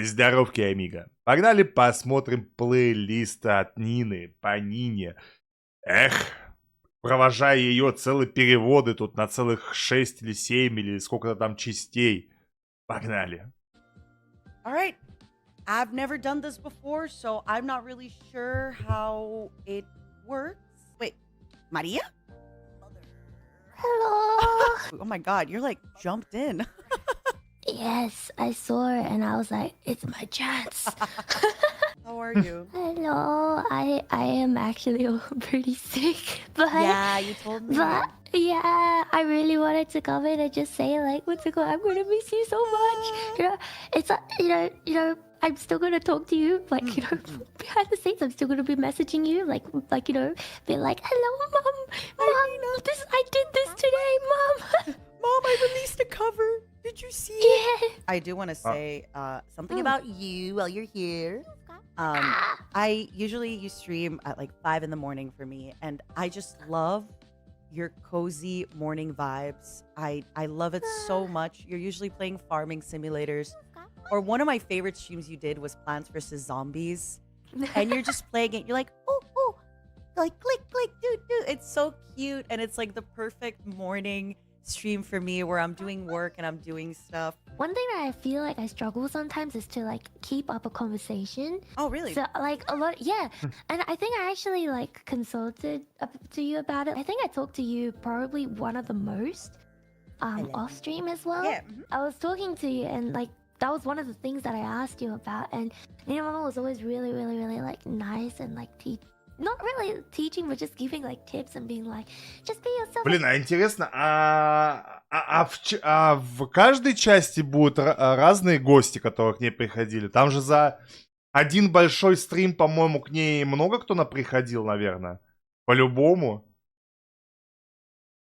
Здоровки, амиго. Погнали посмотрим плейлист от Нины по Нине. Эх, провожая ее целые переводы тут на целых 6 или 7 или сколько-то там частей. Погнали. All right. I've never done this before, so I'm not really sure how it works. Wait, Maria? Hello. Oh my God, you're like jumped in. Yes, I saw it and I was like, it's my chance. How are you? Hello. I am actually pretty sick, but Yeah, you told me. but yeah, I really wanted to come in and just say like, what's it called? I'm gonna miss you so much. You know, it's I'm still gonna talk to you, like behind the scenes. I'm still gonna be messaging you, like be like, hello, mom, this I did this today, mom. Mom, I released a cover. Did you see it? Yeah. I do want to say something about you while you're here. I usually you stream at like 5 in the morning for me, and I just love your cozy morning vibes. I love it so much. You're usually playing farming simulators, or one of my favorite streams you did was Plants vs Zombies, and you're just playing it. You're like, oh, like click, do. It's so cute, and it's like the perfect morning stream for me where I'm doing work and I'm doing stuff. One thing that I feel like I struggle sometimes is to like keep up a conversation. Oh, really? So like a lot, yeah. And I think I actually like consulted to you about it. I think I talked to you probably one of the most off stream as well. Yeah. I was talking to you and like that was one of the things that I asked you about. And Nina Mama was always really like nice and like not really teaching, but just giving like tips and being like, just be yourself. Блин, а интересно, в каждой части будут разные гости, которые к ней приходили? Там же за один большой стрим, по-моему, к ней много кто приходил, наверное. По-любому.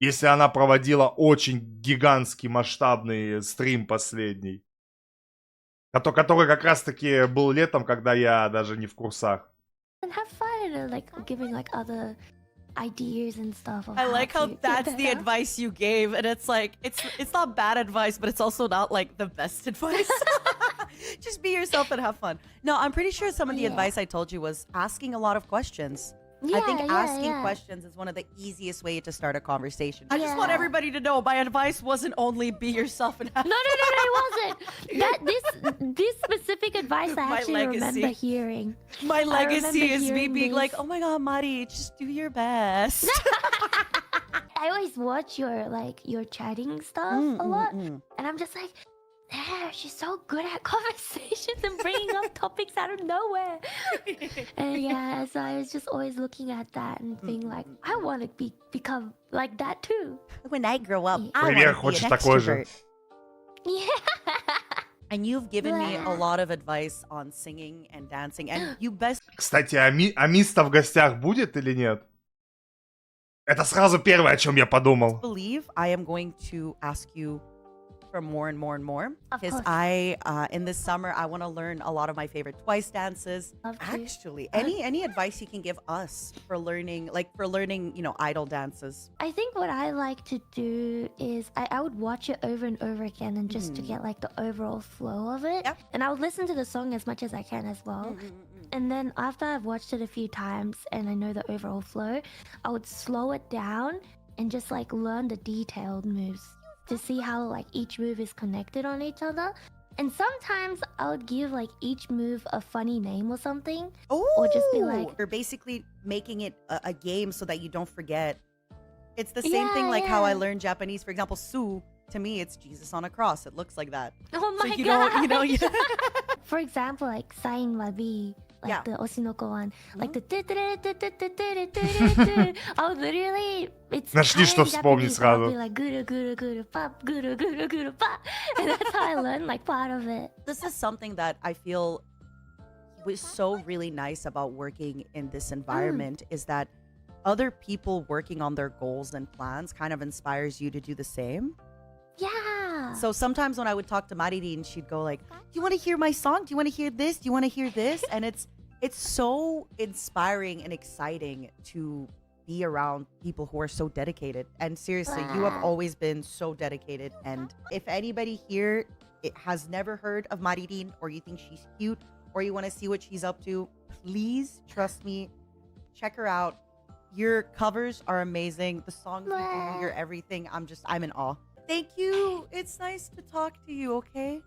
Если она проводила очень гигантский масштабный стрим последний. Который как раз-таки был летом, когда я даже не в курсах. And have fun and like giving like other ideas and stuff. I like how to that's get the better. advice you gave, and it's like it's not bad advice, but it's also not like the best advice. Just be yourself and have fun. No, I'm pretty sure some of the Yeah. advice I told you was asking a lot of questions. I think asking questions is one of the easiest way to start a conversation. I just want Yeah. everybody to know my advice wasn't only be yourself and have No, it wasn't. This specific advice I My actually legacy. remember hearing. My legacy remember is me hearing being like, this. oh my God, Mari, just do your best. I always watch your chatting stuff a lot, and I'm just like, yeah, she's so good at conversations and bringing up topics out of nowhere. And yeah, so I was just always looking at that and being like, I want to become like that too. When I grow up, I Привет, want to be хочешь an такой же? extrovert. Yeah. And you've given me a lot of advice on singing and dancing, and you best Кстати, а Миста в гостях будет или нет? Это сразу первое, о чем я подумал. believe I am going to ask you for more and more and more, Of because course. I in this summer I want to learn a lot of my favorite twice dances. Love to. Actually, any advice you can give us for learning, idol dances? I think what I like to do is I would watch it over and over again and just to get like the overall flow of it. Yep. And I would listen to the song as much as I can as well. And then after I've watched it a few times and I know the overall flow, I would slow it down and just like learn the detailed moves to see how like each move is connected on each other. And sometimes I would give like each move a funny name or something. Oh, Or just be like- you're basically making it a game so that you don't forget. It's the same thing Yeah, like how I yeah. learned Japanese. For example, Su, to me, it's Jesus on a cross. It looks like that. Oh So my you god! don't, For example, like Sain Wabi, like Yeah. the Osinoko one, like the I would literally, it's Нашли, что high in вспомнить Japanese, I would сразу. be like guru guru guru pop guru guru guru pop, and that's how I learned like part of it. This is something that I feel was so really nice about working in this environment is that other people working on their goals and plans kind of inspires you to do the same. Yeah. So sometimes when I would talk to Mariri and she'd go like, do you want to hear my song? Do you want to hear this? Do you want to hear this? And it's so inspiring and exciting to be around people who are so dedicated. And seriously, you have Wow. always been so dedicated. And if anybody here has never heard of Maridin, or you think she's cute, or you want to see what she's up to, please trust me, check her out. Your covers are amazing. The songs you do, your everything. I'm in awe. Thank you. It's nice to talk to you, okay?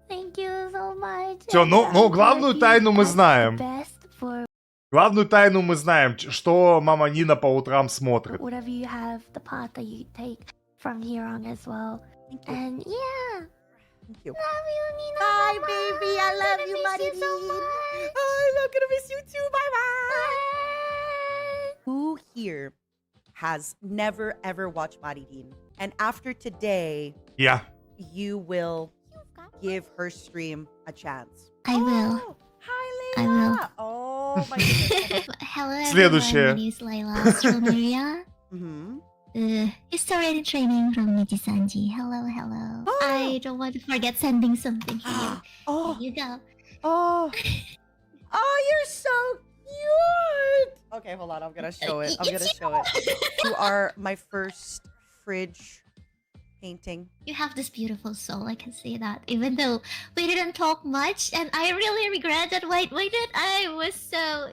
Thank you so much. Всё, and, ну, главную lucky тайну мы us the знаем. best for Главную тайну мы знаем, что мама Нина по утрам смотрит. whatever you have, the path that you take from here on as well. Thank you. And yeah, Thank you. love you, Nina. Bye, Bye-bye. baby. I I'm love gonna you, miss you so Maridin. much. Oh, I'm gonna miss you too. Bye-bye. Bye. Who here has never ever watched Maridin? And after today, Я. you will give her stream a chance. I will. Oh, hi, I Layla. will. Oh, my goodness. Hello everyone, Следующее. my name is Layla Astronoria. Mhm. History training from Nijisanji. Hello, hello. Oh. I don't want to forget sending something for you. Oh, Here you go. oh, oh, you're so cute. Okay, hold on. I'm gonna show it. I'm gonna show it. You are my first fridge painting. You have this beautiful soul, I can say that. Even though we didn't talk much, and I really regret that. Wait, I was so,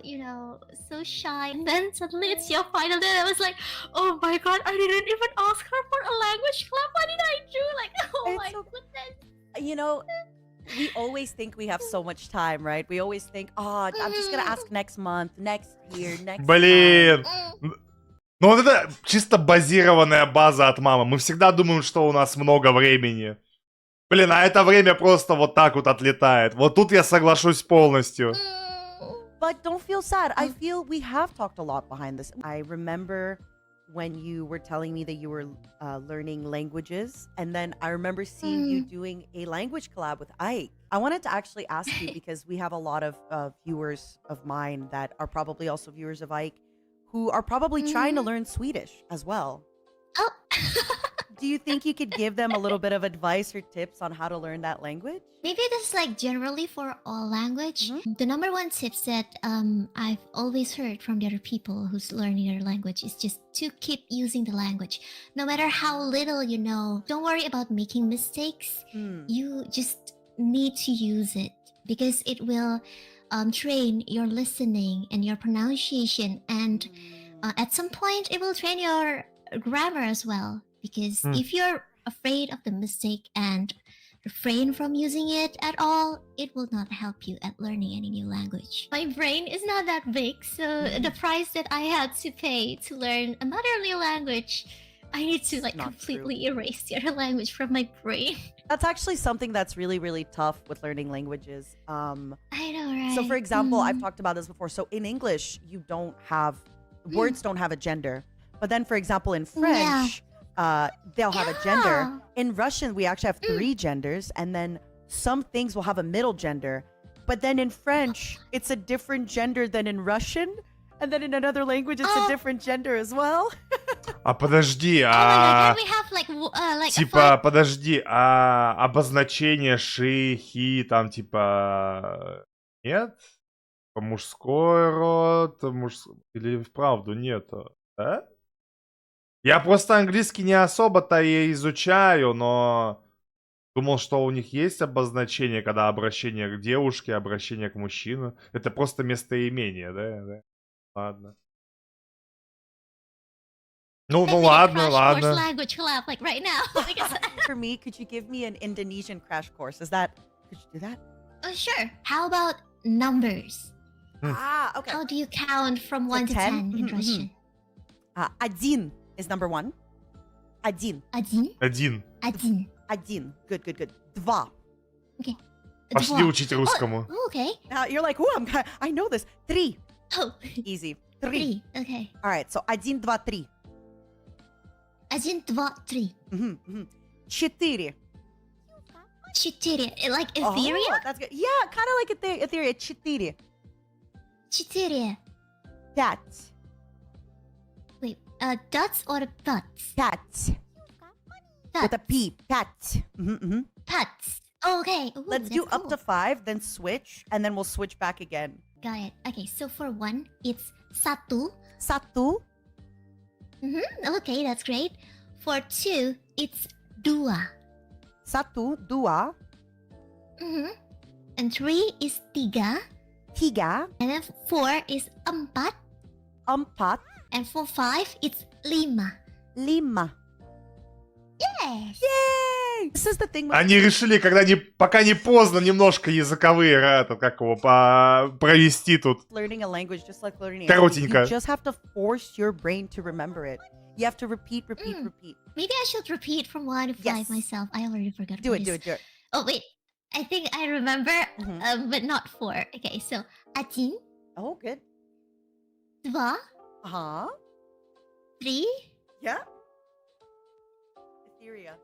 so shy. And then suddenly it's your final day. I was like, oh my god, I didn't even ask her for a language club. What did I do? Like, oh It's my so- goodness. You know, we always think we have so much time, right? We always think, oh, I'm just gonna ask next month, next year, next Блин. Mm. Ну вот это чисто базированная база от мамы. Мы всегда думаем, что у нас много времени. Блин, а это время просто вот так вот отлетает. Вот тут я соглашусь полностью. But don't feel sad. I feel we have talked a lot behind this. I remember when you were telling me that you were learning languages, and then I remember seeing you doing a language collab with Ike. I wanted to actually ask you because we have a lot of viewers of mine that are probably also viewers of Ike who are probably trying to learn Swedish as well. Oh. Do you think you could give them a little bit of advice or tips on how to learn that language? Maybe this is like generally for all language. The number one tips that I've always heard from the other people who's learning their language is just to keep using the language. No matter how little you know, don't worry about making mistakes. You just need to use it because it will train your listening and your pronunciation, and at some point it will train your grammar as well. Because if you're afraid of the mistake and refrain from using it at all, it will not help you at learning any new language. My brain is not that big, so the price that I had to pay to learn another new language, I need to like Not completely erase the other language from my brain. That's actually something that's really, really tough with learning languages. I know, right? So, for example, I've talked about this before. So, in English, you don't have words don't have a gender. But then, for example, in French, they'll have a gender. In Russian, we actually have 3 genders, and then some things will have a middle gender. But then in French, it's a different gender than in Russian, and then in another language, it's a different gender as well. А подожди, Oh my god, then we have like типа, подожди, а обозначение ши, хи, там типа нет? Мужской род, или вправду нету, да? Я просто английский не особо-то и изучаю, но думал, что у них есть обозначение, когда обращение к девушке, обращение к мужчине. Это просто местоимение, да? Ладно. Ну ладно. language collab like right now. For me, could you give me an Indonesian crash course? Could you do that? Sure. How about numbers? Okay. How do you count from So 1 to 10 in 10? Russian? Один is number 1. Один. Один. Один. Good. Два. Okay. Пошли Два. учить русскому. Oh, okay. Now you're like, I know this. Три. Oh, Easy. Три. 3. Okay. All right, so один, два, три. 1, 2, 3. Четыре. 4. Like Oh, ethereal? that's good. Yeah, kind of like ethereal. Четыре. 4. Пять. Wait, dots or butts? Пять. With a P. Пять. Putts. Okay. Ooh, Let's do that's up to cool. 5, then switch, and then we'll switch back again. Got it. Okay, so for 1, it's satu. Satu. Okay, that's great. For 2, it's dua. Satu, dua. And 3 is tiga. Tiga. And then 4 is empat. Empat. And for 5, it's lima. Lima. Yes. Yay! This is the thing with... Они решили, пока не поздно, немножко языковые, провести тут. Learning a language, just like learning Коротенько. you just have to force your brain to remember it. You have to repeat. Maybe I should repeat from 1 to 5 Yes. myself. I already forgot. Do what it. Oh, wait. I think I remember, but not 4. Okay, so один, Oh, good. два, Uh-huh. 3, Yeah. Etheria.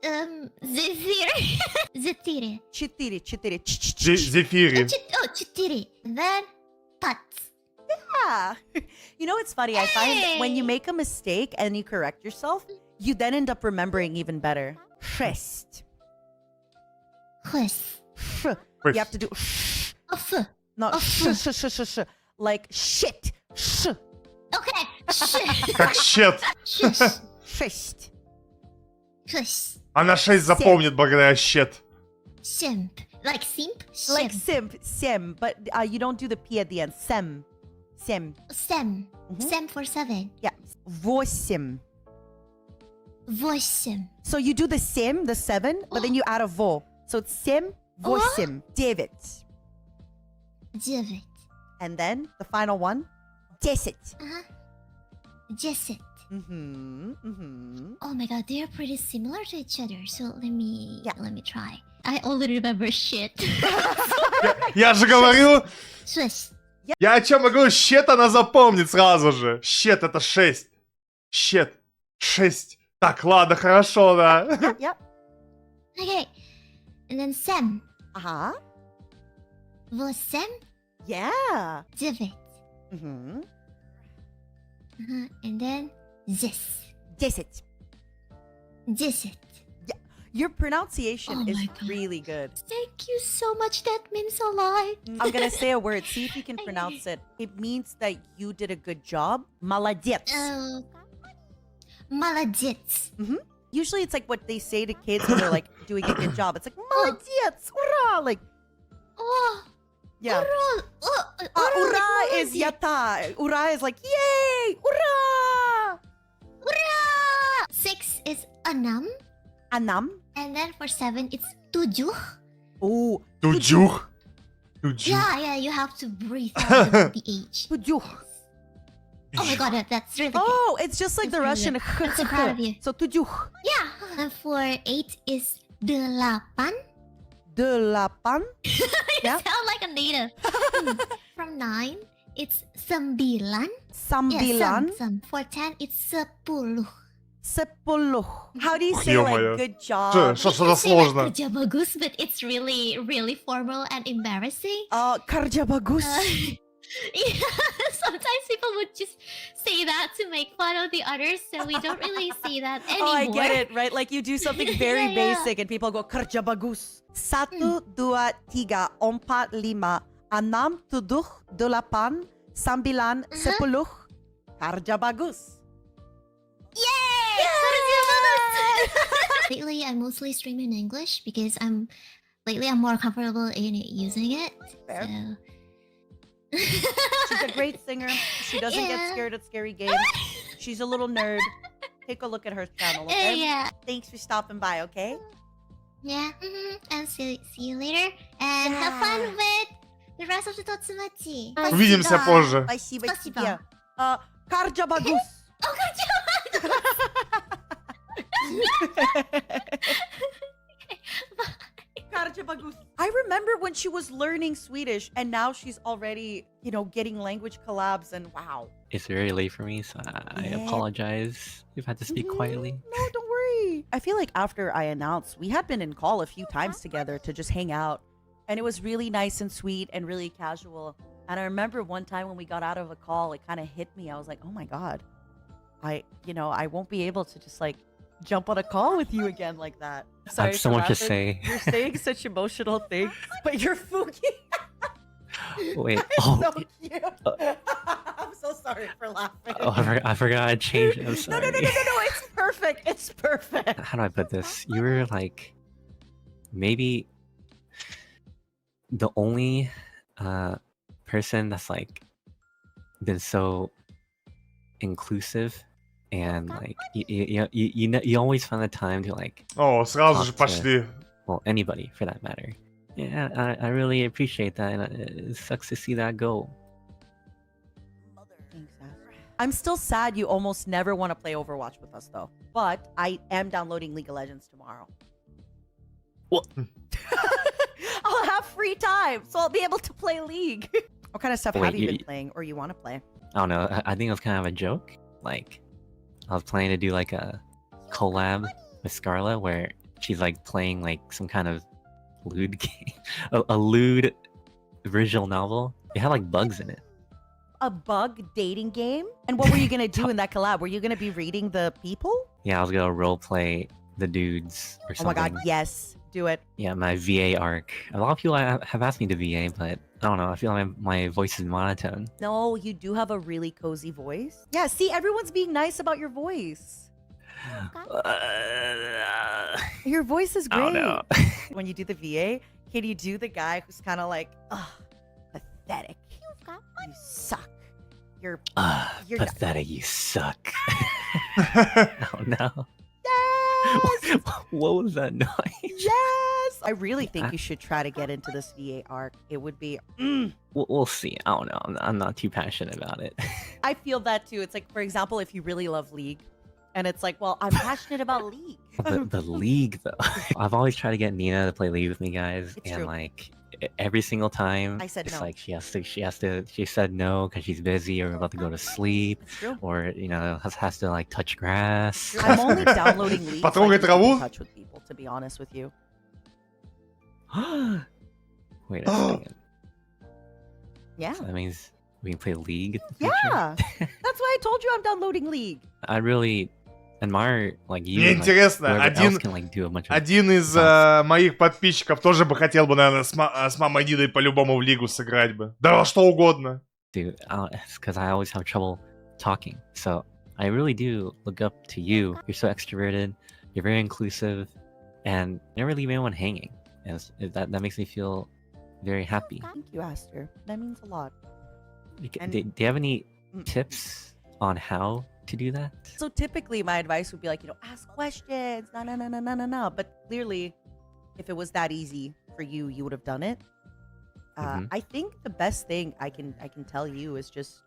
Четыре. Четыре. Зефири. Oh, четыре. Then пять. Yeah. You know, it's funny. I find when you make a mistake and you correct yourself, you then end up remembering even better. Шесть. Шесть. Sh. You have to do sh, Ф. not Oh, sh. Like shit. Sh. Okay. Шесть. Как щет. Шесть. Шесть. Шесть. Она 6 запомнит благодаря щет. Simp. Like simp? Like sim, but you don't do the p at the end. Sim. Sem. Sem for 7. Yeah. Восемь. Восемь. So you do the sim, the 7, but then you add a vo. So it's sim, восемь, девять. Девять. And then the final one, десять. Десять. Oh my god, they are pretty similar to each other. So let me try. I only remember shit. Я же говорю, Шесть. я о чем говорю, щет она запомнит сразу же. Щет это 6. Щет. 6. Так, ладно, хорошо, да. Yep. Okay. And then sem. Uh-huh. Восемь. Yeah. Девять. And then здесь. Десять. Десять. Your pronunciation Oh is my God. really good. Thank you so much. That means a lot. I'm going to say a word. See if you can pronounce it. It means that you did a good job. Молодец. Молодец. Usually it's like what they say to kids when they're like doing a good job. It's like, молодец, ура! Like, Oh. yeah. Ура. Ура is ята. Ура is like, yay! Ура! Ура. 6 is enam. Анам. And then for 7, it's tujuh. Oh, Тудюх. Тудюх. Yeah, you have to breathe out the H. тудюх. Oh my god, that's really good. Oh, it's just like the That's Russian. really good. I'm so proud of you. So тудюх. Yeah. And for 8 is delapan. Delapan. You Yeah. sound like a native. From 9, it's sembilan. Sambilan. Yeah, some. For 10, it's sepuluh. Sepuluh. How do you Ух, say ё-моё. like good job? Что за You say like сложно? kerja bagus, but it's really, really formal and embarrassing. Karja bagus. Yeah, sometimes people would just say that to make fun of the others, so we don't really see that anymore. Oh, I get it, right? Like you do something very Yeah. basic and people go kerja bagus. Satu, dua, tiga, empat, lima, enam, tujuh, delapan, sembilan, sepuluh. Kerja bagus. Yay! Kerja bagus! Lately, I mostly stream in English because I'm more comfortable in using it. Fair. So. She's a great singer. She doesn't get Yeah. scared at scary games. She's a little nerd. Take a look at her channel, okay? Yeah. Thanks for stopping by, okay? Yeah. And see you later. And have fun Yeah. with the rest of the Totsumachi. Увидимся позже. Спасибо Спасибо. тебе. Kerja bagus. Oh, kerja bagus. Kerja bagus. I remember when she was learning Swedish and now she's already, getting language collabs and wow. It's very late for me, so I Yeah. apologize if I had to speak quietly. No, don't worry. I feel like after I announced, we had been in call a few times together to just hang out. And it was really nice and sweet and really casual. And I remember one time when we got out of a call, it kind of hit me. I was like, oh my God, I won't be able to just like jump on a call with you again like that. I have so much to laughing. say. You're saying such emotional things, but you're Fuki. Wait, It's oh, so cute. I'm so sorry for laughing. oh, I forgot I changed it. I'm No, sorry. no. It's perfect. It's perfect. How do I put this? You were like, maybe the only person that's like been so inclusive and like you always find the time to like О, сразу talk же to, пошли. well, anybody for that matter. Yeah, I really appreciate that, and it sucks to see that go. Thanks, Aster. I'm still sad you almost never want to play Overwatch with us, though. But I am downloading League of Legends tomorrow. What? I'll have free time, so I'll be able to play League. What kind of stuff Wait, have you you- been playing or you want to play? I don't know. I think it was kind of a joke. Like, I was planning to do like a collab with Scarla where she's like playing like some kind of lewd game, a lewd visual novel. It had like bugs in it. A bug dating game? And what were you going to do in that collab? Were you going to be reading the people? Yeah, I was gonna roleplay the dudes or Oh my something. god, yes. Do it. Yeah, my VA arc. A lot of people have asked me to VA, but I don't know. I feel like my voice is monotone. No, you do have a really cozy voice. Yeah, see, everyone's being nice about your voice. Your voice is I don't great. know. When you do the VA, can you do the guy who's kind of like, ugh, pathetic? You suck. You're You're not- Pathetic, you suck. Oh no. yes, What was that noise? yes. I really think you should try to get into this VA arc. It would be. We'll see. I don't know. I'm not too passionate about it. I feel that too. It's like, for example, if you really love League, and it's like, well, I'm passionate about League. The League, though. I've always tried to get Nina to play League with me, guys, It's and true. like every single time, I said it's no. like she said no because she's busy or about to go to sleep, It's true. or has to like touch grass. I'm only downloading League so I Потрогай can keep in траву? touch with people, to be honest with you. Wait a second. Yeah. So that means we can play League. in the future? Yeah. That's why I told you I'm downloading League. I really admire like you. Мне and, like, интересно, whoever else один, can, like, do a bunch of один из моих подписчиков тоже бы хотел бы, наверное, с мамой Ниной по-любому в лигу сыграть бы. Да во что угодно. Dude, it's because I always have trouble talking. So I really do look up to you. You're so extroverted. You're very inclusive, and never leave anyone hanging. And that makes me feel very happy. Thank you, Aster. That means a lot. And- Do you have any Mm. tips on how to do that? So typically my advice would be like, ask questions. No. But clearly, if it was that easy for you, you would have done it. Mhm. I think the best thing I can tell you is just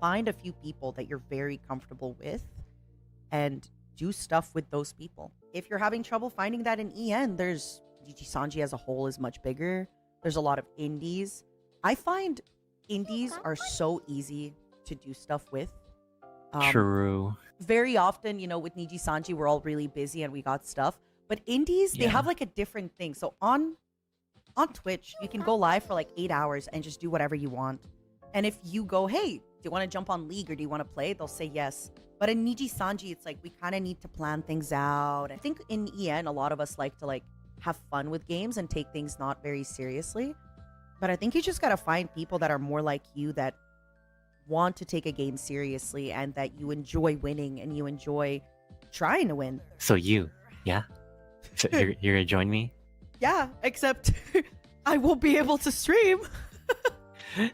find a few people that you're very comfortable with and do stuff with those people. If you're having trouble finding that in EN, there's Sanji as a whole is much bigger. There's a lot of indies. I find indies are so easy to do stuff with. True. Very often, with Niji Sanji, we're all really busy and we got stuff. But indies, they Yeah. have like a different thing. So on Twitch, you can go live for like 8 hours and just do whatever you want. And if you go, hey, do you want to jump on League or do you want to play? They'll say yes. But in Niji Sanji, it's like we kind of need to plan things out. I think in EN, a lot of us like to like have fun with games and take things not very seriously. But I think you just got to find people that are more like you that want to take a game seriously and that you enjoy winning and you enjoy trying to win. So yeah. So you're gonna join me? Yeah, except I won't be able to stream.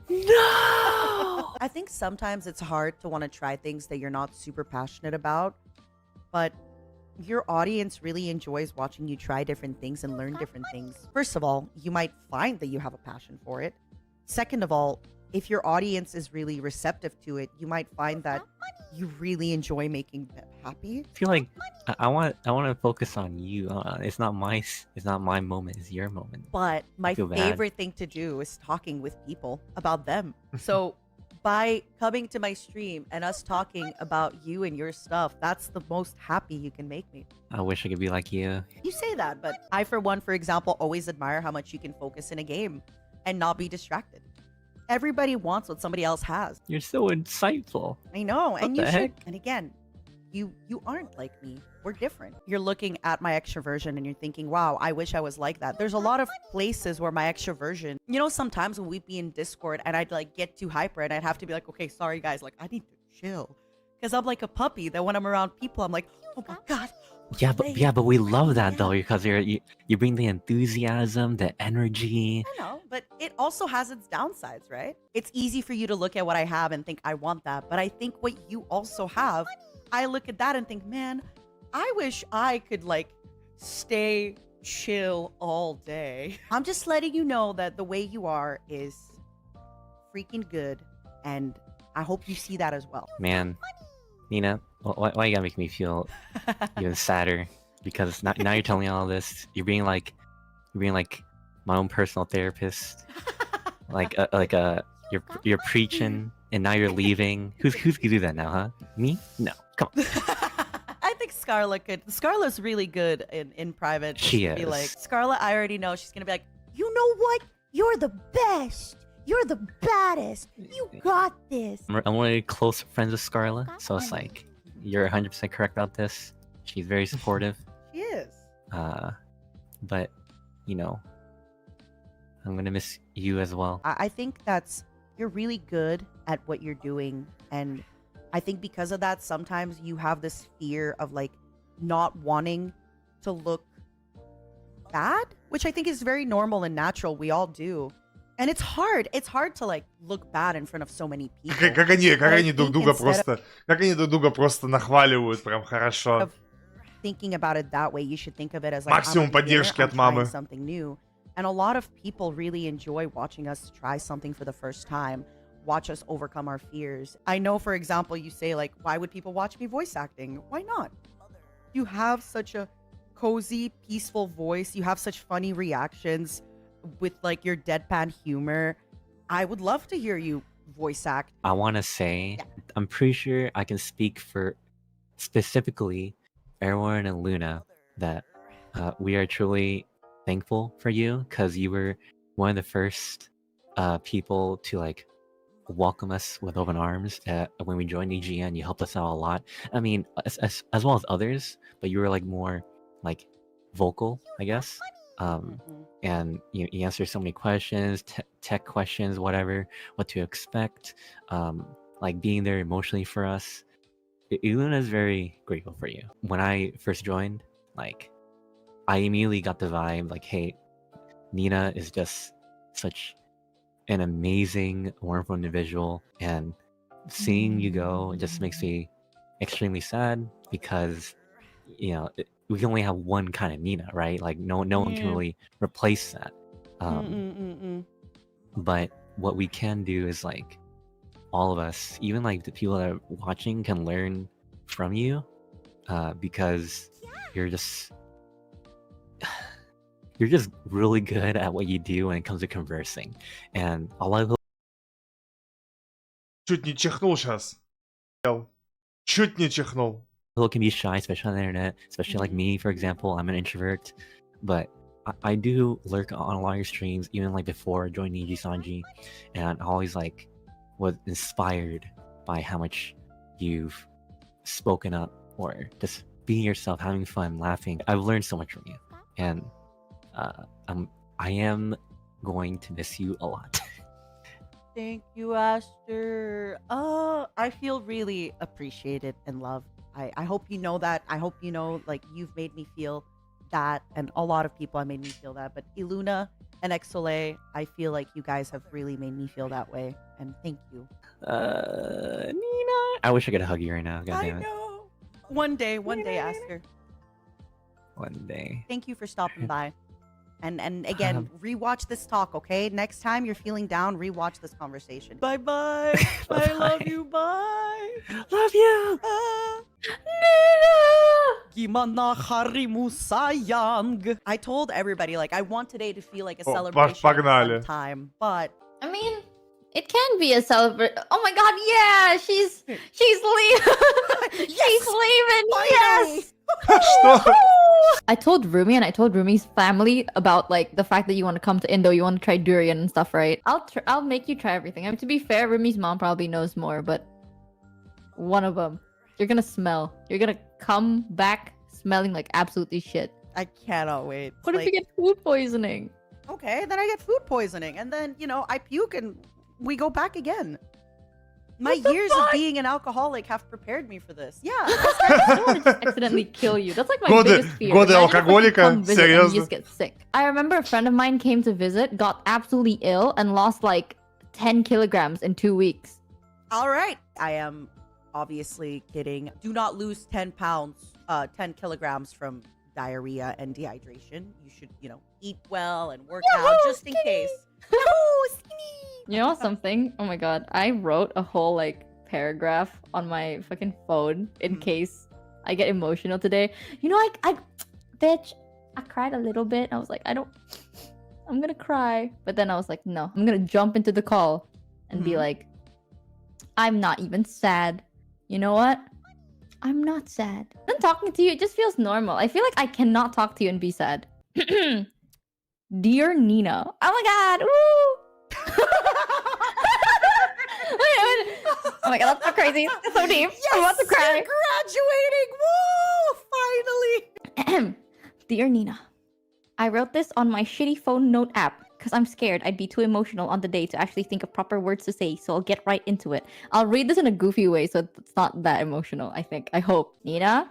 No. I think sometimes it's hard to want to try things that you're not super passionate about, but your audience really enjoys watching you try different things and learn different things. First of all, you might find that you have a passion for it. Second of all, if your audience is really receptive to it, you might find that you really enjoy making them happy. I feel like I want to focus on you. It's not my moment. It's your moment. But my feel bad. favorite thing to do is talking with people about them. So by coming to my stream and us talking about you and your stuff, that's the most happy you can make me. I wish I could be like you. You say that, but I, for one, for example, always admire how much you can focus in a game and not be distracted. Everybody wants what somebody else has. You're so insightful. I know, What and you the should. heck? And again, you aren't like me. We're different. You're looking at my extroversion and you're thinking, wow, I wish I was like that. There's a lot of places where my extroversion, sometimes when we'd be in Discord and I'd like get too hyper and I'd have to be like, okay, sorry guys, like I need to chill. Because I'm like a puppy that when I'm around people, I'm like, oh my God, but we love that though, because you bring the enthusiasm, the energy. I know, but it also has its downsides, right? It's easy for you to look at what I have and think I want that, but I think what you also have, I look at that and think, man, I wish I could like stay chill all day. I'm just letting you know that the way you are is freaking good, and I hope you see that as well. Man, Nina, why you gotta make me feel even sadder? Because now you're telling me all this. You're being like my own personal therapist. You're preaching, and now you're leaving. Who's gonna do that now, huh? Me? No, come on. I think Scarla could. Scarla's really good in private. She Be is. like, Scarla, I already know. She's gonna be like, you know what? You're the best. You're the baddest. You got this. I'm really close friends with Scarla, so it's like you're 100% correct about this. She's very supportive. She is. But you know, I'm gonna miss you as well. I think you're really good at what you're doing, and I think because of that, sometimes you have this fear of like not wanting to look bad, which I think is very normal and natural. We all do. And it's hard. It's hard to like look bad in front of so many people. Как они друг друга instead просто нахваливают прям хорошо. of thinking about it that way, you should think of it as like, Максимум I'm a beginner, поддержки I'm от мамы. trying something new. And a lot of people really enjoy watching us try something for the first time, watch us overcome our fears. I know, for example, you say like, why would people watch me voice acting? Why not? You have such a cozy, peaceful voice. You have such funny reactions with like your deadpan humor. I would love to hear you voice act. I want to say, I'm pretty sure I can speak for specifically Erwan and Luna that we are truly thankful for you, because you were one of the first people to like welcome us with open arms when we joined EGN. You helped us out a lot. I mean, as well as others, but you were like more like vocal, I guess. And you answer so many questions, tech questions, whatever, what to expect, like being there emotionally for us. Iluna is very grateful for you. When I first joined, like, I immediately got the vibe, like, hey, Nina is just such an amazing, wonderful individual, and seeing you go just makes me extremely sad, because, you know, we can only have one kind of Nina, right? Like, no one can really replace that. But what we can do is, like, all of us, even like the people that are watching, can learn from you, because you're just really good at what you do when it comes to conversing. And a lot of Чуть не чихнул сейчас. Чуть не чихнул. people can be shy, especially on the internet, especially like me, for example. I'm an introvert, but I do lurk on a lot of your streams, even like before joining EG Sanji, and I always like was inspired by how much you've spoken up, or just being yourself, having fun, laughing. I've learned so much from you, and I am going to miss you a lot. Thank you, Aster. Oh, I feel really appreciated and loved. I hope you know that. I hope you know, like, you've made me feel that, and a lot of people have made me feel that. But Iluna and Exole, I feel like you guys have really made me feel that way, and thank you. Nina, I wish I could hug you right now. God I damn it. know. One day, Aster. One day. Thank you for stopping by. And again, rewatch this talk, okay? Next time you're feeling down, rewatch this conversation. Bye bye. I love you. Bye. Love you. Gimana harimu sayang. I told everybody, like, I want today to feel like a Oh, celebration погнали. of some time, but I mean, it can be a celebration. Oh my god, yeah, she's leaving. She's leaving. Yes. Что? I told Rumi and I told Rumi's family about like the fact that you want to come to Indo, you want to try durian and stuff, right? I'll make you try everything. I mean, to be fair, Rumi's mom probably knows more, but one of them, you're gonna smell. You're gonna come back smelling like absolutely shit. I cannot wait. What if you get food poisoning? Okay, then I get food poisoning, and then, you know, I puke and we go back again. My years of being an alcoholic have prepared me for this. Yeah. I don't want to just accidentally kill you. That's like my Годы- biggest fear. годы Imagine if, like, you алкоголика? come visit and you Серьезно? just get sick. I remember a friend of mine came to visit, got absolutely ill, and lost like 10 kilograms in 2 weeks. All right. I am obviously kidding. Do not lose 10 kilograms from diarrhea and dehydration. You should, eat well and work out just in case. No, skinny. You know something? Oh my god. I wrote a whole like paragraph on my fucking phone in case I get emotional today. You know, bitch, I cried a little bit. I was like, I'm gonna cry. But then I was like, no, I'm gonna jump into the call and be like, I'm not even sad. You know what? I'm not sad. Then talking to you, it just feels normal. I feel like I cannot talk to you and be sad. Dear Nina. Oh my god. Woo! Wait. Oh my god, that's so crazy. It's so deep. I'm about to cry. Graduating. Woo! Finally. Dear Nina, I wrote this on my shitty phone note app because I'm scared I'd be too emotional on the day to actually think of proper words to say, so I'll get right into it. I'll read this in a goofy way so it's not that emotional, I think. I hope. Nina?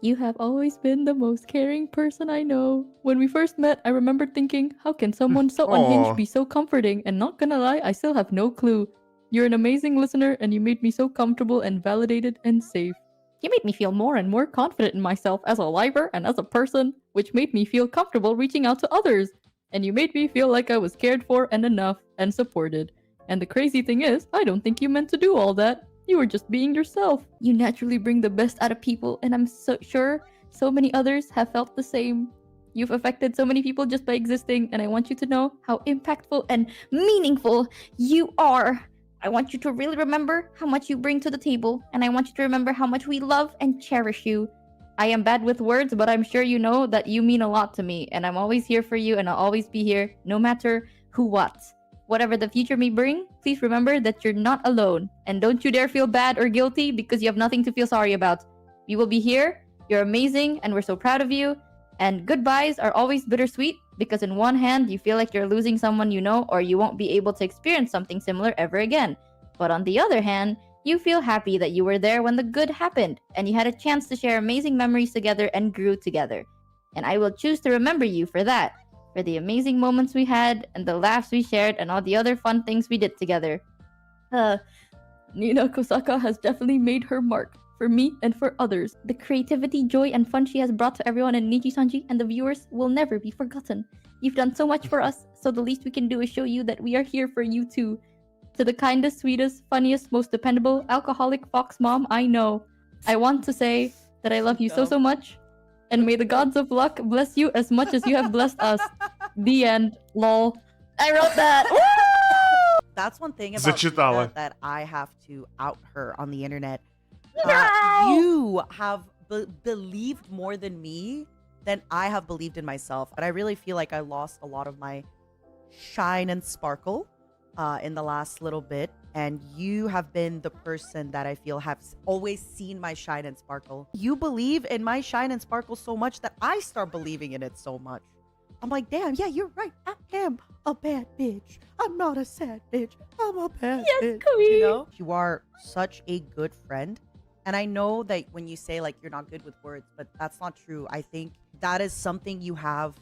You have always been the most caring person I know. When we first met, I remember thinking, how can someone so unhinged be so comforting? And not gonna lie, I still have no clue. You're an amazing listener and you made me so comfortable and validated and safe. You made me feel more and more confident in myself as a lifer and as a person, which made me feel comfortable reaching out to others. And you made me feel like I was cared for and enough and supported. And the crazy thing is, I don't think you meant to do all that. You were just being yourself. You naturally bring the best out of people, and I'm so sure so many others have felt the same. You've affected so many people just by existing, and I want you to know how impactful and meaningful you are. I want you to really remember how much you bring to the table, and I want you to remember how much we love and cherish you. I am bad with words, but I'm sure you know that you mean a lot to me, and I'm always here for you, and I'll always be here, no matter who what. Whatever the future may bring, please remember that you're not alone, and don't you dare feel bad or guilty because you have nothing to feel sorry about. We will be here, you're amazing, and we're so proud of you, and goodbyes are always bittersweet because in one hand, you feel like you're losing someone you know or you won't be able to experience something similar ever again. But on the other hand, you feel happy that you were there when the good happened, and you had a chance to share amazing memories together and grew together. And I will choose to remember you for that. For the amazing moments we had, and the laughs we shared, and all the other fun things we did together. Nina Kosaka has definitely made her mark, for me and for others. The creativity, joy, and fun she has brought to everyone in Niji-sanji and the viewers will never be forgotten. You've done so much for us, so the least we can do is show you that we are here for you too. To the kindest, sweetest, funniest, most dependable, alcoholic fox mom I know, I want to say that I love you so much. And may the gods of luck bless you as much as you have blessed us. The end. Lol. I wrote that. That's one thing about Зачитала. Nina that I have to out her on the internet. No! You have believed more than me than I have believed in myself. And I really feel like I lost a lot of my shine and sparkle in the last little bit. And you have been the person that I feel have always seen my shine and sparkle. You believe in my shine and sparkle so much that I start believing in it so much. I'm like, damn, yeah, you're right. I am a bad bitch. I'm not a sad bitch. I'm a bad bitch. Queen. You know? You are such a good friend. And I know that when you say like you're not good with words, but that's not true. I think that is something you have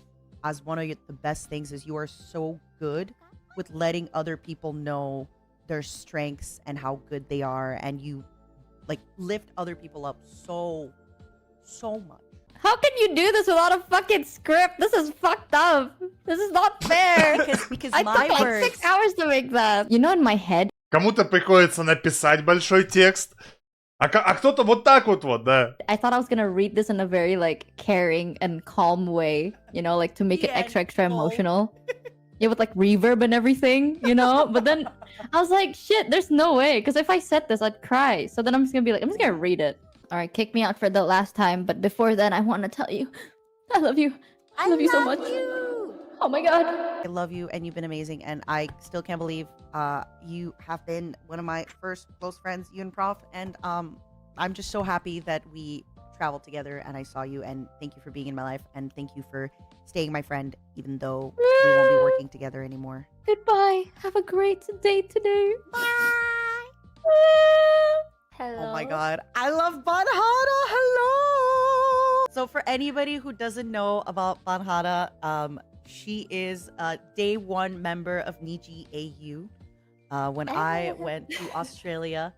as one of the best things is you are so good with letting other people know their strengths and how good they are, and you like lift other people up so much. How can you do this without a fucking script? This is fucked up. This is not fair. because I my took like words 6 hours to make that. You know, in my head, Кому-то приходится написать большой текст, а кто-то вот так вот, да. I thought I was gonna read this in a very like caring and calm way, you know, like to make it Yeah, extra no. emotional. Yeah, with like reverb and everything, you know? But then I was like, shit, there's no way. Because if I said this, I'd cry. So then I'm just gonna be like, I'm just gonna read it. All right, kick me out for the last time. But before then, I want to tell you, I love you. I love you so much. Oh my god. I love you and you've been amazing, and I still can't believe you have been one of my first close friends, you and Prof, and I'm just so happy that we traveled together and I saw you, and thank you for being in my life, and thank you for staying my friend, even though we won't be working together anymore. Goodbye. Have a great day today. Bye. Hello. Oh my god, I love Banhara. Hello. So for anybody who doesn't know about Banhara, she is a day one member of Niji AU. When I went to Australia,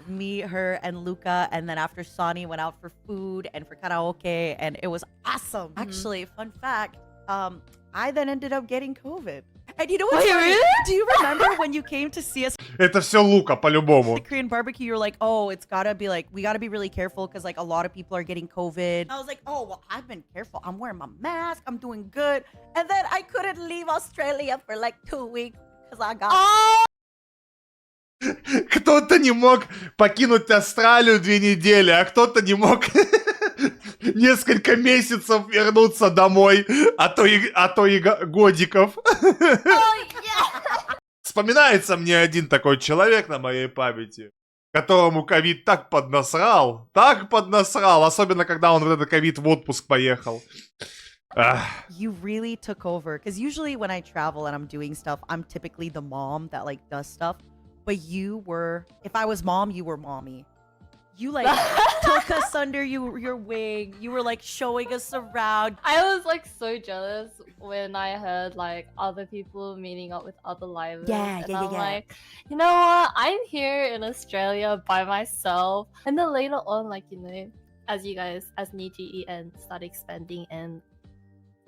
me, her, and Luca, and then after Sani went out for food and for karaoke, and it was awesome. Actually, fun fact, I then ended up getting COVID. And you know what's funny? Do you remember when you came to see us Это все Лука, по-любому. at the Korean barbecue? You were like, oh, it's gotta be like, we gotta be really careful because like a lot of people are getting COVID. I was like, oh, well, I've been careful. I'm wearing my mask. I'm doing good. And then I couldn't leave Australia for like 2 weeks because I got... Кто-то не мог покинуть Австралию 2 недели, а кто-то не мог несколько месяцев вернуться домой, а то и годиков. Вспоминается мне один такой человек на моей памяти, которому ковид так поднасрал, особенно когда он в этот ковид в отпуск поехал. You really took over, because usually when I travel and I'm doing stuff, I'm typically the mom that like does stuff. But you were, if I was mom, you were mommy. You like took us under your wing. You were like showing us around. I was like so jealous when I heard like other people meeting up with other livers. Yeah. Like, you know what? I'm here in Australia by myself. And then later on, like, you know, as you guys, as Niji and started expanding and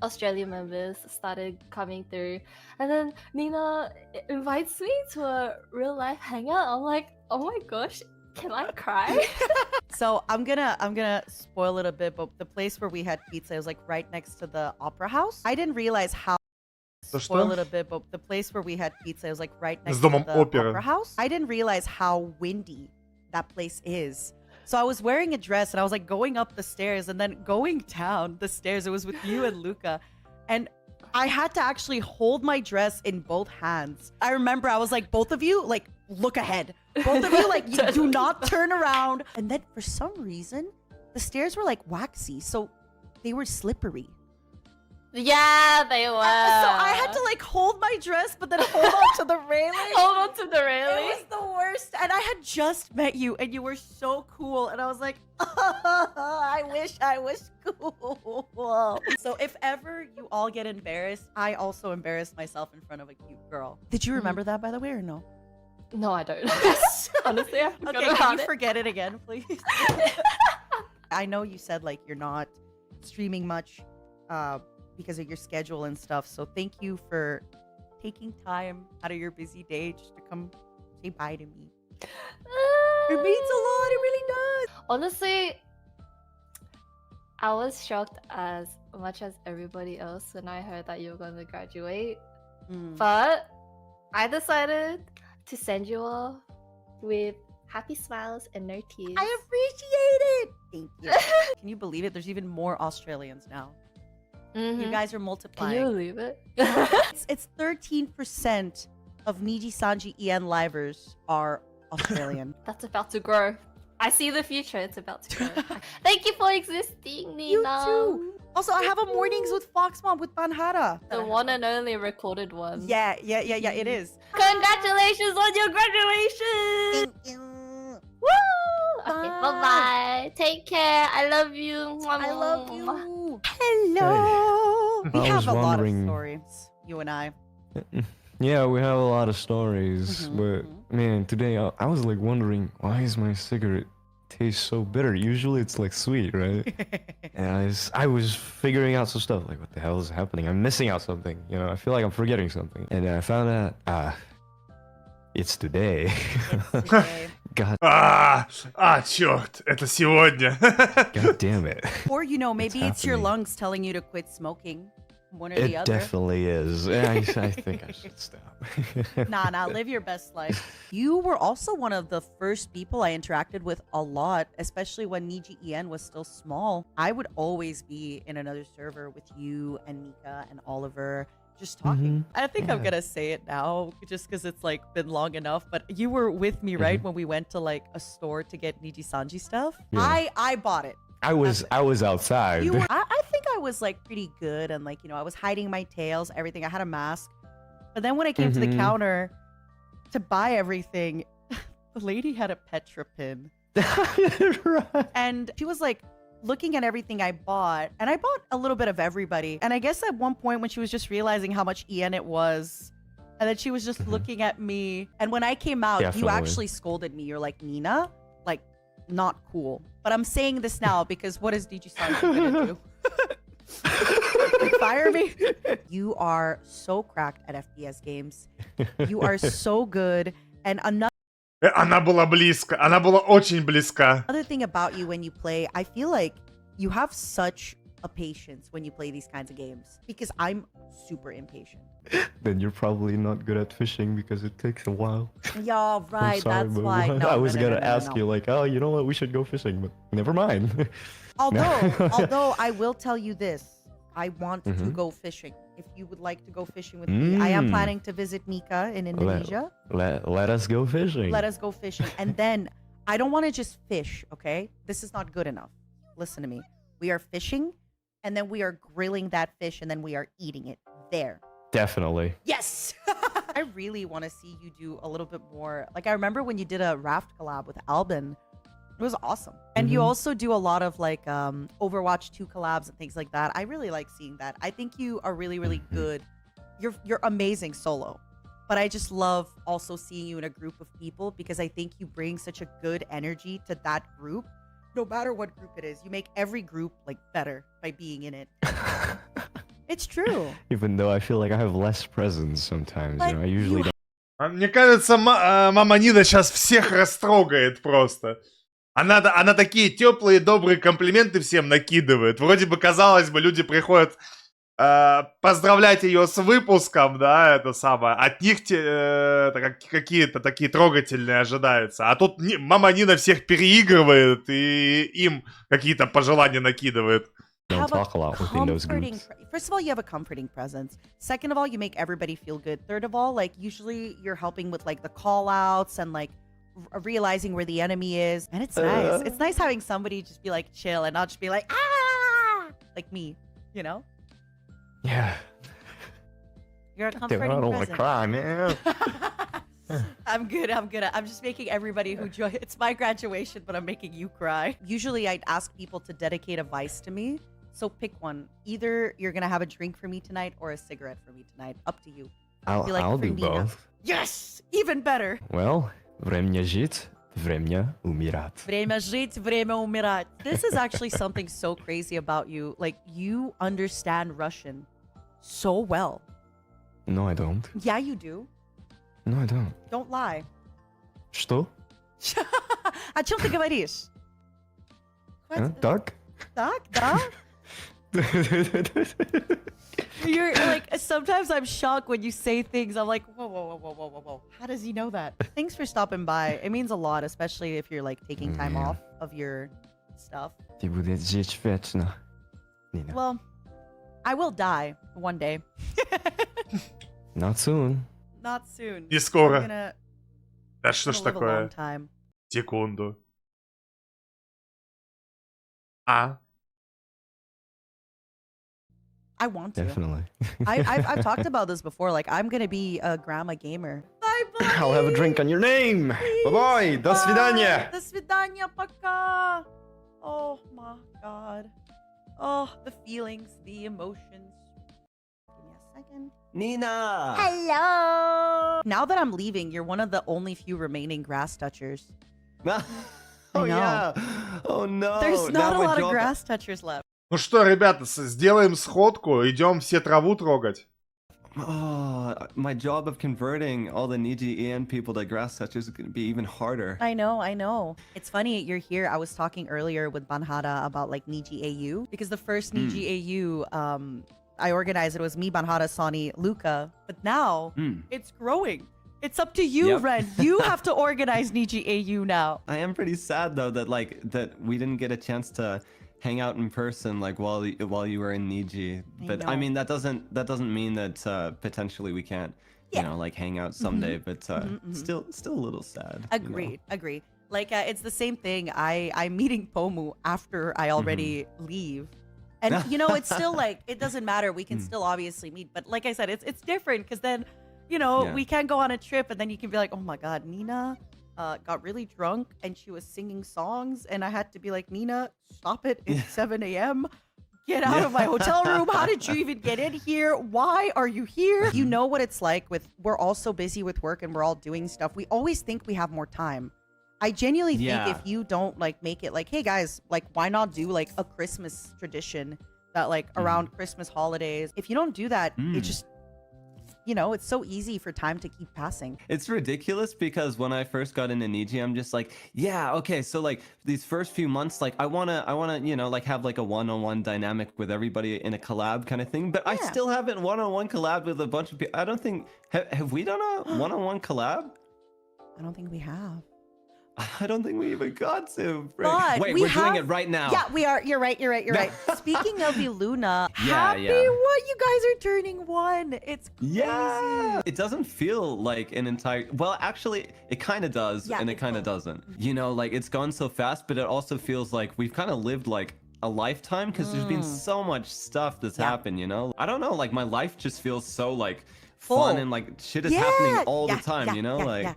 Australian members started coming through, and then Nina invites me to a real life hangout. I'm like, oh my gosh, can I cry? So I'm gonna spoil it a bit, but the place where we had pizza was like right next to the opera house. I didn't realize how... Spoil it a bit, but the place where we had pizza was like right next to the opera house. I didn't realize how windy that place is. So I was wearing a dress and I was like going up the stairs and then going down the stairs. It was with you and Luca. And I had to actually hold my dress in both hands. I remember I was like, both of you, like, look ahead. Both of you, like, you do not turn around. And then for some reason, the stairs were like waxy. So they were slippery. Yeah, they were. So I had to like hold my dress, but then hold on to the railing. Hold on to the railing. It was the worst. And I had just met you and you were so cool. And I was like, I wish I was cool. So if ever you all get embarrassed, I also embarrassed myself in front of a cute girl. Did you remember that, by the way, or no? No, I don't. Honestly, I forgot Okay, about can you it. forget it again, please? I know you said like you're not streaming much because of your schedule and stuff. So thank you for taking time out of your busy day just to come say bye to me. It means a lot. It really does. Honestly, I was shocked as much as everybody else when I heard that you were going to graduate. But I decided to send you all with happy smiles and no tears. I appreciate it. Thank you. Can you believe it? There's even more Australians now. You guys are multiplying. Can you believe it? It's 13% of Niji Sanji EN livers are Australian. That's about to grow. I see the future. It's about to grow. Thank you for existing, Nina. You too. Also, I have a mornings with Fox Mom with Banhara. The one and only recorded one. Yeah, it is. Congratulations on your graduation! Thank you. Woo! Okay, bye-bye. Take care. I love you. I love you. Hello. Hey. We I have was a lot of wondering- stories, you and I. Yeah, we have a lot of stories, but man, today I was like wondering, why is my cigarette taste so bitter? Usually it's like sweet, right? And I was figuring out some stuff, like what the hell is happening? I'm missing out something, you know, I feel like I'm forgetting something. And I found out, it's today. God, Черт, это сегодня. God damn it. Or, you know, maybe it's your happening? lungs telling you to quit smoking. One or the It other. definitely is. I think I should stop. Nah, live your best life. You were also one of the first people I interacted with a lot, especially when Niji EN was still small. I would always be in another server with you and Mika and Oliver, just talking. I think I'm gonna say it now, just because it's like been long enough, but you were with me, right? When we went to like a store to get Niji Sanji stuff. Yeah. I bought it. I was outside. I think I was like pretty good, and like, you know, I was hiding my tails, everything. I had a mask. But then when I came to the counter to buy everything, the lady had a Petra pin. Right. And she was like looking at everything I bought, and I bought a little bit of everybody. And I guess at one point when she was just realizing how much yen it was, and then she was just looking at me. And when I came out, you Definitely. actually scolded me. You're like, Nina, like, not cool. But I'm saying this now because what is DJ Sanji gonna do? Fire me? You are so cracked at FPS games. You are so good. And Она была близко. Она была очень близка. another thing about you when you play, I feel like you have such a patience when you play these kinds of games. Because I'm super impatient. Then you're probably not good at fishing because it takes a while. Yeah, I'm right. sorry, That's but why. No, I was no, no, gonna no, no, ask no. you like, oh, you know what? We should go fishing, but never mind. Although I will tell you this, I want to go fishing. If you would like to go fishing with me, I am planning to visit Mika in Indonesia. Let us go fishing. Let us go fishing. And then I don't want to just fish, okay? This is not good enough. Listen to me. We are fishing, and then we are grilling that fish, and then we are eating it there. Definitely. Yes! I really want to see you do a little bit more. Like, I remember when you did a raft collab with Albin. It was awesome. And you also do a lot of like Overwatch 2 collabs and things like that. I really like seeing that. I think you are really, really good. You're amazing solo. But I just love also seeing you in a group of people because I think you bring such a good energy to that group. No matter what group it is, you make every group like better by being in it. It's true. Even though I feel like I have less presence sometimes, But you know, I usually you- don't. Мне кажется, мама Нина сейчас всех растрогает просто. Она такие теплые, добрые комплименты всем накидывает. Вроде бы, казалось бы, люди приходят поздравлять ее с выпуском, да, это самое. От них какие-то такие трогательные ожидаются. А тут мама Нина всех переигрывает и им какие-то пожелания накидывает. Don't talk a lot within those groups. First of all, you have a comforting presence. Second of all, you make everybody feel good. Third of all, like usually you're helping with like the call outs and like realizing where the enemy is. And it's nice. It's nice having somebody just be like chill and not just be like, ah, like me, you know? Yeah. You're a Damn, comforting I don't want presence. to cry, man. I'm good. I'm just making everybody who join. It's my graduation, but I'm making you cry. Usually I'd ask people to dedicate a vice to me. So pick one. Either you're going to have a drink for me tonight or a cigarette for me tonight. Up to you. Be like I'll for do Nina. both. Yes! Even better. Well, время жить, время умирать. Время жить, время умирать. This is actually something so crazy about you. Like, you understand Russian so well. No, I don't. Yeah, you do. No, I don't. Don't lie. Что? О чем ты говоришь? Так? Так, да? You're like, sometimes I'm shocked when you say things. I'm like, whoa. How does he know that? Thanks for stopping by. It means a lot, especially if you're like taking time off of your stuff. Ты будешь жить вечно, Nina. Well, I will die one day. Not soon. Not soon. Не скоро. I'm gonna Да что ж live a long такое? time. Секунду. I want to. Definitely. I've talked about this before. Like, I'm gonna be a grandma gamer. Bye, buddy. I'll have a drink on your name. Bye-bye. До свидания. До свидания, пока. Oh my god. Oh, the feelings, the emotions. Give me a second. Nina! Hello. Now that I'm leaving, you're one of the only few remaining grass touchers. Oh know. yeah. Oh no. There's Now not a my lot of job- grass touchers left. Ну что, ребята, сделаем сходку, идем все траву трогать. Oh, my job of converting all the Niji EN people to grass touchers is going to be even harder. I know. It's funny you're here. I was talking earlier with Banhada about like Niji AU because the first Niji AU I organized it was me, Banhada, Sonny, Luca. But now it's growing. It's up to you, Yep. Ren. You have to organize Niji AU now. I am pretty sad though that we didn't get a chance to hang out in person like while you were in Niji. But I know. mean that doesn't mean that potentially we can't Yeah. you know like hang out someday. But still a little sad. you know? Agreed. Like it's the same thing. I'm meeting Pomu after I already leave. And you know, it's still like it doesn't matter. We can still obviously meet, but like I said, it's different because then, you know, we can go on a trip and then you can be like, oh my god, Nina got really drunk and she was singing songs and I had to be like, Nina, stop it. It's 7 a.m. Get out of my hotel room. How did you even get in here? Why are you here? You know what it's like with we're all so busy with work and we're all doing stuff. We always think we have more time. I genuinely think if you don't like make it like, hey guys, like why not do like a Christmas tradition that like around Christmas holidays? If you don't do that, it just, you know, it's so easy for time to keep passing. It's ridiculous because when I first got into Niji, I'm just like, yeah, okay, so like these first few months, like I wanna, you know, like have like a one-on-one dynamic with everybody in a collab kind of thing. But I still haven't one-on-one collab with a bunch of people. I don't think have we done a one-on-one collab? I don't think we have. I don't think we even got to. But wait, we're doing it right now. Yeah, we are. You're right. Speaking of Iluna, happy what you guys are turning 1. It's crazy. Yeah. It doesn't feel like an entire. Well, actually, it kind of does, and it kind of doesn't. You know, like it's gone so fast, but it also feels like we've kind of lived like a lifetime because there's been so much stuff that's happened. You know, I don't know. Like my life just feels so like fun and like shit is happening all the time. You know, like.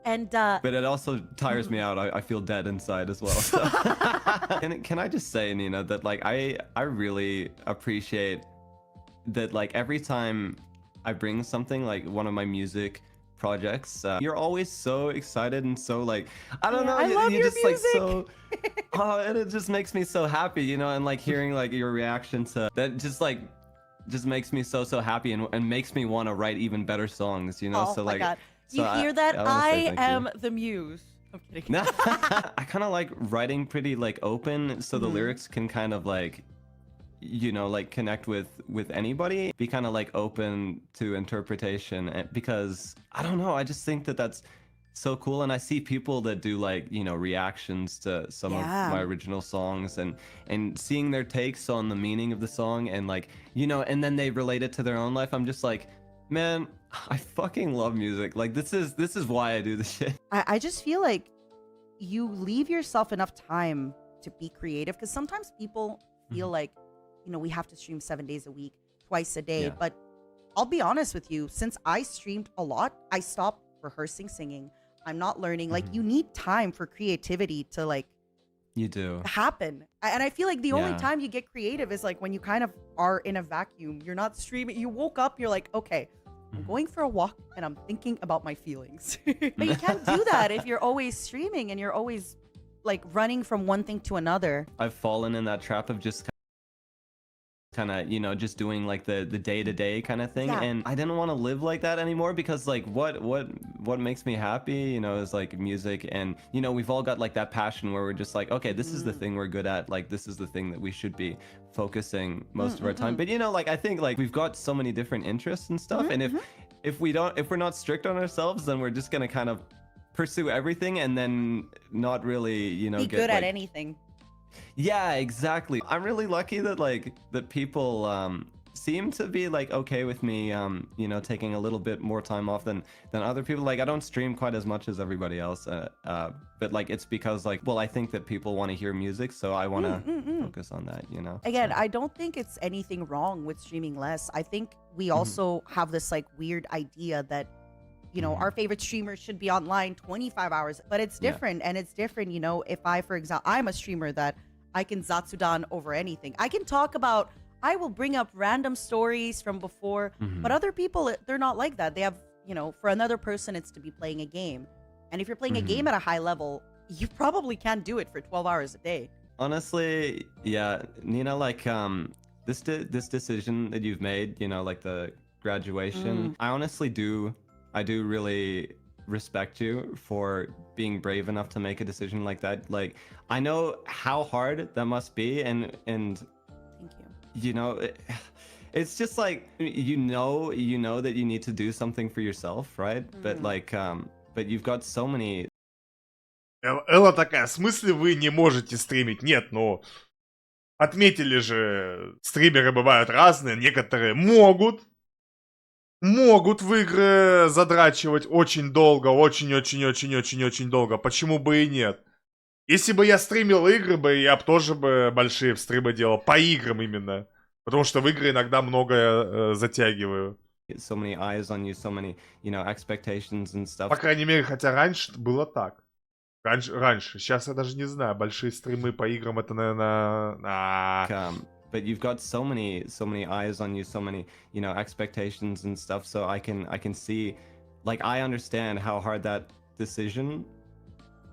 And but it also tires me out. I feel dead inside as well. So. Can I just say, Nina, that like I really appreciate that like every time I bring something like one of my music projects, you're always so excited and so like I don't know, I love you're your just music. like so and it just makes me so happy, you know, and like hearing like your reaction to that just makes me so happy and makes me want to write even better songs, you know. Oh so my like God. so You hear that? I am you. the muse. I'm kidding. I kind of like writing pretty like open, so the lyrics can kind of like, you know, like connect with anybody, be kind of like open to interpretation, because I don't know, I just think that that's so cool. And I see people that do like, you know, reactions to some of my original songs and seeing their takes on the meaning of the song and like, you know, and then they relate it to their own life. I'm just like, man, I fucking love music. Like this is why I do this shit. I just feel like you leave yourself enough time to be creative, because sometimes people feel like, you know, we have to stream 7 days a week, twice a day. But I'll be honest with you, since I streamed a lot, I stopped rehearsing singing. I'm not learning. Like you need time for creativity to like you do happen. And I feel like the only time you get creative is like when you kind of are in a vacuum. You're not streaming. You woke up, you're like, okay, I'm going for a walk and I'm thinking about my feelings. But you can't do that if you're always streaming and you're always like running from one thing to another. I've fallen in that trap of just kind of, you know, just doing like the day-to-day kind of thing, and I didn't want to live like that anymore, because like what makes me happy, you know, is like music. And you know, we've all got like that passion where we're just like, okay, this is the thing we're good at, like this is the thing that we should be focusing most of our time. But you know, like I think like we've got so many different interests and stuff, and if we're not strict on ourselves, then we're just gonna kind of pursue everything and then not really, you know, Be good at anything. Yeah, exactly. I'm really lucky that like that people seem to be like okay with me, you know, taking a little bit more time off than other people. Like I don't stream quite as much as everybody else, but like it's because like, well, I think that people want to hear music, so I want to focus on that, you know. Again, so. I don't think it's anything wrong with streaming less. I think we also have this like weird idea that, you know, our favorite streamers should be online 25 hours, but it's different. And it's different, you know, if I, for example, I'm a streamer that I can Zatsudan over anything. I can talk about, I will bring up random stories from before, but other people, they're not like that. They have, you know, for another person, it's to be playing a game. And if you're playing a game at a high level, you probably can't do it for 12 hours a day. Honestly, yeah, Nina, like this decision that you've made, you know, like the graduation, I honestly do really respect you for being brave enough to make a decision like that. Like I know how hard that must be, and Thank you. you know, it's just like you know that you need to do something for yourself, right? But like but you've got so many. Элла такая, в смысле вы не можете стримить? Нет, ну, отметили же, стримеры бывают разные, некоторые могут, Могут в игры задрачивать очень долго, очень-очень-очень-очень-очень долго. Почему бы и нет? Если бы я стримил игры бы, я бы тоже бы большие стримы делал. По играм именно. Потому что в игры иногда многое затягиваю. So many eyes on you, so many, expectations and stuff. По крайней мере, хотя раньше было так. Раньше. Сейчас я даже не знаю. Большие стримы по играм это, наверное... But you've got so many eyes on you, so many, expectations and stuff. So I can see, like, I understand how hard that decision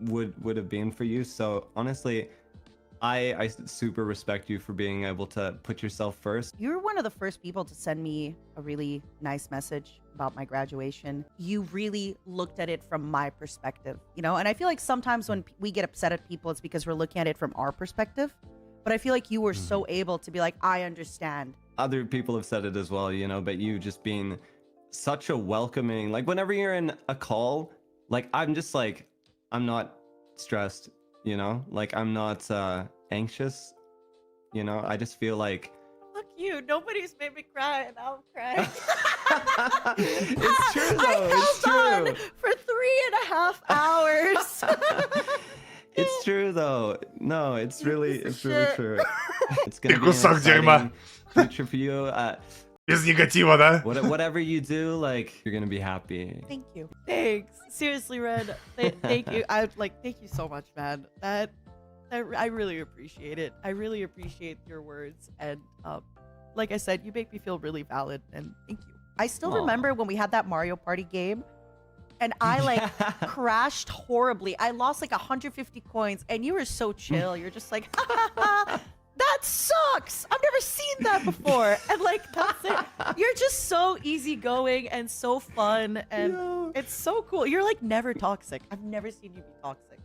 would have been for you. So honestly, I super respect you for being able to put yourself first. You're one of the first people to send me a really nice message about my graduation. You really looked at it from my perspective, and I feel like sometimes when we get upset at people, it's because we're looking at it from our perspective. But I feel like you were so able to be like, I understand. Other people have said it as well, but you just being such a welcoming, like whenever you're in a call, like I'm just like, I'm not stressed, like I'm not anxious, I just feel like... Fuck you, nobody's made me cry and I'll cry. It's true though, it's true. I held on for 3.5 hours. It's true though. No, it's really true. It's gonna be an Кусок дерьма. exciting future for you. Без негатива, да? Whatever you do, like, you're gonna be happy. Thank you. Thanks. Seriously, Red. Thank you. Thank you so much, man. That I really appreciate it. I really appreciate your words. And like I said, you make me feel really valid. And thank you. I still remember when we had that Mario Party game. And I crashed horribly. I lost like 150 coins, and you were so chill. You're just like, ha, ha, ha, that sucks. I've never seen that before. And that's it. You're just so easygoing and so fun, and it's so cool. You're never toxic. I've never seen you be toxic.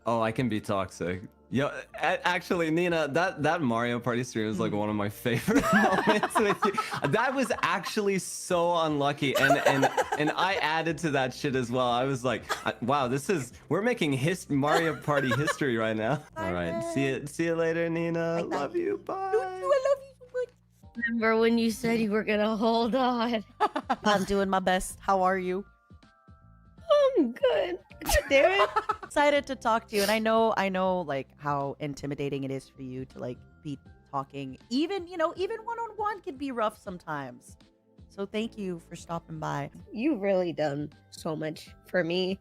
Oh, I can be toxic. Yo, actually, Nina, that Mario Party stream was like one of my favorite moments with you. That was actually so unlucky, and I added to that shit as well. I was like, wow, we're making Mario Party history right now. All right, see you later, Nina. Love you. Bye. I love you so much. Remember when you said you were gonna hold on? I'm doing my best. How are you? I'm good. Damn it. Excited to talk to you, and I know how intimidating it is for you to be talking. Even one-on-one can be rough sometimes. So thank you for stopping by. You've really done so much for me.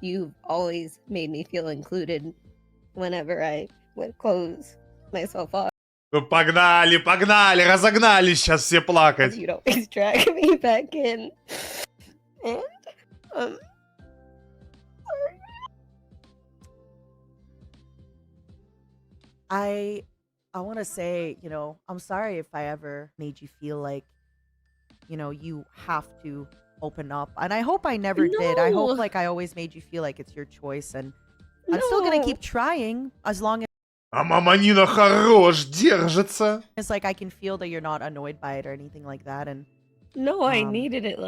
You've always made me feel included whenever I would close myself off. Ну погнали, разогнали сейчас все плакать. You'd always drag me back in. And I want to say, I'm sorry if I ever made you feel like, you have to open up. And I hope I never did. I hope I always made you feel like it's your choice. And I'm still going to keep trying as long А мама Нина хорош, держится. as I can feel that you're not annoyed by it or anything like that. And no, I needed it.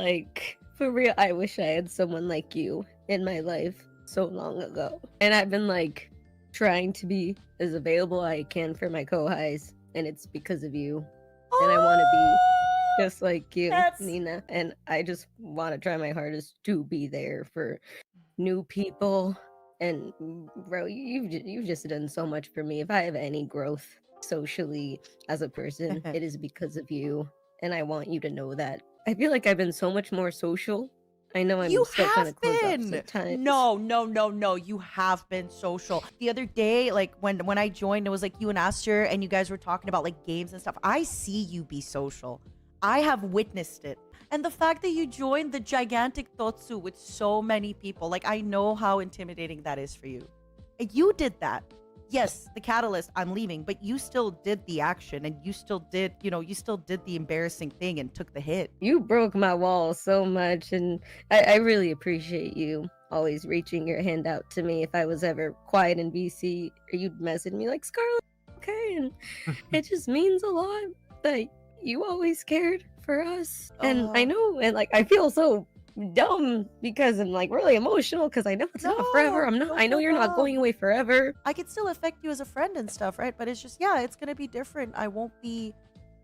For real, I wish I had someone like you in my life so long ago. And I've been trying to be as available I can for my co-highs, and it's because of you. And I want to be just like you, Nina. And I just want to try my hardest to be there for new people. And bro, you've just done so much for me. If I have any growth socially as a person, it is because of you. And I want you to know that. I feel like I've been so much more social. I know I'm you still kind of have closed off been. sometimes. No. You have been social. The other day, when I joined, it was you and Aster, and you guys were talking about games and stuff. I see you be social. I have witnessed it. And the fact that you joined the gigantic Totsu with so many people, I know how intimidating that is for you. You did that. Yes, the catalyst, I'm leaving, but you still did the action, and you still did, you still did the embarrassing thing and took the hit. You broke my wall so much, and I really appreciate you always reaching your hand out to me if I was ever quiet in BC, or you'd message me like, Scarlett, okay? And it just means a lot that you always cared for us. And I know, and I feel so dumb because I'm really emotional because I know it's not forever. I know you're not going away forever. I could still affect you as a friend and stuff, right? But it's just, it's gonna be different. I won't be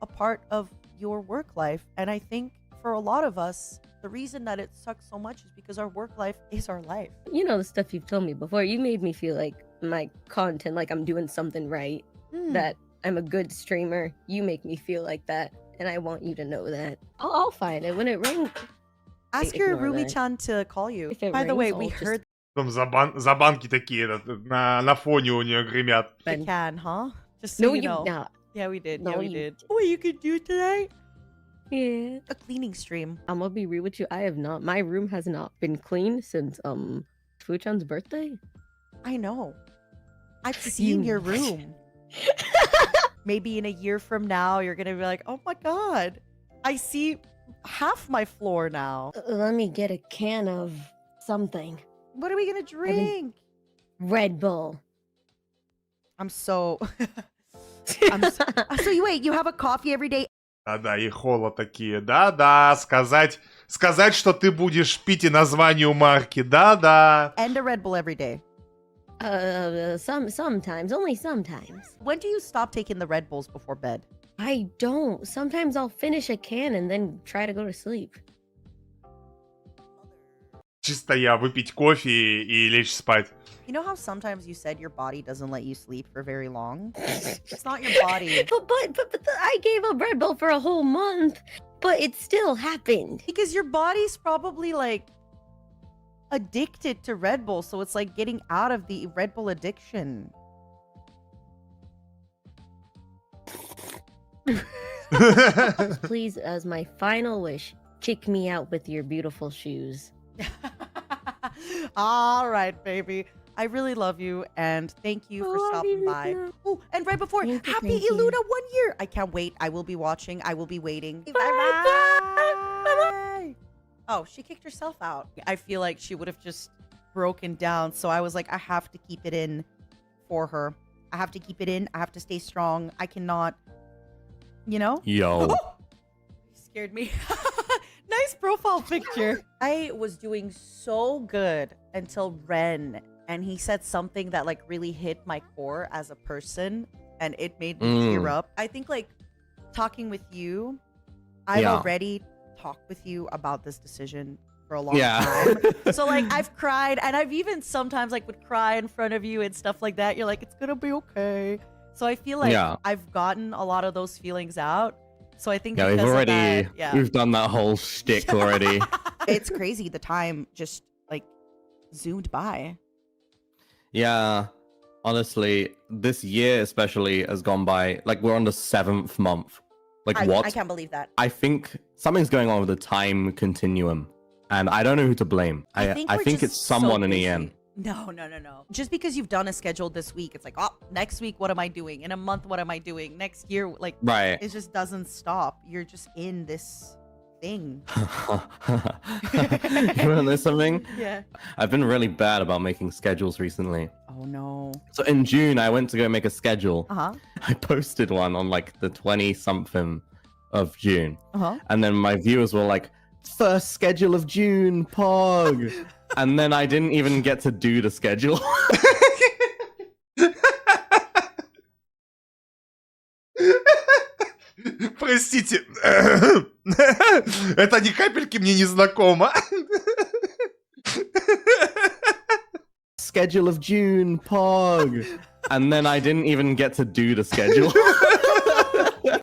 a part of your work life. And I think for a lot of us, the reason that it sucks so much is because our work life is our life. You know the stuff you've told me before. You made me feel like my content, like I'm doing something right, that I'm a good streamer. You make me feel like that, and I want you to know that. I'll find it when it rings. Ask your Ignore that. Rumi-chan to call you. If it By the way, rings, we I'll just- heard Там забанки такие на фоне у нее гремят. they can, huh? Just so No, you you know. not. Yeah, we did. No, Yeah, we you did. didn't. What you could do tonight? Yeah. A cleaning stream. I'm gonna be real with you. I have not. My room has not been cleaned since Fuchan's birthday. I know. I've seen You- your room. Maybe in a year from now, you're gonna be like, oh my god, I see half my floor now. Let me get a can of something. What are we gonna drink? Red Bull. I'm so. So you wait, you have a coffee every day? Да-да, и холо такие. Да-да, сказать, что ты будешь пить и название у марки. Да-да. And a Red Bull every day. Sometimes, only sometimes. When do you stop taking the Red Bulls before bed? I don't. Sometimes I'll finish a can and then try to go to sleep. Чисто я выпить кофе и лечь спать. You know how sometimes you said your body doesn't let you sleep for very long? It's not your body. But I gave up Red Bull for a whole month, but it still happened. Because your body's probably like addicted to Red Bull, so it's like getting out of the Red Bull addiction. Please, as my final wish, kick me out with your beautiful shoes. All right, baby. I really love you and thank you for stopping by. Oh, and right before, Thank you, happy thank you. Iluna 1 year. I can't wait. I will be watching. I will be waiting. Bye bye. Oh, she kicked herself out. I feel like she would have just broken down. So I was like, I have to keep it in for her. I have to keep it in. I have to stay strong. I cannot, you know? Yo. Scared me. Nice profile picture. I was doing so good until Ren, and he said something that like really hit my core as a person, and it made me tear up. I think like talking with you, I've Yeah. already talked with you about this decision for a long Yeah. time. So like I've cried, and I've even sometimes like would cry in front of you and stuff like that. You're like, it's gonna be okay. So I feel like Yeah. I've gotten a lot of those feelings out. So I think Yeah, we've because of already that, yeah. we've done that whole shtick already. It's crazy. The time just like zoomed by. Yeah, honestly, this year especially has gone by. Like we're on the 7th month. Like what? I can't believe that. I think something's going on with the time continuum, and I don't know who to blame. I we're think just it's someone so in the busy. end. No. Just because you've done a schedule this week, it's like, oh, next week, what am I doing? In a month, what am I doing? Next year, like, Right. it just doesn't stop. You're just in this thing. You wanna know something? Yeah. I've been really bad about making schedules recently. Oh, no. So in June, I went to go make a schedule. Uh-huh. I posted one on like the 20-something of June. Uh-huh. And then my viewers were like, first schedule of June, Pog. And then I didn't even get to do the schedule. Простите. Это ни капельки мне не знакомо. Schedule of June, Pog. And then I didn't even get to do the schedule.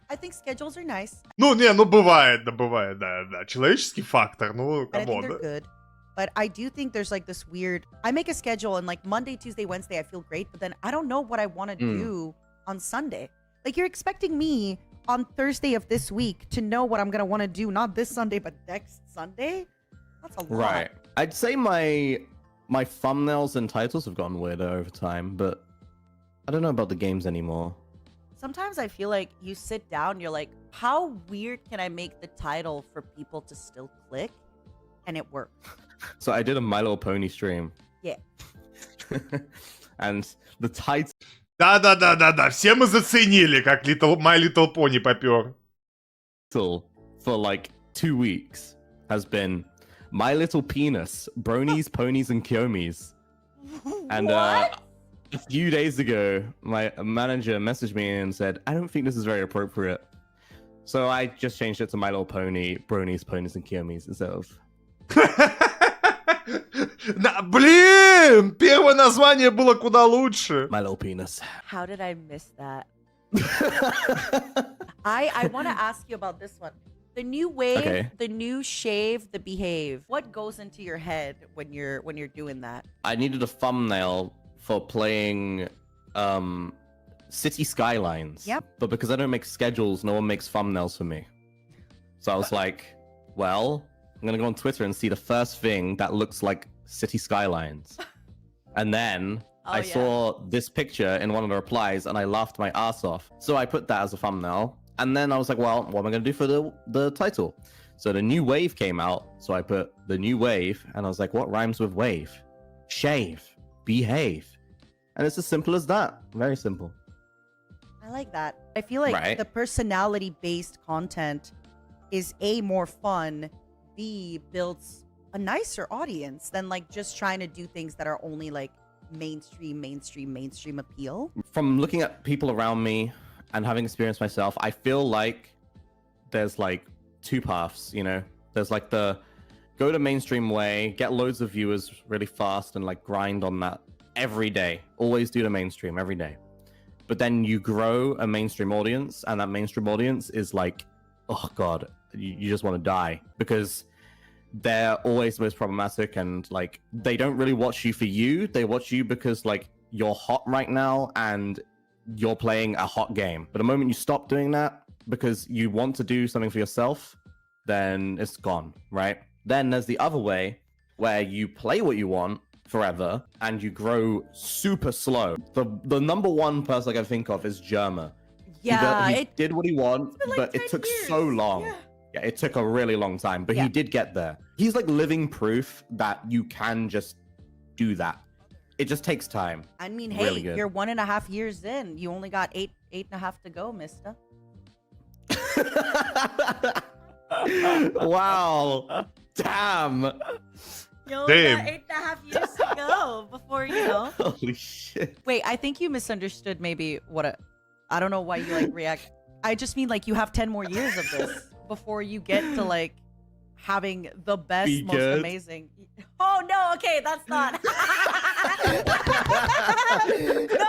I think schedules are nice. Ну, не, ну бывает, да. Человеческий фактор, ну, And I think камон. they're good. But I do think there's like this weird. I make a schedule and like Monday, Tuesday, Wednesday, I feel great. But then I don't know what I want to do on Sunday. Like you're expecting me on Thursday of this week to know what I'm going to want to do, not this Sunday, but next Sunday? That's a lot. Right. I'd say my thumbnails and titles have gotten weirder over time, but I don't know about the games anymore. Sometimes I feel like you sit down, you're like, how weird can I make the title for people to still click? And it works. So I did a My Little Pony stream. Yeah. And the title Да. Все мы заценили, как My Little Pony попер. for like 2 weeks has been My Little Penis, Bronies, Ponies, and Kyomis. And a few days ago, my manager messaged me and said, I don't think this is very appropriate. So I just changed it to My Little Pony, Bronies, Ponies, and Kiyomis instead of... Блин! Первое название было куда лучше. My Little Penis. How did I miss that? I want to ask you about this one. The new wave, Okay. the new shave, the behave. What goes into your head when you're doing that? I needed a thumbnail for playing City Skylines. Yep. But because I don't make schedules, no one makes thumbnails for me. So I was like, well, I'm gonna go on Twitter and see the first thing that looks like City Skylines. And then I saw this picture in one of the replies and I laughed my ass off. So I put that as a thumbnail. And then I was like, well, what am I gonna do for the title? So the new wave came out. So I put the new wave and I was like, what rhymes with wave? Shave, behave. And it's as simple as that. Very simple. I like that. I feel like Right. the personality-based content is A, more fun, B, builds a nicer audience than like just trying to do things that are only like mainstream appeal. From looking at people around me and having experienced myself, I feel like there's like two paths, you know? There's like the go the mainstream way, get loads of viewers really fast and like grind on that every day. Always do the mainstream every day. But then you grow a mainstream audience and that mainstream audience is like, oh God, you just want to die because they're always the most problematic and like they don't really watch you for you. They watch you because like you're hot right now and you're playing a hot game. But the moment you stop doing that because you want to do something for yourself, then it's gone, right? Then there's the other way where you play what you want forever and you grow super slow. The number one person I can think of is Germa. Yeah, He did what he wanted, like but 10 it took years. so long. Yeah. Yeah, it took a really long time, but Yeah. he did get there. He's like living proof that you can just do that. It just takes time. I mean, Really hey, good. you're 1.5 years in. You only got eight and a half to go, mister. Wow. Damn. You only Damn. got 8.5 years to go before, you know. Holy shit. Wait, I think you misunderstood maybe I don't know why you like react. I just mean like you have 10 more years of this before you get to like having the best, Be most good. amazing. Oh no, okay, that's not. No,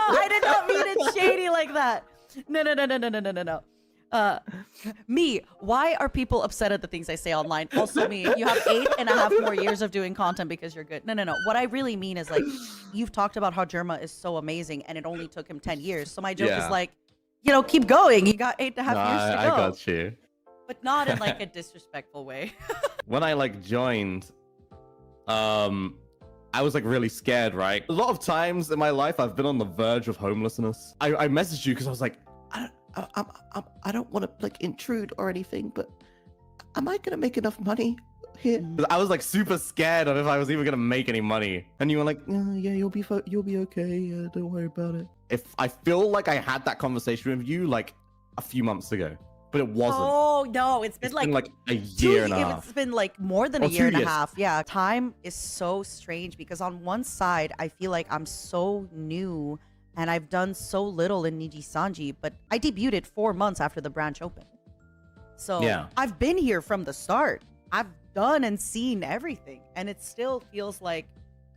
I did not mean it shady like that. No. Me, why are people upset at the things I say online? Also me, you have 8.5 more years of doing content because you're good. No. What I really mean is like, you've talked about how Germa is so amazing and it only took him 10 years. So my joke Yeah. is like, you know, keep going. You got 8.5 years to I go. got you. But not in like a disrespectful way. When I like joined, I was like really scared, right? A lot of times in my life, I've been on the verge of homelessness. I messaged you because I was like, I don't want to like intrude or anything, but am I gonna make enough money here? I was like super scared of if I was even gonna make any money. And you were like, yeah, you'll be okay. Don't worry about it. If I feel like I had that conversation with you like a few months ago, but it wasn't. Oh no, it's been like a year and a half. It's been like more than a Oh, year 2 and a years. half. Yeah, time is so strange because on one side, I feel like I'm so new and I've done so little in Niji Sanji, but I debuted 4 months after the branch opened. So Yeah. I've been here from the start. I've done and seen everything, and it still feels like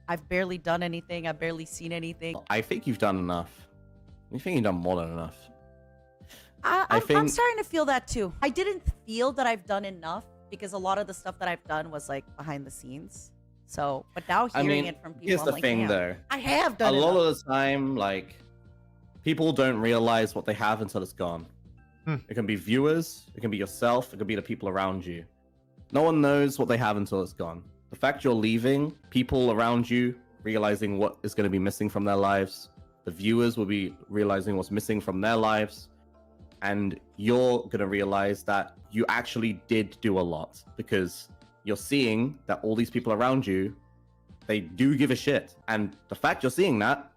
I've barely done anything. I've barely seen anything. I think you've done enough. I think you've done more than enough. I'm think- starting to feel that too. I didn't feel that I've done enough because a lot of the stuff that I've done was like behind the scenes. So, but now hearing it from people, here's I'm the like, thing damn, though. I have A done lot enough. of the time, like, people don't realize what they have until it's gone. It can be viewers, it can be yourself, it can be the people around you. No one knows what they have until it's gone. The fact you're leaving, people around you realizing what is going to be missing from their lives, the viewers will be realizing what's missing from their lives, and you're going to realize that you actually did do a lot because you're seeing that all these people around you, they do give a shit. And the fact you're seeing that,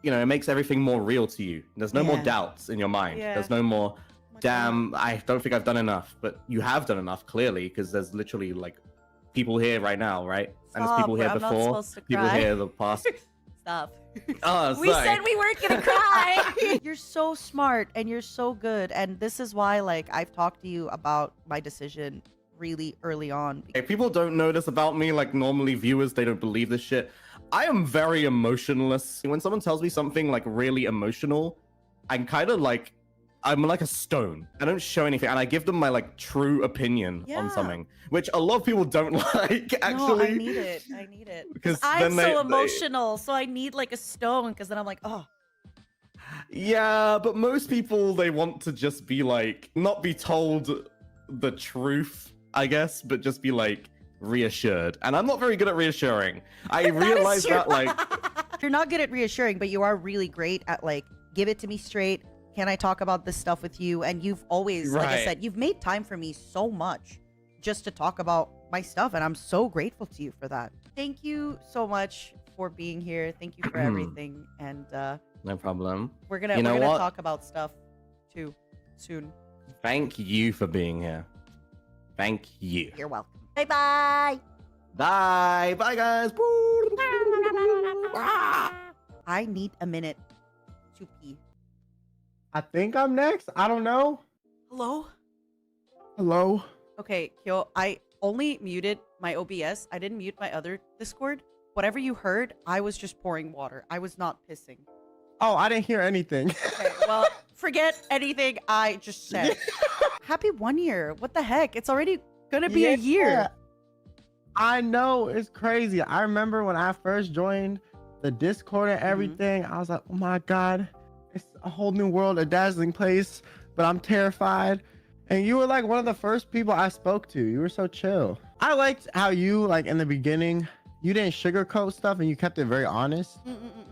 you know, it makes everything more real to you. There's no more Yeah. doubts in your mind. Yeah. There's no more, Oh my damn, I don't think I've done enough. But you have done enough, clearly, because there's literally like people here right now, right? And there's Stop, people here I'm not before, supposed to people cry. here the past. Stop. Oh, We sorry. said we weren't gonna cry. You're so smart and you're so good, and this is why, like, I've talked to you about my decision really early on. If people don't know this about me, like normally viewers, they don't believe this shit. I am very emotionless. When someone tells me something like really emotional, I'm kind of like, I'm like a stone. I don't show anything, and I give them my like true opinion Yeah. on something, which a lot of people don't like. Actually, No, I need it. I need it. Because I'm then so emotional, so I need like a stone. Because then I'm like, oh, Yeah, but most people, they want to just be like, not be told the truth, I guess, but just be like reassured. And I'm not very good at reassuring. I realize true. that, like, you're not good at reassuring, but you are really great at like, give it to me straight. Can I talk about this stuff with you? And you've always, like I Right. said, you've made time for me so much just to talk about my stuff, and I'm so grateful to you for that. Thank you so much for being here. Thank you for everything, and no problem. we're gonna You know what? talk about stuff too soon. Thank you for being here. Thank you. You're welcome. Bye bye. Bye. Bye, guys. I need a minute to pee. I think I'm next. I don't know. Hello. Hello. Okay, Kyo, I only muted my OBS. I didn't mute my other Discord. Whatever you heard, I was just pouring water. I was not pissing. Oh, I didn't hear anything. Okay, well, forget anything I just said. Happy 1 year. What the heck? It's already gonna be a year. I know, it's crazy. I remember when I first joined the Discord and everything, I was like, oh my God, it's a whole new world, a dazzling place, but I'm terrified. And you were like one of the first people I spoke to. You were so chill. I liked how you, like in the beginning, you didn't sugarcoat stuff and you kept it very honest.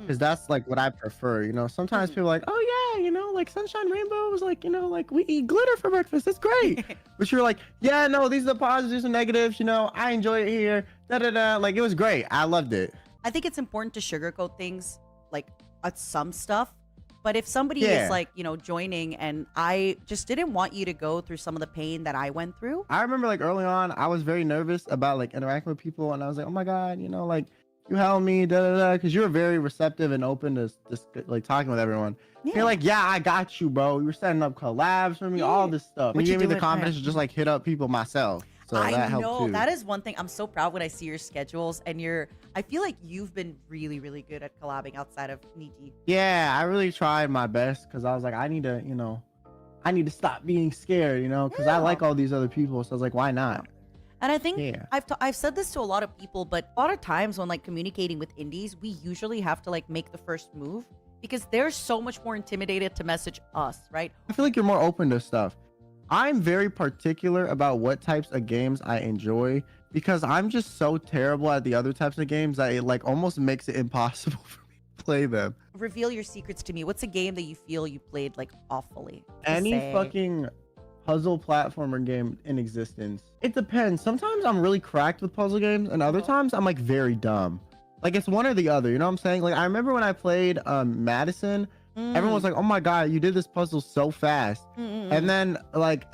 Because that's like what I prefer. You know, sometimes people are like, oh yeah, you know, like Sunshine Rainbow was like, you know, like we eat glitter for breakfast. It's great. But you're like, yeah, no, these are the positives and negatives. You know, I enjoy it here. Da da da. Like it was great. I loved it. I think it's important to sugarcoat things, like at some stuff. But if somebody Yeah. is like, you know, joining, and I just didn't want you to go through some of the pain that I went through. I remember like early on, I was very nervous about like interacting with people, and I was like, oh my God, you know, like you helped me, da da da, because you were very receptive and open to just like talking with everyone. Yeah. You're like, yeah, I got you, bro. You were setting up collabs for me, all this stuff. What And you you gave me the doing, confidence to just like hit up people myself. So I that helped know too. that is one thing. I'm so proud when I see your schedules, and I feel like you've been really, really good at collabing outside of Niji. Yeah, I really tried my best because I was like, I need to, you know, I need to stop being scared, you know, because I like all these other people. So I was like, why not? And I think Yeah. I've said this to a lot of people, but a lot of times when like communicating with indies, we usually have to like make the first move because they're so much more intimidated to message us, right? I feel like you're more open to stuff. I'm very particular about what types of games I enjoy because I'm just so terrible at the other types of games that it like almost makes it impossible for me to play them. Reveal your secrets to me. What's a game that you feel you played like awfully? Just Any say. fucking puzzle platformer game in existence. It depends. Sometimes I'm really cracked with puzzle games, and other times I'm like very dumb. Like it's one or the other, you know what I'm saying? Like I remember when I played Madison, everyone was like, oh my God, you did this puzzle so fast. And then like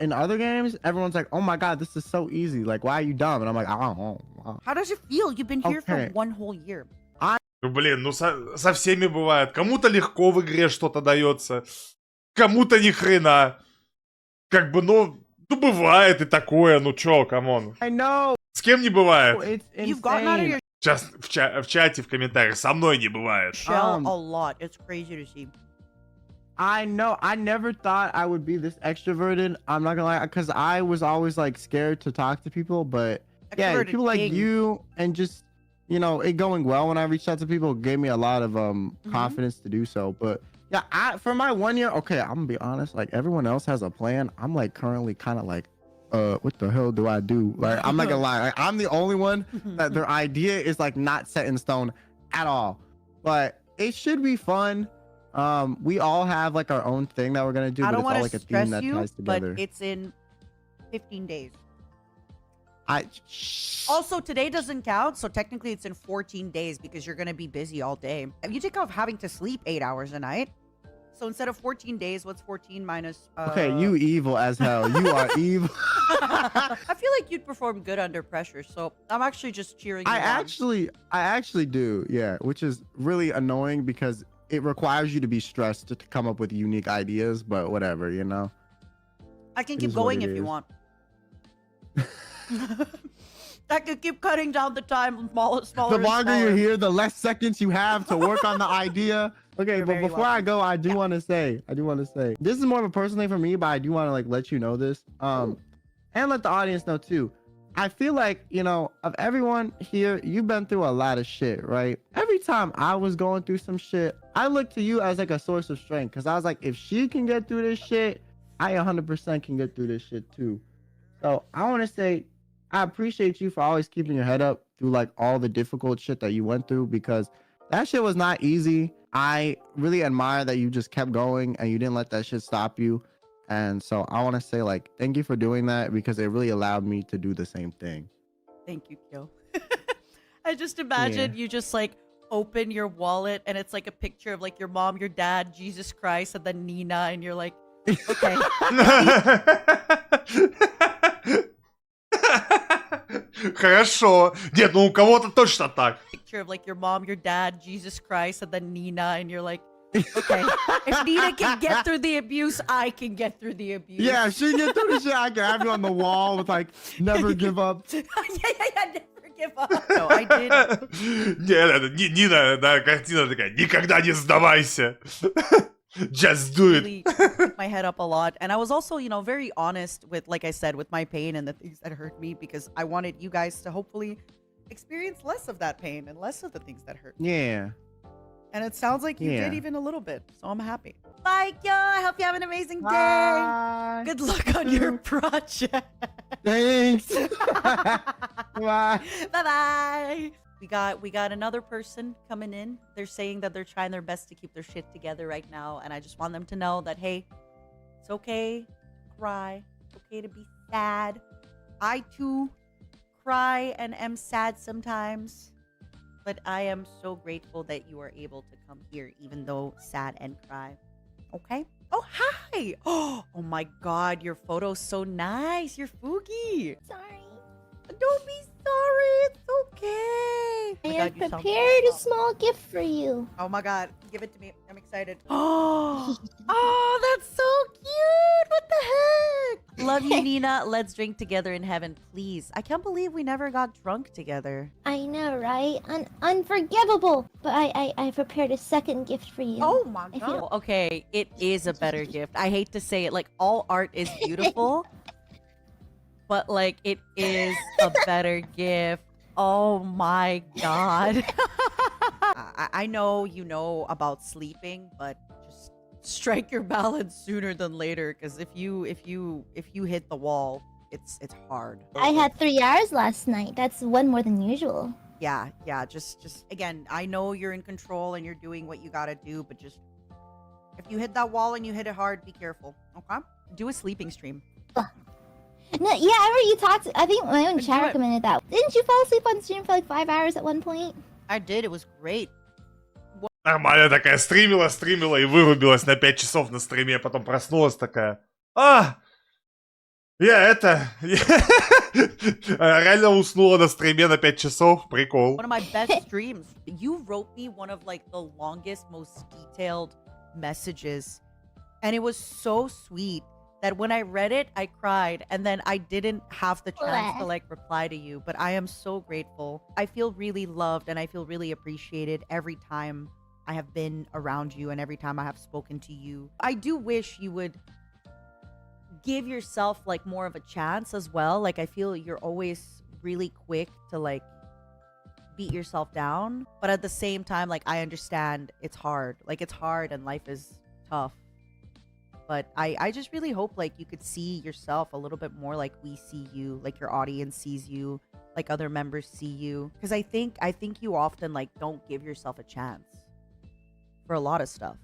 in other games, everyone's like, oh my God, this is so easy. Like, why are you dumb? And I'm like, I don't know. How does it feel? You've been here for Okay. 1 whole year. Ну, блин, ну со всеми бывает. Кому-то легко в игре что-то дается, кому-то ни хрена. Как бы, ну бывает и такое, ну чё, камон. I know. С кем не бывает? It's You've gotten out of insane. your Сейчас в чате, в комментариях, со мной не бывает. shell Um, a lot. It's crazy to see. I know. I never thought I would be this extroverted. I'm not gonna lie, because I was always like scared to talk to people. But yeah, Extroverted people like king. you and just, you know, it going well when I reached out to people gave me a lot of confidence to do so. But yeah, for my 1 year, okay, I'm gonna be honest. Like everyone else has a plan. I'm like currently kind of like, what the hell do I do? Like I'm not gonna lie. Like, I'm the only one that their idea is like not set in stone at all. But it should be fun. We all have like our own thing that we're gonna do, I but don't it's all want like to a theme stress that you, ties but together. it's in 15 days. I Also, today doesn't count, so technically it's in 14 days because you're gonna be busy all day. You think of having to sleep 8 hours a night, So instead of 14 days, what's 14 minus? Okay, you evil as hell. You are evil. I feel like you'd perform good under pressure, so I'm actually just cheering you on. I actually do, yeah, which is really annoying because it requires you to be stressed to come up with unique ideas, but whatever, you know. I can keep going if you want. I could keep cutting down the time smaller. The longer you're here, the less seconds you have to work on the idea. Okay, You're but very before I go, I do want to say, this is more of a personal thing for me, but I do want to like let you know this, and let the audience know too. I feel like, you know, of everyone here, you've been through a lot of shit, right? Every time I was going through some shit, I looked to you as like a source of strength, because I was like, if she can get through this shit, I 100% can get through this shit too. So I want to say, I appreciate you for always keeping your head up through like all the difficult shit that you went through, because that shit was not easy. I really admire that you just kept going and you didn't let that shit stop you. And so I want to say like, thank you for doing that, because it really allowed me to do the same thing. Thank you, Kyo. I just imagine you just like open your wallet and it's like a picture of like your mom, your dad, Jesus Christ, and then Nina, and you're like, okay. Хорошо. Нет, ну у кого-то точно так. Picture of like your mom, your dad, Jesus Christ, and then Nina, and you're like, okay. If Nina can get through the abuse, I can get through the abuse. Yeah, if she can get through the shit, I can have you on the wall with like, never give up. yeah, never give up. No, I did. Нина, да, картина такая, никогда не сдавайся. Just do it. Really keep my head up a lot. And I was also, you know, very honest with, like I said, with my pain and the things that hurt me, because I wanted you guys to hopefully experience less of that pain and less of the things that hurt me. Yeah. And it sounds like you Yeah. did even a little bit. So I'm happy. Bye, Kyo. I hope you have an amazing day. Bye. Good luck on your project. Thanks. Bye. Bye-bye. We got another person coming in. They're saying that they're trying their best to keep their shit together right now, and I just want them to know that, hey, it's okay to cry. It's okay to be sad. I too cry and am sad sometimes, but I am so grateful that you are able to come here, even though sad and cry. Okay? Oh, hi! Oh my god, your photo's so nice. You're Fugi. Sorry. Don't be sorry. It's okay. I have prepared a small gift for you. Oh my god, give it to me. I'm excited. Oh, that's so cute. What the heck? Love you, Nina. Let's drink together in heaven, please. I can't believe we never got drunk together. I know, right? Unforgivable. But I prepared a second gift for you. Oh my If you god. don't- Okay, it is a better gift. I hate to say it. Like, all art is beautiful, but like, it is a better gift. Oh my god. I know you know about sleeping, but just strike your balance sooner than later, because if you hit the wall, it's hard. I had 3 hours last night. That's one more than usual. Yeah, just again, I know you're in control and you're doing what you gotta do, but just if you hit that wall and you hit it hard, be careful. Okay? Do a sleeping stream. No, yeah, I remember you talked. I think my own Do chat it. recommended that. Didn't you fall asleep on stream for like 5 hours at one point? I did, it was great. Нормально такая стримила и вырубилась на 5 часов на стриме, потом проснулась такая. Реально уснула на стриме на 5 часов, прикол. One of my best streams. You wrote me one of like the longest, most detailed messages, and it was so sweet that when I read it, I cried, and then I didn't have the chance to like reply to you, but I am so grateful. I feel really loved and I feel really appreciated every time I have been around you and every time I have spoken to you. I do wish you would give yourself like more of a chance as well. Like, I feel you're always really quick to like beat yourself down, but at the same time, like, I understand it's hard. Like, it's hard and life is tough. But I just really hope like you could see yourself a little bit more like we see you, like your audience sees you, like other members see you. Because I think you often like don't give yourself a chance for a lot of stuff.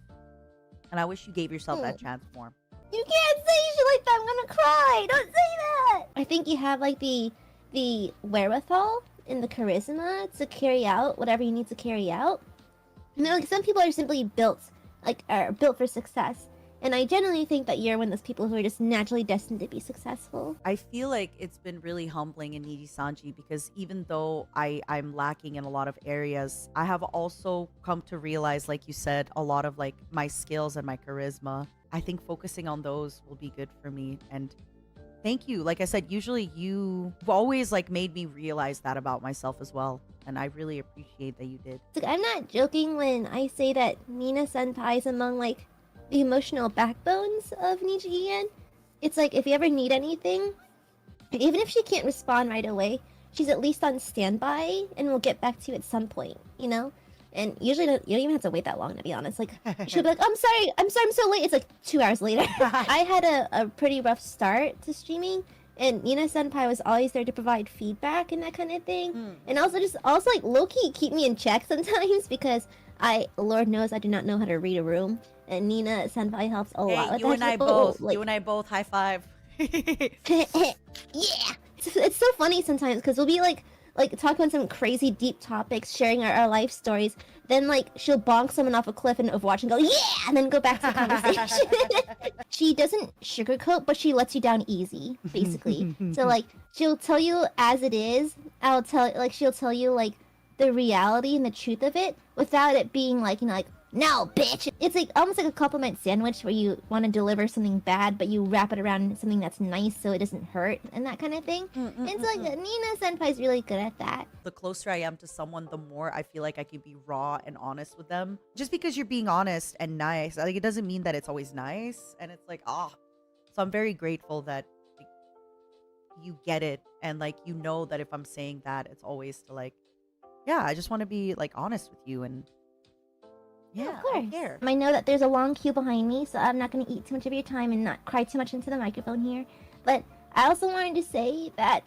And I wish you gave yourself that chance more. You can't say shit like that. I'm gonna cry. Don't say that. I think you have like the wherewithal and the charisma to carry out whatever you need to carry out. You know, like some people are simply built like are built for success. And I generally think that you're one of those people who are just naturally destined to be successful. I feel like it's been really humbling in Niji-sanji because even though I'm lacking in a lot of areas, I have also come to realize, like you said, a lot of like my skills and my charisma. I think focusing on those will be good for me. And thank you. Like I said, usually you've always like made me realize that about myself as well. And I really appreciate that you did. Like, I'm not joking when I say that Nina Senpai is among like the emotional backbones of Niji-en. It's like if you ever need anything, even if she can't respond right away, she's at least on standby and will get back to you at some point, you know? And usually you don't even have to wait that long, to be honest. Like, she'll be like, I'm sorry, I'm so late. It's like 2 hours later. I had a pretty rough start to streaming, and Nina Senpai was always there to provide feedback and that kind of thing. And also like low-key keep me in check sometimes because Lord knows I do not know how to read a room. And Nina Senpai helps a lot. Like, you and I both. You and I both. High five. Yeah, it's so funny sometimes because we'll be like talking about some crazy deep topics, sharing our life stories. Then like she'll bonk someone off a cliff in Overwatch and go yeah, and then go back to the conversation. She doesn't sugarcoat, but she lets you down easy, basically. So like she'll tell you as it is. She'll tell you like the reality and the truth of it without it being like, you know, like, no, bitch. It's like almost like a compliment sandwich where you want to deliver something bad, but you wrap it around something that's nice so it doesn't hurt and that kind of thing. It's like Nina Senpai's really good at that. The closer I am to someone, the more I feel like I can be raw and honest with them. Just because you're being honest and nice, like it doesn't mean that it's always nice. And it's like, so I'm very grateful that like, you get it. And like, you know that if I'm saying that, it's always to like, yeah, I just want to be like honest with you and yeah, of course. I care. I know that there's a long queue behind me, so I'm not going to eat too much of your time and not cry too much into the microphone here. But I also wanted to say that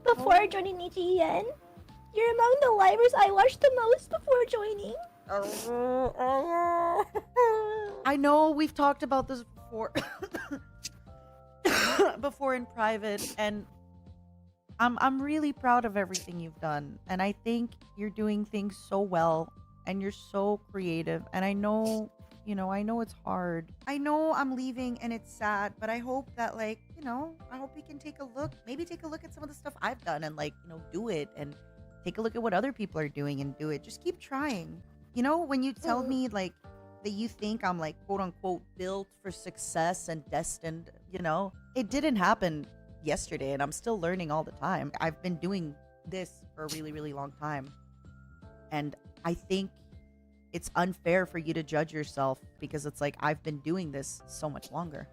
before joining Niji-en, you're among the livers I watched the most before joining. I know we've talked about this before, before in private, and I'm really proud of everything you've done, and I think you're doing things so well. And you're so creative. And I know, you know, I know it's hard. I know I'm leaving and it's sad, but I hope that like, you know, I hope we can take a look, maybe take a look at some of the stuff I've done and like, you know, do it and take a look at what other people are doing and do it. Just keep trying. You know, when you tell me like that you think I'm like, quote unquote, built for success and destined, you know, it didn't happen yesterday and I'm still learning all the time. I've been doing this for a really, really long time. And I think it's unfair for you to judge yourself because it's like I've been doing this so much longer.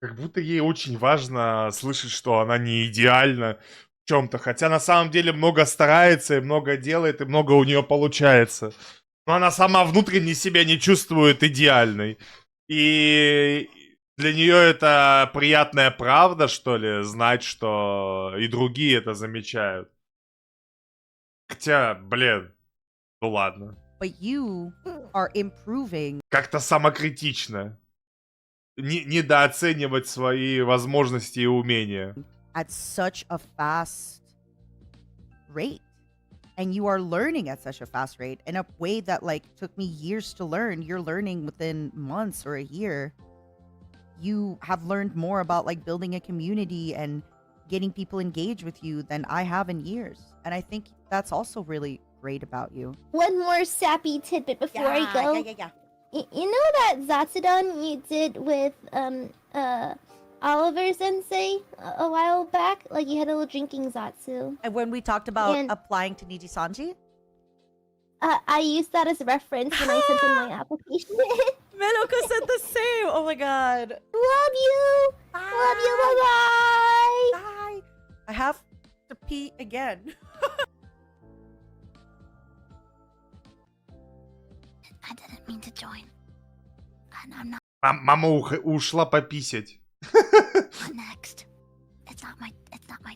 Как будто ей очень важно слышать, что она не идеальна в чем-то. Хотя на самом деле много старается, и много делает, и много у нее получается. Но она сама внутренне себя не чувствует идеальной. И для нее это приятная правда, что ли, знать, что и другие это замечают. Хотя, блин, ну ладно. But you are improving. Как-то самокритично. Недооценивать свои возможности и умения. At such a fast rate. And you are learning at such a fast rate in a way that like took me years to learn. You're learning within months or a year. You have learned more about like building a community and getting people engaged with you than I have in years. And I think that's also really great about you. One more sappy tidbit before I go. You know that Zatsudan you did with Oliver Sensei a while back? Like you had a little drinking Zatsu. And when we talked about applying to Niji-sanji? I used that as a reference when I sent in my application. Meloka said the same. Oh my god. Love you. Bye. Love you. Bye-bye. Bye. I have to pee again. I didn't mean to join. And I'm not Мама ушла пописать. next. It's not my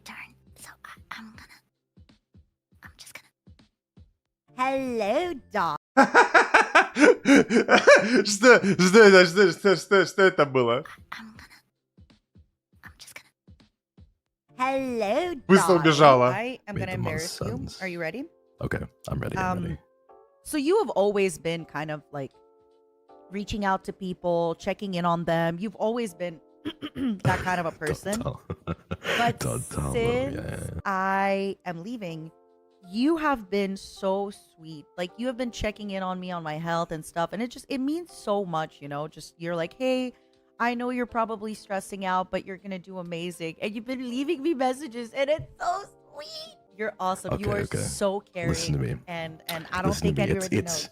turn. So I'm just gonna. Hello, dog. Что это было? I'm just gonna. Hello, dog. Быстро убежала. I am gonna embarrass you. Are you ready? Okay, I'm ready. I'm ready. So you have always been kind of like reaching out to people, checking in on them. You've always been that kind of a person. But since I am leaving, you have been so sweet. Like, you have been checking in on me on my health and stuff, and it means so much, you know. Just, you're like, hey, I know you're probably stressing out, but you're gonna do amazing, and you've been leaving me messages, and it's so sweet. You're awesome. You are so caring. Listen to me. And I don't think anybody knows.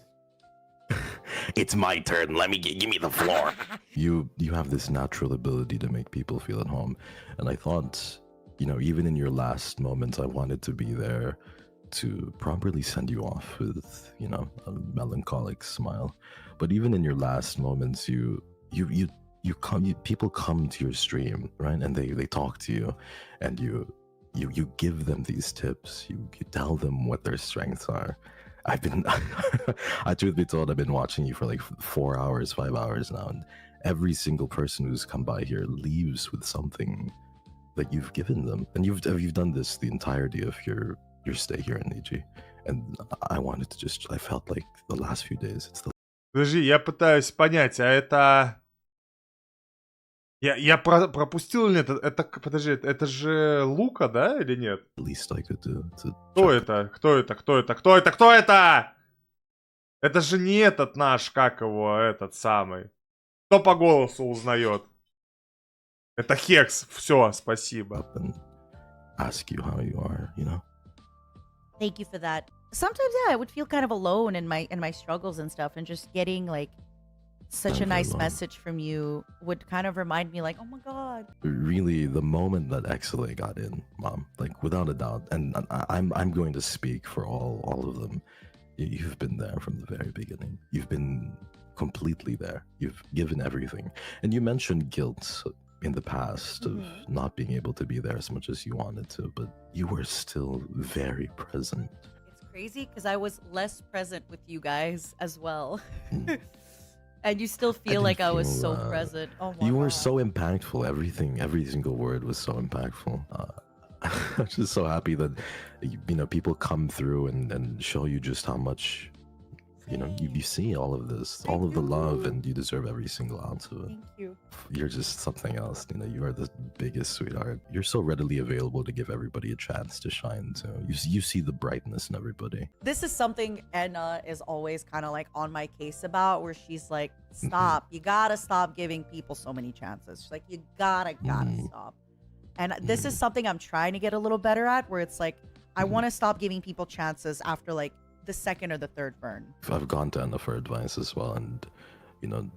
It's my turn. Give me the floor. You have this natural ability to make people feel at home, and I thought, you know, even in your last moments, I wanted to be there to properly send you off with, you know, a melancholic smile. But even in your last moments, people come to your stream, right? And they talk to you, and you give them these tips. You tell them what their strengths are. I truth be told, I've been watching you for like 4 hours, 5 hours now, and every single person who's come by here leaves with something that you've given them. And you've done this the entirety of your stay here in Niji. And I wanted to I felt like the last few days, it's the... Подожди, я пытаюсь понять, а это... Я пропустил или нет? Подожди, это же Лука, да, или нет? Кто это? Кто это? Это же не этот наш, как его, этот самый. Кто по голосу узнает? Это Хекс. Все, спасибо. Ask you how you are, you know? Thank you for that. Sometimes, yeah, I would feel kind of alone in my struggles and stuff, and just getting like such a nice message from you would kind of remind me, like, oh my god. Really, the moment that XLA got in, Mom, like without a doubt, and I'm going to speak for all of them. You've been there from the very beginning. You've been completely there. You've given everything, and you mentioned guilt in the past of not being able to be there as much as you wanted to, but you were still very present. It's crazy because I was less present with you guys as well. And you still feel like I was so present. Oh my You were God. so impactful. Every single word was so impactful. I'm just so happy that, you know, people come through and show you just how much, you know, you see all of this, all of the love, and you deserve every single ounce of it. Thank you. You're just something else, Nina. You are the biggest sweetheart. You're so readily available to give everybody a chance to shine too. You see the brightness in everybody. This is something Anna is always kind of like on my case about, where she's like, stop. You gotta stop giving people so many chances. She's like, you gotta stop. And this is something I'm trying to get a little better at, where it's like, I want to stop giving people chances after like the second or the third burn. I've gone to Anna for advice as well, and you know,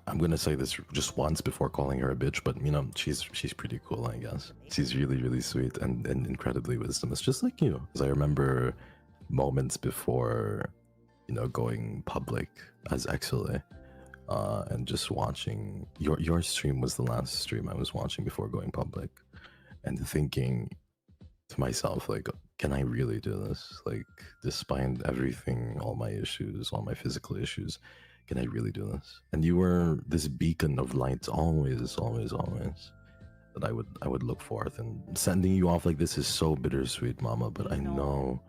I'm gonna say this just once before calling her a bitch, but you know, she's pretty cool, I guess. She's really sweet and incredibly wisdomous, just like you. Because I remember moments before, you know, going public as XLA, and just watching your stream was the last stream I was watching before going public, and thinking to myself, like, can I really do this? Like, despite everything, all my issues, all my physical issues, can I really do this? And you were this beacon of light, always that I would look forth. And sending you off like this is so bittersweet, Mama, but I know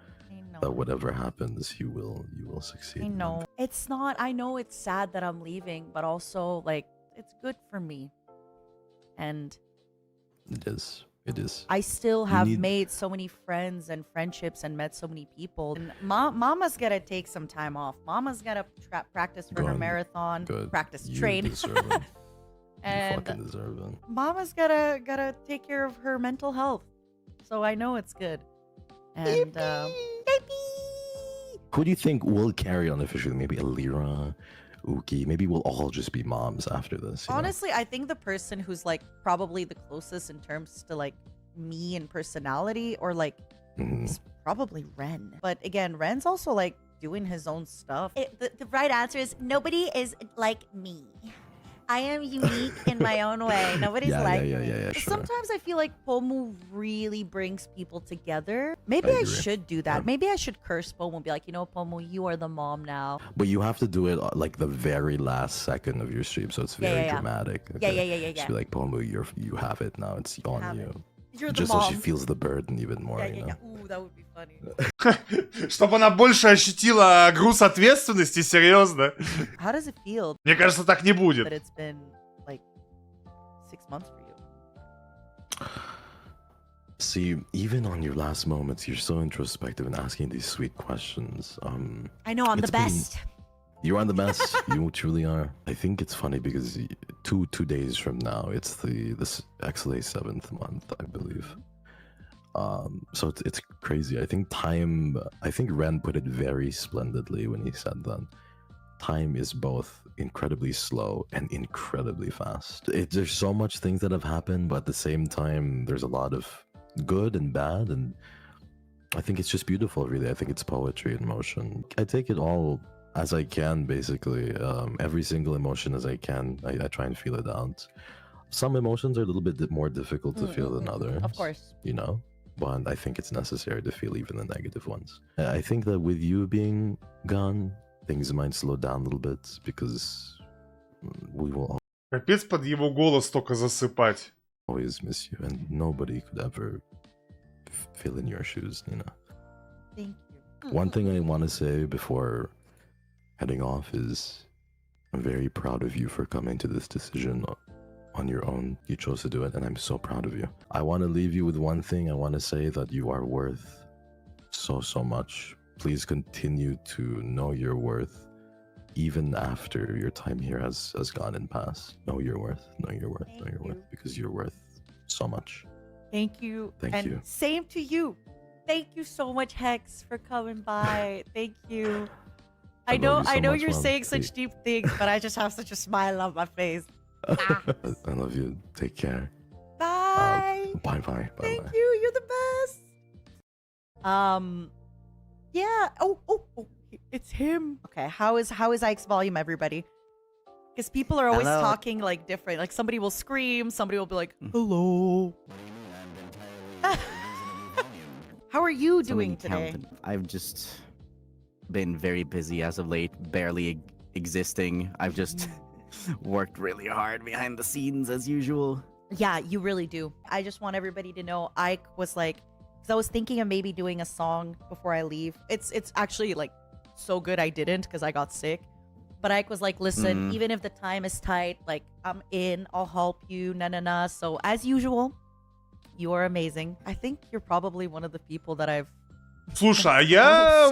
that whatever happens, you will succeed. I know. It's not, I know it's sad that I'm leaving, but also like, it's good for me. And it is. I still have made so many friends and friendships and met so many people. And Mama's gotta take some time off. Mama's gotta practice for her marathon, train. And you fucking deserve it. Mama's gotta take care of her mental health. So I know it's good. And who do you think will carry on officially? Maybe Alira, Uki. Maybe we'll all just be moms after this. Honestly, I think the person who's like probably the closest in terms to like me and personality, or like, is probably Ren. But again, Ren's also like doing his own stuff. The right answer is nobody is like me. I am unique in my own way. Nobody's like me. Sure. Sometimes I feel like Pomu really brings people together. Maybe I should do that. Maybe I should curse Pomu and be like, you know, Pomu, you are the mom now. But you have to do it like the very last second of your stream, so it's very dramatic. Okay? Yeah. Just be like, Pomu, you have it now. It's on you. You're the just so she mom. feels the burden even more. You know? Ooh, that would be funny. Чтобы она больше ощутила груз ответственности, серьезно. How does it feel Мне кажется, так не that будет. it's been like 6 months for you? See, even on your last moments, you're so introspective and asking these sweet questions. I know, I'm the it's been- best. You are the best. You truly are. I think it's funny because two days from now, it's this XLA 7th month, I believe. So it's crazy. I think Ren put it very splendidly when he said that time is both incredibly slow and incredibly fast. There's so much things that have happened, but at the same time, there's a lot of good and bad, and I think it's just beautiful, really. I think it's poetry in motion. I take it all as I can, basically. Every single emotion as I can. I try and feel it out. Some emotions are a little bit more difficult to feel than others. Of course. You know? But I think it's necessary to feel even the negative ones. I think that with you being gone, things might slow down a little bit because we will Капец под его голос только засыпать. always miss you, and nobody could ever fill in your shoes, Nina. Thank you. One thing I want to say before heading off is I'm very proud of you for coming to this decision on your own. You chose to do it, and I'm so proud of you. I want to leave you with one thing. I want to say that you are worth so much. Please continue to know your worth even after your time here has gone and passed. Know your worth, know your worth, know your worth, because you're worth so much. Thank you. Thank and you. Same to you. Thank you so much, Hex, for coming by. Thank you. I love you so know much, you're Mom. saying such deep things, but I just have such a smile on my face. I love you. Take care. Bye. Bye. Thank you. You're the best. Yeah. Oh, it's him. Okay. How is Ike's volume, everybody? Because people are always Hello. talking like different. Like somebody will scream, somebody will be like, "Hello." How are you doing today? I've just been very busy as of late, barely existing. I've just worked really hard behind the scenes as usual. Yeah, you really do. I just want everybody to know Ike was like, because I was thinking of maybe doing a song before I leave. It's actually like so good I didn't because I got sick. But Ike was like, listen, even if the time is tight, like I'm in, I'll help you, na. So as usual, you are amazing. I think you're probably one of the people that I've... Слушай,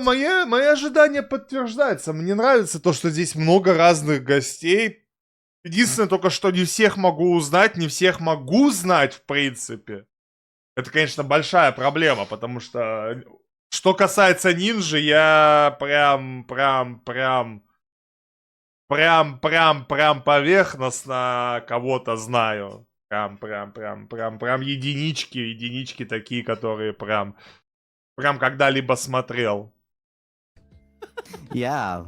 мои ожидания подтверждаются. Мне нравится то, что здесь много разных гостей. Единственное только, что не всех могу узнать, не всех могу знать, в принципе. Это, конечно, большая проблема, потому что касается Нинджи, я прям поверхностно кого-то знаю. Прям единички такие, которые прям когда-либо смотрел. Yeah.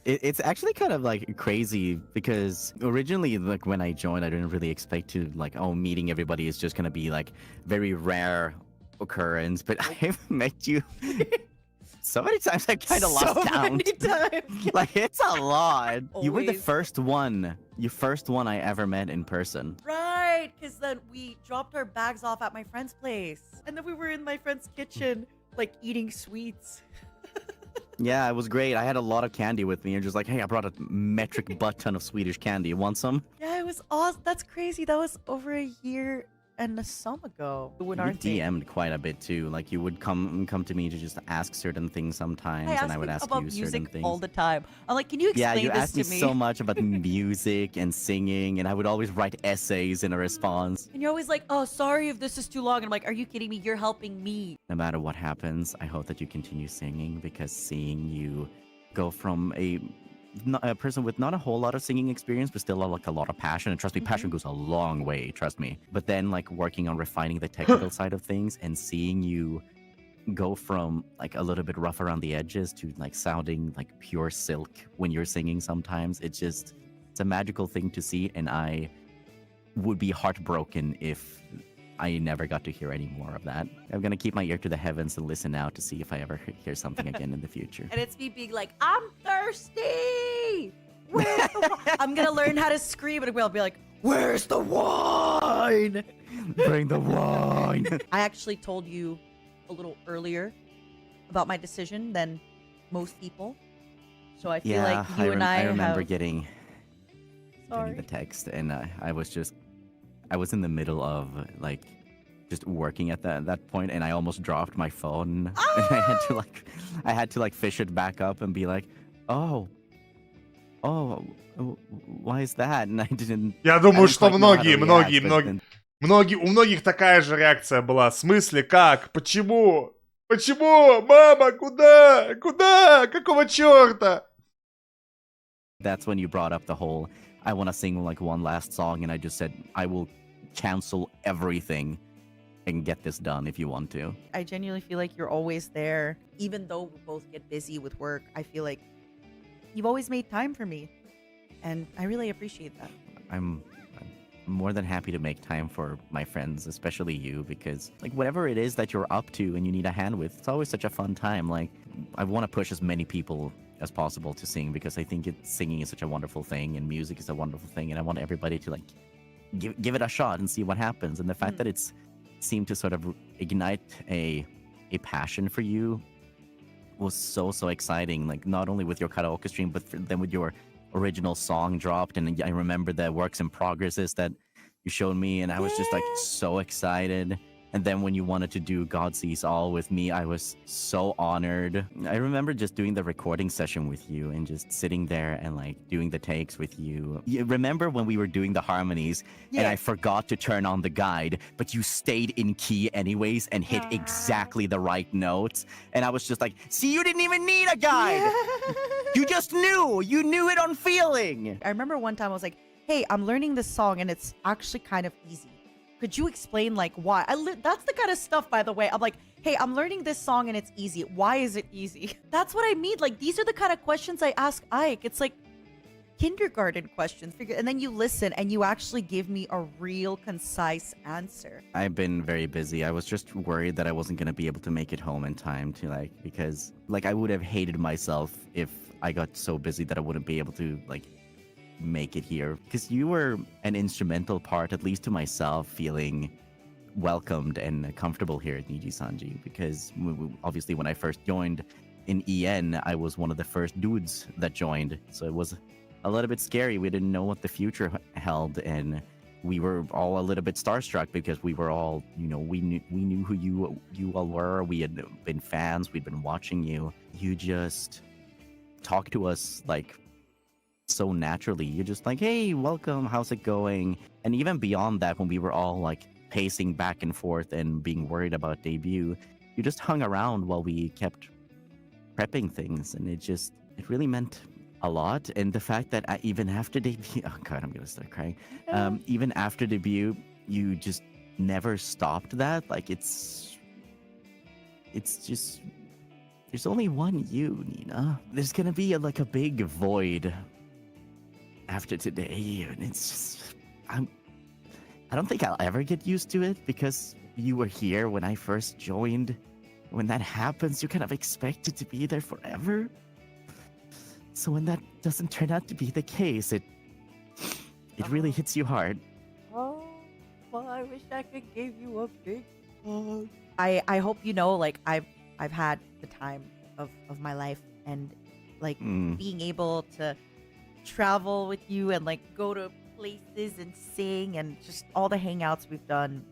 It's actually kind of like crazy because originally, like when I joined, I didn't really expect to like, meeting everybody is just gonna be like very rare occurrence. But I've met you so many times I kind of lost count. So many times. Like it's a lot. You were the Always. first one I ever met in person. Right, because then we dropped our bags off at my friend's place. And then we were in my friend's kitchen, like eating sweets. Yeah, it was great. I had a lot of candy with me. You're just like, hey, I brought a metric butt ton of Swedish candy. You want some? Yeah, it was awesome. That's crazy. That was over a year and some ago. When our You DM'd quite a bit too. Like you would come to me to just ask certain things sometimes, and I would ask about you certain music things. all the time. I'm like, can you Yeah, explain you this asked to me me? so much about music and singing, and I would always write essays in a response. And you're always like, oh, sorry if this is too long. And I'm like, are you kidding me? You're helping me. No matter what happens, I hope that you continue singing, because seeing you go from a person with not a whole lot of singing experience, but still like a lot of passion. And trust me, passion goes a long way, trust me. But then like working on refining the technical side of things and seeing you go from like a little bit rough around the edges to like sounding like pure silk when you're singing sometimes. It's a magical thing to see. And I would be heartbroken if I never got to hear any more of that. I'm gonna keep my ear to the heavens and listen out to see if I ever hear something again in the future. And it's me being like, I'm thirsty. Where's the wine? I'm going to learn how to scream. And I'll be like, where's the wine? Bring the wine. I actually told you a little earlier about my decision than most people. So I feel like you and I remember have... getting Sorry. the text, and I was in the middle of like just working at that point, and I almost dropped my phone. And I had to fish it back up and be like, oh, why is that? And I didn't. Я думаю, что у многих такая же реакция была. В смысле, как? Почему? Почему? Мама, куда? Куда? Какого черта? That's when you brought up the whole, I want to sing like one last song, and I just said, I will cancel everything and get this done if you want to. I genuinely feel like you're always there. Even though we both get busy with work, I feel like you've always made time for me. And I really appreciate that. I'm more than happy to make time for my friends, especially you, because like whatever it is that you're up to and you need a hand with, it's always such a fun time. Like I want to push as many people as possible to sing, because I think singing is such a wonderful thing and music is a wonderful thing, and I want everybody to like give it a shot and see what happens. And the fact that it's seemed to sort of ignite a passion for you was so exciting. Like not only with your karaoke stream, but then with your original song dropped, and I remember the works in progresses that you showed me, and I was just like so excited. And then when you wanted to do God Sees All with me, I was so honored. I remember just doing the recording session with you and just sitting there and like doing the takes with you. You remember when we were doing the harmonies and I forgot to turn on the guide, but you stayed in key anyways and hit exactly the right notes. And I was just like, see, you didn't even need a guide. You just knew. You knew it on feeling. I remember one time I was like, hey, I'm learning this song and it's actually kind of easy. Could you explain like why? That's the kind of stuff, by the way. I'm like, hey, I'm learning this song and it's easy. Why is it easy? That's what I mean. Like, these are the kind of questions I ask Ike. It's like kindergarten questions. And then you listen and you actually give me a real concise answer. I've been very busy. I was just worried that I wasn't going to be able to make it home in time to like, because like I would have hated myself if I got so busy that I wouldn't be able to like make it here, because you were an instrumental part, at least to myself, feeling welcomed and comfortable here at Niji Sanji, because obviously when I first joined in EN, I was one of the first dudes that joined, so it was a little bit scary. We didn't know what the future held, and we were all a little bit starstruck because we were all, you know, we knew who you all were. We had been fans, we'd been watching you. You just talked to us like so naturally. You're just like, hey, welcome, how's it going? And even beyond that, when we were all like pacing back and forth and being worried about debut, you just hung around while we kept prepping things, and it really meant a lot. And the fact that even after debut, oh god, I'm gonna start crying. Even after debut, you just never stopped that. Like it's just, there's only one you, Nina. There's gonna be a big void after today, and it's just, I don't think I'll ever get used to it, because you were here when I first joined. When that happens, you kind of expect it to be there forever. So when that doesn't turn out to be the case, it really hits you hard. Oh, well, I wish I could give you a big hug. I hope you know, like I've had the time of my life, and like being able to travel with you and like go to places and sing and just all the hangouts we've done.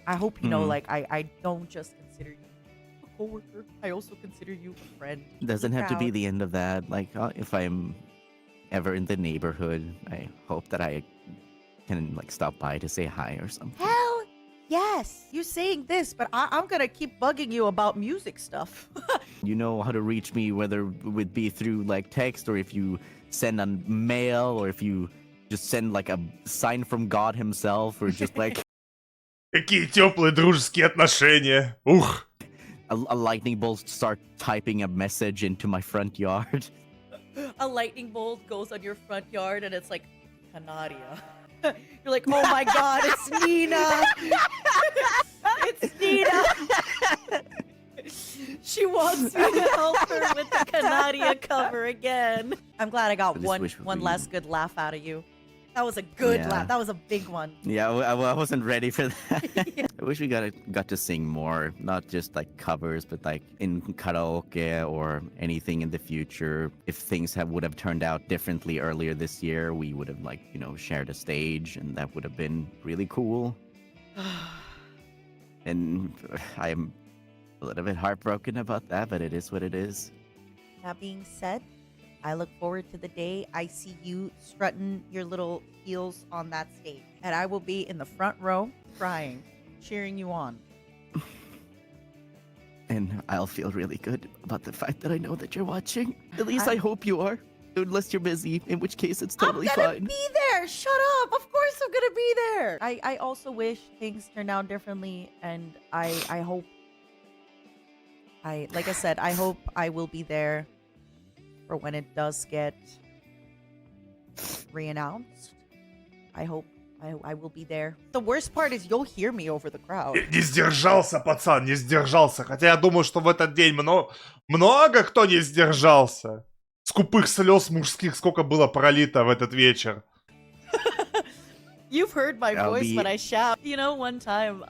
I hope you know, like I don't just consider you a coworker. I also consider you a friend. Doesn't have to be the end of that. Like if I'm ever in the neighborhood, I hope that I can like stop by to say hi or something. Hell yes, you saying this, but I'm gonna keep bugging you about music stuff. You know how to reach me, whether it would be through like text, or if you send a mail, or if you just send like a sign from God himself, or just like Какие теплые дружеские отношения. Ух. a lightning bolt start typing a message into my front yard. A lightning bolt goes on your front yard and it's like, Canaria. You're like, oh my god, it's Nina. It's Nina. She wants me to help her with the Canaria cover again. I'm glad I got one last good laugh out of you. That was a good Yeah. laugh. That was a big one. Yeah, I wasn't ready for that. I wish we got to sing more, not just like covers, but like in karaoke or anything in the future. If things would have turned out differently earlier this year, we would have like, you know, shared a stage, and that would have been really cool. And I'm a little bit heartbroken about that, but it is what it is. That being said, I look forward to the day I see you strutting your little heels on that stage. And I will be in the front row crying, cheering you on. And I'll feel really good about the fact that I know that you're watching. At least I hope you are. Unless you're busy, in which case it's totally I'm gonna fine. be there. Shut up. Of course I'm gonna be there. I also wish things turned out differently, and I hope like I said, I hope I will be there for when it does get re-announced. I hope I will be there. The worst part is you'll hear me over the crowd. Не сдержался, пацан, не сдержался. Хотя я думаю, что в этот день много кто не сдержался. Скупых слез мужских сколько было пролито в этот вечер. You've heard my I'll voice be- when I shout. You know, one time,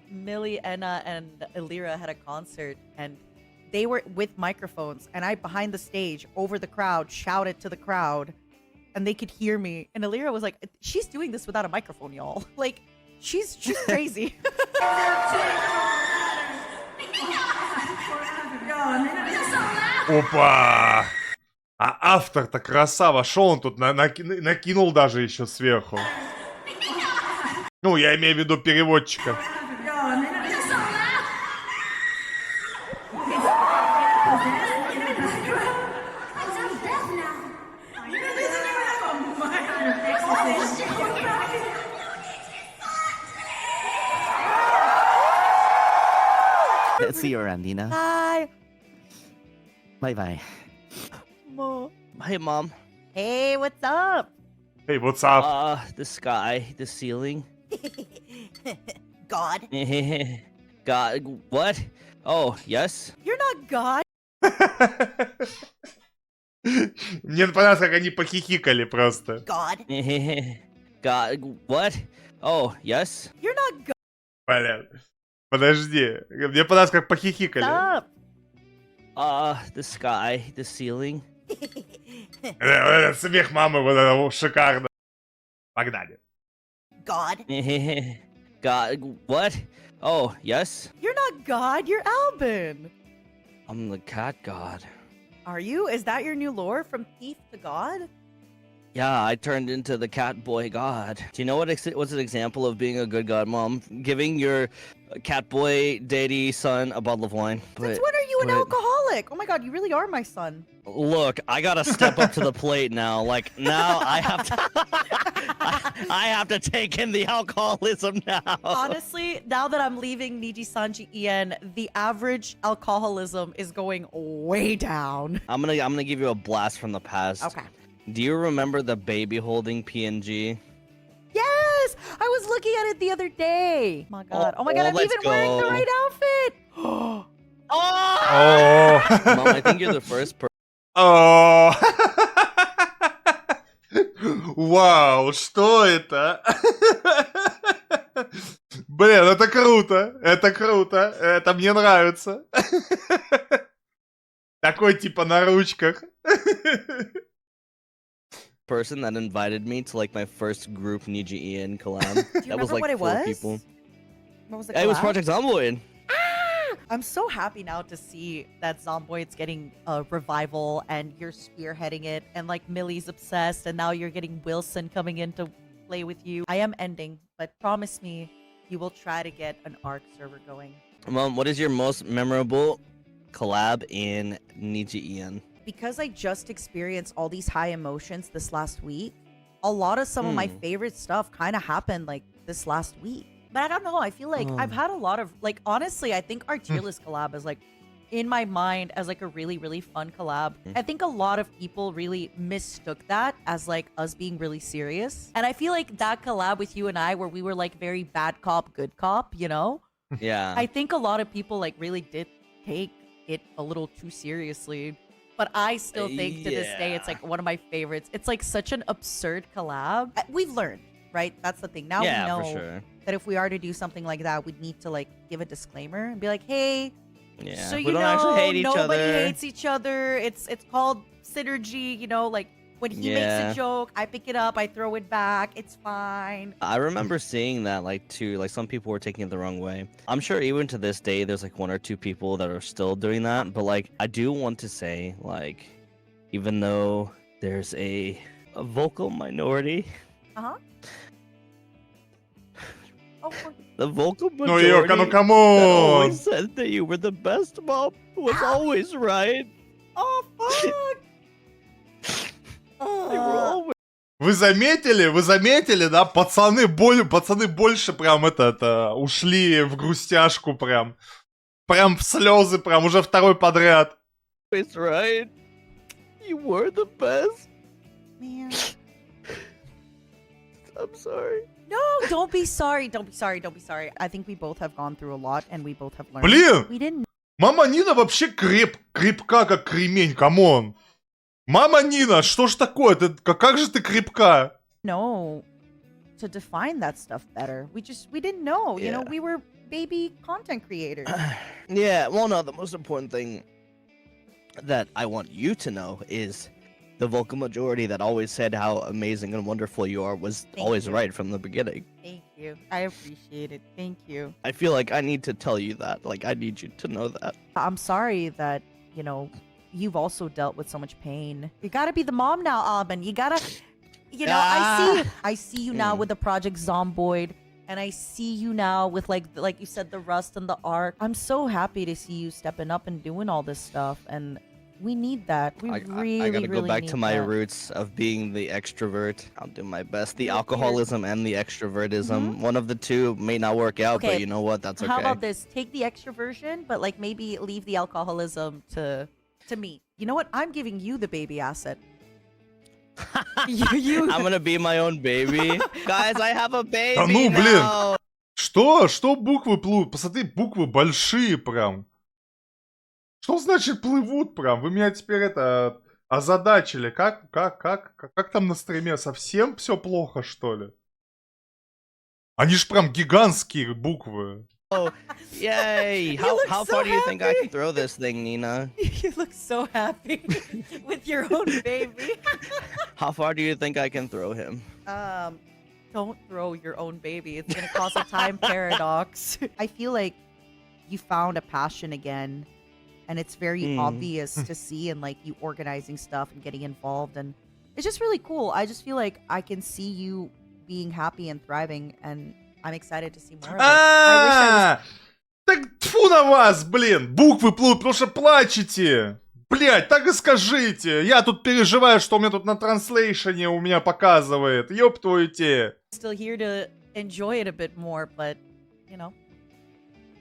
Millie, Enna, and Elira had a concert, and they were with microphones, and I, behind the stage, over the crowd, shouted to the crowd, and they could hear me. And Elira was like, she's doing this without a microphone, y'all. Like, she's crazy. Опа! А автор-то красава. Шо он тут накинул даже еще сверху? Ну, я имею в виду переводчика. See you around, Nina. Hi. Bye-bye. Mo. Hey, Mom. Hey, what's up? Hey, what's up? The sky, the ceiling. God. God, what? Oh, yes? You're not God. Мне понравилось, как они похихикали просто. God. God, what? Oh, yes? You're not God. Блин. Подожди. Мне понравилось, как похихикали. Stop. The sky, the ceiling. Этот смех мамы, вот это шикарно. Погнали. God. God, what? Oh, yes? You're not God. You're Albin. I'm the cat god. Are you? Is that your new lore from thief to God? Yeah, I turned into the cat boy god. Do you know what's an example of being a good god, Mom? Giving your cat boy deity son a bottle of wine. Since when are you an alcoholic? Oh my God, you really are my son. Look, I gotta step up to the plate now. Like now, I have to. I have to take in the alcoholism now. Honestly, now that I'm leaving Niji Sanji Ien, the average alcoholism is going way down. I'm gonna give you a blast from the past. Okay. Do you remember the baby holding PNG? Yes, I was looking at it the other day. Oh my God. Oh my God, I'm let's even wearing the go. right outfit. Oh. О. Mom, I think you're the first person. О. Вау, что это? Блин, это круто. Это круто. Это мне нравится. Такой типа на ручках. Person that invited me to like my first group Niji Ian collab. Do you That was remember like what it 4 was? people. What was it? It was collab? Project Zomboid. I'm so happy now to see that Zomboid's getting a revival and you're spearheading it, and like Millie's obsessed, and now you're getting Wilson coming in to play with you. I am ending, but promise me you will try to get an ARC server going. Mom, what is your most memorable collab in Niji Ian? Because I just experienced all these high emotions this last week, a lot of some of my favorite stuff kind of happened like this last week. But I don't know, I feel like I've had a lot of, like, honestly, I think our tier list collab is like, in my mind, as like a really, really fun collab. I think a lot of people really mistook that as like us being really serious. And I feel like that collab with you and I, where we were like very bad cop, good cop, you know? Yeah. I think a lot of people like really did take it a little too seriously. But I still think to this day it's like one of my favorites. It's like such an absurd collab. We've learned, right? That's the thing. Now we know for sure. that if we are to do something like that, we'd need to like give a disclaimer and be like, hey, Yeah, so we you don't know, actually hate each nobody other. hates each other. It's called synergy, you know, like when he makes Yeah. a joke, I pick it up, I throw it back, it's fine. I remember seeing that like too, like some people were taking it the wrong way. I'm sure even to this day there's like one or two people that are still doing that, but like I do want to say like even though there's a vocal minority, Uh-huh. Oh, the vocal Ну, majority Йока, ну that камон! always said that you were the best mom was always right. oh fuck. They were always Вы заметили, да? Пацаны больше прям ушли в грустяшку прям. Прям в слезы, прям уже второй подряд. right. You were the best. Man. I'm sorry. No, don't be sorry. Don't be sorry. Don't be sorry. I think we both have gone through a lot and we both have learned. Блин! We didn't Мама Нина вообще крепка, как кремень, камон. Мама Нина, что ж такое? Как же ты крепка? know to define that stuff better. We didn't know. You know, Yeah. we were baby content creators. Yeah, well, no, the most important thing that I want you to know is the vocal majority that always said how amazing and wonderful you are was Thank always you. right from the beginning. Thank you. I appreciate it. Thank you. I feel like I need to tell you that. Like, I need you to know that. I'm sorry that, you know, you've also dealt with so much pain. You gotta be the mom now, Alban. You gotta, you know, I see you now with the Project Zomboid, and I see you now with like you said, the Rust and the Arc. I'm so happy to see you stepping up and doing all this stuff, and we need that. We really, I gotta really go back need to my that. roots of being the extrovert. I'll do my best. The You're- alcoholism and the extrovertism. One of the two may not work out, Okay, but you know what? That's okay. How about this? Take the extroversion, but like maybe leave the alcoholism to me. You know what? I'm giving you the baby asset. you. I'm gonna be my own baby. Guys, I have a baby Да ну, блин! now. Что буквы плывут? Посмотри, буквы большие прям. Что значит плывут прям? Вы меня теперь озадачили. Как там на стриме? Совсем все плохо, что ли? Они ж прям гигантские буквы. Oh, yay! How so far do you think I happy. can throw this thing, Nina? You look so happy with your own baby. How far do you think I can throw him? Don't throw your own baby. It's gonna cause a time paradox. I feel like you found a passion again, and it's very obvious to see, and like you organizing stuff and getting involved, and it's just really cool. I just feel like I can see you being happy and thriving, and I'm excited to see more of it. I wish I was Так тьфу на вас, блин! Буквы плывут, потому что плачете! Блять, так и скажите! Я тут переживаю, что у меня тут на транслейшене у меня показывает. Ёб твою те! still here to enjoy it a bit more, but you know.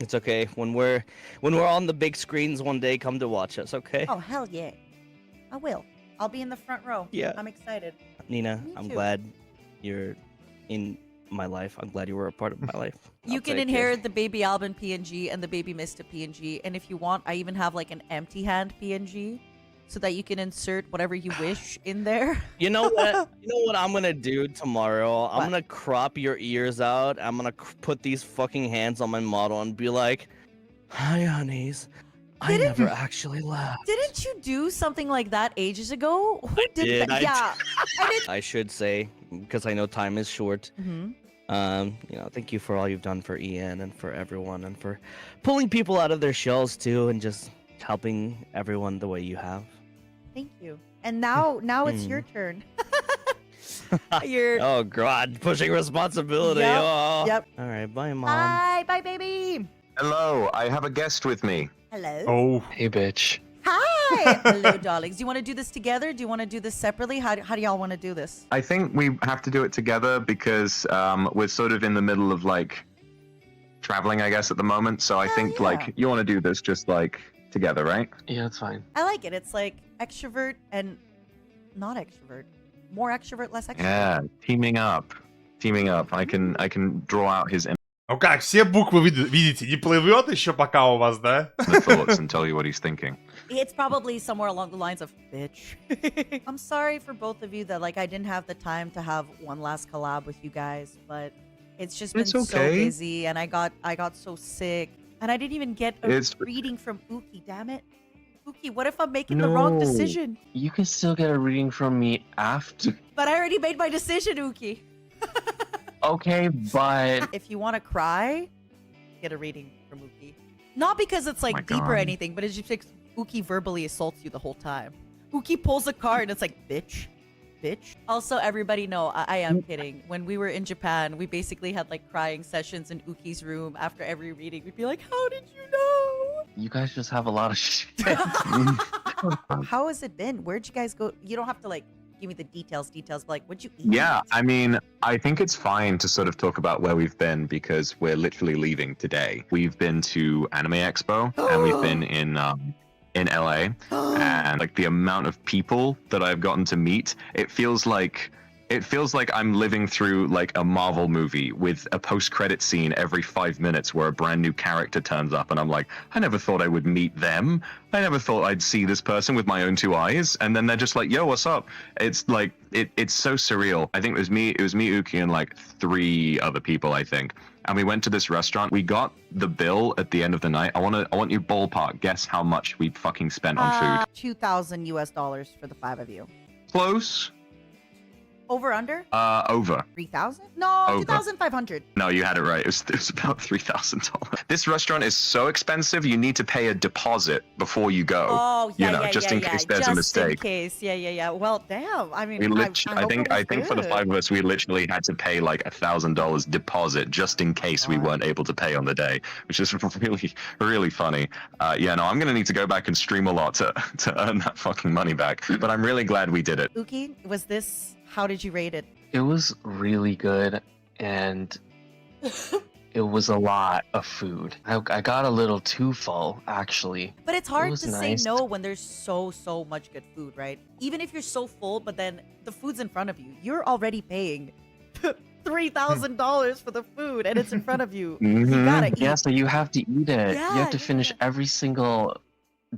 It's okay. When we're on the big screens one day, come to watch us, okay? Oh hell yeah, I will. I'll be in the front row. Yeah. I'm excited. Nina, Me I'm too. glad you're in my life. I'm glad you were a part of my life. You I'll can take it. inherit the baby Alban PNG and the baby Mista PNG, and if you want, I even have like an empty hand PNG, so that you can insert whatever you wish in there. You know what? You know what I'm gonna do tomorrow? I'm What? gonna crop your ears out. I'm gonna put these fucking hands on my model and be like, "Hi, honeys. I never actually laughed." Didn't you do something like that ages ago? Who did. that? I Yeah. I should say, because I know time is short. Mhm. You know, thank you for all you've done for Ian and for everyone, and for pulling people out of their shells too, and just helping everyone the way you have. Thank you. And now it's your turn. You're. Oh God, pushing responsibility. Yep, Oh. yep. All right, bye, mom. Bye, baby. Hello, I have a guest with me. Hello. Oh. Hey, bitch. Hi. Hello, darlings. Do you want to do this together? Do you want to do this separately? How do y'all want to do this? I think we have to do it together because we're sort of in the middle of like traveling, I guess, at the moment. So I think yeah. like you want to do this just like together, right? Yeah, that's fine. I like it. It's like extrovert and not extrovert. More extrovert, less extrovert. Yeah, teaming up. I can draw out his Ну как, все буквы видите, не плывет еще пока у вас, да? The thoughts and tell you what he's thinking. It's probably somewhere along the lines of bitch. I'm sorry for both of you that like I didn't have the time to have one last collab with you guys, but it's just been It's so okay. busy and I got so sick and I didn't even get a It's- reading from Uki, damn it. Uki, what if I'm making the wrong decision? You can still get a reading from me after. But I already made my decision, Uki. Okay, but If you want to cry, get a reading from Uki. Not because it's like my deep or God. anything, but it's just because Uki verbally assaults you the whole time. Uki pulls a card and it's like, bitch. Bitch. Also, everybody know, I am kidding. When we were in Japan, we basically had like crying sessions in Uki's room after every reading. We'd be like, how did you know? you guys just have a lot of shit. How has it been? Where'd you guys go? You don't have to like give me the details, but like, what'd you eat? Yeah, I mean, I think it's fine to sort of talk about where we've been because we're literally leaving today. We've been to Anime Expo and we've been in LA, and like the amount of people that I've gotten to meet, it feels like I'm living through like a Marvel movie with a post-credit scene every 5 minutes where a brand new character turns up and I'm like, I never thought I would meet them. I never thought I'd see this person with my own two eyes. And then they're just like, yo, what's up? It's like, it's so surreal. I think it was me, Uki, and like 3 other people, I think. And we went to this restaurant. We got the bill at the end of the night. I want you ballpark guess how much we fucking spent on food. $2,000 US for the 5 of you. Close. Over under? Over. 3,000? No, Over. 2,500. No, you had it right. It was about $3,000. This restaurant is so expensive. You need to pay a deposit before you go. Oh, yeah, just in case there's a mistake. Just in case, yeah. Well, damn. I mean, We I think for the 5 of us, we literally had to pay like $1,000 deposit just in case we weren't able to pay on the day, which is really, really funny. Yeah, no, I'm gonna need to go back and stream a lot to earn that fucking money back. But I'm really glad we did it. Uki, was this? How did you rate it? It was really good, and it was a lot of food. I got a little too full, actually. But it's hard was to nice. say no when there's so much good food, right? Even if you're so full, but then the food's in front of you, you're already paying $3,000 for the food, and it's in front of you. You gotta eat. Yeah, so you have to eat it. Yeah, you have to finish every single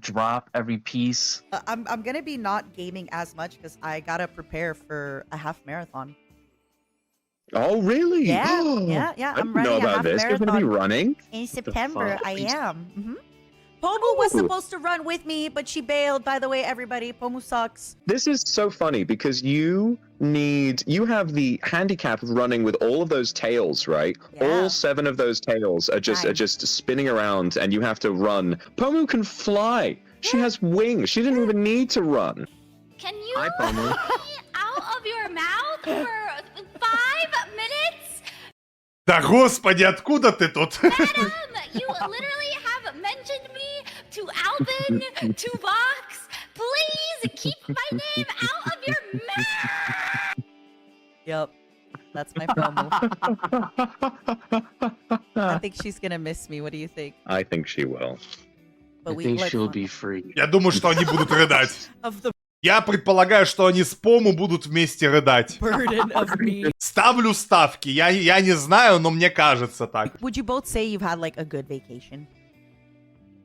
drop, every piece. I'm gonna be not gaming as much because I gotta prepare for a half marathon. Oh, really? Yeah. I I'm didn't know running a about half this. You're marathon gonna be running? in September. fuck? I am. Pomu was supposed to run with me, but she bailed. By the way, everybody, Pomu sucks. This is so funny because you have the handicap of running with all of those tails, right? All 7 of those tails are just spinning around and you have to run. Pomu can fly. She has wings. She didn't even need to run. Can you Hi, Pomu. out of your mouth for 5 minutes? Да господи, откуда ты тут? Madam, you literally have mentioned me to Alvin, to Vox. Please keep my name out of your mouth. Yep, that's my promo. I think she's gonna miss me. What do you think? I think she will. But I think she'll be free. Я думаю, что они будут рыдать. Я предполагаю, что они с Пому будут вместе рыдать. Burden of me. Ставлю ставки. Я не знаю, но мне кажется так. Would you both say you've had like a good vacation?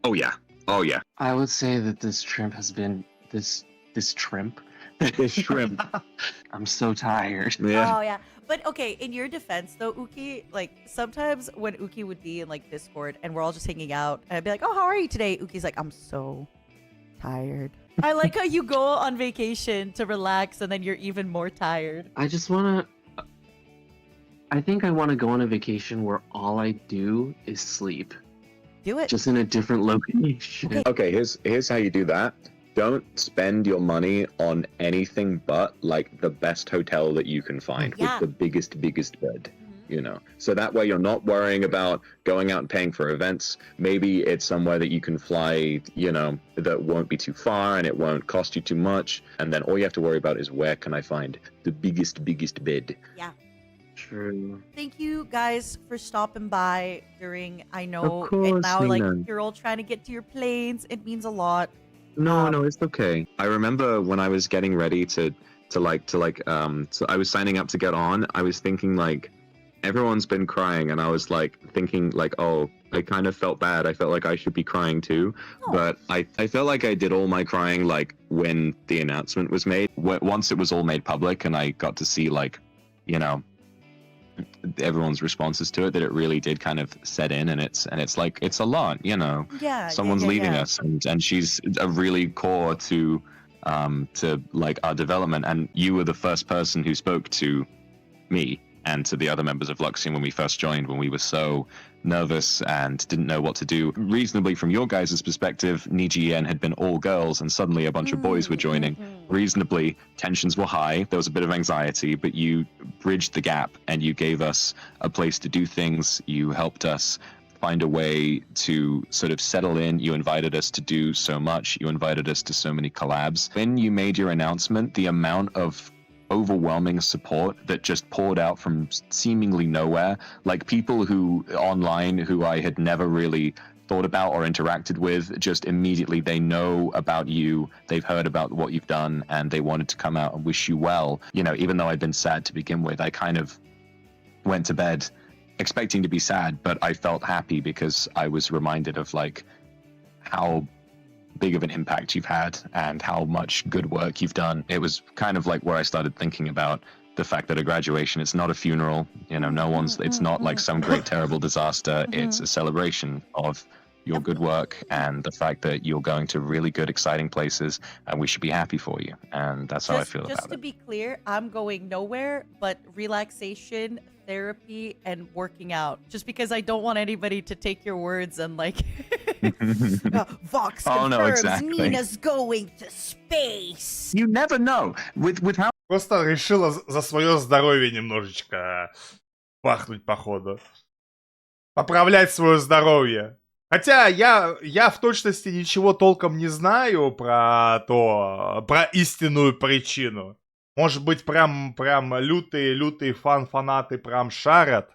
Oh yeah. Oh yeah. I would say that this shrimp has been this shrimp. This shrimp. I'm so tired. Oh yeah. But okay, in your defense though, Uki, like sometimes when Uki would be in like Discord and we're all just hanging out, and I'd be like, "Oh, how are you today?" Uki's like, "I'm so tired." I like how you go on vacation to relax and then you're even more tired. I think I want to go on a vacation where all I do is sleep. Do it. Just in a different location. Okay, here's how you do that. Don't spend your money on anything but like the best hotel that you can find with the biggest bed. You know, so that way you're not worrying about going out and paying for events. Maybe it's somewhere that you can fly, you know, that won't be too far and it won't cost you too much. And then all you have to worry about is where can I find the biggest bed. Yeah. True. Thank you guys for stopping by during, I know, Of course, and now like Nina. you're all trying to get to your planes. It means a lot. No, it's okay. I remember when I was getting ready so I was signing up to get on, I was thinking like, everyone's been crying, and I was like thinking like, oh, I kind of felt bad. I felt like I should be crying too, but I felt like I did all my crying like when the announcement was made. Once it was all made public, and I got to see like, you know, everyone's responses to it, that it really did kind of set in, and it's like it's a lot, you know. Someone's leaving us, and she's a really core to like our development, and you were the first person who spoke to me and to the other members of Luxian when we first joined, when we were so nervous and didn't know what to do. Reasonably, from your guys' perspective, Nijien had been all girls, and suddenly a bunch of boys were joining. Reasonably, tensions were high, there was a bit of anxiety, but you bridged the gap and you gave us a place to do things. You helped us find a way to sort of settle in. You invited us to do so much. You invited us to so many collabs. When you made your announcement, the amount of overwhelming support that just poured out from seemingly nowhere, like people who online who I had never really thought about or interacted with, just immediately they know about you, they've heard about what you've done, and they wanted to come out and wish you well. You know, even though I'd been sad to begin with, I kind of went to bed expecting to be sad, but I felt happy because I was reminded of like how big of an impact you've had and how much good work you've done. It was kind of like where I started thinking about the fact that a graduation, it's not a funeral, you know, it's not like some great terrible disaster. It's a celebration of your good work and the fact that you're going to really good, exciting places, and we should be happy for you. And that's how I feel about it. Just to be clear, I'm going nowhere but relaxation, therapy, and working out. Just because I don't want anybody to take your words and like Vox confirms Nina's going to space. You never know. With how... Просто решила за свое здоровье немножечко пахнуть, походу. Поправлять свое здоровье. Хотя я в точности ничего толком не знаю про истинную причину. Может быть, прям лютые фанаты прям шарят.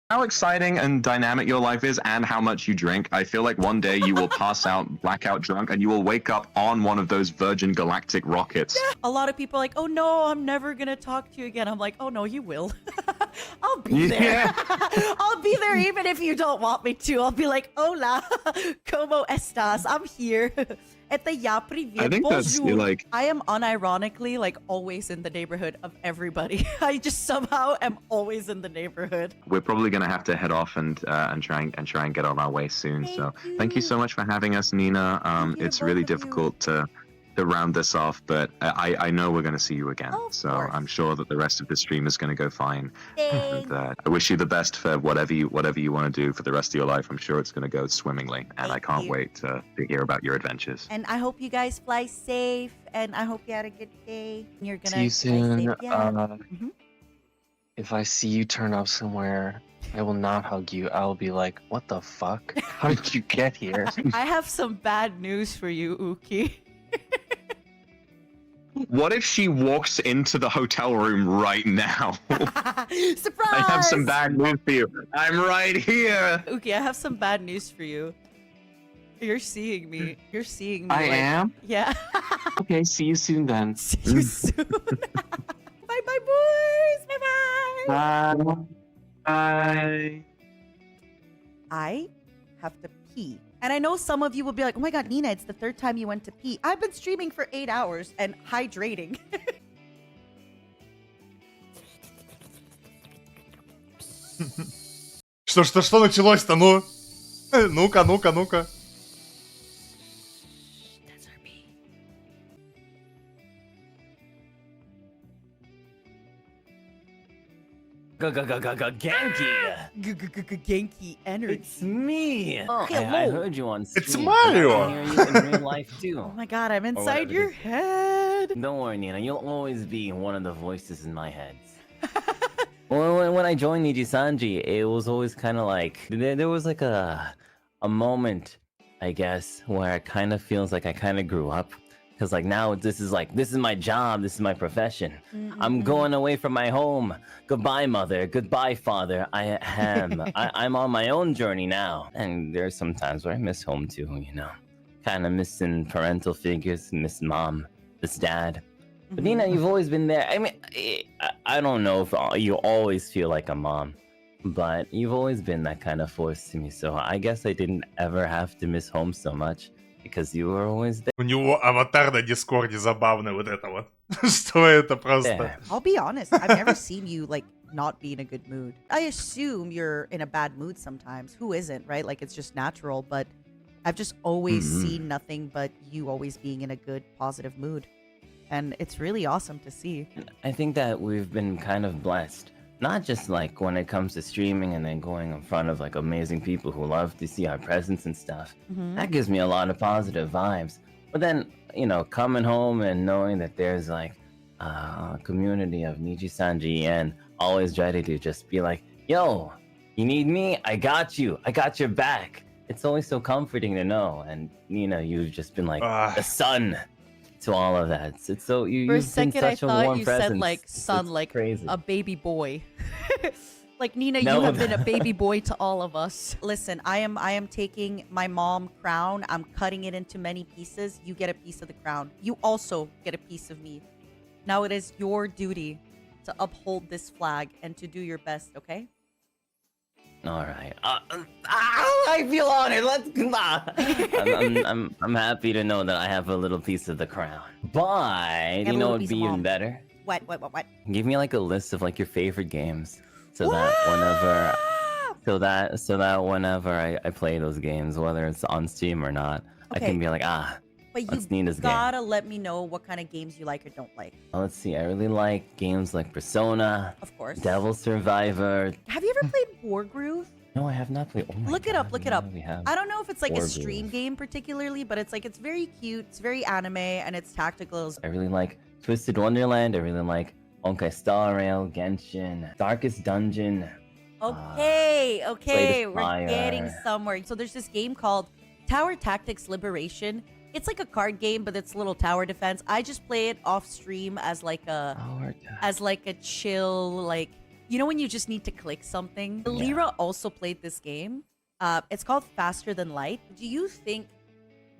How exciting and dynamic your life is, and how much you drink. I feel like one day you will pass out blackout drunk, and you will wake up on one of those Virgin Galactic rockets. A lot of people are like, oh no, I'm never gonna talk to you again. I'm like, oh no, you will. I'll be there. I'll be there even if you don't want me to. I'll be like, hola, como estas? I'm here. Это я, привет, I think that's bonjour. like... I am unironically like always in the neighborhood of everybody. I just somehow am always in the neighborhood. We're probably going to have to head off and try and get on our way soon. Thank you so much for having us, Nina. It's really difficult to round this off, but I know we're going to see you again. So I'm sure that the rest of the stream is going to go fine. And, I wish you the best for whatever you want to do for the rest of your life. I'm sure it's going to go swimmingly, and I can't wait to hear about your adventures. And I hope you guys fly safe, and I hope you had a good day. You're gonna See you soon. fly safe. Yeah. If I see you turn up somewhere, I will not hug you. I will be like, what the fuck? How did you get here? I have some bad news for you, Uki. What if she walks into the hotel room right now? Surprise! I have some bad news for you. I'm right here. Uki, I have some bad news for you. You're seeing me. You're seeing me. I am? Yeah. Okay, see you soon then. See you soon. Bye bye, boys. Bye bye. Bye. Bye. I have to pee. And I know some of you will be like, oh my god, Nina, it's the third time you went to pee. I've been streaming for 8 hours and hydrating. Что началось-то, ну? Ну-ка. Genki energy. It's me. Oh, I heard you on stream. It's Mario. I hear you in real life too. Oh my god, I'm inside your head. Don't worry, Nina. You'll always be one of the voices in my head. Well, when I joined Nijisanji, it was always kind of like there was like a moment, I guess, where it kind of feels like I kind of grew up. Because like now this is my job, this is my profession. I'm going away from my home. Goodbye, mother. Goodbye, father. I'm on my own journey now. And there's some times where I miss home too, you know. Kind of missing parental figures, miss mom, miss dad. But Nina, you've always been there. I mean, I don't know if you always feel like a mom, but you've always been that kind of force to me. So I guess I didn't ever have to miss home so much because you were always there. У него аватар на Дискорде забавный вот это вот. Что это просто? I'll be honest, I've never seen you like not be in a good mood. I assume you're in a bad mood sometimes. Who isn't, right? Like it's just natural, but I've just always seen nothing but you always being in a good, positive mood. And it's really awesome to see. I think that we've been kind of blessed. Not just like when it comes to streaming and then going in front of like amazing people who love to see our presence and stuff. That gives me a lot of positive vibes. But then, you know, coming home and knowing that there's like a community of Niji-sanji and always ready to just be like, yo, you need me? I got you. I got your back. It's always so comforting to know. And Nina, you've just been like the sun to all of that. It's so you've been such a warm presence. Said like son, it's like crazy. a baby boy. Like Nina, No. you have been a baby boy to all of us. Listen, I am taking my mom crown. I'm cutting it into many pieces. You get a piece of the crown. You also get a piece of me. Now it is your duty to uphold this flag and to do your best, okay? All right. I feel honored. I'm happy to know that I have a little piece of the crown. But you know, it'd be even better. What? Give me like a list of like your favorite games, so that whenever I play those games, whether it's on Steam or not, I can be like, But you that's Nina's game. gotta let me know what kind of games you like or don't like. Let's see. I really like games like Persona, Of course. Devil Survivor. Have you ever played Wargroove? No, I have not played. Oh my Look it up. Look it up. we have I don't know if it's like a Wargroove. stream game particularly, but it's like it's very cute. It's very anime and it's tactical. I really like Twisted Wonderland. I really like Honkai Star Rail, Genshin, Darkest Dungeon. Okay, Slay the we're getting Spire. somewhere. So there's this game called Tower Tactics Liberation. It's like a card game, but it's a little tower defense. I just play it off stream as like a chill, like, you know when you just need to click something. Lyra also played this game. It's called Faster Than Light. Do you think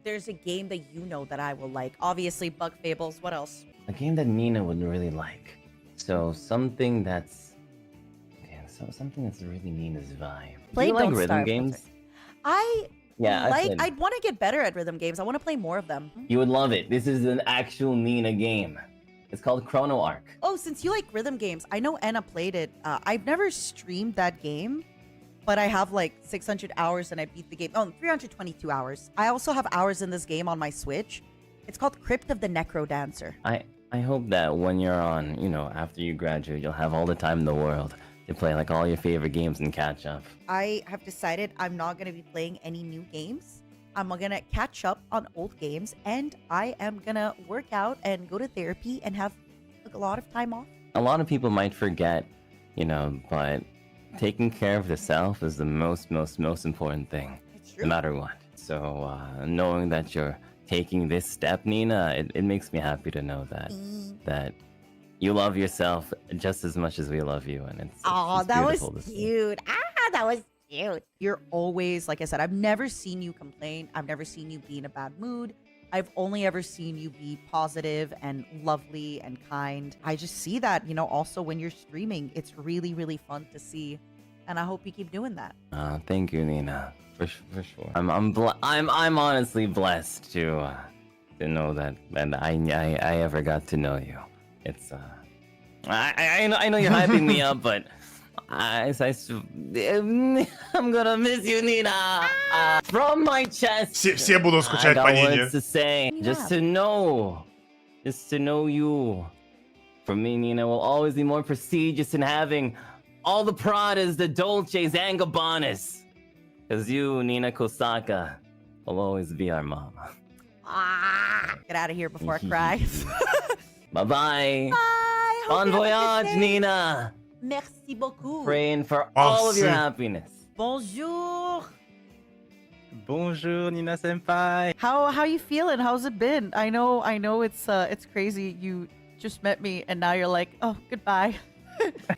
there's a game that you know that I will like? Obviously, Bug Fables. What else? A game that Nina would really like. So something that's something that's really Nina's vibe. Play Do you like Don't rhythm Starve. games? I Yeah, I'd want to get better at rhythm games. I want to play more of them. You would love it. This is an actual Nina game. It's called Chrono Arc. Oh, since you like rhythm games, I know Anna played it. I've never streamed that game, but I have like 600 hours and I beat the game. Oh, 322 hours. I also have hours in this game on my Switch. It's called Crypt of the Necro Dancer. I hope that when you're on, you know, after you graduate, you'll have all the time in the world to play like all your favorite games and catch up. I have decided I'm not going to be playing any new games. I'm going to catch up on old games and I am going to work out and go to therapy and have a lot of time off. A lot of people might forget, you know, but taking care of the self is the most important thing, no matter what. So knowing that you're taking this step, Nina, it makes me happy to know that you love yourself just as much as we love you, and it's That was beautiful to see. cute. That was cute. You're always, like I said, I've never seen you complain. I've never seen you be in a bad mood. I've only ever seen you be positive and lovely and kind. I just see that, you know, also when you're streaming, it's really, really fun to see. And I hope you keep doing that. Thank you, Nina, for sure. I'm honestly blessed to know that I ever got to know you. It's I know you're hyping me up, but I'm gonna miss you, Nina. From my chest. Все будут скучать по I got Нине. words to say. Just to know you. For me, Nina will always be more prestigious in having all the Pradas, the Dolces, and Gabbanas. Because you, Nina Kosaka, will always be our mama. Get out of here before I cry. Bye-bye. Bye. Bon voyage, Nina. Merci beaucoup. Praying for all of your happiness. Bonjour. Bonjour, Nina senpai. How you feeling? How's it been? I know it's crazy. You just met me and now you're like, oh, goodbye.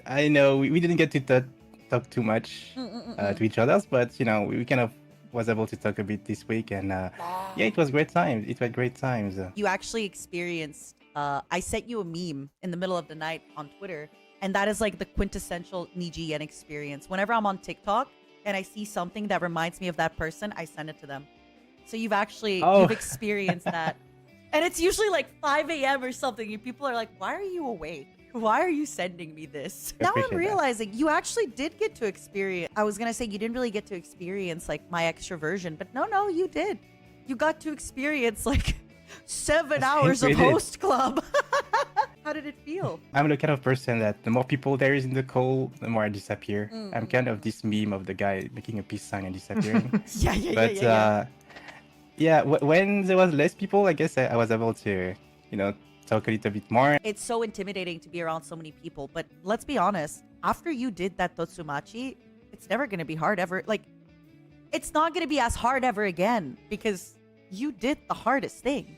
I know we didn't get to talk too much to each other, but you know we kind of was able to talk a bit this week, and yeah, it was great times. It was great times. You actually experienced I sent you a meme in the middle of the night on Twitter, and that is like the quintessential Nijian experience. Whenever I'm on TikTok and I see something that reminds me of that person, I send it to them. So you've experienced that. And it's usually like 5 a.m. or something, and people are like, why are you awake? Why are you sending me this? Now I'm realizing you actually did get to experience. I was going to say you didn't really get to experience like my extroversion, but no, you did. You got to experience like 7 hours of host club. How did it feel? I'm the kind of person that the more people there is in the call, the more I disappear. I'm kind of this meme of the guy making a peace sign and disappearing. Yeah, when there was less people, I guess I was able to, talk a little bit more. It's so intimidating to be around so many people, but let's be honest, after you did that Totsumachi, it's never going to be hard ever. Like, it's not going to be as hard ever again because you did the hardest thing.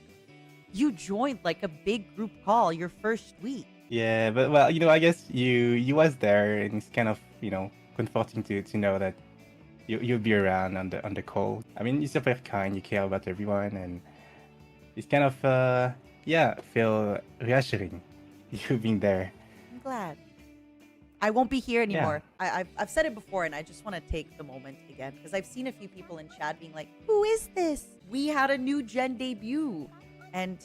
You joined like a big group call your first week. Yeah, but well, I guess you was there, and it's kind of, comforting to know that you'll be around on the call. I mean, you're super kind, you care about everyone, and it's kind of feel reassuring you being there. I'm glad. I won't be here anymore. Yeah. I've said it before, and I just want to take the moment again because I've seen a few people in chat being like, "Who is this?" We had a new gen debut, and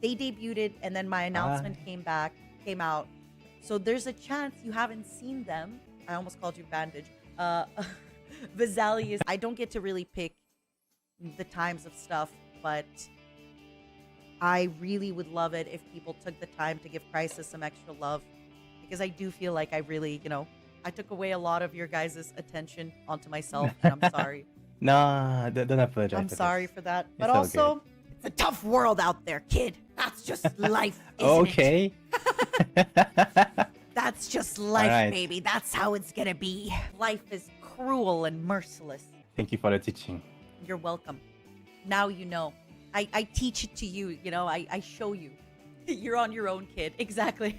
they debuted, and then my announcement came out. So there's a chance you haven't seen them. I almost called you Bandage. Vizalius. I don't get to really pick the times of stuff, but I really would love it if people took the time to give Crisis some extra love, because I do feel like I really, I took away a lot of your guys' attention onto myself, and I'm sorry. No, don't apologize. I'm sorry for that. But also, it's a tough world out there, kid. That's just life, isn't okay. That's just life, baby. That's how it's gonna be. Life is cruel and merciless. Thank you for the teaching. You're welcome. Now you know. I teach it to you, I show you. You're on your own, kid. Exactly.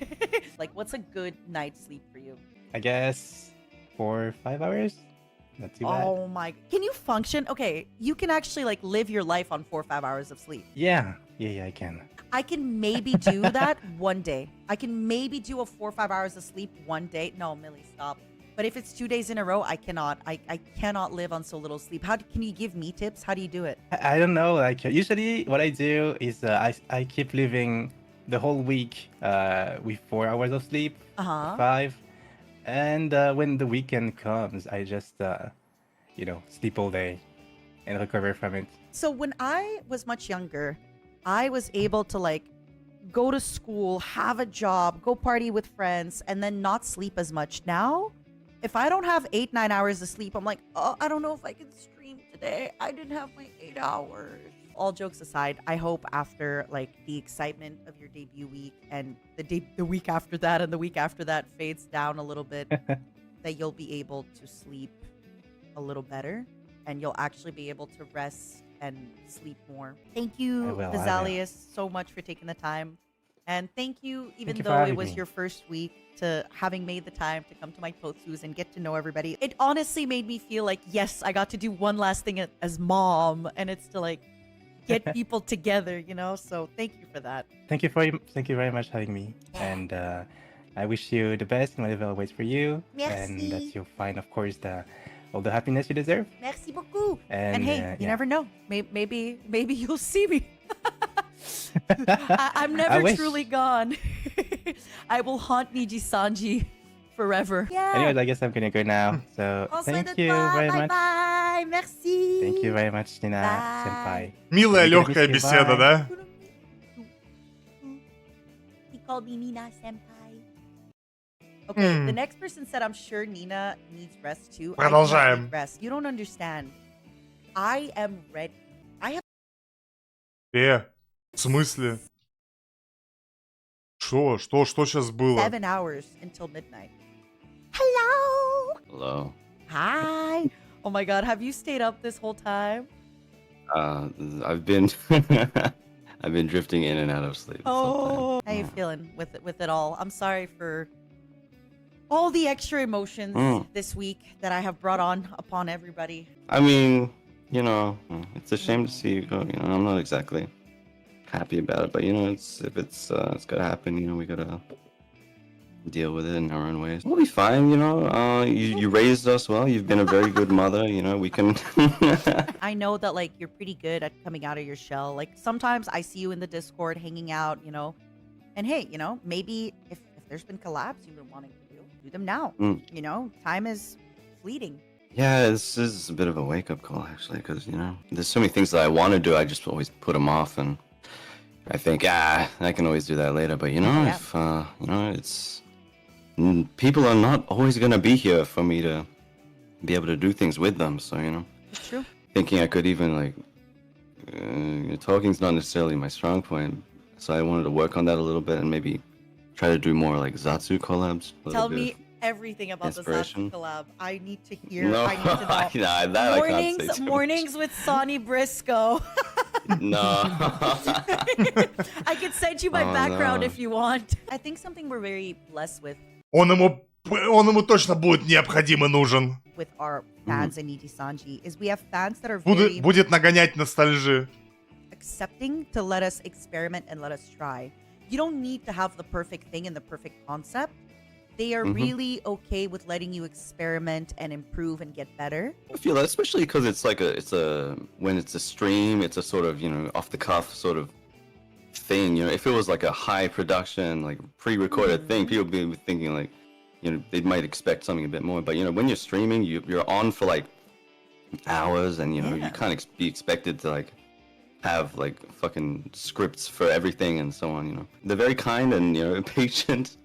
Like, what's a good night's sleep for you? I guess 4 or 5 hours. Not too bad. Oh my. Can you function? Okay, you can actually like live your life on 4 or 5 hours of sleep. Yeah, I can. I can maybe do that one day. I can maybe do a 4 or 5 hours of sleep one day. No, Millie, stop. But if it's 2 days in a row, I cannot. I cannot live on so little sleep. Can you give me tips? How do you do it? I don't know. Like, usually what I do is I keep living the whole week with 4 hours of sleep, 5. And when the weekend comes, I just, sleep all day and recover from it. So when I was much younger, I was able to like go to school, have a job, go party with friends, and then not sleep as much. Now, if I don't have 8-9 hours of sleep, I'm like, oh, I don't know if I can stream today. I didn't have my 8 hours. All jokes aside, I hope after like the excitement of your debut week and the week after that and the week after that fades down a little bit, that you'll be able to sleep a little better and you'll actually be able to rest and sleep more. Thank you, Vizalius, so much for taking the time. And thank you, even though it was your first week, to having made the time to come to my Totsus and get to know everybody. It honestly made me feel like, yes, I got to do one last thing as mom, and it's to like get people together, So thank you for that. Thank you very much for having me, and I wish you the best in whatever waits for you, and that you'll find, of course, all the happiness you deserve. Merci beaucoup. And hey, you never know. Maybe you'll see me. I'm never truly gone. I will haunt Niji-sanji forever. Yeah. Anyways, I guess I'm gonna go now. So thank you very much. Bye. Merci. Thank you very much, Nina senpai. Милая легкая беседа, да? He called me Nina senpai. Okay, the next person said, I'm sure Nina needs rest too. Продолжаем. I need rest. You don't understand. I am ready. I have... В смысле? Что сейчас было? 7 hours until midnight. Hello. Hello. Hi. Oh my god, have you stayed up this whole time? I've been I've been drifting in and out of sleep. Oh, how you feeling with it all? I'm sorry for all the extra emotions this week that I have brought on upon everybody. I mean, it's a shame to see you go. I'm not exactly happy about it. But you know, it's gotta happen. You know, we gotta deal with it in our own ways. We'll be fine. You know, you raised us well. You've been a very good mother. You know, we can. I know that like you're pretty good at coming out of your shell. Like sometimes I see you in the Discord hanging out, you know, and hey, you know, maybe if there's been collabs you've been wanting to do them now. You know, time is fleeting. Yeah, this is a bit of a wake-up call, actually, because, you know, there's so many things that I want to do, I just always put them off, and I think, I can always do that later, but, you know, if, you know, it's... People are not always going to be here for me to be able to do things with them, so, you know. It's true. Thinking I could even, like, talking's not necessarily my strong point, so I wanted to work on that a little bit and maybe try to do more, like, Zatsu collabs. Tell me everything about the Zatsu collab. I need to hear. No, I need to know. nah, that I can't say too Mornings with Sonny Briscoe. No. I could send you my Oh, background no. if you want. I think something we're very blessed with Он ему точно будет необходим и нужен. with our fans in Niji Sanji is we have fans that are very Будет нагонять ностальжи. accepting to let us experiment and let us try. You don't need to have the perfect thing and the perfect concept. They are really okay with letting you experiment and improve and get better. I feel that, especially because it's like when it's a stream, it's a sort of, you know, off the cuff sort of thing. You know, if it was like a high production, like pre-recorded thing, people would be thinking like, you know, they might expect something a bit more. But you know, when you're streaming, you're on for like hours, and you know, you can't be expected to like have like fucking scripts for everything and so on. You know, they're very kind and, you know, patient.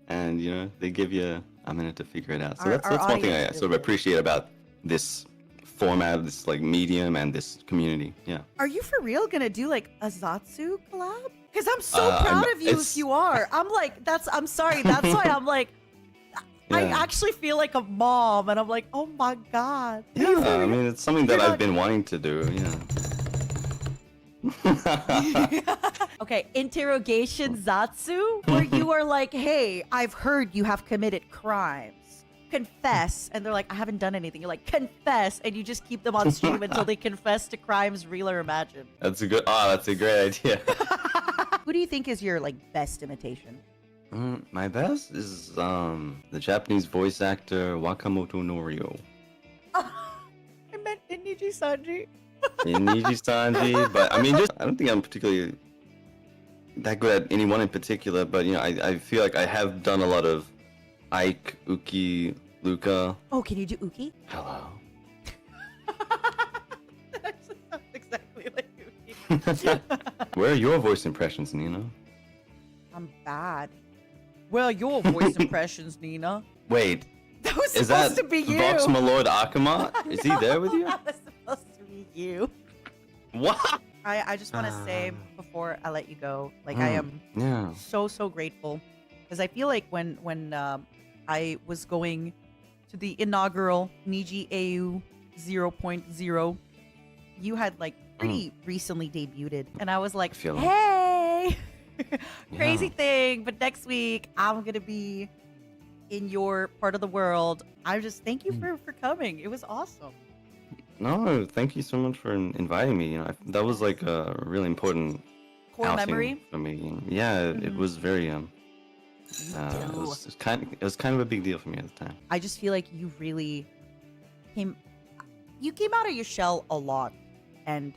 And you know, they give you a minute to figure it out. So that's one thing I sort of appreciate about this format, this like medium, and this community. Yeah. Are you for real gonna do like a Zatsu collab? Because I'm so proud of you if you are. I'm like, I'm sorry. That's why I'm like, I actually feel like a mom, and I'm like, oh my god. Yeah, I mean, it's something that I've been wanting to do. Yeah. Okay, interrogation Zatsu, where you are like, hey, I've heard you have committed crimes. Confess. And they're like, I haven't done anything. You're like, confess. And you just keep them on stream until they confess to crimes, real or imagined. That's a great idea. Who do you think is your like best imitation? My best is the Japanese voice actor Wakamoto Norio. I meant Niji Sanji. In Niji Sanji, but I mean, I don't think I'm particularly that good at anyone in particular, but you know, I feel like I have done a lot of Ike, Uki, Luca. Oh, can you do Uki? Hello. That sounds exactly like Uki. Where are your voice impressions, Nina? I'm bad. Well, your voice impressions, Nina. Wait, That was is supposed that to be you. Vox Malord Akuma? Is he there with you? That was supposed to be you. What? I just want to say before I let you go, like I am so grateful, because I feel like when I was going to the inaugural Niji AU 0.0, you had like pretty recently debuted, and I was like, feel it. hey, crazy thing, but next week I'm gonna be in your part of the world. I just thank you for coming. It was awesome. No, thank you so much for inviting me. You know, that was like a really important Core outing memory? for me. Yeah, it was very it was kind of a big deal for me at the time. I just feel like you really came out of your shell a lot, and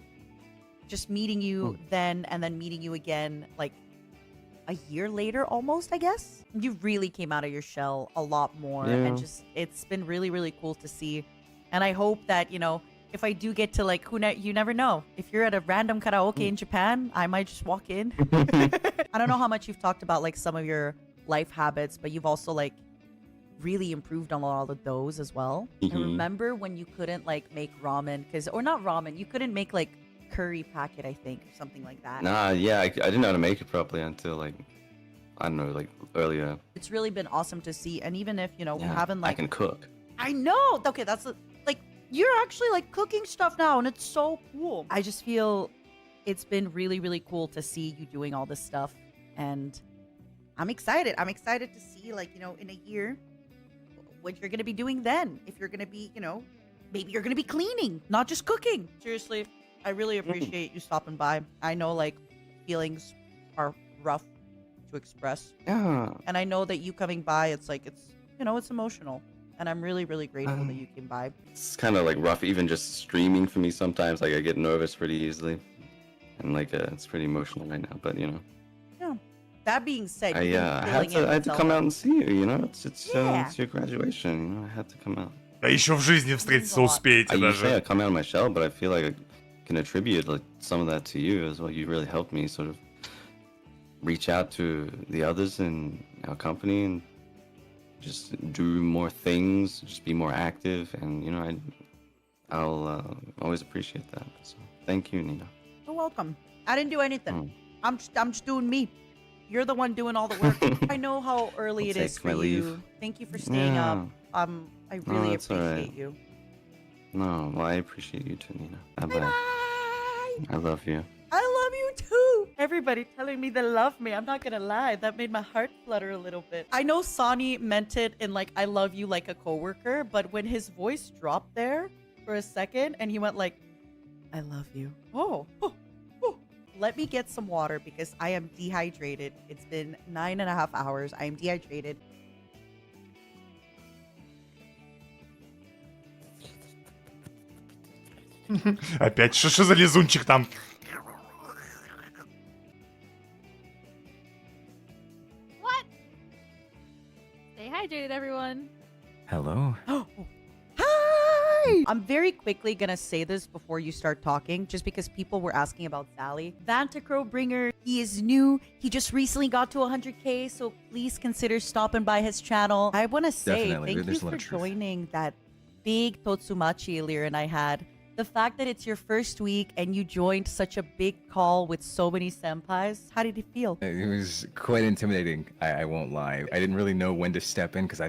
just meeting you then and then meeting you again like a year later almost, I guess. You really came out of your shell a lot more, and just it's been really cool to see. And I hope that, you know, if I do get to like, you never know. If you're at a random karaoke in Japan, I might just walk in. I don't know how much you've talked about like some of your life habits, but you've also like really improved on a lot of those as well. I remember when you couldn't like make ramen, or not ramen, you couldn't make like curry packet, I think, or something like that. Nah, yeah, I didn't know how to make it properly until like, I don't know, like earlier. It's really been awesome to see. And even if, you know, we Yeah, haven't like... I can cook. I know. Okay, that's like, you're actually like cooking stuff now, and it's so cool. I just feel it's been really cool to see you doing all this stuff, and I'm excited. I'm excited to see, like, you know, in a year what you're gonna be doing then. If you're gonna be, you know, maybe you're gonna be cleaning, not just cooking. Seriously, I really appreciate you stopping by. I know, like, feelings are rough to express. Yeah. And I know that you coming by, it's it's emotional. And I'm really, really grateful that you came by. It's kind of like rough, even just streaming for me sometimes. Like I get nervous pretty easily, and like it's pretty emotional right now. But you know, Yeah. That being said, I you've been I killing had it to with come out Zelda. and see you. You know, it's Yeah. your graduation. You know, I had to come out. А еще в жизни встретиться успеете I usually I даже. come out of my shell, but I feel like I can attribute like some of that to you as well. You really helped me sort of reach out to the others in our company and just do more things, just be more active, and you know, I'll always appreciate that. So thank you, Nina. You're welcome. I didn't do anything. Mm. I'm just doing me. You're the one doing all the work. I know how early I'll it is take for my you. leave. Thank you for staying up. Yeah. I No, really that's all right. appreciate you. No, well, I appreciate you too, Nina. Bye. I love you. I love you too. Everybody telling me they love me. I'm not gonna lie. That made my heart flutter a little bit. I know Sonny meant it in like I love you like a coworker, but when his voice dropped there for a second and he went like, I love you. Oh. Let me get some water because I am dehydrated. It's been 9.5 hours. I am dehydrated. Опять, что за лизунчик там? Stay hydrated, everyone. Hello. Hi! I'm very quickly gonna say this before you start talking, just because people were asking about Sally. Vanticrowbringer, he is new. He just recently got to 100K, so please consider stopping by his channel. I want to say Definitely, thank you there's a lot for of truth. joining that big Totsumachi Illyr and I had. The fact that it's your first week and you joined such a big call with so many senpais, how did it feel? It was quite intimidating. I won't lie. I didn't really know when to step in because I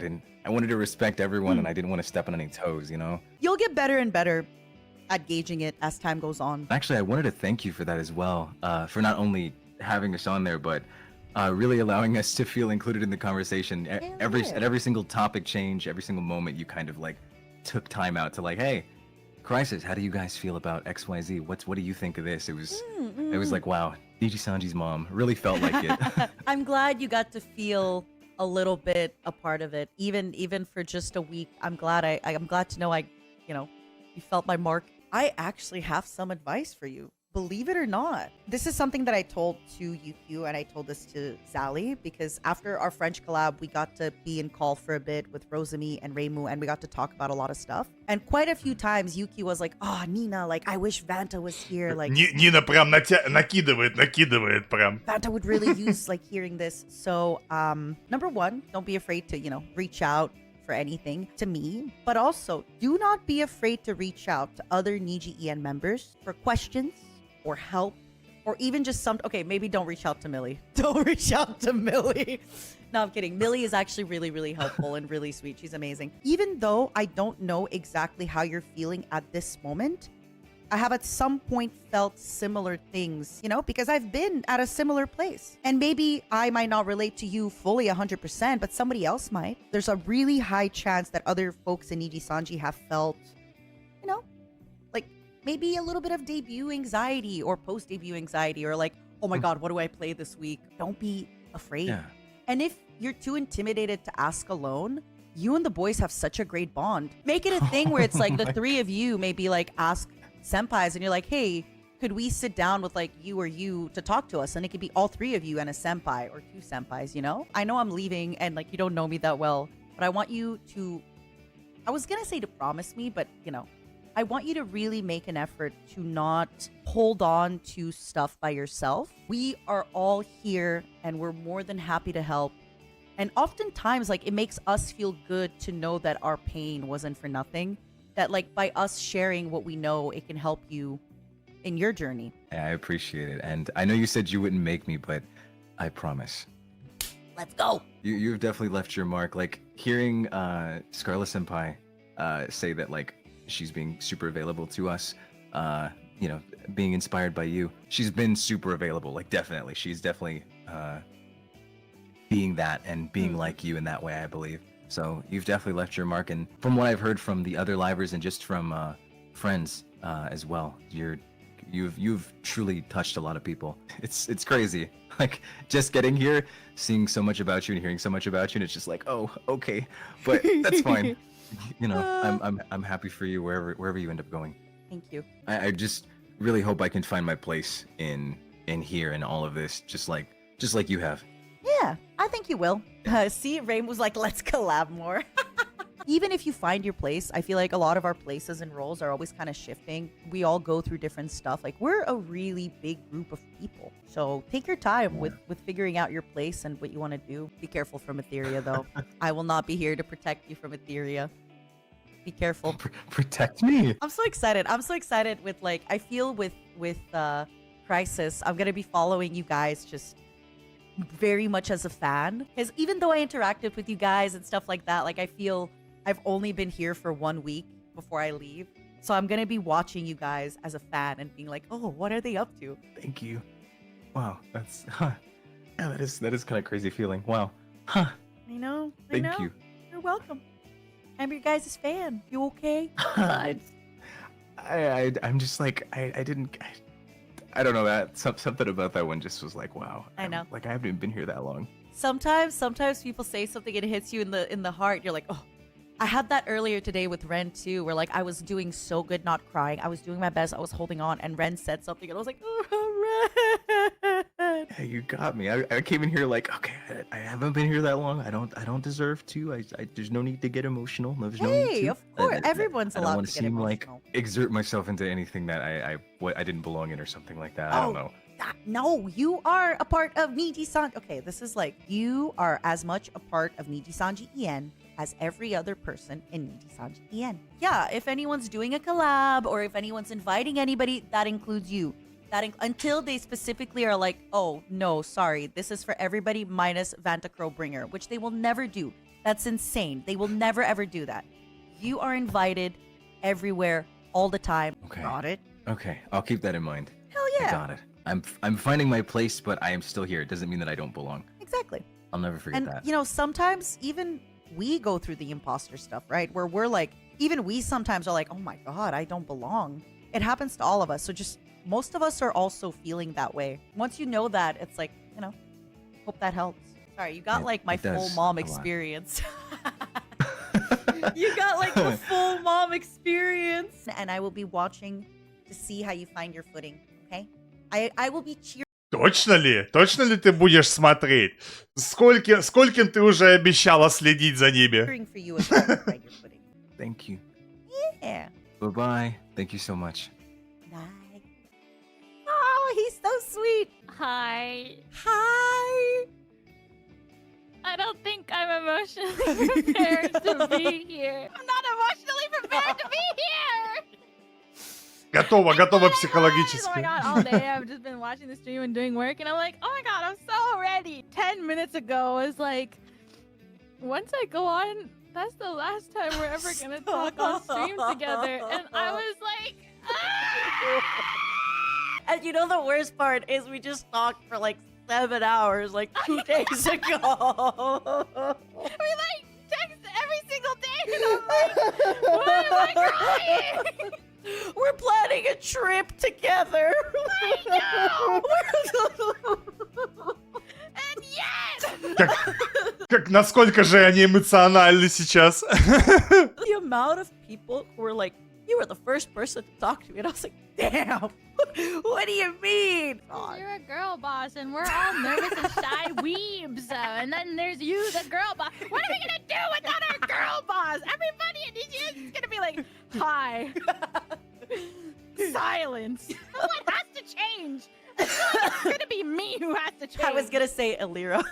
wanted to respect everyone and I didn't want to step on any toes, you know? You'll get better and better at gauging it as time goes on. Actually, I wanted to thank you for that as well. For not only having us on there, but really allowing us to feel included in the conversation. At every single topic change, every single moment, you kind of like took time out to like, hey, Crisis, how do you guys feel about XYZ? What do you think of this? It was like, wow, Niji Sanji's mom really felt like it. I'm glad you got to feel a little bit a part of it, even for just a week. I'm glad I'm glad to know you felt my mark. I actually have some advice for you. Believe it or not, this is something that I told to UQ and I told this to Sally because after our French collab, we got to be in call for a bit with Rosemi and Reimu and we got to talk about a lot of stuff. And quite a few times UQ was like, oh, Nina, like, I wish Vanta was here. Like, Нина прям накидывает прям. Vanta would really use like hearing this. So, number one, don't be afraid to, reach out for anything to me, but also do not be afraid to reach out to other Niji EN members for questions or help, or even just okay, maybe don't reach out to Millie. Don't reach out to Millie. No, I'm kidding. Millie is actually really, really helpful and really sweet. She's amazing. Even though I don't know exactly how you're feeling at this moment, I have at some point felt similar things, because I've been at a similar place. And maybe I might not relate to you fully 100%, but somebody else might. There's a really high chance that other folks in Niji Sanji have felt, maybe a little bit of debut anxiety or post-debut anxiety or like, oh my God, what do I play this week? Don't be afraid. Yeah. And if you're too intimidated to ask alone, you and the boys have such a great bond. Make it a thing where it's like the three of you maybe like ask senpais and you're like, hey, could we sit down with like you or you to talk to us? And it could be all three of you and a senpai or two senpais, I know I'm leaving and like you don't know me that well, but I want you to, I was going to say to promise me, but I want you to really make an effort to not hold on to stuff by yourself. We are all here and we're more than happy to help. And oftentimes, like, it makes us feel good to know that our pain wasn't for nothing. That, like, by us sharing what we know, it can help you in your journey. Yeah, I appreciate it. And I know you said you wouldn't make me, but I promise. Let's go. You've definitely left your mark. Like, hearing Scarlet Senpai say that, like, she's being super available to us, being inspired by you. She's been super available, like definitely. She's definitely being that and being like you in that way, I believe. So you've definitely left your mark. And from what I've heard from the other livers and just from friends as well, you're You've truly touched a lot of people. It's crazy. Like just getting here, seeing so much about you and hearing so much about you, and it's just like, oh, okay, but that's fine. You know, I'm happy for you wherever you end up going. Thank you. I just really hope I can find my place in here in all of this, just like you have. Yeah, I think you will. See, Rain was like, let's collab more. Even if you find your place, I feel like a lot of our places and roles are always kind of shifting. We all go through different stuff. Like, we're a really big group of people. So take your time with figuring out your place and what you want to do. Be careful from Etheria, though. I will not be here to protect you from Etheria. Be careful. Protect me. I'm so excited. I'm so excited with, like, I feel with Crisis, I'm going to be following you guys just very much as a fan. Because even though I interacted with you guys and stuff like that, like, I feel I've only been here for 1 week before I leave. So I'm going to be watching you guys as a fan and being like, oh, what are they up to? Thank you. Wow, that's yeah, that is kind of crazy feeling. Wow. Huh. I know. Thank you. You're welcome. I'm your guys' fan. You okay? I'm just like I don't know, that something about that one just was like, wow. I know. Like I haven't been here that long. Sometimes people say something and it hits you in the heart. You're like, oh. I had that earlier today with Ren too, where like I was doing so good not crying. I was doing my best. I was holding on, and Ren said something, and I was like, oh, Ren. Yeah, you got me. I came in here like, okay, I haven't been here that long. I don't deserve to. There's no need to get emotional. There's no need to. Of course, everyone's I don't allowed want to to get seem emotional. like exert myself into anything that I didn't belong in or something like that. I don't know. No, you are a part of Niji-san. Okay, this is like, you are as much a part of Niji-sanji En as every other person in Niji-sanji En. Yeah, if anyone's doing a collab or if anyone's inviting anybody, that includes you. Until they specifically are like, oh, no, sorry, this is for everybody minus Vanta Crowbringer, which they will never do. That's insane. They will never, ever do that. You are invited everywhere, all the time. Okay. Got it? Okay, I'll keep that in mind. Hell yeah. I got it. I'm finding my place, but I am still here. It doesn't mean that I don't belong. Exactly. I'll never forget And, that. you know, sometimes even we go through the imposter stuff, right? Where we're like, even we sometimes are like, oh my God, I don't belong. It happens to all of us. So just, most of us are also feeling that way. Once you know that, it's like, you know, hope that helps. Sorry, you got like my it does full mom a lot. experience. You got like the full mom experience. And I will be watching to see how you find your footing, okay? I will be cheering. Точно ли? Точно ли ты будешь смотреть? Скольким ты уже обещала следить за ними? For you as well to find your footing. Thank you. Yeah. Bye-bye. Thank you so much. Bye. Oh, he's so sweet. Hi. Hi. I don't think I'm emotionally prepared to be here. I'm not emotionally prepared to be here. Готова Oh психологически. my God, all day I've just been watching the stream and doing work, and I'm like, oh my God, I'm so ready. 10 minutes ago, I was like, once I go on, that's the last time we're ever gonna talk on stream together. And I was like, And you know the worst part is we just talked for like 7 hours, like 2 days ago. we like text every single day, and I'm like, why am I crying? We're planning a trip together. I know. And yet, Насколько же они эмоциональны сейчас? The amount of people who were like, you were the first person to talk to me. And I was like, damn, what do you mean? you're a girl boss, and we're all nervous and shy weebs. And then there's you, the girl boss. What are we gonna do without our girl boss? Everybody in DGS is gonna be like, hi. Silence. What has to change? It's gonna be me who has to change. I was gonna say, Elira,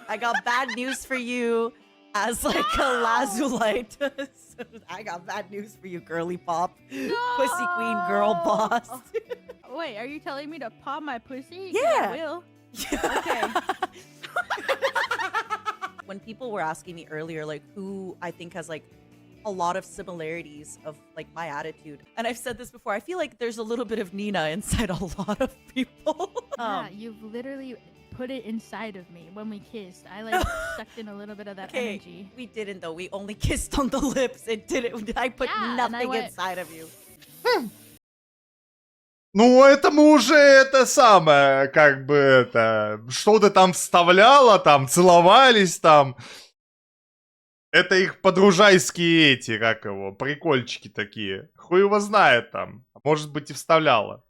I got bad news for you as like a Lazulite. So I got bad news for you, girly pop. Pussy queen girl boss. Wait, are you telling me to pop my pussy? Yeah. I will. Okay. When people were asking me earlier, like who I think has like a lot of similarities of like my attitude, and I've said this before, I feel like there's a little bit of Nina inside a lot of people. Yeah, you've literally put it inside of me when we kissed. I like sucked in a little bit of that energy. We didn't though. We only kissed on the lips. It didn't. I put Yeah, and I nothing went, inside of you. Ну, это мы уже это самое, как бы это, что-то там вставляла, там, целовались там. Это их подружайские эти, как его, прикольчики такие. Хуй его знает там. Может быть и вставляла.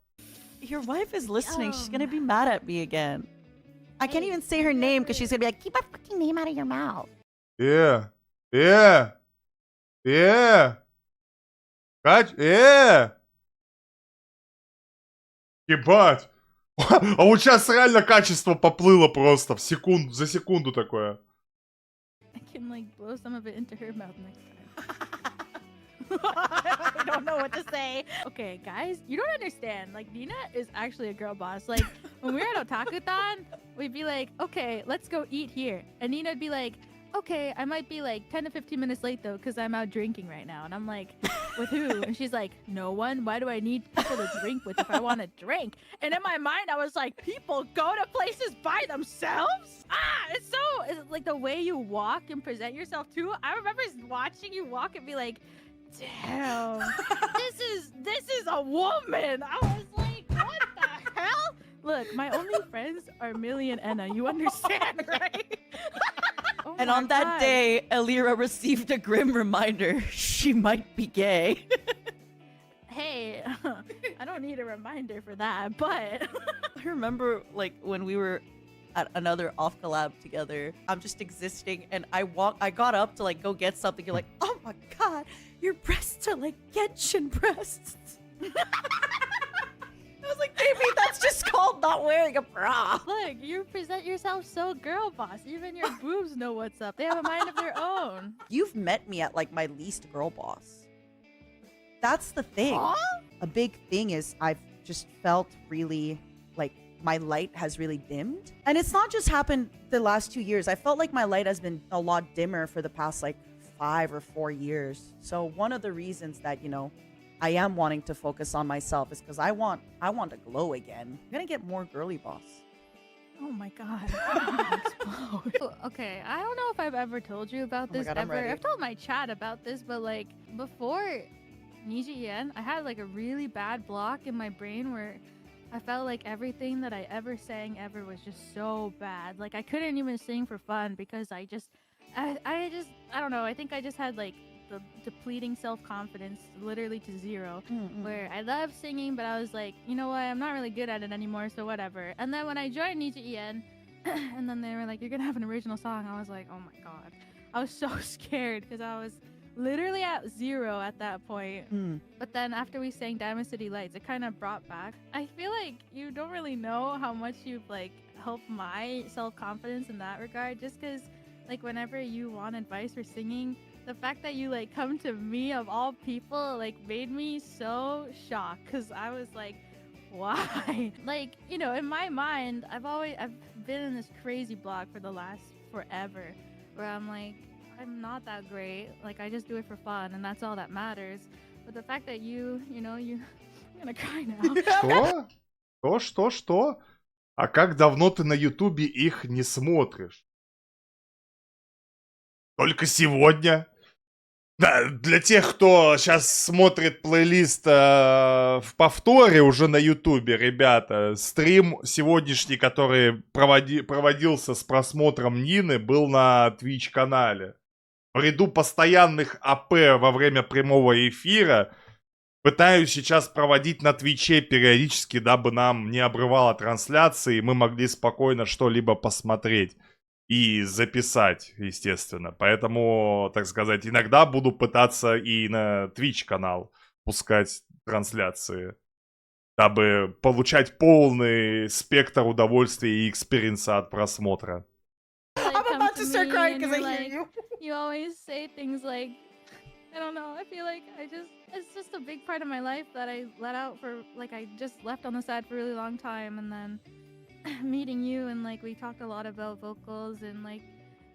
Your wife is listening. She's gonna be mad at me again. I can't even say her name because she's gonna be like, keep my fucking name out of your mouth. Ебать. А вот сейчас реально качество поплыло просто в секунду, за секунду такое. I can like blow some of it into her mouth next time. I don't know what to say. Okay, guys, you don't understand. Like, Nina is actually a girl boss. Like, when we were at Otakuthon, we'd be like, okay, let's go eat here. And Nina'd be like, okay, I might be like 10 to 15 minutes late though, because I'm out drinking right now. And I'm like, with who? And she's like, no one. Why do I need people to drink with if I want to drink? And in my mind, I was like, people go to places by themselves? It's like the way you walk and present yourself too. I remember watching you walk and be like, damn, this is a woman. I was like, what the hell? Look, my only friends are Millie and Enna. You understand, right? Oh And my on that God. day, Elira received a grim reminder. She might be gay. Hey, I don't need a reminder for that, but I remember like when we were at another off collab together, I'm just existing and I got up to like go get something. You're like, oh my god, your breasts are like Genshin breasts. I was like, baby, that's just called not wearing a bra. look, you present yourself so girl boss. Even your boobs know what's up. They have a mind of their own. You've met me at like my least girl boss. That's the thing. Huh? A big thing is I've just felt really like my light has really dimmed. And it's not just happened the last 2 years. I felt like my light has been a lot dimmer for the past like 5 or 4 years. So one of the reasons that, you know, I am wanting to focus on myself is because I want to glow again. I'm gonna get more girly boss. Oh my god. I'm gonna explode. Okay, I don't know if I've ever told you about Oh my this God, I'm ever. ready. I've told my chat about this, but like before Niji I had like a really bad block in my brain where I felt like everything that I ever sang ever was just so bad. Like I couldn't even sing for fun because I don't know. I think I just had like the depleting self-confidence literally to zero, where I loved singing, but I was like, you know what, I'm not really good at it anymore, so whatever. And then when I joined Niji and then they were like, you're gonna have an original song, I was like, oh my god. I was so scared because I was literally at 0 at that point. But then after we sang Diamond City Lights, it kind of brought back. I feel like you don't really know how much you've like helped my self-confidence in that regard, just because like whenever you want advice for singing, the fact that you like come to me of all people like made me so shocked, because I was like, why? Like, you know, in my mind, I've been in this crazy block for the last forever, where I'm like, I'm not that great, like I just do it for fun and that's all that matters. But the fact that you know, I'm gonna cry now. Что? А как давно ты на Ютубе их не смотришь? Только сегодня? Да, для тех, кто сейчас смотрит плейлист в повторе уже на Ютубе, ребята, стрим сегодняшний, который проводился с просмотром Нины, был на Twitch-канале. В ряду постоянных АП во время прямого эфира пытаюсь сейчас проводить на Твиче периодически, дабы нам не обрывало трансляции, и мы могли спокойно что-либо посмотреть. И записать, естественно. Поэтому, так сказать, иногда буду пытаться и на Twitch канал пускать трансляции, дабы получать полный спектр удовольствия и экспириенса от просмотра. I'm about to start crying because I hear like, you. You always say things like, I don't know, I feel like it's just a big part of my life that I let out for, like I just left on the side for a really long time, and then meeting you and like we talked a lot about vocals, and like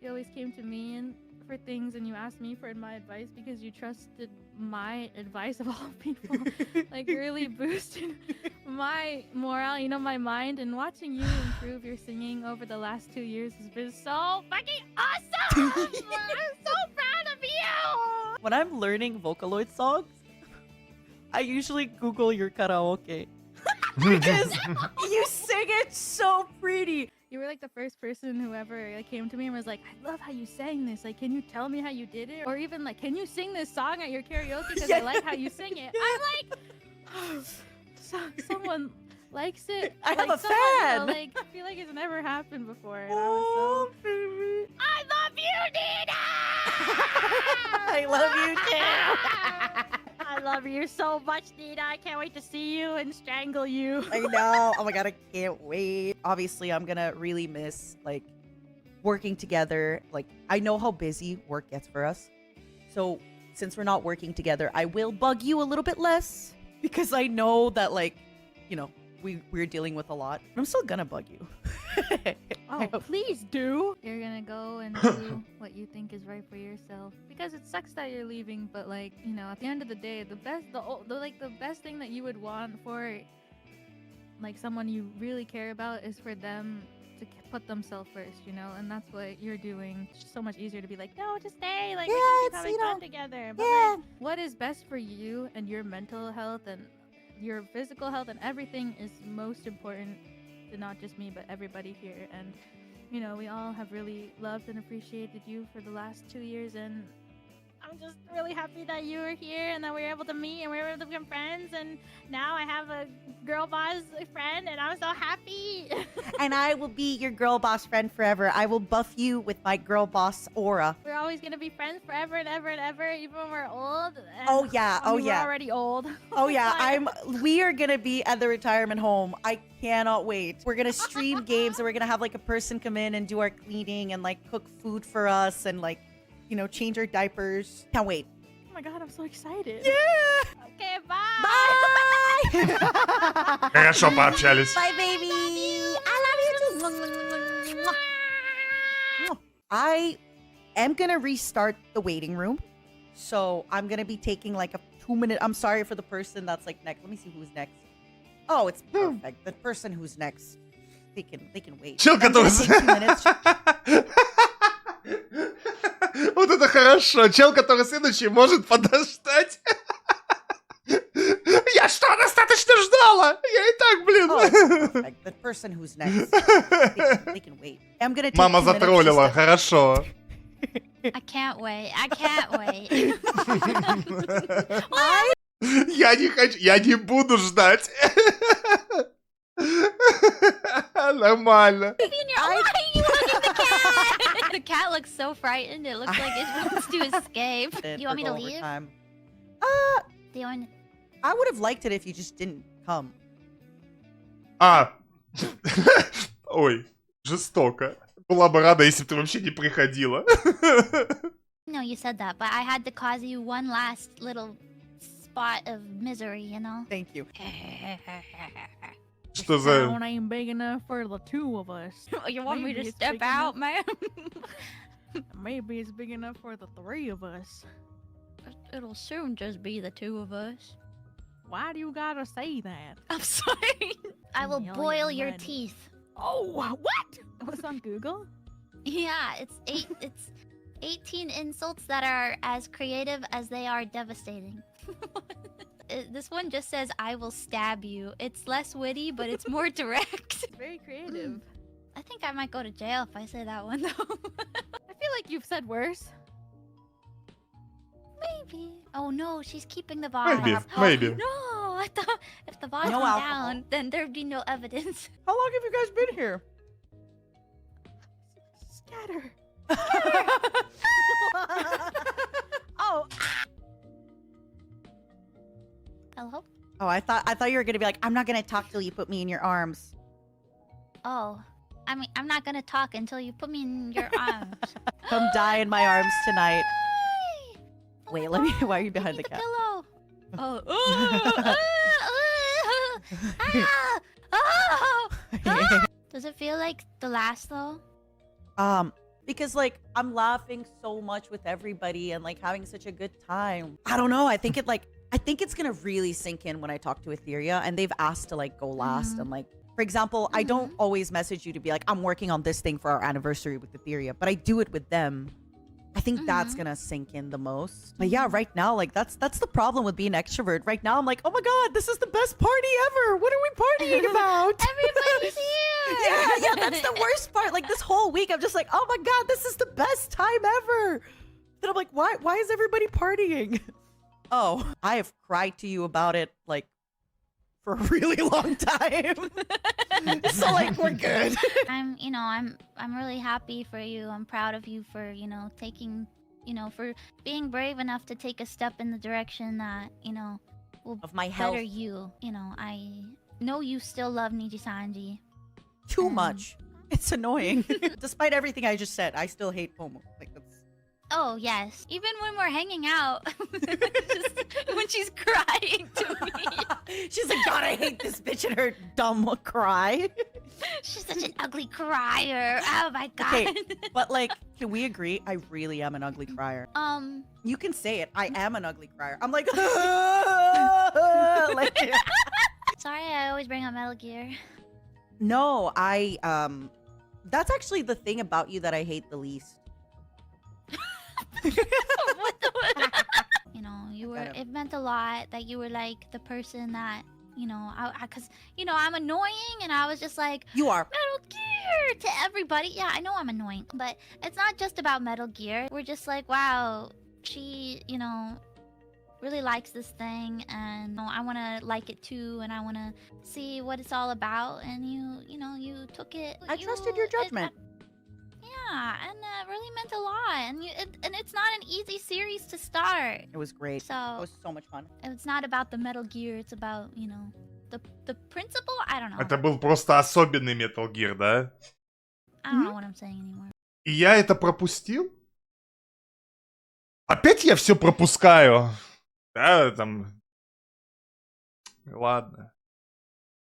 you always came to me and for things, and you asked me for my advice because you trusted my advice of all people. Like really boosted my morale, you know, my mind. And watching you improve your singing over the last 2 years has been so fucking awesome. I'm so proud of you. When I'm learning Vocaloid songs, I usually Google your karaoke. because you sing it so pretty. You were like the first person who ever like, came to me and was like, I love how you sang this. Like, can you tell me how you did it? Or even like, can you sing this song at your karaoke? Because I like how you sing it. I'm like, someone likes it. I have like, a someone, you know, fan. like, I feel like it's never happened before. And I was so... I love you, Nina! I love you too. I love you so much, Nina. I can't wait to see you and strangle you. I know. Oh my god, I can't wait. Obviously, I'm gonna really miss like working together. Like, I know how busy work gets for us. So since we're not working together, I will bug you a little bit less because I know that, like, you know, we're dealing with a lot. I'm still gonna bug you. Oh, please do. You're gonna go and do what you think is right for yourself, because it sucks that you're leaving. But like, you know, at the end of the day, the best thing that you would want for like someone you really care about is for them to put themselves first, you know, and that's what you're doing. It's just so much easier to be like, no, just stay. Like, we can keep having fun together. But like, what is best for you and your mental health and your physical health and everything is most important to not just me but everybody here. And you know, we all have really loved and appreciated you for the last 2 years, and I'm just really happy that you were here and that we were able to meet and we were able to become friends, and now I have a girl boss friend and I'm so happy. And I will be your girl boss friend forever. I will buff you with my girl boss aura. We're always gonna be friends forever and ever and ever, even when we're old. And, Oh yeah, I oh mean, yeah. We're already old. Oh yeah, we are gonna be at the retirement home. I cannot wait. We're gonna stream games and we're gonna have like a person come in and do our cleaning and like cook food for us and like, you know, change our diapers. Can't wait. Oh my god, I'm so excited. Yeah! Okay, bye! Bye! Хорошо пообщались. Bye, baby! I love you too! I am gonna restart the waiting room. So I'm gonna be taking like a 2-minute. I'm sorry for the person that's like next. Let me see who's next. Oh, it's perfect. The person who's next, they can wait. Чел, I'm gonna который... take 2 minutes. Вот это хорошо. Чел, который следующий, может подождать. Я что, достаточно ждала? Я и так, блин. Oh, perfect. The person who's next, they can wait. I'm gonna take Мама 2 minutes затроллила, just to- хорошо. I can't wait. I can't wait. Я не хочу, я не буду ждать. Нормально. Why are you hugging the cat? The cat looks so frightened. It looks like it wants to escape. You want me to leave? Do you want? I would have liked it if you just didn't come. А. Ой, жестоко. Была бы рада, если бы ты вообще не приходила. No, you said that, but I had to cause you one last little spot of misery, you know? Thank you. Что за... Town ain't big enough for the two of us. You want me Maybe to it's step big out, enough- man? Maybe it's big enough for the three of us. It'll soon just be the two of us. Why do you gotta say that? I'm sorry. I will Million boil your money. teeth. Oh, what? What's on Google? Yeah, it's 18 insults that are as creative as they are devastating. This one just says, I will stab you. It's less witty, but it's more direct. Very creative. I think I might go to jail if I say that one, though. I feel like you've said worse. Maybe. Oh no, she's keeping the vibe. Maybe. No, I thought if the vibe No went alcohol. down, then there'd be no evidence. How long have you guys been here? Scatter. Oh. Hello? Oh, I thought you were gonna be like, I'm not gonna talk till you put me in your arms. Oh. I mean, I'm not gonna talk until you put me in your arms. Come die in my arms tonight. Wait, let me. Why are you behind the cat? Pillow. Oh. Does it feel like the last though? Because like I'm laughing so much with everybody and like having such a good time. I don't know. I think it's gonna really sink in when I talk to Etheria and they've asked to like go last and like, for example, I don't always message you to be like, I'm working on this thing for our anniversary with Etheria, but I do it with them. I think that's gonna sink in the most. But yeah, right now, like that's the problem with being extrovert. Right now, I'm like, oh my god, this is the best party ever. What are we partying about? Everybody's here. Yeah, that's the worst part. Like this whole week, I'm just like, oh my god, this is the best time ever. Then I'm like, why is everybody partying? Oh, I have cried to you about it like for a really long time. So like we're good. I'm really happy for you. I'm proud of you for, taking, for being brave enough to take a step in the direction that, will of my health. better you. I know you still love Niji-sanji. Too much. It's annoying. Despite everything I just said, I still hate Pomo. Like that's Oh, yes. Even when we're hanging out, when she's crying to me. She's like, God, I hate this bitch and her dumb cry. She's such an ugly crier. Oh my god. Okay, but like, can we agree? I really am an ugly crier. You can say it. I am an ugly crier. I'm like, like Sorry, I always bring up Metal Gear. No, that's actually the thing about you that I hate the least. It meant a lot that you were like the person that, because, I'm annoying and I was just like, you are Metal Gear to everybody. Yeah, I know I'm annoying, but it's not just about Metal Gear. We're just like, wow, she, really likes this thing and I want to like it too and I want to see what it's all about and you took it. I trusted your judgment. Yeah, and it really meant a lot. And it's not an easy series to start. It was great. So it was so much fun. It's not about the Metal Gear. It's about, the principle. I don't know. Это был просто особенный Metal Gear, да? I don't know what I'm saying anymore. И я это пропустил? Опять я все пропускаю? Да, там... Ладно.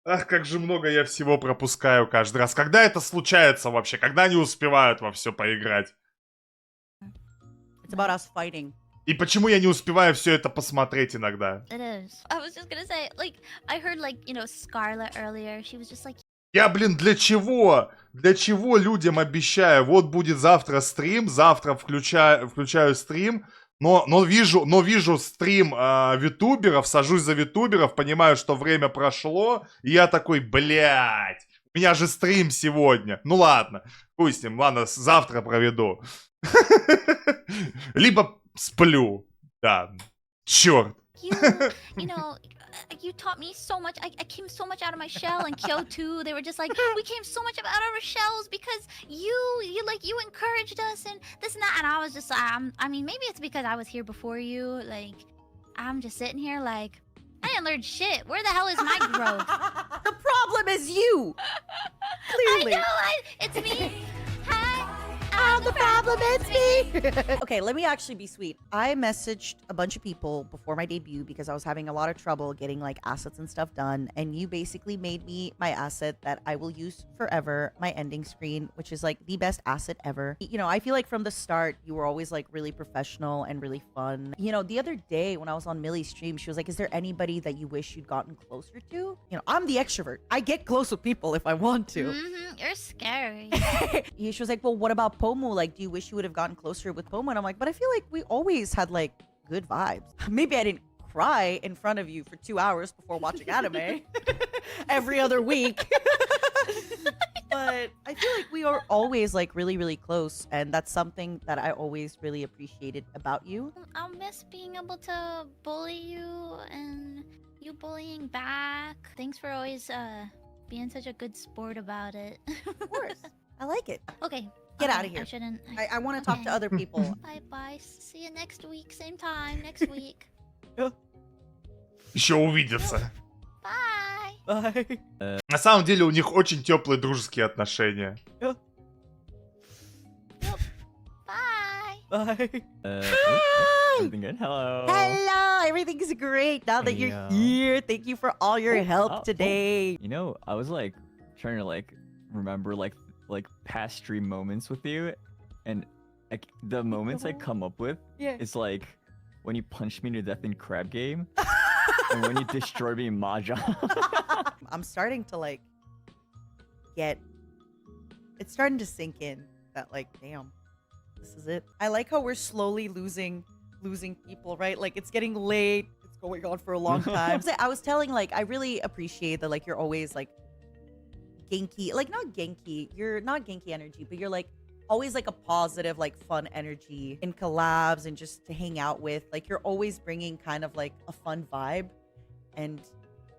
Ах, как же много я всего пропускаю каждый раз. Когда это случается вообще? Когда они успевают во все поиграть? It's about us fighting. И почему я не успеваю все это посмотреть иногда? It is. I was just gonna say, I heard, Scarlett earlier. She was just like... Я, для чего? Для чего людям обещаю? Вот будет завтра стрим, завтра включаю стрим. Но вижу стрим витуберов, сажусь за витуберов, понимаю, что время прошло, и я такой, блядь, у меня же стрим сегодня. Ну ладно, пусть им, ладно, завтра проведу. Либо сплю, да, черт. You taught me so much. I came so much out of my shell, and Kyo too. They were just like, we came so much out of our shells because you encouraged us and this and that. And I was just, maybe it's because I was here before you. I'm just sitting here I didn't learn shit. Where the hell is my growth? The problem is you. Clearly. I know. It's me. Hi. The problem is me. Okay, let me actually be sweet. I messaged a bunch of people before my debut because I was having a lot of trouble getting assets and stuff done, and you basically made me my asset that I will use forever, my ending screen, which is the best asset ever. I feel like from the start you were always really professional and really fun. The other day when I was on Millie's stream, she was like, is there anybody that you wish you'd gotten closer to? I'm the extrovert. I get close with people if I want to. You're scary. She was like, well, what about Pomu? Do you wish you would have gotten closer with Pomu? And I'm like, but I feel like we always had good vibes. Maybe I didn't cry in front of you for 2 hours before watching anime every other week. But I feel like we are always really, really close. And that's something that I always really appreciated about you. I'll miss being able to bully you and you bullying back. Thanks for always being such a good sport about it. Of course. I like it. Okay. Get out of here. I shouldn't. I want to talk to other people. Bye-bye. See you next week. Same time next week. Еще увидятся. Bye. Bye. На самом деле у них очень теплые дружеские отношения. Bye. Bye. Everything good? Hello. Hello. Everything's great now that you're here. Thank you for all your help today. I was trying to remember past stream moments with you, and the moments I come up with is when you punched me to death in Crab Game and when you destroyed me in Mahjong. I'm starting to it's starting to sink in that damn, this is it. I like how we're slowly losing people, right? Like it's getting late. It's going on for a long time. So I was telling, like, I really appreciate that, like, you're always like Genki, like not Genki. You're not Genki energy, but you're like always like a positive, like fun energy in collabs and just to hang out with. Like you're always bringing kind of like a fun vibe. And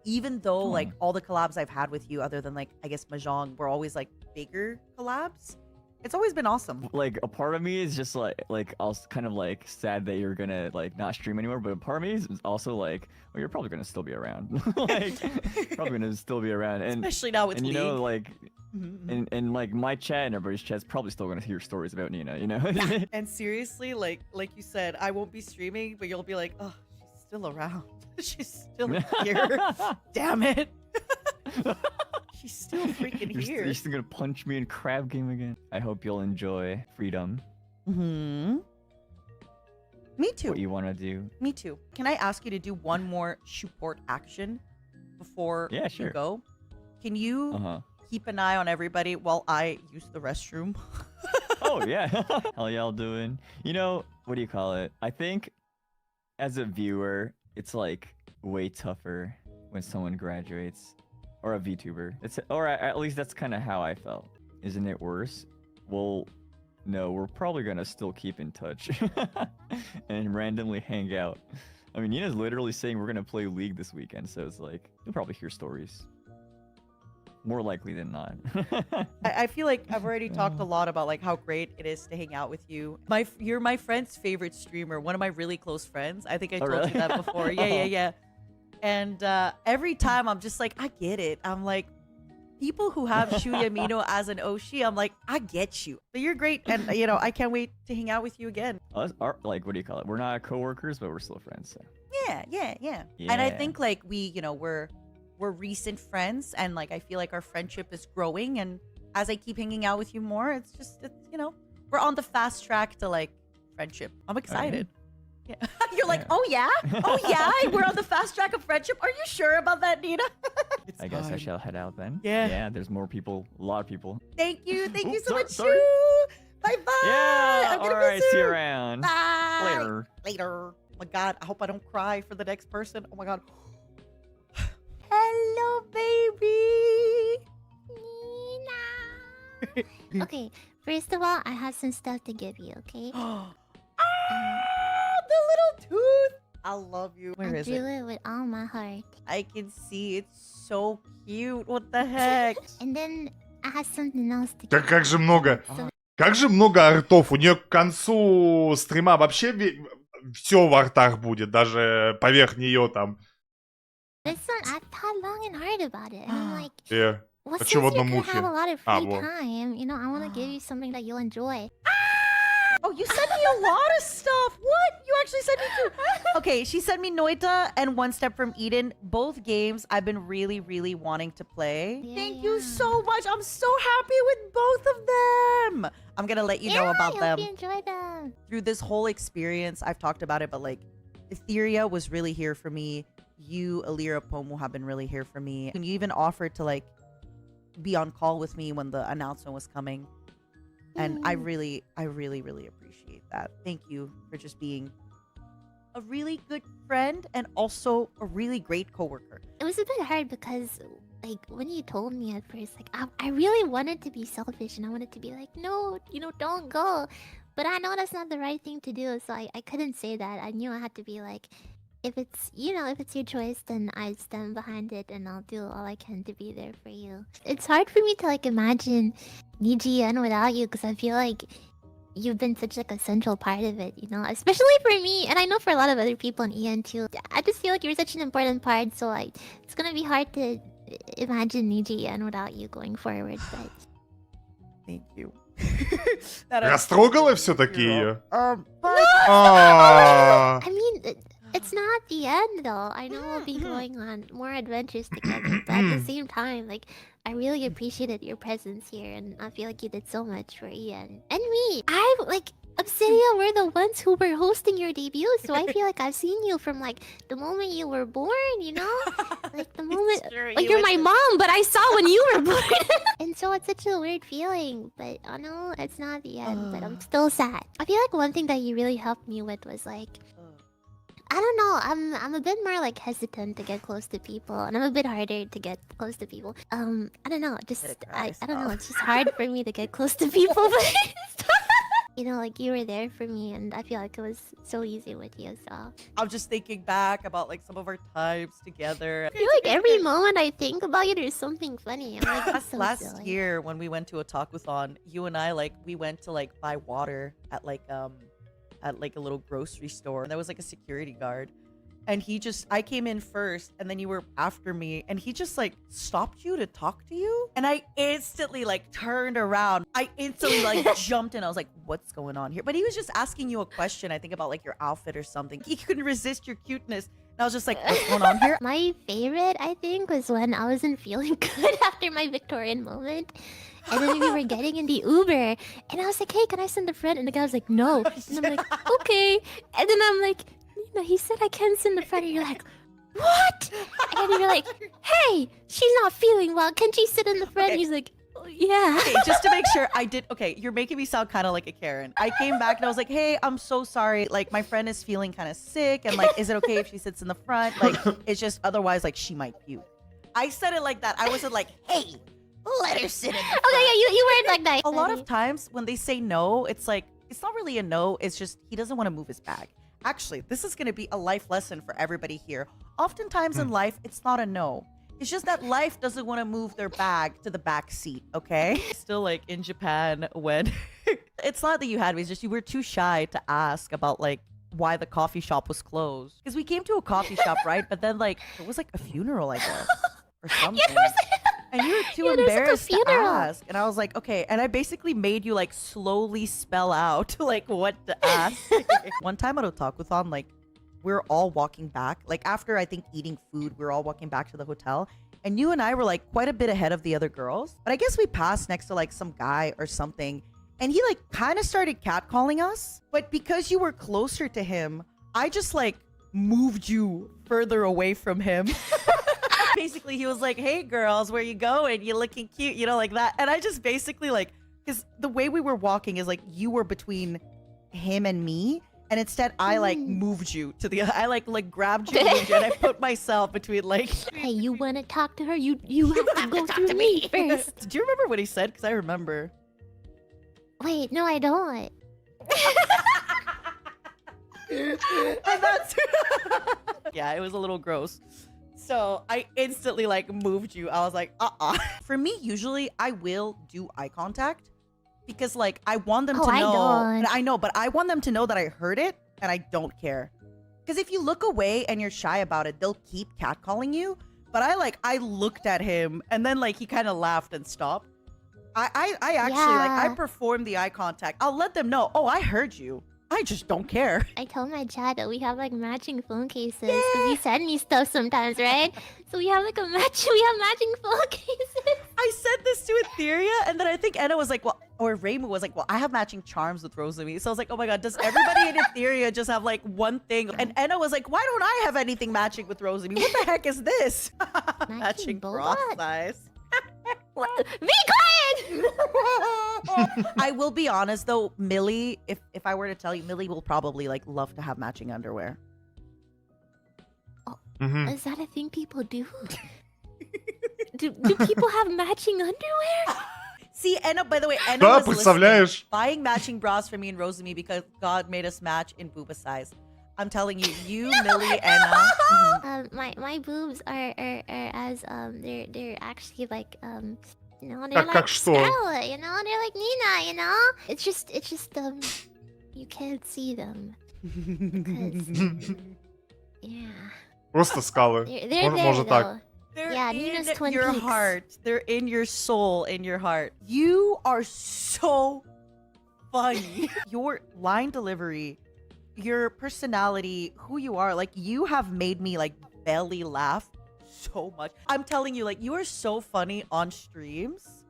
even though like all the collabs I've had with you, other than like I guess Mahjong, were always like bigger collabs, it's always been awesome. Like a part of me is just like also kind of like sad that you're gonna like not stream anymore, but a part of me is also like, well, you're probably gonna still be around. Like probably gonna still be around, and especially now with and you League. know like. And like my chat and everybody's chat's probably still gonna hear stories about Nina, you know. And seriously, like you said, I won't be streaming, but you'll be like, oh, she's still around. She's still here. Damn it. She's still freaking here. You're still gonna punch me in crab game again. I hope you'll enjoy freedom. Me too. What you want to do? Me too. Can I ask you to do one more support action before sure. you go? Can you keep an eye on everybody while I use the restroom? Oh yeah. How y'all doing? You know, what do you call it? I think as a viewer, it's like way tougher when someone graduates, or a VTuber. Or at least that's kind of how I felt. Isn't it worse? Well, no, we're probably gonna still keep in touch and randomly hang out. I mean, Nina's literally saying we're gonna play League this weekend, so it's like you'll probably hear stories. More likely than not. I feel like I've already talked a lot about like how great it is to hang out with you. You're my friend's favorite streamer, one of my really close friends. I think I told you that before. Yeah. And every time I'm just like, I get it. I'm like, people who have Shuya Mino as an Oshi, I'm like, I get you. But you're great, and you know, I can't wait to hang out with you again. Like, what do you call it? We're not coworkers, but we're still friends. So. Yeah. And I think like we're recent friends, and like I feel like our friendship is growing, and as I keep hanging out with you more, it's you know, we're on the fast track to like friendship. I'm excited. Yeah. You're like, oh yeah, we're on the fast track of friendship. Are you sure about that, Nina? I guess I shall head out then. Yeah, there's more people, a lot of people. Thank you so much. Shu. Bye. Yeah, all right, see you around. Bye. Later. Oh my god, I hope I don't cry for the next person. Oh my god. Hello, baby. Nina. Okay, first of all, I have some stuff to give you, okay? The little tooth. I love you. Where I is drew it? it with all my heart. I can see. It's so cute. What the heck? And then I have something else to Да как же много артов. У нее к концу стрима вообще все в артах будет, даже поверх нее там. This one, I've thought long and hard about it. And I'm like, well, А since что в you одном could ухе? have a lot of free вот. time, you know, I want to give you something that you'll enjoy. Oh, you sent me a lot of stuff. What? You actually sent me two. Okay, she sent me Noita and One Step from Eden. Both games I've been really, really wanting to play. Thank you so much. I'm so happy with both of them. I'm gonna let you know about I them. hope you enjoy them. Through this whole experience, I've talked about it, but like, Etheria was really here for me. You, Alira, Pomu have been really here for me. And you even offered to like be on call with me when the announcement was coming. And I really appreciate that. Thank you for just being a really good friend and also a really great coworker. It was a bit hard because, like, when you told me at first, like, I really wanted to be selfish and I wanted to be like, no, you know, don't go. But I know that's not the right thing to do, so I couldn't say that. I knew I had to be like, if it's, you know, if it's your choice, then I stand behind it and I'll do all I can to be there for you. It's hard for me to, like, imagine NijiN without you because I feel like you've been such, like, a central part of it, you know? Especially for me, and I know for a lot of other people in EN too. I just feel like you're such an important part, so, like, it's gonna be hard to imagine NijiN without you going forward, but... Thank you. Растрогала все-таки ее? I mean, it's not the end though. I know we'll be going on more adventures together, but at the same time, like, I really appreciated your presence here, and I feel like you did so much for Ian and me. Obsidia were the ones who were hosting your debut, so I feel like I've seen you from like the moment you were born, you know? Like the moment like you're my mom, but I saw when you were born. And so know, it's such a weird feeling, but I know it's not the end, but I'm still sad. I feel like one thing that you really helped me with was like, I don't know, I'm a bit more like hesitant to get close to people, and I'm a bit harder to get close to people. I don't know, just I don't know, it's just hard for me to get close to people. But you know, like you were there for me, and I feel like it was so easy with you. So I'm just thinking back about like some of our times together. I feel like every moment I think about you, there's something funny. I'm like, that's so Last silly. year when we went to a taco-thon, you and I like we went to like buy water at like a little grocery store, and there was like a security guard, and I came in first, and then you were after me, and he just like stopped you to talk to you, and I instantly like turned around. I instantly like jumped in. I was like, what's going on here? But he was just asking you a question, I think about like your outfit or something. He couldn't resist your cuteness, and I was just like, what's going on here? My favorite, I think, was when I wasn't feeling good after my Victorian moment. And then we were getting in the Uber, and I was like, hey, can I sit in the front? And the guy was like, no. And I'm like, okay. And then I'm like, Nina, he said I can't sit in the front. And you're like, what? And you're like, hey, she's not feeling well. Can she sit in the front? And he's like, oh, yeah. Okay, just to make sure I did. Okay, you're making me sound kind of like a Karen. I came back and I was like, hey, I'm so sorry. Like, my friend is feeling kind of sick. And like, is it okay if she sits in the front? Like, it's just otherwise, like, she might puke. I said it like that. I wasn't like, hey, let her sit in the front. Okay, yeah, you weren't like that. A lot of times when they say no, it's like, it's not really a no. It's just he doesn't want to move his bag. Actually, this is going to be a life lesson for everybody here. Oftentimes in life, it's not a no. It's just that life doesn't want to move their bag to the back seat, okay? Still like in Japan when... It's not that you had me, it's just you were too shy to ask about like why the coffee shop was closed. Because we came to a coffee shop, right? But then like, it was like a funeral, I guess. Or something. And you were too embarrassed to ask. And I was like, okay. And I basically made you like slowly spell out like what to ask. One time at Otaku-thon, like we were all walking back. Like after I think eating food, we were all walking back to the hotel. And you and I were like quite a bit ahead of the other girls. But I guess we passed next to like some guy or something. And he like kind of started catcalling us. But because you were closer to him, I just like moved you further away from him. Basically, he was like, hey, girls, where you going? You're looking cute, you know, like that. And I just basically like, because the way we were walking is like you were between him and me. And instead, I like moved you to the, I like grabbed you, moved you, and I put myself between like. Hey, you want to talk to her? You have to go through me first. Do you remember what he said? Because I remember. Wait, no, I don't. And that's yeah, it was a little gross. So I instantly like moved you. I was like, For me, usually I will do eye contact because like I want them to know. And I know, but I want them to know that I heard it and I don't care. Because if you look away and you're shy about it, they'll keep catcalling you. But I looked at him and then like he kind of laughed and stopped. I actually like I performed the eye contact. I'll let them know. Oh, I heard you. I just don't care. I told my chat that we have like matching phone cases because he send me stuff sometimes, right? So we have like we have matching phone cases. I said this to Etheria, and then I think Anna was like, well, or Reimu was like, well, I have matching charms with Rosemi. So I was like, oh my god, does everybody in Etheria just have like one thing? And Anna was like, why don't I have anything matching with Rosemi? What the heck is this? Matching bra size. Be quiet! I will be honest though, Millie, if I were to tell you, Millie will probably like love to have matching underwear. Is that a thing people do? do people have matching underwear? See, Anna, by the way, Anna was listening, buying matching bras for me and Rosemi because God made us match in booba size. I'm telling you, Millie, Anna. My boobs are as they're actually like you know, they're like Stella, you know, they're like Nina, you know. It's just you can't see them. Yeah. Просто скалы. They're Может так. They're yeah, in Nina's Twin your Peaks. heart. They're in your soul, in your heart. You are so funny. Your line delivery, your personality, who you are, like you have made me like belly laugh so much. I'm telling you, like you are so funny on streams,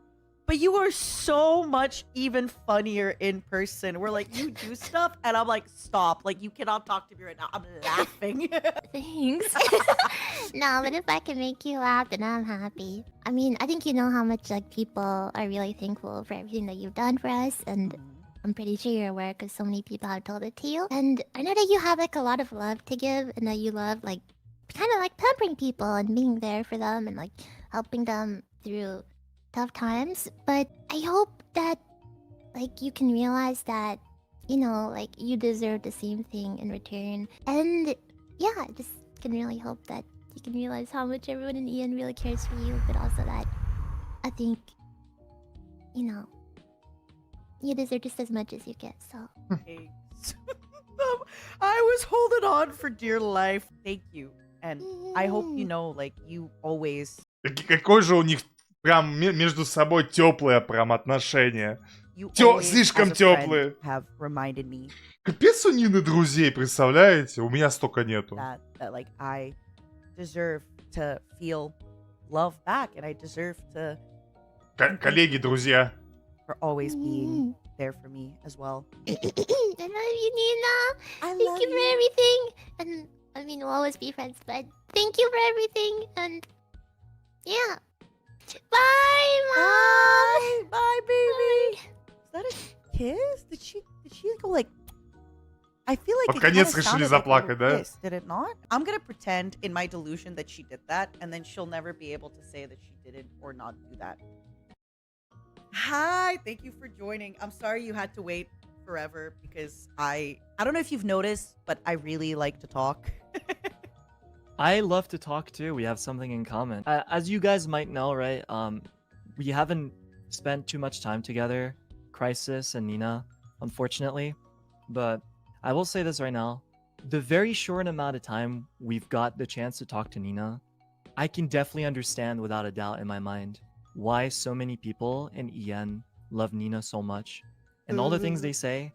But you are so much even funnier in person. We're like, you do stuff, and I'm like, stop. Like, you cannot talk to me right now. I'm laughing. Thanks. No, but if I can make you laugh, then I'm happy. I mean, I think you know how much like people are really thankful for everything that you've done for us, and I'm pretty sure you're aware because so many people have told it to you. And I know that you have like a lot of love to give, and that you love like kind of like pampering people and being there for them and like helping them through tough times. But I hope that like you can realize that, you know, like you deserve the same thing in return. And yeah, I just can really hope that you can realize how much everyone in Ian really cares for you, but also that I think, you know, you deserve just as much as you get, so. Thanks. I was holding on for dear life. Thank you. And I hope you know, like, you always... Какой же у них прям между собой теплые прям отношения. You always, Слишком as a friend, теплые. have reminded me Капец у Нины друзей, представляете? У меня столько нету. that like I deserve to feel love back, and I deserve to Коллеги, друзья. for always being there for me as well. I love you, Nina. Thank you for everything. And I mean, we'll always be friends, but thank you for everything. And yeah. Bye, Mom. Bye, baby. Is that a kiss? Did she go like... I feel like Под it kinda конец решили sounded like a заплакать, little да? kiss, did it not? I'm gonna pretend in my delusion that she did that, and then she'll never be able to say that she didn't or not do that. Hi, thank you for joining. I'm sorry you had to wait forever because I don't know if you've noticed, but I really like to talk. I love to talk too. We have something in common. As you guys might know, right? We haven't spent too much time together, Crisis and Nina, unfortunately. But I will say this right now. The very short amount of time we've got the chance to talk to Nina, I can definitely understand without a doubt in my mind why so many people in EN love Nina so much. And all the things they say,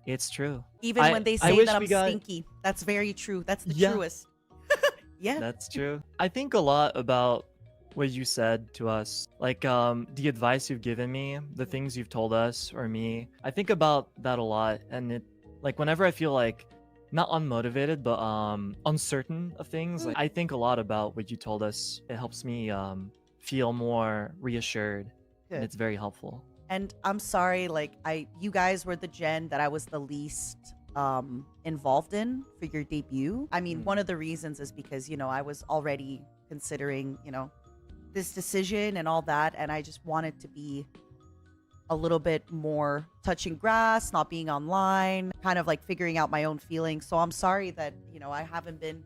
it's true. Even when they say that I'm stinky. That's very true. That's the truest. Yeah. That's true. I think a lot about what you said to us, like the advice you've given me, the things you've told us or me. I think about that a lot, and it, like, whenever I feel like not unmotivated but uncertain of things, like, I think a lot about what you told us. It helps me feel more reassured. And it's very helpful. And I'm sorry, like you guys were the gen that I was the least involved in for your debut. I mean, one of the reasons is because, you know, I was already considering, you know, this decision and all that, and I just wanted to be a little bit more touching grass, not being online, kind of like figuring out my own feelings. So I'm sorry that, you know, I haven't been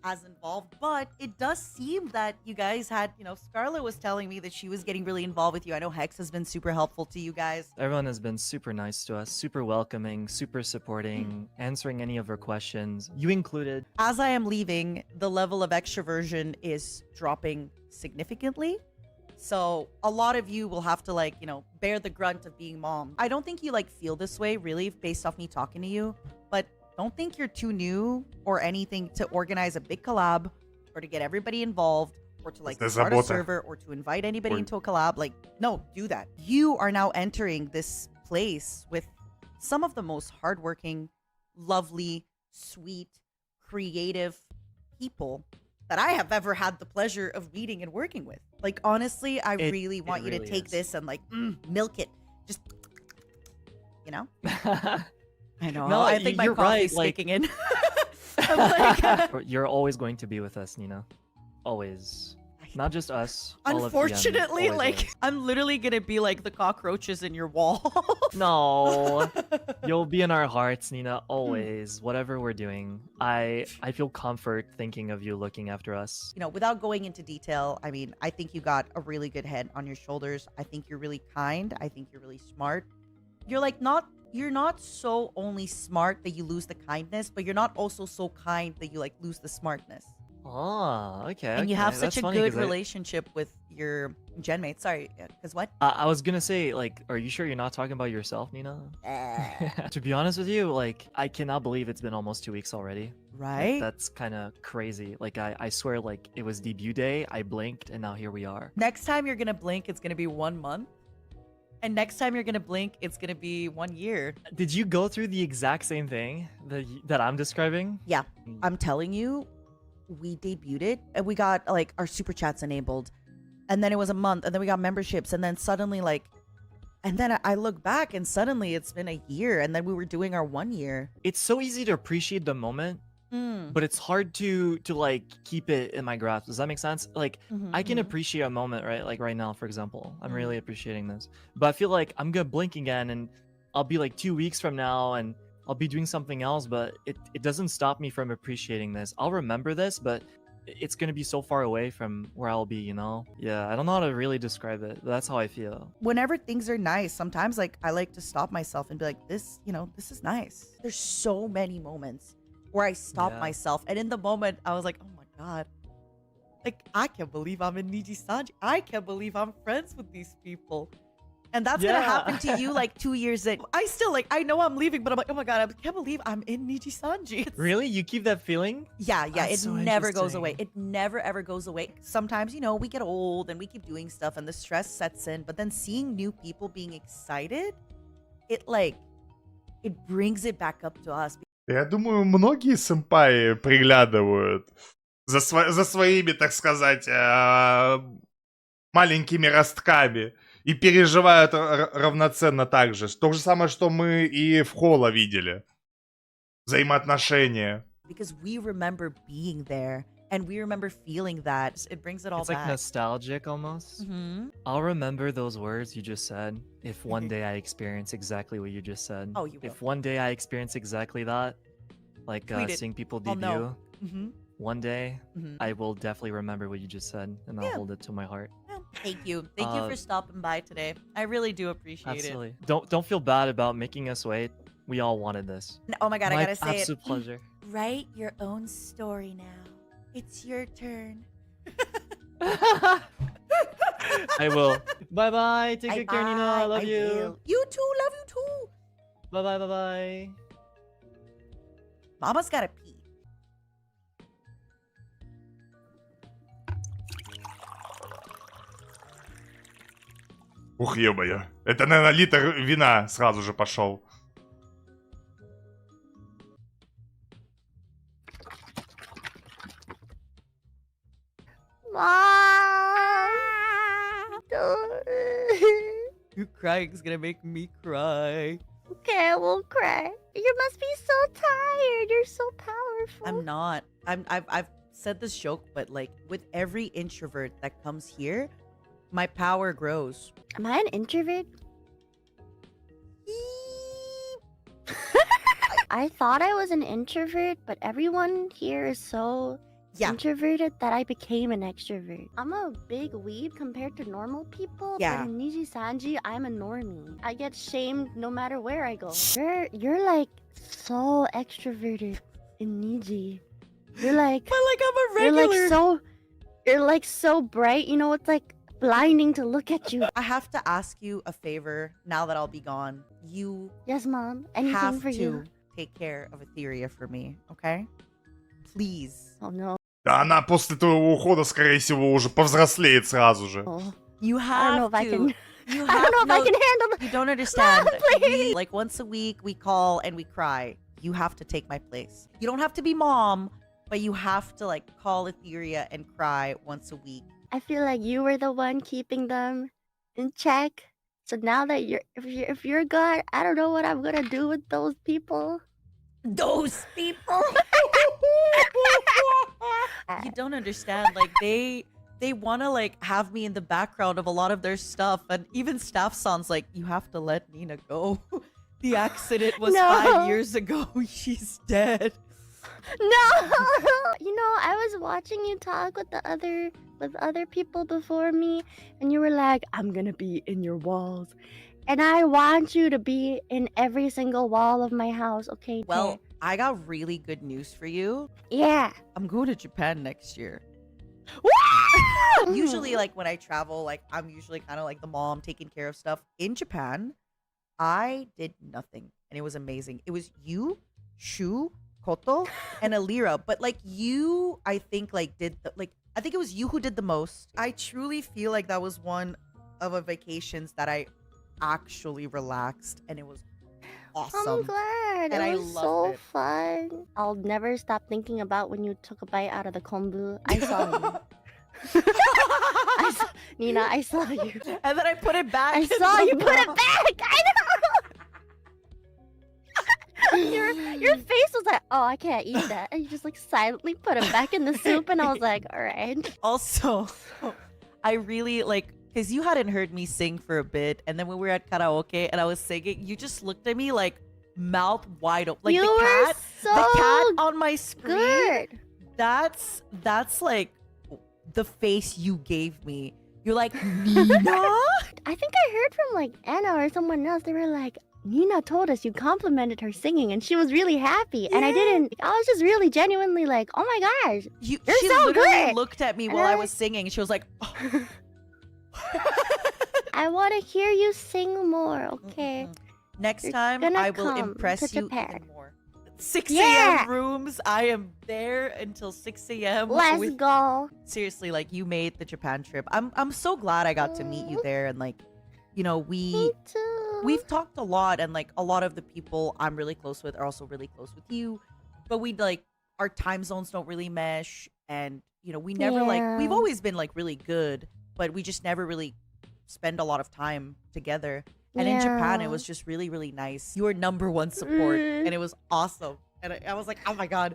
as involved, but it does seem that you guys had, you know, Scarlett was telling me that she was getting really involved with you. I know Hex has been super helpful to you guys. Everyone has been super nice to us, super welcoming, super supporting, answering any of our questions, you included. As I am leaving, the level of extroversion is dropping significantly. So a lot of you will have to, like, you know, bear the grunt of being mom. I don't think you like feel this way really based off me talking to you, but don't think you're too new or anything to organize a big collab or to get everybody involved or to like start a server or to invite anybody into a collab. Like, no, do that. You are now entering this place with some of the most hardworking, lovely, sweet, creative people that I have ever had the pleasure of meeting and working with. Like, honestly, I really want you to take this and like milk it. Just, you know? I know. No, I think my you're coffee's right, like- kicking in. I'm like, You're always going to be with us, Nina. Always. Not just us. all of EN, unfortunately, always, like, always. I'm literally gonna be like the cockroaches in your wall. No. You'll be in our hearts, Nina, always. Whatever we're doing. I feel comfort thinking of you looking after us. You know, without going into detail, I mean, I think you got a really good head on your shoulders. I think you're really kind. I think you're really smart. You're like you're not so only smart that you lose the kindness, but you're not also so kind that you like lose the smartness. Ah, okay. And you have okay. such a That's funny good 'cause relationship with your gen mate. Sorry, because what? I was gonna say, like, are you sure you're not talking about yourself, Nina? To be honest with you, like, I cannot believe it's been almost 2 weeks already. Like, Right? that's kind of crazy. Like, I swear, like, it was debut day, I blinked, and now here we are. Next time you're gonna blink, it's gonna be 1 month. And next time you're gonna blink, it's gonna be 1 year. Did you go through the exact same thing that I'm describing? Yeah, I'm telling you, we debuted it and we got like our super chats enabled, and then it was a month, and then we got memberships, and then suddenly like, and then I look back and suddenly it's been a year, and then we were doing our 1 year. It's so easy to appreciate the moment, but it's hard to like keep it in my grasp. Does that make sense? Like I can appreciate a moment, right? Like right now, for example, I'm really appreciating this, but I feel like I'm gonna blink again, and I'll be like 2 weeks from now, and I'll be doing something else, but it doesn't stop me from appreciating this. I'll remember this, but it's gonna be so far away from where I'll be, you know? Yeah, I don't know how to really describe it, but that's how I feel. Whenever things are nice, sometimes like I like to stop myself and be like, this, you know, this is nice. There's so many moments where I stop myself, and in the moment I was like, oh my god, like I can't believe I'm in Niji-sanji. I can't believe I'm friends with these people. And that's gonna happen to you like 2 years in. I still like, I know I'm leaving, but I'm like, oh my god, I can't believe I'm in Niji-sanji. Really? You keep that feeling? Yeah, That's it so never goes away. interesting. It never ever goes away. Sometimes, you know, we get old and we keep doing stuff and the stress sets in, but then seeing new people being excited, it brings it back up to us. Я думаю, многие сэмпаи приглядывают за своими, так сказать, маленькими ростками и переживают равноценно так же. То же самое, что мы и в Холла видели. Взаимоотношения. Because we remember being there and we remember feeling that. It brings it all It's back. like nostalgic almost. I'll remember those words you just said if one day I experience exactly what you just said. Oh, you will. If one day I experience exactly that, like Tweet it. seeing people I'll debut, know. one day I will definitely remember what you just said, and I'll hold it to my heart. Thank you. Thank you for stopping by today. I really do appreciate Absolutely. it. Don't feel bad about making us wait. We all wanted this. Oh my god, My I gotta say absolute it. pleasure. Write your own story now. It's your turn. I will. Bye bye. Take good care, Nina. I love you. will. You too. Love you too. Bye bye. Bye bye. Mama's gotta pee. Ух, ё-моё. Это, наверное, литр вина сразу же пошел. Mom! You crying is gonna make me cry. Okay, I won't cry. You must be so tired. You're so powerful. I'm not. I've said this joke, but like with every introvert that comes here, my power grows. Am I an introvert? I thought I was an introvert, but everyone here is so introverted that I became an extrovert. I'm a big weeb compared to normal people. Yeah. But in Niji-sanji, I'm a normie. I get shamed no matter where I go. You're like so extroverted in Niji. You're like, but like I'm a regular. You're like so bright. You know, it's like blinding to look at you. I have to ask you a favor now that I'll be gone. You Yes, Mom. Anything have for to you. take care of Etheria for me, okay? Please. Oh no. Да она после твоего ухода, скорее всего, уже повзрослеет сразу же. You I have don't know if I to. can. You I don't know if I no, can handle it. You don't understand. Mom, please. Like once a week, we call and we cry. You have to take my place. You don't have to be mom, but you have to like call Etheria and cry once a week. I feel like you were the one keeping them in check. So now that if you're gone, I don't know what I'm gonna do with those people. Those people. You don't understand. Like they want to like have me in the background of a lot of their stuff, and even staff sounds like you have to let Nina go. The accident was 5 years ago. She's dead. No, you know, I was watching you talk with other people before me, and you were like, "I'm gonna be in your walls," and I want you to be in every single wall of my house. Okay. Well, I got really good news for you. Yeah. I'm going to Japan next year. Usually, like when I travel, like I'm usually kind of like the mom taking care of stuff. In Japan, I did nothing, and it was amazing. It was you, Shu, Koto, and Alira. But like you, I think like I think it was you who did the most. I truly feel like that was one of the vacations that I actually relaxed, and it was I'm awesome. glad. And It I was loved so it. fun. I'll never stop thinking about when you took a bite out of the kombu. I saw you. Nina, I saw you. And then I put it back. I saw you put it back. I know. Your face was like, oh, I can't eat that, and you just like silently put it back in the soup, and I was like, all right. Also, I really like, because you hadn't heard me sing for a bit, and then when we were at karaoke and I was singing, you just looked at me like mouth wide open, like You the were cat, so the cat on my screen. good. That's like the face you gave me. You're like, Nina? I think I heard from like Anna or someone else. They were like, Nina told us you complimented her singing and she was really happy. And I didn't. I was just really genuinely like, oh my gosh, you're She so literally good. looked at me And while I I was singing. She was like, I want to hear you sing more, okay? next You're time gonna I will come impress to you Japan. even more. 6 Yeah. a.m. rooms. I am there until 6 a.m. Let's go. Seriously, like you made the Japan trip. I'm so glad I got to meet you there, and like, you know, we've talked a lot, and like a lot of the people I'm really close with are also really close with you, but we like our time zones don't really mesh, and you know we never like we've Yeah. always been like really good, but we just never really spend a lot of time together. And in Japan, it Yeah. was just really, really nice. You were #1 support, and it was awesome. And I was like, oh my god.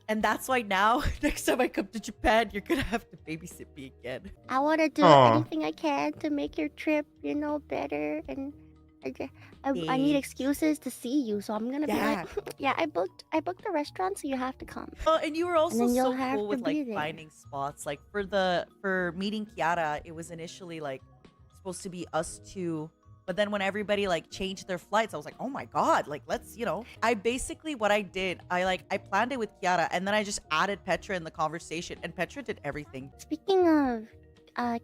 And that's why now, next time I come to Japan, you're gonna have to babysit me again. I want to do Aw. anything I can to make your trip, you know, better. And I need Thanks. excuses to see you, so I'm gonna be Yeah. like, yeah, I booked the restaurant, so you have to come. Oh, and you were also then you'll so have cool to with be like there. finding spots. Like for meeting Kiara, it was initially like supposed to be us two. But then when everybody like changed their flights, I was like, oh my god, like let's, you know. I basically what I did, I planned it with Kiara, and then I just added Petra in the conversation, and Petra did everything. Speaking of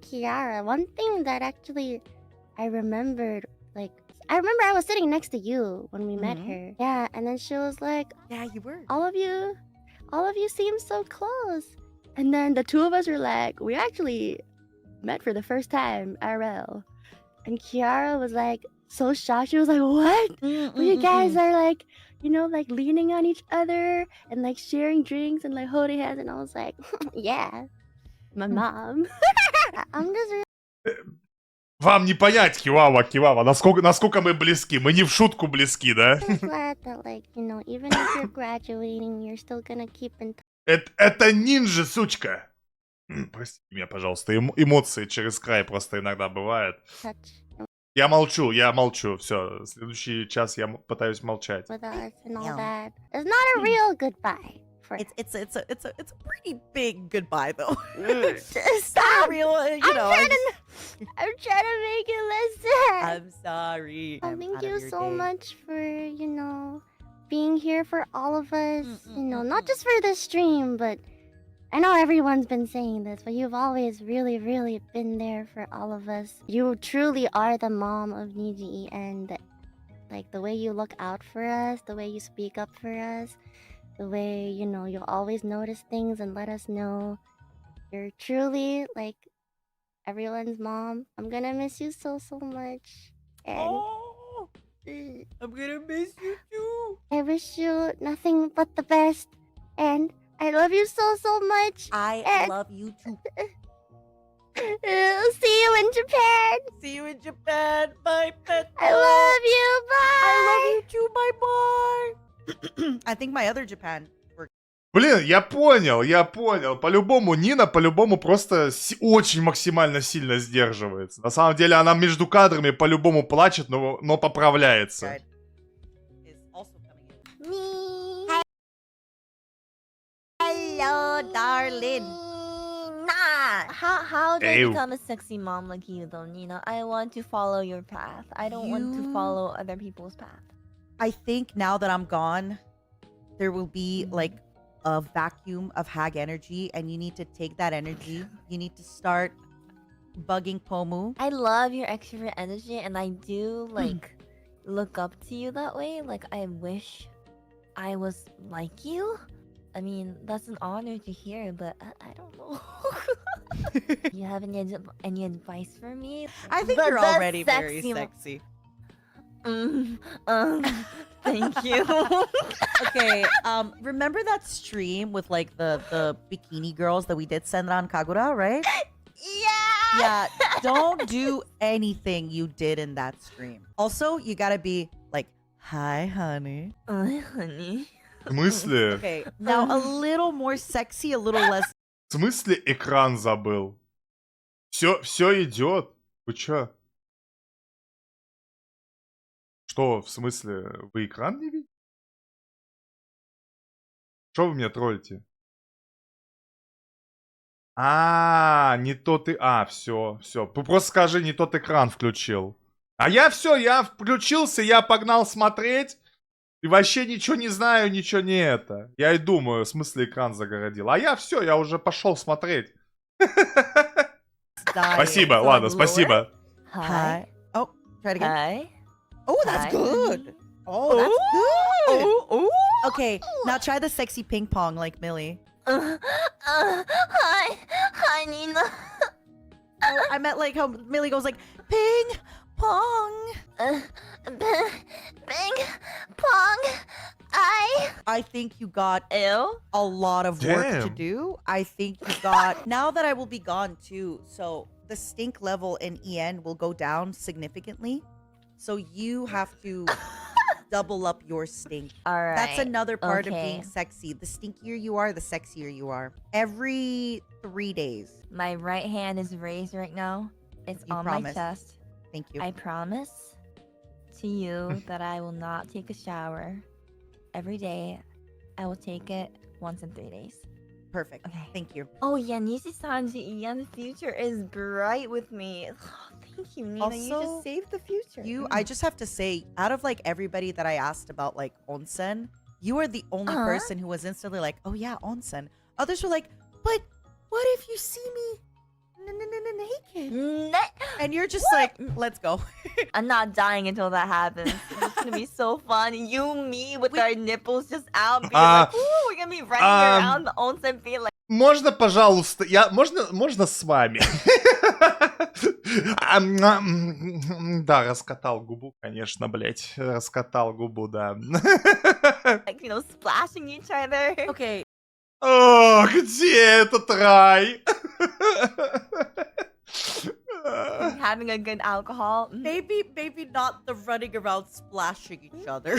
Kiara, one thing that actually I remembered, like, I remember I was sitting next to you when we met Mhm. her. Yeah, and then she was like, yeah, you were. All of you seem so close. And then the two of us were like, we actually met for the first time, IRL. And Kiara was like so shocked. She was like, what? When you guys are like, you know, like leaning on each other and like sharing drinks and like holding hands. And I was like, yeah, my mom. I'm just Вам не понять, Кивава, насколько мы близки. Мы не в шутку близки, да? really glad that, like, you know, even if you're graduating, you're still gonna keep in Это нинджа, сучка. Простите меня, пожалуйста, эмоции через край просто иногда бывают. touch Я молчу, все. Следующий час я пытаюсь молчать. with us and all Yeah. that. It's not a real goodbye. For It's a pretty big goodbye though. Stop. Real, you I'm know. I'm trying to make it less sad. I'm sorry. Well, I'm thank out of you your so day. much for, you know, being here for all of us. You know, not just for this stream, but I know everyone's been saying this, but you've always really, really been there for all of us. You truly are the mom of Niji, and like the way you look out for us, the way you speak up for us, the way, you know, you'll always notice things and let us know. You're truly like everyone's mom. I'm gonna miss you so much. And I'm gonna miss you too. I wish you nothing but the best. And I love you so much. I love you too. See you in Japan. See you in Japan. Bye, Petra. I love you. Bye. I love you too. Bye, bye. I think my other Japan. Блин, я понял. По-любому, Нина просто очень максимально сильно сдерживается. На самом деле, она между кадрами по-любому плачет, но поправляется. Hello, darling. How do I Ew. become a sexy mom like you though, Nina? I want to follow your path. I don't want to follow other people's path. I think now that I'm gone, there will be like a vacuum of hag energy, and you need to take that energy. You need to start bugging Pomu. I love your extrovert energy, and I do like look up to you that way. Like I wish I was like you, I mean, that's an honor to hear, but I don't know. You have any advice for me? I think The- you're the already very sexy mo- sexy. Thank you. Okay, remember that stream with like the bikini girls that we did Senran Kagura, right? Yeah, don't do anything you did in that stream. Also, you gotta be like, hi, honey. Honey. В смысле? Okay, now a little more sexy, a little less. В смысле экран забыл? Все идет. Вы чё? Что, в смысле, вы экран не видите? Что вы меня троллите? Не тот и... все. Просто скажи, не тот экран включил. Я включился, я погнал смотреть. И вообще ничего не знаю, ничего не это. Я и думаю, в смысле экран загородил. Я уже пошел смотреть. Спасибо, ладно, спасибо. Hi. Oh, try it again. Hi. Oh, that's Hi. good. Oh, that's good. Okay, now try the sexy ping pong like Millie. Hi, Nina. Oh, I meant like how Millie goes like ping pong. Bing pong. I think you got Ew. a lot of work to Damn. do. I think you got now that I will be gone too. So the stink level in EN will go down significantly. So you have to double up your stink. All right. That's another part of Okay. being sexy. The stinkier you are, the sexier you are. Every 3 days. My right hand is raised right now. It's You on promise. my chest. Thank you. I promise to you that I will not take a shower every day. I will take it once in 3 days. Perfect. Okay. Thank you. Oh yeah, Nishi-sanji, Ian's future is bright with me. Thank you, Nina. You Also, just saved the future. I just have to say, out of like everybody that I asked about like onsen, you are the only person who was instantly like, oh yeah, onsen. Others were like, but what if you see me naked? And you're just like, let's go. I'm not dying until that happens. It's gonna be so fun. You, me, with our nipples just out, being like, ooh, we're gonna be running around the onsen, being like, Можно, пожалуйста, можно с вами? Да, раскатал губу, конечно, блять. Раскатал губу, да. like, you know, splashing each other. Okay. О, где этот рай? Having a good alcohol. Maybe not the running around splashing each other.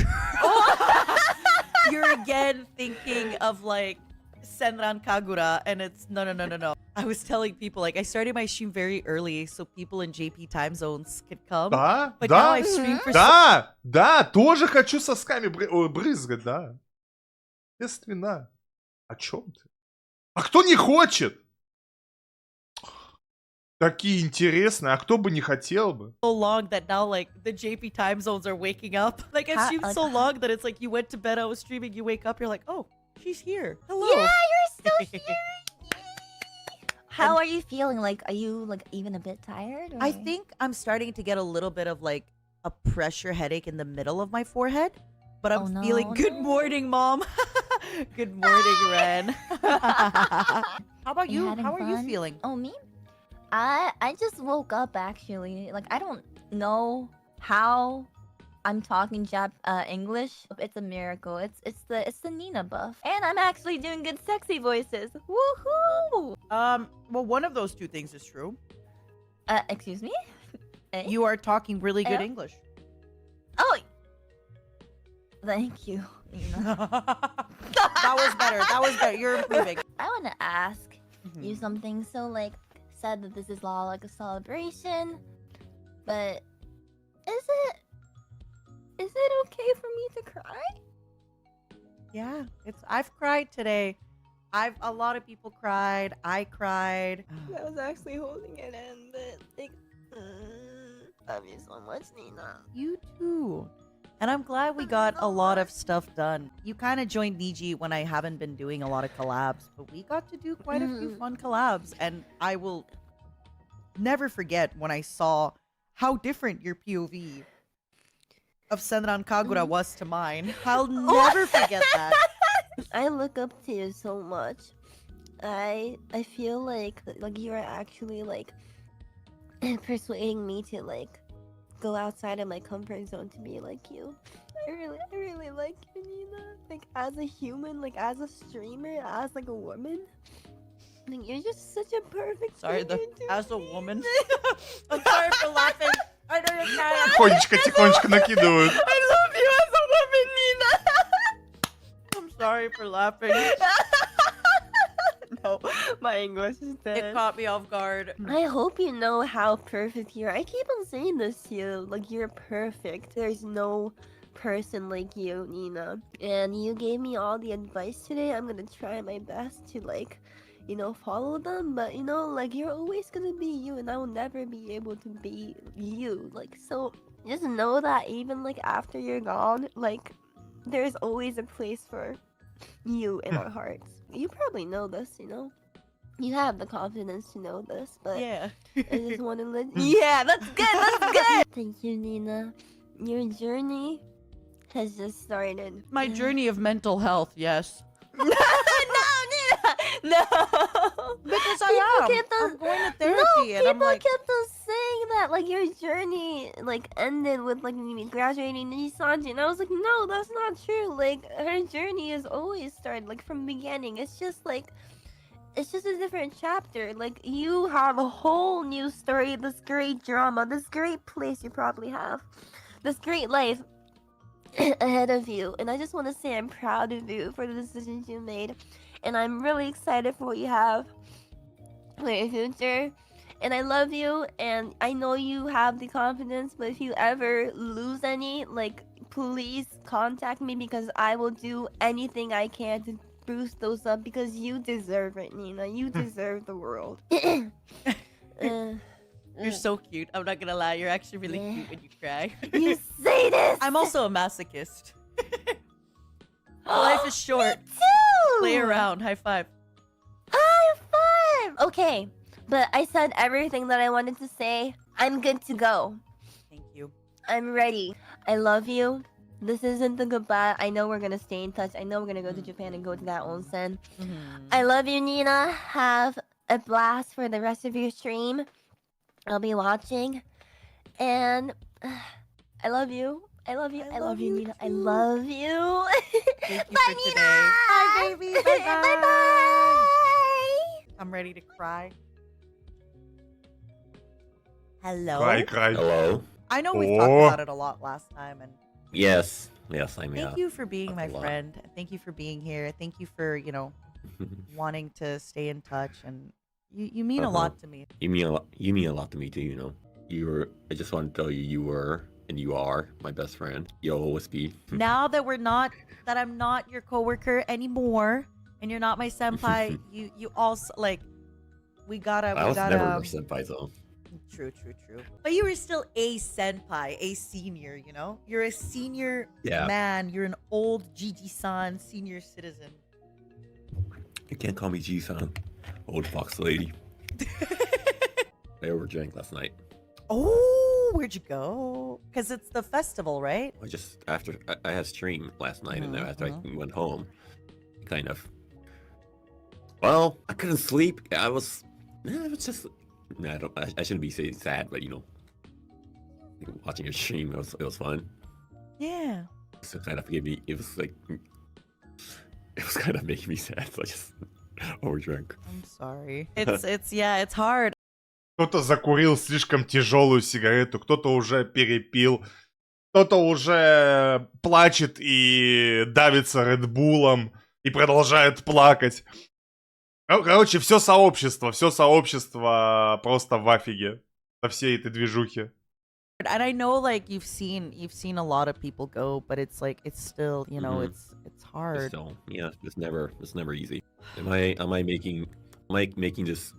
You're again thinking of like Senran Kagura, and it's no. I was telling people like I started my stream very early so people in JP time zones could come. Да, But now да, I stream for да, тоже хочу сосками брызгать, да. Естественно. О чем ты? А кто не хочет? Такие интересные, а кто бы не хотел бы? so long that now like the JP time zones are waking up. Like I streamed so long that it's like you went to bed, I was streaming, you wake up, you're like, oh, she's here. Hello. Yeah, you're still here. How are you feeling? Like, are you like even a bit tired? I or- think I'm starting to get a little bit of like a pressure headache in the middle of my forehead, but I'm Oh, feeling no, good morning, mom. Good morning, Ren. How about you? having How are you fun? feeling? Oh, me? I just woke up actually. Like, I don't know how I'm talking English. It's a miracle. It's the Nina buff, and I'm actually doing good sexy voices. Woohoo! Well, one of those two things is true. Excuse me? Eh? You are talking really good Eh? English. Oh, thank you, Nina. That was better. That was better. You're improving. I want to ask you something. So, like, said that this is all like a celebration, but is it okay for me to cry? Yeah, I've cried today. A lot of people cried. I cried. I was actually holding it in, but like, love you so much, Nina. You too. And I'm glad we got a lot of stuff done. You kind of joined Niji when I haven't been doing a lot of collabs, but we got to do quite a few fun collabs. And I will never forget when I saw how different your POV of Senran Kagura was to mine. I'll never forget that. I look up to you so much. I feel like you're actually like persuading me to like go outside of my comfort zone to be like you. I really like you, Nina. Like as a human, like as a streamer, as like a woman. Like you're just such a perfect. Sorry, thing to as a me. woman. I'm sorry for laughing. I know you're kind Тихонечко накидывают. I love you as a woman, Nina. I'm sorry for laughing. No, my English is dead. It caught me off guard. I hope you know how perfect you are. I keep on saying this to you. Like you're perfect. There's no person like you, Nina. And you gave me all the advice today. I'm gonna try my best to like, you know, follow them. But you know, like you're always gonna be you, and I will never be able to be you. Like so, just know that even like after you're gone, like there's always a place for you in our hearts. You probably know this, you know. You have the confidence to know this, but yeah, I just want to let. Yeah, that's good. That's good. Thank you, Nina. Your journey has just started. My journey of mental health, yes. No, Nina, no. Because I am. I'm going to therapy, and I'm like, kept on saying that like your journey like ended with like me graduating Nisanji, and I was like, no, that's not true. Like her journey has always started like from the beginning. It's just like. It's just a different chapter. Like, you have a whole new story, this great drama, this great place you probably have, this great life ahead of you. And I just want to say I'm proud of you for the decisions you made. And I'm really excited for what you have for your future. And I love you, and I know you have the confidence, but if you ever lose any, like, please contact me, because I will do anything I can to boost those up, because you deserve it, Nina. You deserve the world. You're so cute. I'm not gonna lie. You're actually really cute when you cry. You say this. I'm also a masochist. Life is short. Me too. Play around. High five. High five. Okay, but I said everything that I wanted to say. I'm good to go. Thank you. I'm ready. I love you. This isn't the goodbye. I know we're gonna stay in touch. I know we're gonna go to Japan and go to that onsen. I love you, Nina. Have a blast for the rest of your stream. I'll be watching. And I love you. I love you. I love you, Nina. I love you. Thank you Bye, for Nina. today. Bye, baby. Bye, Bye. I'm ready to cry. Hello. Cry. Hello. I know we've talked about it a lot last time, and Yes, I'm. thank you for being my a lot. friend. Thank you for being here. Thank you for, you know, wanting to stay in touch, and you mean a lot to me. You mean a lot. You mean a lot to me too. You know. I just want to tell you, you were and you are my best friend. You'll always be. Now that I'm not your coworker anymore, and you're not my senpai, you also like, we gotta. I was never your senpai though. True. But you were still a senpai, a senior, you know? You're a senior man. You're an old Gigi-san, senior citizen. You can't call me G-san, old fox lady. I overdrank last night. Oh, where'd you go? Because it's the festival, right? I had stream last night, and then after I went home, kind of. Well, I couldn't sleep. It was just. I shouldn't be saying sad, but you know, watching your stream, it was fun. Yeah. So kind of gave me. It was kind of making me sad, so I just overdrank. I'm sorry. It's hard. Кто-то закурил слишком тяжелую сигарету, кто-то уже перепил, кто-то уже плачет и давится Редбулом и продолжает плакать. Ну, короче, все сообщество просто в афиге со всей этой движухи. And I know, like, you've seen a lot of people go, but it's like, it's still, you know, it's hard. Still, yeah, it's never easy. Am I making this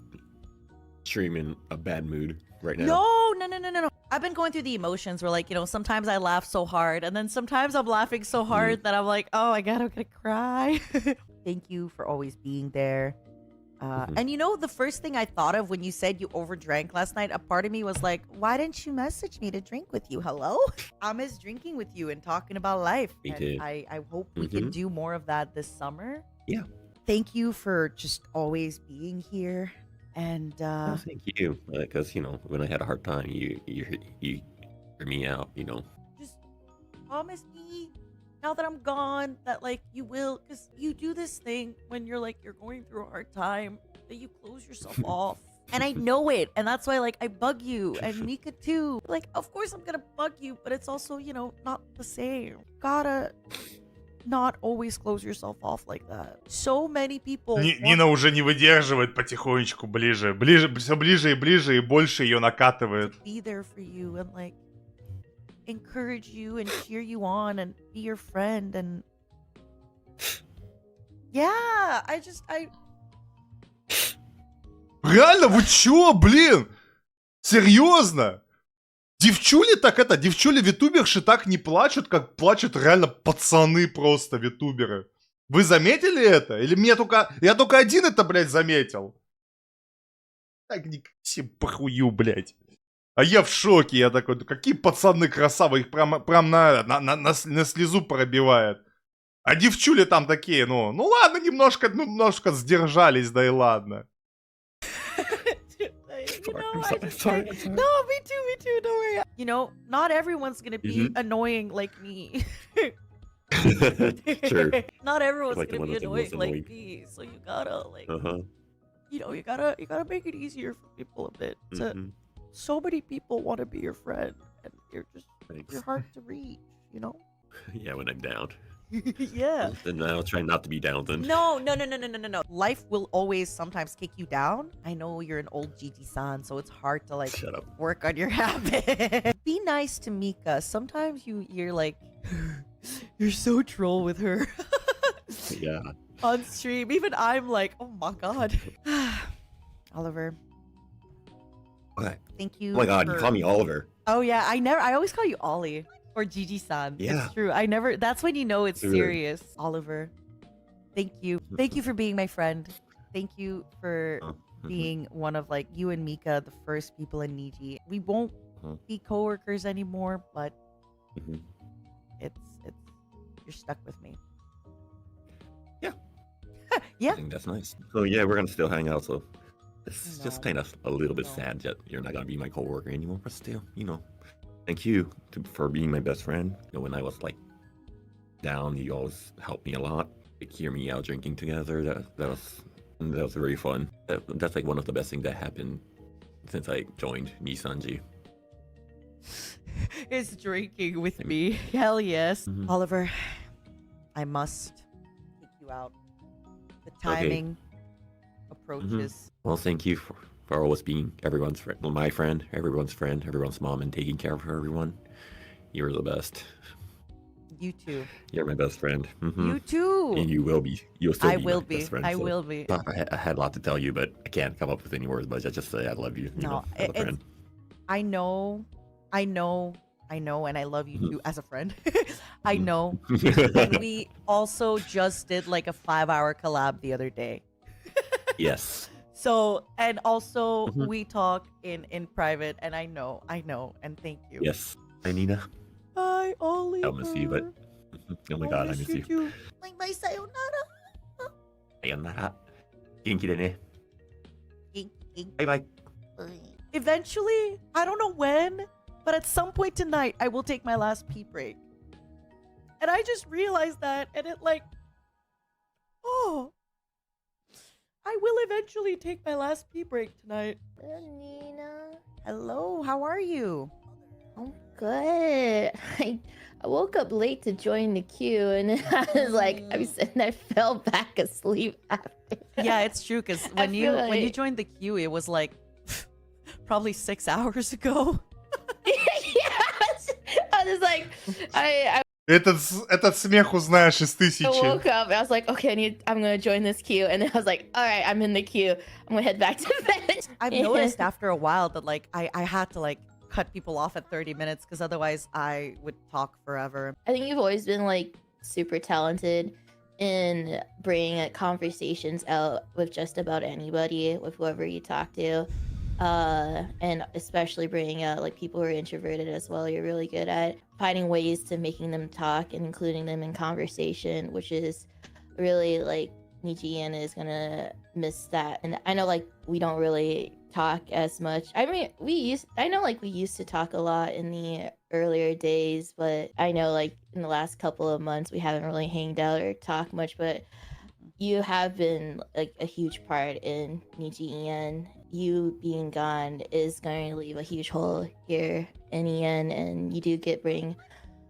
stream in a bad mood right now? No. I've been going through the emotions where, like, you know, sometimes I laugh so hard, and then sometimes I'm laughing so hard that I'm like, oh my god, I'm gonna cry. Thank you for always being there. And you know, the first thing I thought of when you said you overdrank last night, a part of me was like, why didn't you message me to drink with you? Hello? I miss drinking with you and talking about life. Me And too. I hope we can do more of that this summer. Yeah. Thank you for just always being here. And Oh, thank you. Because, you know, when I had a hard time, you hear me out, you know. just promise me now that I'm gone that like you will, because you do this thing when you're like you're going through a hard time that you close yourself off. And I know it, and that's why like I bug you and Mika too. Like, of course I'm gonna bug you, but it's also, you know, not the same. Gotta not always close yourself off like that. So many people Нина уже не выдерживает потихонечку, ближе, все ближе и ближе, и больше ее накатывает. be there for you and like encourage you and cheer you on and be your friend. And yeah, I Реально, вы чё, блин? Серьезно? Девчули витуберши так не плачут, как плачут реально пацаны просто витуберы. Вы заметили это? Или я только один это, блядь, заметил? Так не всем похую, блядь. А я в шоке, я такой, ну какие пацаны красавы, их прям на слезу пробивает. А девчули там такие, ну ладно, немножко сдержались, да и ладно. no, me too, don't worry. You know, not everyone's gonna be annoying like me. Sure. Not everyone's Like the gonna one be that's the most annoying like annoying. me, so you gotta like you know, you gotta make it easier for people a bit. So many people want to be your friend, and you're hard to reach, you know. Yeah, when I'm down. Yeah. Then I'll try not to be down then. No. Life will always sometimes kick you down. I know you're an old GT-san, so it's hard to like Shut up. work on your habit. Be nice to Mika. Sometimes you're like, you're so troll with her. Yeah. On stream. Even I'm like, oh my god. Oliver. What? Thank you. Oh my god, you for- call me Oliver. Oh yeah, I always call you Ollie or Gigi-san. Yeah. It's true. That's when you know it's True. serious. Oliver. Thank you. Thank you for being my friend. Thank you for being one of like you and Mika, the first people in Niji. We won't be coworkers anymore, but it's you're stuck with me. Yeah. I think that's nice. So yeah, we're gonna still hang out, so it's just kind of a little bit sad that you're not gonna be my coworker anymore, but still, you know. Thank you for being my best friend. You know, when I was like down, you always helped me a lot. Like, hear me out drinking together. That was really fun. That's like one of the best things that happened since I joined Nisanji. Is drinking with me. Hell yes. Oliver, I must take you out. The timing approaches. Well, thank you for always being everyone's friend, my friend, everyone's mom, and taking care of everyone. You're the best. You too. You're my best friend. You too. And you will be. You'll still I be will my be. best friend. I so will be. I had a lot to tell you, but I can't come up with any words. But I just say I love you. You know, as a friend. I know, and I love you too as a friend. I know. And we also just did like a 5-hour collab the other day. Yes. So, and also we talk in private, and I know, and thank you. Yes. Hi, Nina. Bye, Oliver. I'll miss you, but oh my god, I miss you. Too. Bye, sayonara. Sayonara. Genki de ne. Bye bye. Eventually, I don't know when, but at some point tonight, I will take my last pee break. And I just realized that, and it like, oh, I will eventually take my last pee break tonight. Nina. Hello, how are you? I'm good. I woke up late to join the queue, and I was like, I fell back asleep after. Yeah, it's true, because when you joined the queue, it was like probably 6 hours ago. I was like, I Этот смех узнаешь из тысячи. woke up and I was like, okay, I'm gonna join this queue, and then I was like, all right, I'm in the queue. I'm gonna head back to bed. I've noticed after a while that like I had to like cut people off at 30 minutes because otherwise I would talk forever. I think you've always been like super talented in bringing conversations out with just about anybody, with whoever you talk to, and especially bringing out like people who are introverted as well. You're really good at finding ways to making them talk and including them in conversation, which is really like Nijian is gonna miss that. And I know like we don't really talk as much. I mean, I know like we used to talk a lot in the earlier days, but I know like in the last couple of months we haven't really hanged out or talked much. But you have been like a huge part in Nijian. You being gone is going to leave a huge hole here in Ian, and you do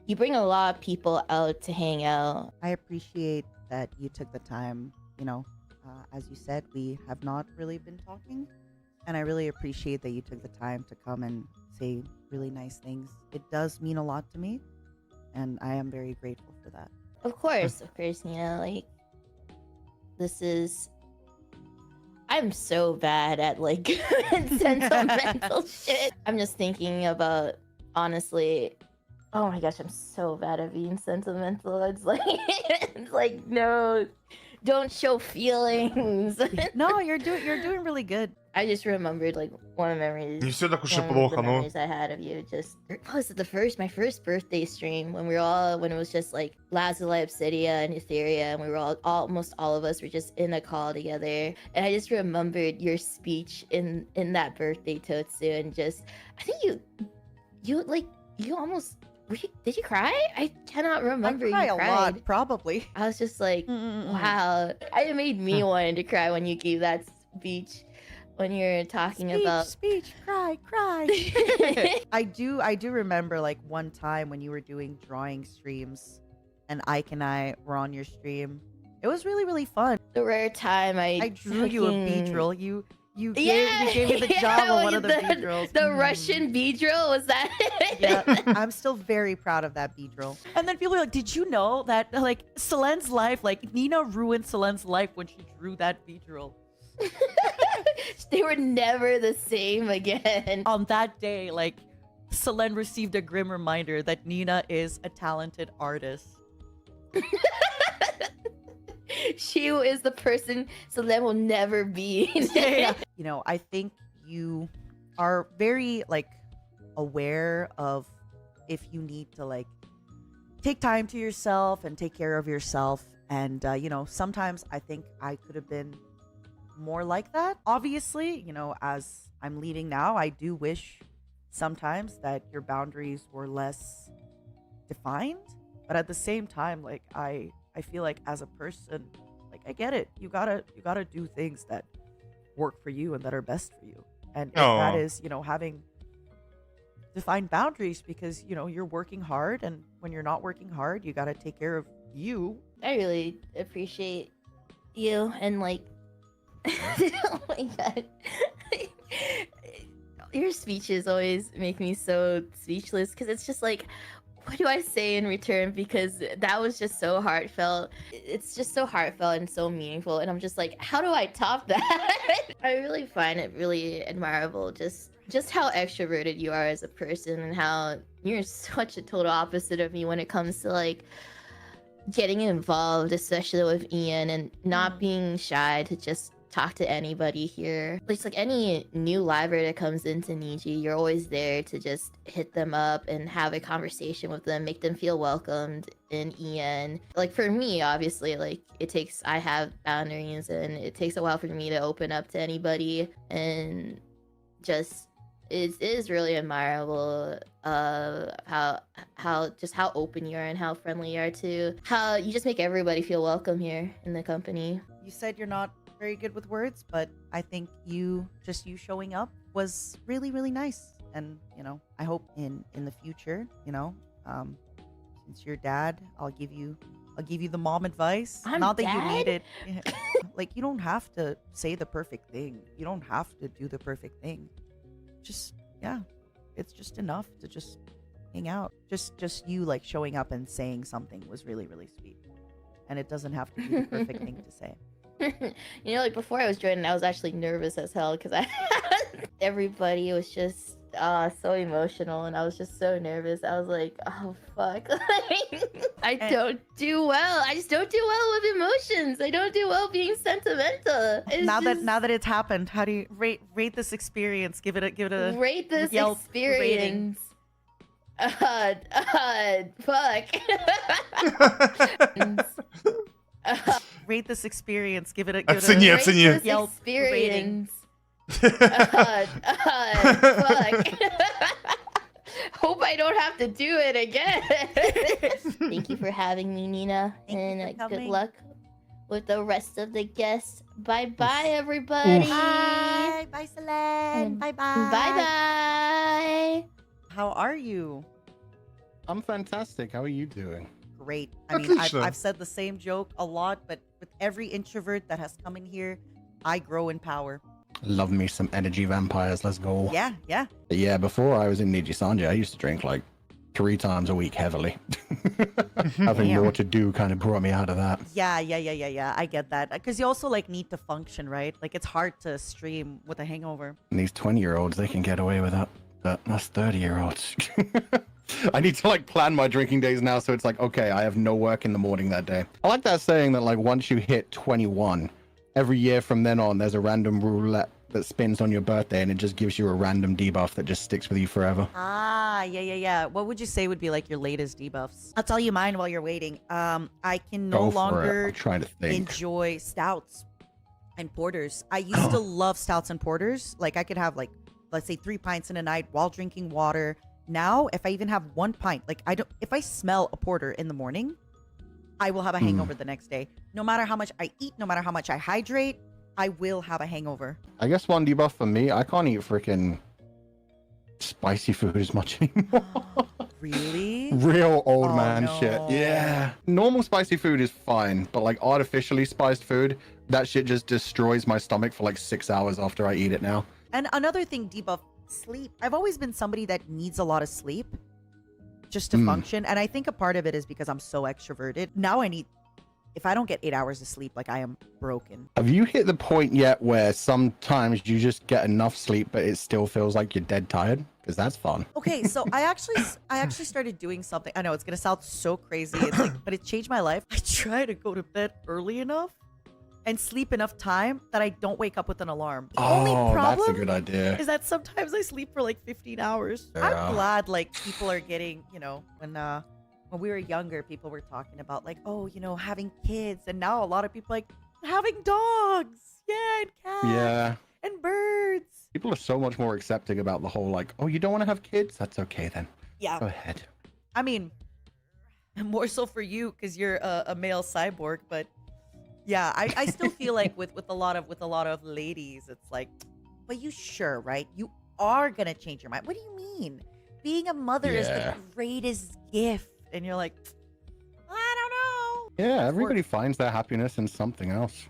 you bring a lot of people out to hang out. I appreciate that you took the time. You know, as you said, we have not really been talking, and I really appreciate that you took the time to come and say really nice things. It does mean a lot to me, and I am very grateful for that. Of course, Nina. Like, I'm so bad at like sentimental shit. I'm just thinking about, honestly, oh my gosh, I'm so bad at being sentimental. It's like no, don't show feelings. No, you're doing really good. I just remembered like one of the memories. Не все так уж и one of the плохо, ну. memories I had of you. Just was it my first birthday stream when it was just like Lazuli, Obsidia, and Etheria, and we were almost all of us were just in a call together. And I just remembered your speech in that birthday Totsu, and just I think you almost. Did you cry? I cannot remember. I cry you a cried. lot, probably. I was just like, wow. It made me want to cry when you gave that speech. When you're talking about speech, cry. I do remember like one time when you were doing drawing streams, and Ike and I were on your stream. It was really, really fun. The rare time I drew you a Beedrill. You gave me the job of one of the Beedrills. The Russian Beedrill, was that it? Yeah, I'm still very proud of that Beedrill. And then people are like, did you know that like Selen's life, like Nina ruined Selen's life when she drew that Beedrill? They were never the same again. On that day, like Selen received a grim reminder that Nina is a talented artist. She is the person Selen will never be. Yeah. You know, I think you are very like aware of if you need to like take time to yourself and take care of yourself. And you know, sometimes I think I could have been more like that. Obviously, you know, as I'm leaving now, I do wish sometimes that your boundaries were less defined. But at the same time, like I feel like as a person, like I get it. You gotta do things that work for you and that are best for you. And if that is, you know, having defined boundaries, because, you know, you're working hard, and when you're not working hard, you gotta take care of you. I really appreciate you, and like oh my god. Your speeches always make me so speechless, because it's just like, what do I say in return? Because that was just so heartfelt. It's just so heartfelt and so meaningful. And I'm just like, how do I top that? I really find it really admirable, just how extroverted you are as a person, and how you're such a total opposite of me when it comes to like getting involved, especially with Ian, and not being shy to just talk to anybody here. It's like any new liver that comes into Niji, you're always there to just hit them up and have a conversation with them, make them feel welcomed in Ian. Like for me, obviously, like I have boundaries, and it takes a while for me to open up to anybody, and just it is really admirable how open you are and how friendly you are too. How you just make everybody feel welcome here in the company. You said you're not very good with words, but I think you showing up was really, really nice. And you know, I hope in the future, you know, since you're dad, I'll give you the mom advice. I'm not that dad? you need it. Like, you don't have to say the perfect thing. You don't have to do the perfect thing. Just, yeah, it's just enough to just hang out. Just you like showing up and saying something was really, really sweet. And it doesn't have to be the perfect thing to say. You know, like before I was joining, I was actually nervous as hell, because everybody was just so emotional, and I was just so nervous. I was like, oh fuck. I don't do well. I just don't do well with emotions. I don't do well being sentimental. Now that it's happened, how do you rate this experience? Give it a rate this Yelp experience. Fuck. Rate this experience. Give it a Оцени. Rate this Yelp experience. Fuck. Hope I don't have to do it again. Thank you for having me, Nina, and good luck with the rest of the guests. Bye bye, everybody. Bye. Bye, Selene. Bye bye. Bye bye. How are you? I'm fantastic. How are you doing? Great. I mean, I've said the same joke a lot, but with every introvert that has come in here, I grow in power. Love me some energy vampires. Let's go. Yeah, yeah. But yeah, before I was in Niji-Sanji, I used to drink like 3 times a week heavily. Having Damn. more to do kind of brought me out of that. Yeah. I get that. Because you also like need to function, right? Like it's hard to stream with a hangover. And these 20-year-olds, they can get away with that. But us 30-year-olds. I need to like plan my drinking days now, so it's like, okay, I have no work in the morning that day. I like that saying that like once you hit 21, every year from then on, there's a random roulette that spins on your birthday, and it just gives you a random debuff that just sticks with you forever. Ah, yeah. What would you say would be like your latest debuffs? I'll tell you mine while you're waiting. I can no Go for it. longer I'm trying to think. enjoy stouts and porters. I used to love stouts and porters. Like I could have like, let's say 3 pints in a night while drinking water. Now, if I even have 1 pint, like if I smell a porter in the morning, I will have a hangover the next day. No matter how much I eat, no matter how much I hydrate, I will have a hangover. I guess one debuff for me, I can't eat freaking spicy food as much anymore. Really? Real old Oh, man no. shit. Yeah. Normal spicy food is fine, but like artificially spiced food, that shit just destroys my stomach for like 6 hours after I eat it now. And another thing, debuff, sleep. I've always been somebody that needs a lot of sleep just to function. And I think a part of it is because I'm so extroverted. Now if I don't get 8 hours of sleep, like I am broken. Have you hit the point yet where sometimes you just get enough sleep, but it still feels like you're dead tired? Because that's fun. Okay, so I actually started doing something. I know it's gonna sound so crazy, it's like, but it changed my life. I try to go to bed early enough and sleep enough time that I don't wake up with an alarm. The only problem that's a good idea. is that sometimes I sleep for like 15 hours. Yeah. I'm glad like people are getting, when we were younger, people were talking about like, oh, having kids, and now a lot of people like having dogs, and cats, and birds. People are so much more accepting about the whole like, oh, you don't want to have kids? That's okay then. Yeah. Go ahead. I mean, more so for you because you're a male cyborg, but yeah, I still feel like with a lot of ladies, it's like, but you sure, right? You are gonna change your mind. What do you mean? Being a mother is the greatest gift, and you're like, I don't know. Yeah, everybody finds their happiness in something else.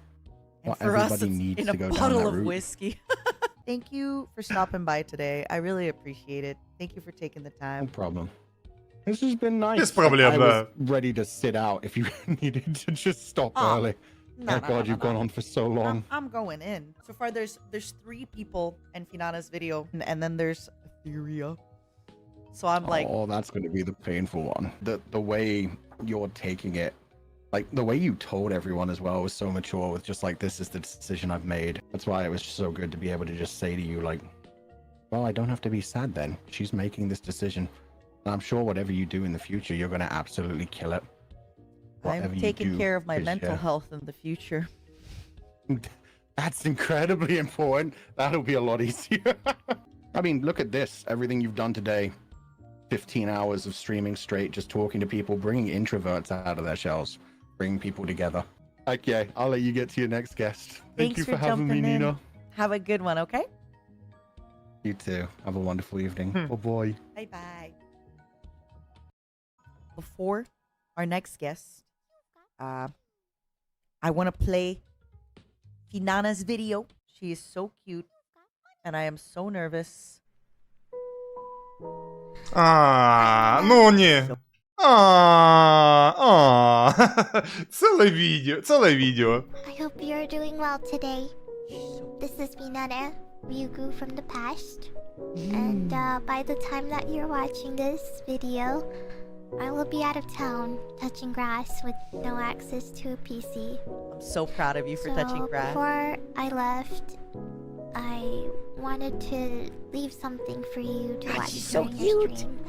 Not For us, everybody it's needs in to a go down bottle that of route. whiskey. Thank you for stopping by today. I really appreciate it. Thank you for taking the time. No problem. This has been nice. Без проблем, I да. was ready to sit out if you needed to just stop Oh, early. no, Oh no, god, no, you've gone on for so long. I'm going in. So far, there's 3 people in Finana's video, and then there's Etheria. So I'm like, Oh, that's going to be the painful one. The way you're taking it, like the way you told everyone as well was so mature with just like, this is the decision I've made. That's why it was so good to be able to just say to you like, well, I don't have to be sad then. She's making this decision. And I'm sure whatever you do in the future, you're going to absolutely kill it. Whatever I'm you taking do, care of my 'cause, mental yeah. health in the future. That's incredibly important. That'll be a lot easier. I mean, look at this. Everything you've done today. 15 hours of streaming straight, just talking to people, bringing introverts out of their shells, bringing people together. Okay, I'll let you get to your next guest. Thank Thanks you for having me, jumping in. Nina. Have a good one, okay? You too. Have a wonderful evening. Oh boy. Bye-bye. Before our next guest, I want to play Finana's video. She is so cute, and I am so nervous. Ну не. Целое видео. I hope you're doing well today. This is Nina, Ryugu from the past. And by the time that you're watching this video, I will be out of town, touching grass with no access to a PC. I'm so proud of you for touching grass. Before I left, I wanted to leave something for you to watch so during cute. the stream.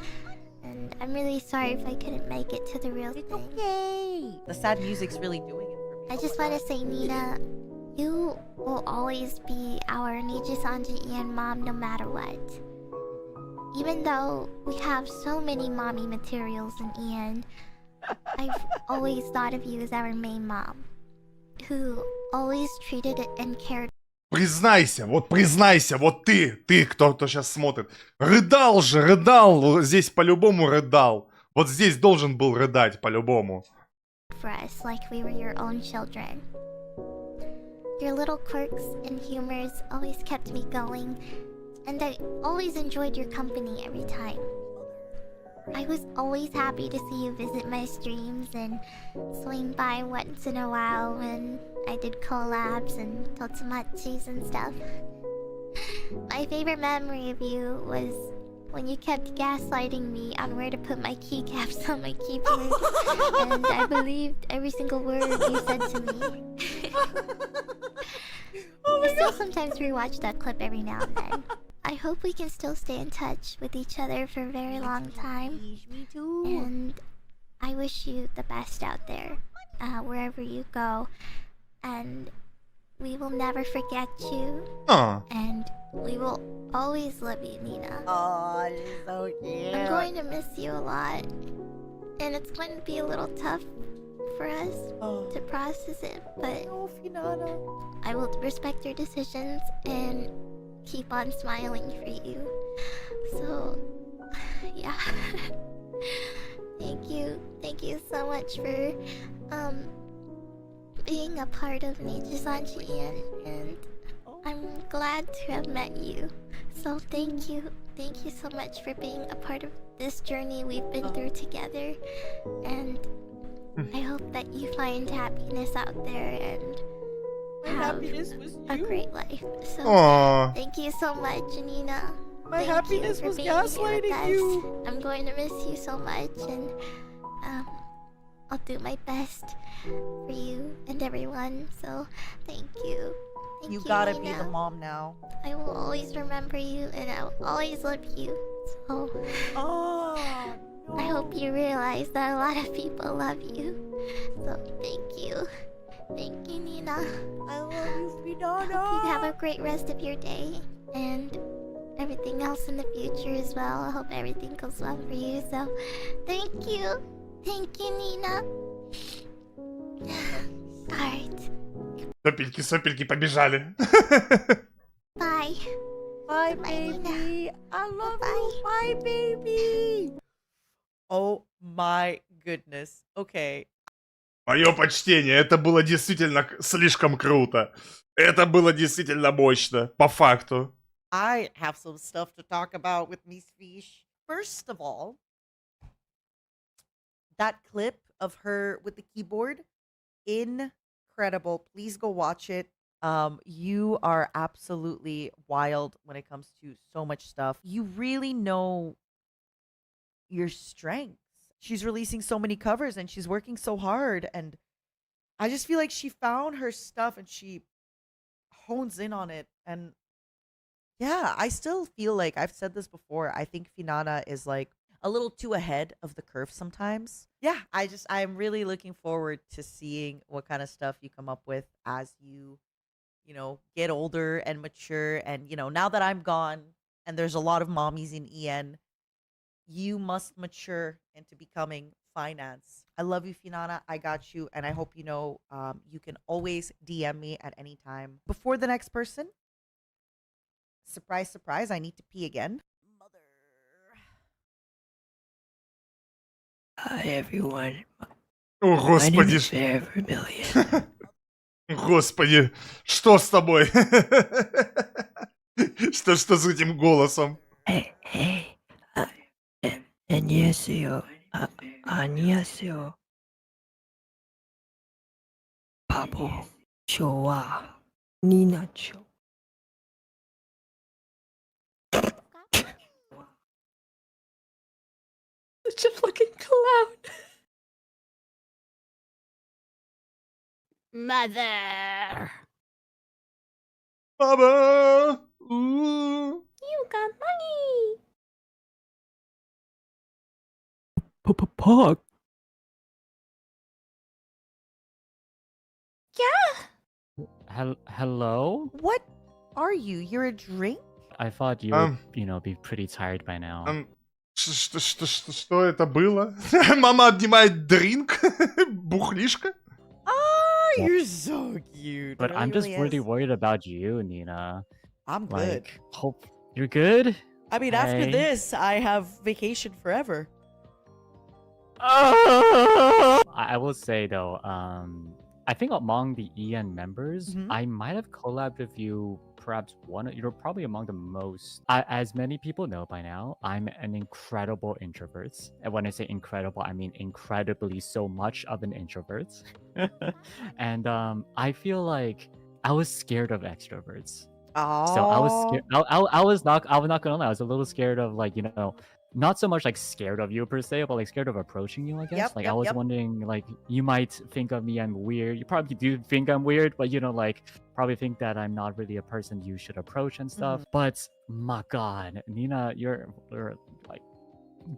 And I'm really sorry if I couldn't make it to the real thing. Okay. The sad music's really doing it for me. I just want to say, Nina, you will always be our Niji-sanji and mom no matter what. Even though we have so many mommy materials in Ian, I've always thought of you as our main mom, who always treated and cared. Признайся, вот ты, кто сейчас смотрит. Рыдал же, рыдал, здесь по-любому рыдал. Вот здесь должен был рыдать по-любому. For us like we were your own children. Your little quirks and humors always kept me going, and I always enjoyed your company every time. I was always happy to see you visit my streams and swing by once in a while when I did collabs and totsumachis and stuff. My favorite memory of you was when you kept gaslighting me on where to put my keycaps on my keyboard, and I believed every single word you said to me. I still sometimes rewatch that clip every now and then. I hope we can still stay in touch with each other for a very long time. Me too. And I wish you the best out there, wherever you go. And we will never forget you. And we will always love you, Nina. Oh, she's so cute. I'm going to miss you a lot. And it's going to be a little tough for us to process it, but I will respect your decisions and keep on smiling for you. So, yeah. Thank you so much for being a part of Niji-sanji, and I'm glad to have met you. So thank you so much for being a part of this journey we've been through together, and I hope that you find happiness out there and have a great life. So thank you so much, Nina. My Thank happiness you for was being here with gaslighting us. you. I'm going to miss you so much, and I'll do my best for you and everyone. So thank you. Thank You gotta be Nina. the mom now. I will always remember you, and I will always love you. So I hope you realize that a lot of people love you. So thank you. Thank you, Nina. I love you, Finana. Hope you have a great rest of your day and everything else in the future as well. I hope everything goes well for you. So thank you. Thank you, Nina. Alright. Сопельки побежали. Bye. Bye, Bye, baby. Nina. I love you. Bye, baby. Oh my goodness. Okay. Мое почтение, это было действительно слишком круто. Это было действительно мощно, по факту. I have some stuff to talk about with Miss Fish. First of all, that clip of her with the keyboard, incredible. Please go watch it. You are absolutely wild when it comes to so much stuff. You really know your strengths. She's releasing so many covers and she's working so hard, and I just feel like she found her stuff and she hones in on it. And yeah, I still feel like I've said this before. I think Finana is like a little too ahead of the curve sometimes. Yeah, I'm really looking forward to seeing what kind of stuff you come up with as you get older and mature. And, now that I'm gone and there's a lot of mommies in EN, you must mature into becoming finance. I love you, Finana. I got you. And I hope you know you can always DM me at any time. Before the next person, surprise, surprise, I need to pee again. Hi everyone. О, My name господи. is Bear Vermillion. Господи, что с тобой? Что с этим голосом? Hey, 안녕하세요. 안녕하세요. 바보, 좋아, 니나 줘. such a fucking clown. Mother. Mama! Ooh. You got money. Pog. Yeah. Hello? What are you? You're a drink? I thought you would, be pretty tired by now. Что это было? Мама обнимает дринк? Бухлишка? Oh, you're so cute. But It I'm just really is. worried about you, Nina. I'm good. Like, hope you're good? I mean, after Hey. this, I have vacation forever. I will say though, I think among the EN members, I might have collabed with you. Perhaps you're probably among the most. As many people know by now, I'm an incredible introvert. And when I say incredible, I mean incredibly so much of an introvert. And I feel like I was scared of extroverts. Oh. So I was scared. I was not gonna lie. I was a little scared of not so much like scared of you per se, but like scared of approaching you, I guess. I was wondering, like, you might think of me I'm weird. You probably do think I'm weird, but probably think that I'm not really a person you should approach and stuff. But my God, Nina, you're like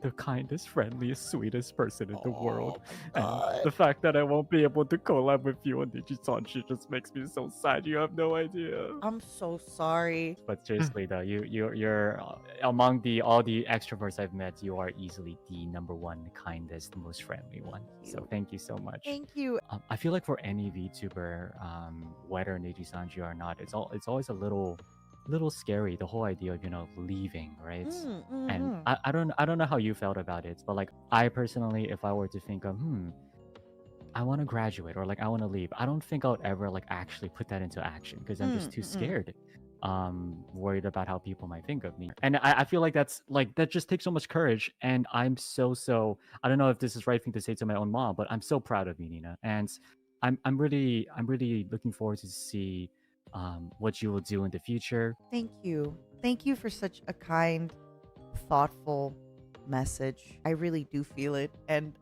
the kindest, friendliest, sweetest person in the world. And the fact that I won't be able to collab with you on Digisanji just makes me so sad. You have no idea. I'm so sorry. But seriously though, you're among all the extroverts I've met, you are easily the number one, kindest, most friendly one. So thank you so much. Thank you. I feel like for any VTuber, whether Nijisanji or not, it's always a little scary, the whole idea of leaving, right? And I don't know how you felt about it, but like I personally, if I were to think of I want to graduate or like I want to leave, I don't think I would ever like actually put that into action because I'm just too scared, worried about how people might think of me. And I feel like that just takes so much courage, and I'm so I don't know if this is the right thing to say to my own mom, but I'm so proud of you, Nina, and I'm really looking forward to see what you will do in the future. Thank you. Thank you for such a kind, thoughtful message. I really do feel it. And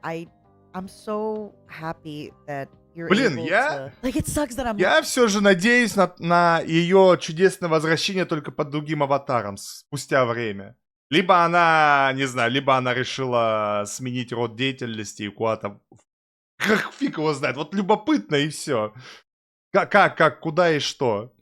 I'm so happy that you're Блин, able я... to... Like, it sucks that I'm... Я все же надеюсь на ее чудесное возвращение только под другим аватаром спустя время. Либо она, не знаю, либо она решила сменить род деятельности и куда-то... Как фиг его знает. Вот любопытно и все. Как, куда и что.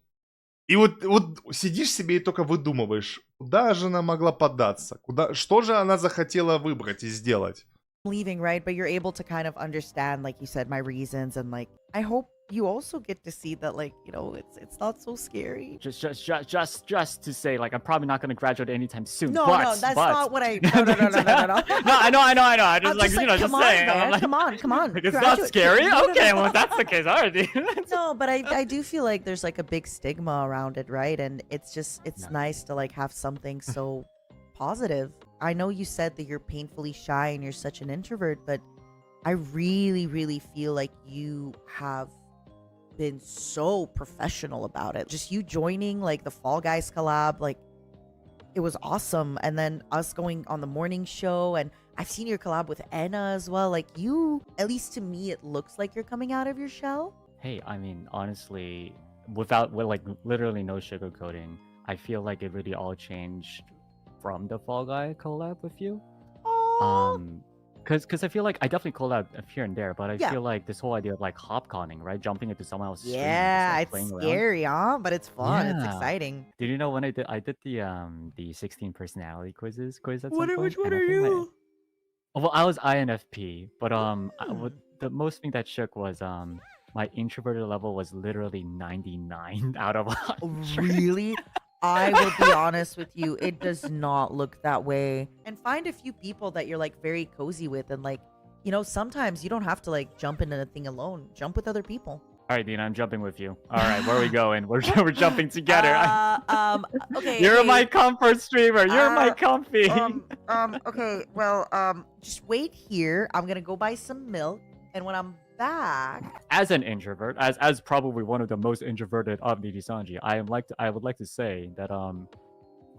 И вот сидишь себе и только выдумываешь, куда же она могла податься, что же она захотела выбрать и сделать. Leaving, right? But you're able to kind of understand, like you said, my reasons, and like I hope you also get to see that, like, it's not so scary. Just to say, like, I'm probably not going to graduate anytime soon. No, that's not what I. No. No, I know. I just I'm just come saying. on, man. Like, Come on. It's not Graduate. scary. No. Okay, well, if that's the case, already. No, but I do feel like there's like a big stigma around it, right? And it's nice to like have something so positive. I know you said that you're painfully shy and you're such an introvert, but I really, really feel like you have been so professional about it. Just you joining like the Fall Guys collab, like it was awesome. And then us going on the morning show, and I've seen your collab with Anna as well. Like you, at least to me, it looks like you're coming out of your shell. Hey, I mean, honestly, without literally no sugarcoating, I feel like it really all changed from the Fall Guy collab with you. Because I feel like I definitely collab here and there, but I feel like this whole idea of like hopconning, right? Jumping into someone else's stream and Yeah, just, like, it's playing scary, huh? But it's fun. It's Yeah. exciting. Did you know when I did the 16 personality quiz at some Which point? one And I are think you? well, I was INFP, but the most thing that shook was my introverted level was literally 99 out of 100. Really? I will be honest with you, it does not look that way. And find a few people that you're like very cozy with, and like, sometimes you don't have to like jump into a thing alone. Jump with other people. All right, Nina, I'm jumping with you. All right, where are we going? We're jumping together. Okay. You're my comfort streamer. You're my comfy. Okay. Well, just wait here. I'm gonna go buy some milk, and when I'm back, As an introvert, as probably one of the most introverted of Nijisanji, I would like to say that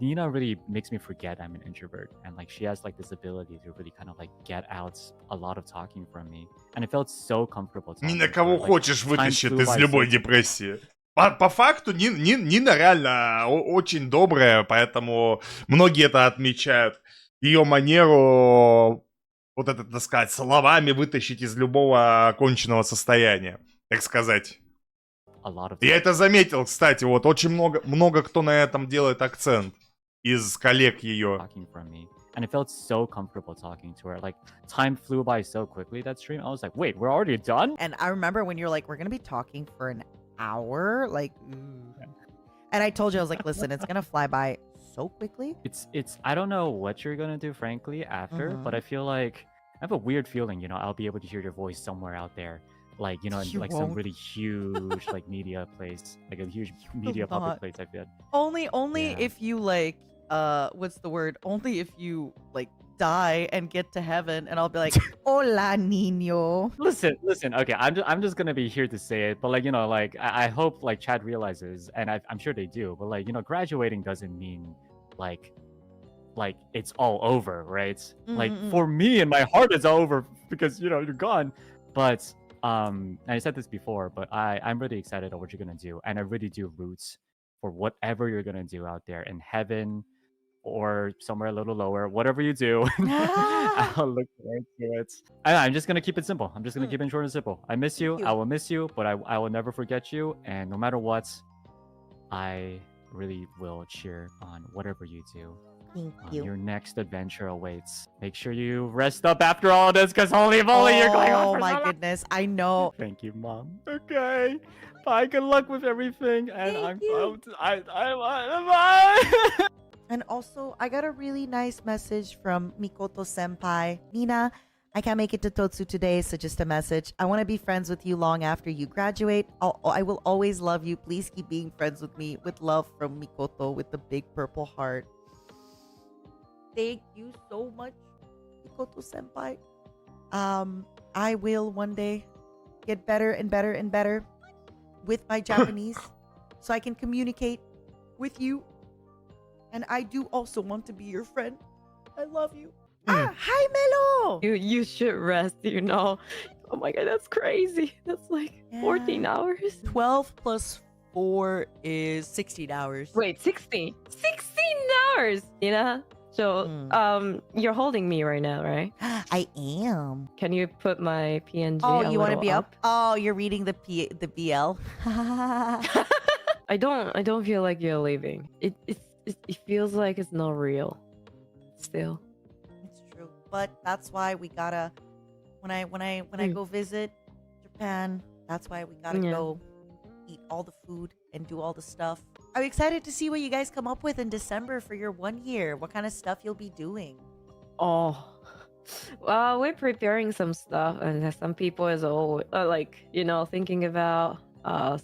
Nina really makes me forget I'm an introvert, and like she has like this ability to really kind of like get out a lot of talking from me, and it felt so comfortable. Нина talking to кого her. Like, хочешь time вытащит flew из by любой so депрессии. По факту Нина реально очень добрая, поэтому многие это отмечают. Ее манеру, вот это, так сказать, словами вытащить из любого оконченного состояния, так сказать. a lot of Я это заметил, кстати, вот очень много кто на этом делает акцент из коллег ее. talking from me, and it felt so comfortable talking to her. Like time flew by so quickly that stream. I was like, wait, we're already done? And I remember when you're like, we're gonna be talking for an hour, like, and I told you, I was like, listen, it's gonna fly by so quickly. It's I don't know what you're gonna do, frankly, after, but I feel like I have a weird feeling, you know, I'll be able to hear your voice somewhere out there. Like, you know, in You like some won't. really huge like media place, like a huge media not. public place, I feel. Only Yeah. if you like, what's the word? Only if you like die and get to heaven, and I'll be like, hola, niño. Listen. Okay, I'm just gonna be here to say it, but like, you know, like I hope like Chad realizes, and I'm sure they do, but like, you know, graduating doesn't mean like it's all over, right? Like for me in my heart it's over because, you know, you're gone. But and I said this before, but I'm really excited about what you're gonna do, and I really do root for whatever you're gonna do out there in heaven or somewhere a little lower, whatever you do. I'll look forward to it. I'm just gonna keep it simple. I'm just gonna keep it short and simple. I miss you. I will miss you, but I will never forget you. And no matter what, I really will cheer on whatever you do. Thank you. Your next adventure awaits. Make sure you rest up after all this, because holy moly, you're going on Oh for my so long. goodness, I know. Thank you, Mom. Okay. Bye. Good luck with everything. And bye. And also, I got a really nice message from Mikoto Senpai. Nina, I can't make it to Totsu today, so just a message. I want to be friends with you long after you graduate. I will always love you. Please keep being friends with me. With love from Mikoto with the big purple heart. Thank you so much, Mikoto Senpai. I will one day get better and better and better with my Japanese so I can communicate with you. And I do also want to be your friend. I love you. Hi, Melo. You should rest, you know. Oh my god, that's crazy. That's like 14 hours. 12 plus 4 is 16 hours. Wait, 16 hours, you know? So, you're holding me right now, right? I am. Can you put my PNG Oh, a you want to little be up? Oh, you're reading the BL. I don't feel like you're leaving. It feels like it's not real. Still. It's true, but that's why we gotta. When I go visit Japan, that's why we gotta go eat all the food and do all the stuff. I'm excited to see what you guys come up with in December for your 1 year. What kind of stuff you'll be doing? Oh, well, we're preparing some stuff, and some people is all like, you know, thinking about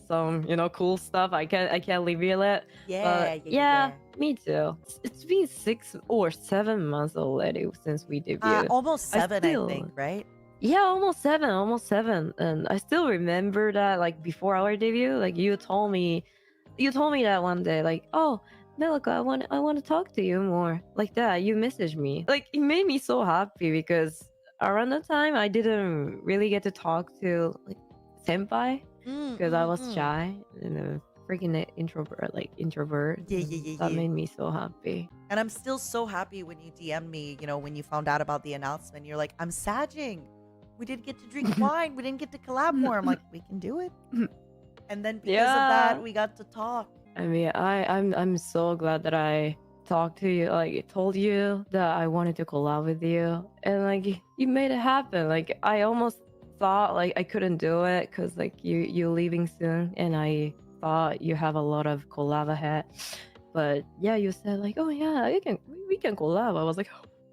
some, you know, cool stuff. I can't reveal it. Yeah, me too. It's been 6 or 7 months already since we debuted. Almost 7, I think, right? Yeah, almost seven. And I still remember that, like, before our debut, like, you told me that one day, like, oh, Melika, I want to talk to you more. Like that, you messaged me. Like, it made me so happy because around that time I didn't really get to talk to like senpai because I was shy and a freaking introvert. Yeah. That made me so happy. And I'm still so happy when you DM'd me, you know, when you found out about the announcement. You're like, I'm sagging. We didn't get to drink wine. We didn't get to collab more. I'm like, we can do it. And then because of that, we got to talk. I mean, I'm so glad that I talked to you, like told you that I wanted to collab with you, and like you made it happen. Like I almost thought like I couldn't do it because like you leaving soon, and I thought you have a lot of collab ahead. But yeah, you said like, oh yeah, we can collab. I was like,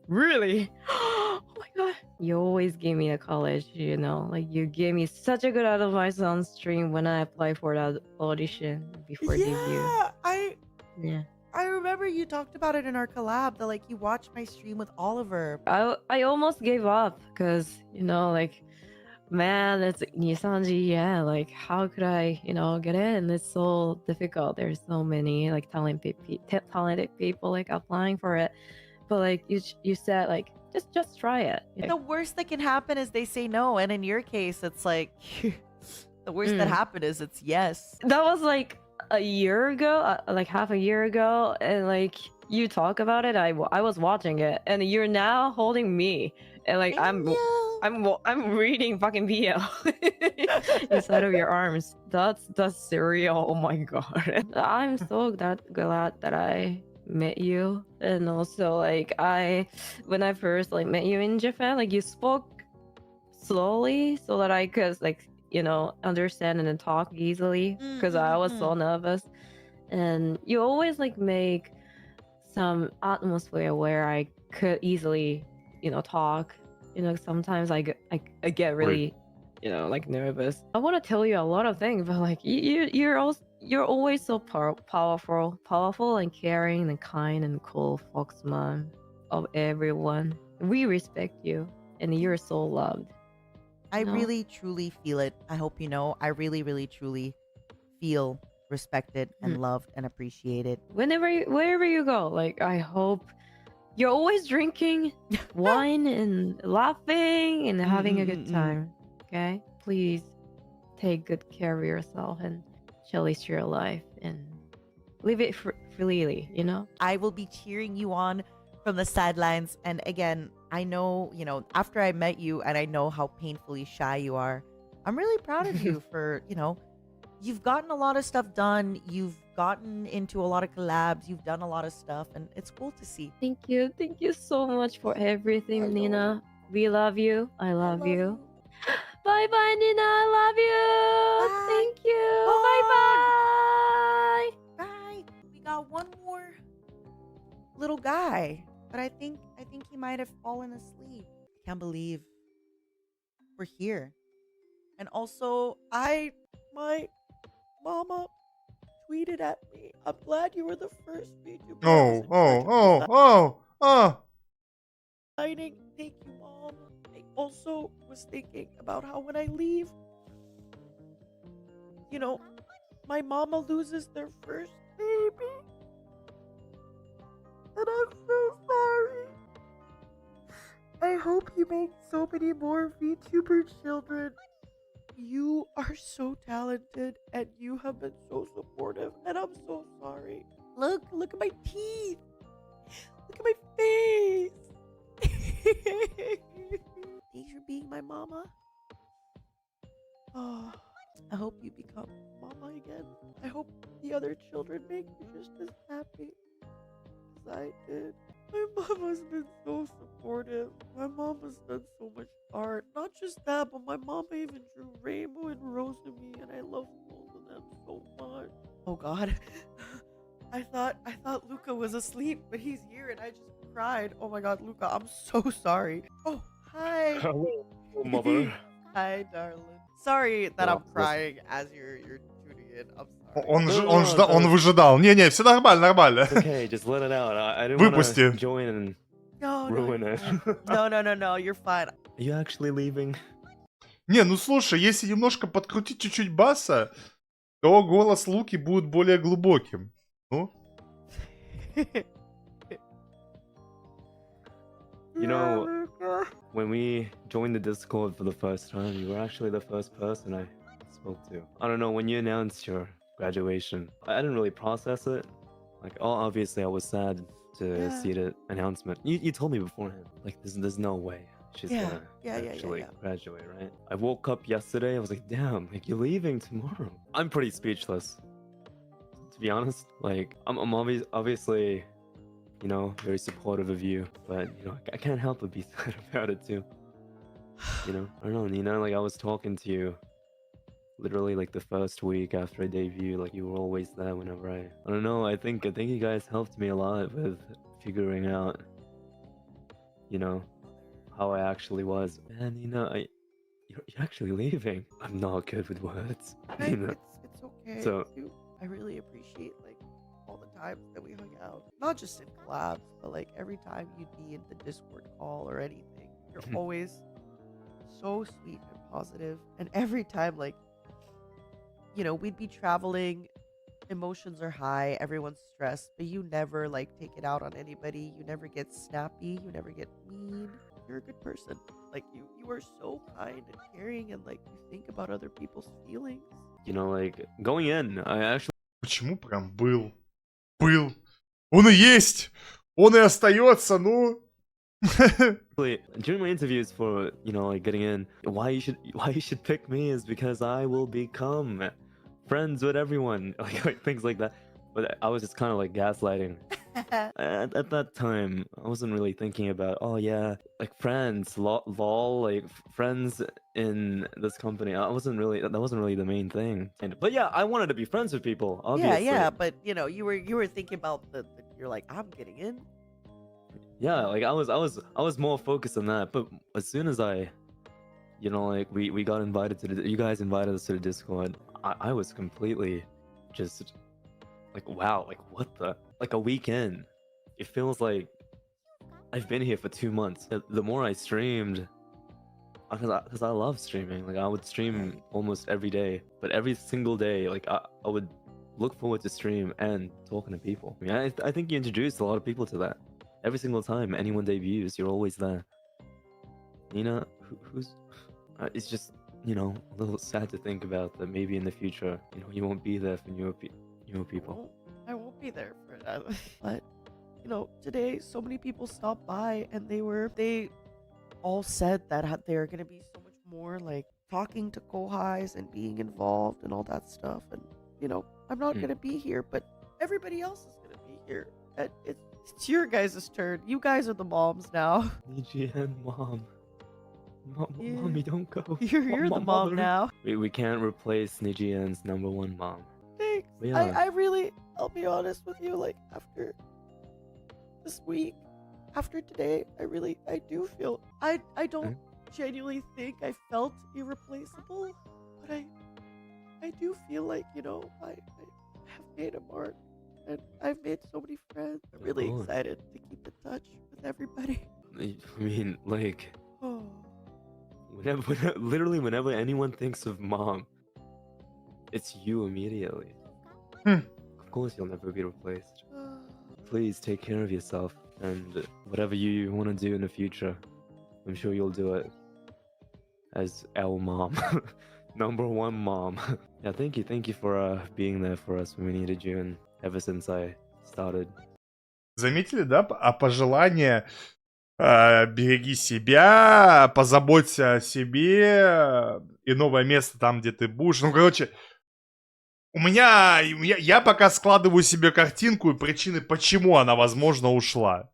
really? Oh my god! You always give me a college, you know. Like you gave me such a good advice on stream when I applied for that audition before debut. I remember you talked about it in our collab that like you watched my stream with Oliver. I almost gave up because, you know, like man, it's Nisanji. Yeah, like how could I, get in? It's so difficult. There's so many like talented people like applying for it, but like you said, like just try it. The worst that can happen is they say no, and in your case, it's like the worst that happened is it's yes. That was like a year ago, like half a year ago, and like you talk about it. I was watching it, and you're now holding me, and like I'm reading fucking BL inside of your arms. That's surreal. Oh my god. I'm so glad that I met you, and also like when I first like met you in Japan, like you spoke slowly so that I could like understand and then talk easily because I was so nervous, and you always like make some atmosphere where I could easily talk. Sometimes I get really like nervous. I want to tell you a lot of things, but like you're always so powerful and caring and kind and cool spokesman of everyone. We respect you, and you're so loved. I really truly feel it. I hope you know. I really, really, truly feel respected and loved and appreciated. Wherever you go, like I hope you're always drinking wine and laughing and having a good time. Okay, please take good care of yourself and cherish your life and live it freely. I will be cheering you on from the sidelines. And again, I know, after I met you and I know how painfully shy you are, I'm really proud of you for, you've gotten a lot of stuff done. You've gotten into a lot of collabs. You've done a lot of stuff, and it's cool to see. Thank you. Thank you so much for everything, Nina. We love you. I love you. Bye bye, Nina. I love you. Bye. Thank you. Bye bye. Bye. We got one more little guy, but I think he might have fallen asleep. Can't believe we're here. And also, my mama tweeted at me. I'm glad you were the first VTuber. Exciting. Thank you, Mom. I also was thinking about how when I leave, my mama loses their first baby. And I'm so sorry. I hope you make so many more VTuber children. You are so talented and you have been so supportive, and I'm so sorry. Look at my teeth. Look at my face. Thanks for being my mama. Oh, I hope you become mama again. I hope the other children make you just as happy as I did. My mama's been so supportive. My mama's done so much art. Not just that, but my mama even drew Rainbow and Rosemi, and I love both of them so much. Oh god. I thought Luca was asleep, but he's here and I just cried. Oh my god, Luca, I'm so sorry. Oh, hi. Hello, mother. Hi, darling. Sorry that I'm crying as you're tuning in. I'm sorry. Он выжидал. Не, все нормально. Okay, just let it out. I didn't Выпусти. want to join and ruin it. No, you're fine. Are you actually leaving? Не, ну слушай, если немножко подкрутить чуть-чуть баса, то голос Луки будет более глубоким. Ну? You know, when we joined the Discord for the first time, you were actually the first person I spoke to. I don't know, when you announced your graduation, I didn't really process it. Like, obviously I was sad to see the announcement. You told me beforehand, like, there's no way she's gonna actually graduate, right? I woke up yesterday, I was like, damn, like, you're leaving tomorrow. I'm pretty speechless, to be honest. Like, I'm obviously, you know, very supportive of you, but, you know, I can't help but be sad about it too. You know, I don't know, Nina, like, I was talking to you literally like the first week after I debut, like, you were always there whenever I don't know, I think you guys helped me a lot with figuring out, you know, how I actually was. Man, Nina, you're actually leaving. I'm not good with words. Nina. It's okay. So I really appreciate like all the times that we hung out. Not just in collabs, but like every time you'd be in the Discord call or anything. You're always so sweet and positive. And every time, like, you know, we'd be traveling, emotions are high, everyone's stressed, but you never like take it out on anybody. You never get snappy, you never get mean. You're a good person. Like you are so kind and caring, and like you think about other people's feelings. You know, like going in, I actually. Почему прям был? Был. Он и есть. Он и остается, ну. During my interviews for, you know, like getting in, why you should pick me is because I will become friends with everyone, like things like that. But I was just kind of like gaslighting. At that time, I wasn't really thinking about, oh yeah, like friends, lol, like friends in this company. That wasn't really the main thing. But yeah, I wanted to be friends with people, obviously. Yeah, but you know, you were thinking about you're like, I'm getting in. Yeah, like I was more focused on that. But as soon as I, you know, like we got invited to you guys invited us to the Discord, I was completely just like, wow, like what the, like a week in, it feels like I've been here for 2 months. The more I streamed, because I love streaming, like I would stream almost every day, but every single day, like I would look forward to stream and talking to people. I mean, I think you introduced a lot of people to that. Every single time anyone debuts, you're always there. Nina, who's it's just, you know, a little sad to think about that maybe in the future, you know, you won't be there for newer people. I won't be there for that. But you know, today so many people stopped by, and they all said that they're gonna be so much more like talking to kohais and being involved and all that stuff. And you know, I'm not gonna be here, but everybody else is gonna be here. And it's your guys' turn. You guys are the moms now. EGN mom. Mommy, don't go. You're the mom now. We can't replace Nijian's #1 mom. Thanks. Yeah. I really, I'll be honest with you, like after this week, after today, I do feel, I don't genuinely think I felt irreplaceable, but I do feel like, you know, I have made a mark, and I've made so many friends. I'm really excited to keep in touch with everybody. I mean, like, Oh. literally whenever anyone thinks of mom, it's you immediately. Of course you'll never be replaced. Please take care of yourself, and whatever you want to do in the future, I'm sure you'll do it as our mom. #1 mom. Yeah, thank you for being there for us when we needed you, and ever since I started. Заметили, да? А пожелание береги себя, позаботься о себе, и новое место там, где ты будешь. Ну, короче, я пока складываю себе картинку и причины, почему она, возможно, ушла.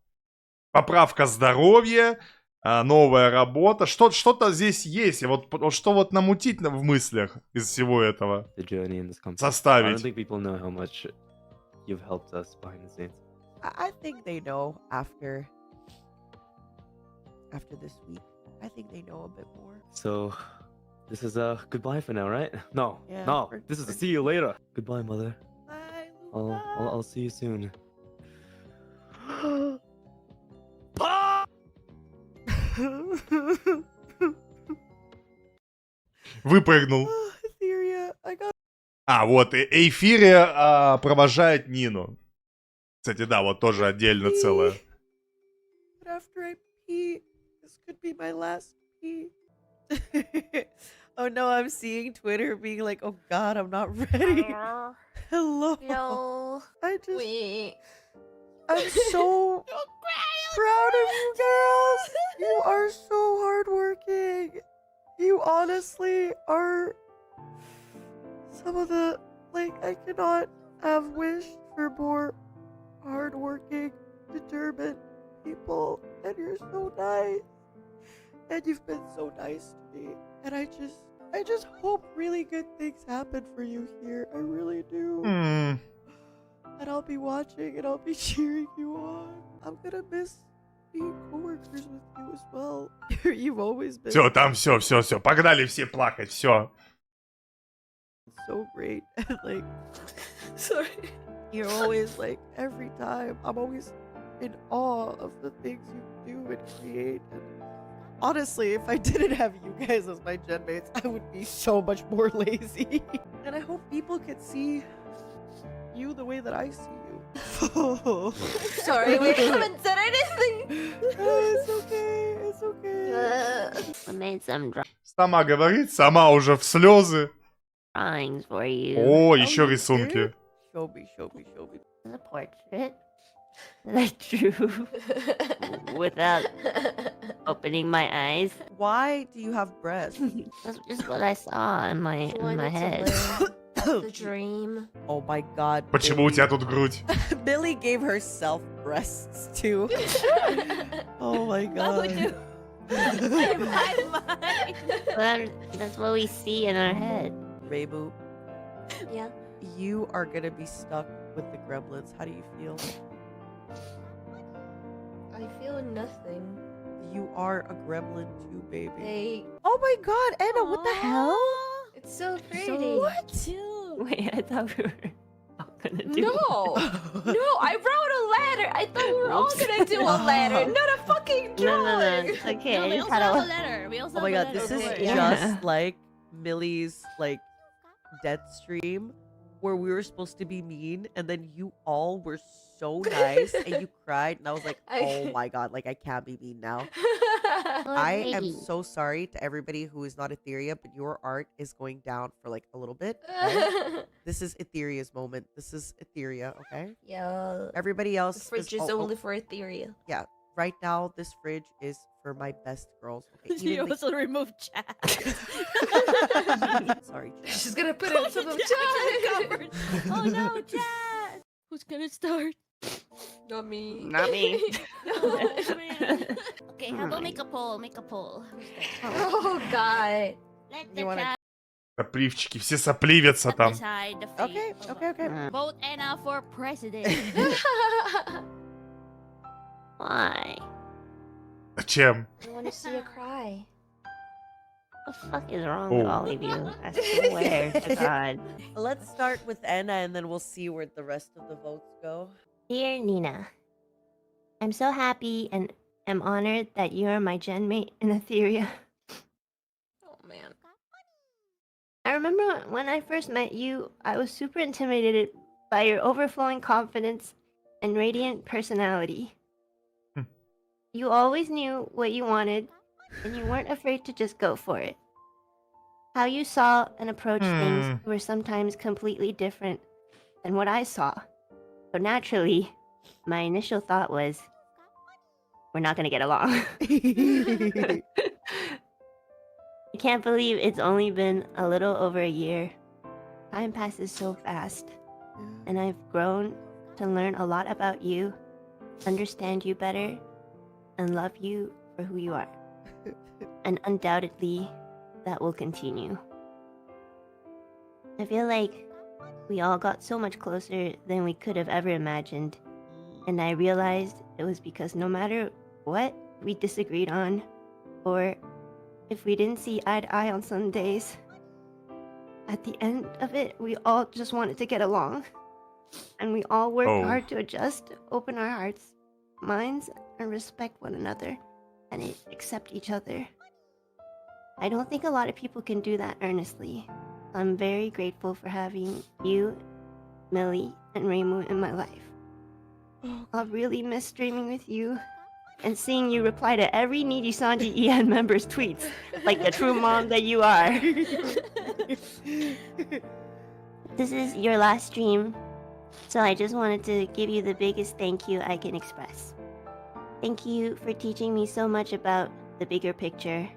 Поправка здоровья, новая работа. Что-то здесь есть. И вот что вот намутить в мыслях из всего этого? Составить. I think they know after this week. I think they know a bit more. So, this is a goodbye for now, right? No, Yeah, no. for- This is a see you later. Goodbye, mother. Bye, I'll see you soon. Выпрыгнул. Etheria, I got... Вот, Эйфирия провожает Нину. Кстати, да, вот тоже отдельно целое. But after I pee, this could be my last pee. Oh no, I'm seeing Twitter being like, oh god, I'm not ready. Hello. No. I'm so proud of you girls. You are so hardworking. You honestly are some of the, like, I cannot have wished for more hardworking, determined people. And you're so nice. And you've been so nice to me. And I just hope really good things happen for you here. I really do. And I'll be watching and I'll be cheering you on. I'm gonna miss being coworkers with you as well. You've always been Все, там все. Погнали все плакать, все. so great. And like, Sorry. you're always like, every time, I'm always in awe of the things you do and create. And Honestly, if I didn't have you guys as my gen mates, I would be so much more lazy. And I hope people could see you the way that I see you. Sorry, we haven't said anything. It's okay, it's okay. I made some Сама говорит, сама уже в слезы. drawings for you. О, еще рисунки. Show me, show me, show me. The portrait that I drew without opening my eyes. Why do you have breasts? That's just what I saw in my head. The dream. Oh my god. Почему у тебя тут грудь? Billy gave herself breasts too. Oh my god. Well, that's what we see in our head. Raybu, Yeah. you are gonna be stuck with the gremlins. How do you feel? I feel nothing. You are a gremlin too, baby. They. Oh my god, Anna, what the hell? It's so pretty. What? Wait, I thought we were all gonna do No, no, I wrote a letter. I thought we were all gonna do a letter, not a fucking drawing. No, it's okay. I just had a letter. We also Oh my have a god, this is letter. just like Millie's like death stream where we were supposed to be mean and then you all were so nice and you cried and I was like, oh my god, like I can't be mean now. I am so sorry to everybody who is not Etheria, but your art is going down for like a little bit. Okay? This is Etheria's moment. This is Etheria, okay? Yeah. Everybody else The fridge is oh, only for Etheria. yeah. Right now, this fridge is for my best girls. Okay, You even the- also remove chat. Sorry, chat. She's gonna put it in some of chat. Oh no, chat. Who's gonna start? Not me. Not me. Okay, how about make a poll? Make a poll. Oh god. Let You the wanna- chat Сопливчики, все сопливятся там. decide the fate. Okay, okay, okay. Vote Anna for president. Why? Зачем? I want to see her cry. What the fuck is wrong with Oh. all of you? I swear to God. Let's start with Anna and then we'll see where the rest of the votes go. Dear Nina, I'm so happy and am honored that you are my gen mate in Etheria. Oh man. I remember when I first met you, I was super intimidated by your overflowing confidence and radiant personality. You always knew what you wanted, and you weren't afraid to just go for it. How you saw and approached things were sometimes completely different than what I saw. So naturally, my initial thought was, we're not gonna get along. I can't believe it's only been a little over a year. Time passes so fast, and I've grown to learn a lot about you, understand you better, and love you for who you are. And undoubtedly, that will continue. I feel like we all got so much closer than we could have ever imagined, and I realized it was because no matter what we disagreed on, or if we didn't see eye to eye on some days, at the end of it, we all just wanted to get along. And we all worked hard to adjust, open our hearts, minds, and respect one another, and accept each other. I don't think a lot of people can do that earnestly. I'm very grateful for having you, Millie, and Reimu in my life. I'll really miss streaming with you and seeing you reply to every needy Sanji EN member's tweets like the true mom that you are. This is your last stream, so I just wanted to give you the biggest thank you I can express. Thank you for teaching me so much about the bigger picture,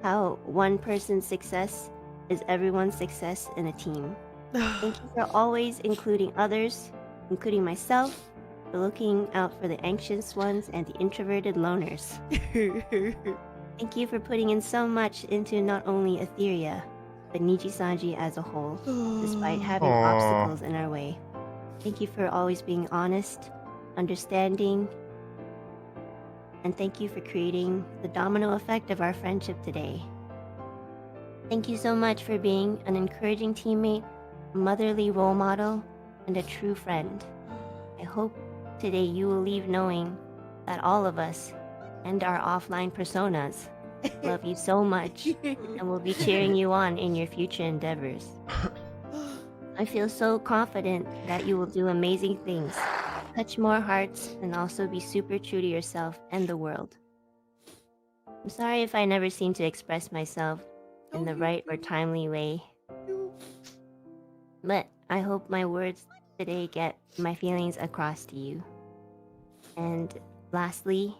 how one person's success is everyone's success in a team. Thank you for always including others, including myself, for looking out for the anxious ones and the introverted loners. Thank you for putting in so much into not only Etheria, but Niji-Sanji as a whole, despite having obstacles in our way. Thank you for always being honest, understanding, and thank you for creating the domino effect of our friendship today. Thank you so much for being an encouraging teammate, a motherly role model, and a true friend. I hope today you will leave knowing that all of us and our offline personas Love you so much, and will be cheering you on in your future endeavors. I feel so confident that you will do amazing things, touch more hearts, and also be super true to yourself and the world. I'm sorry if I never seem to express myself in the right or timely way. But I hope my words today get my feelings across to you. And lastly,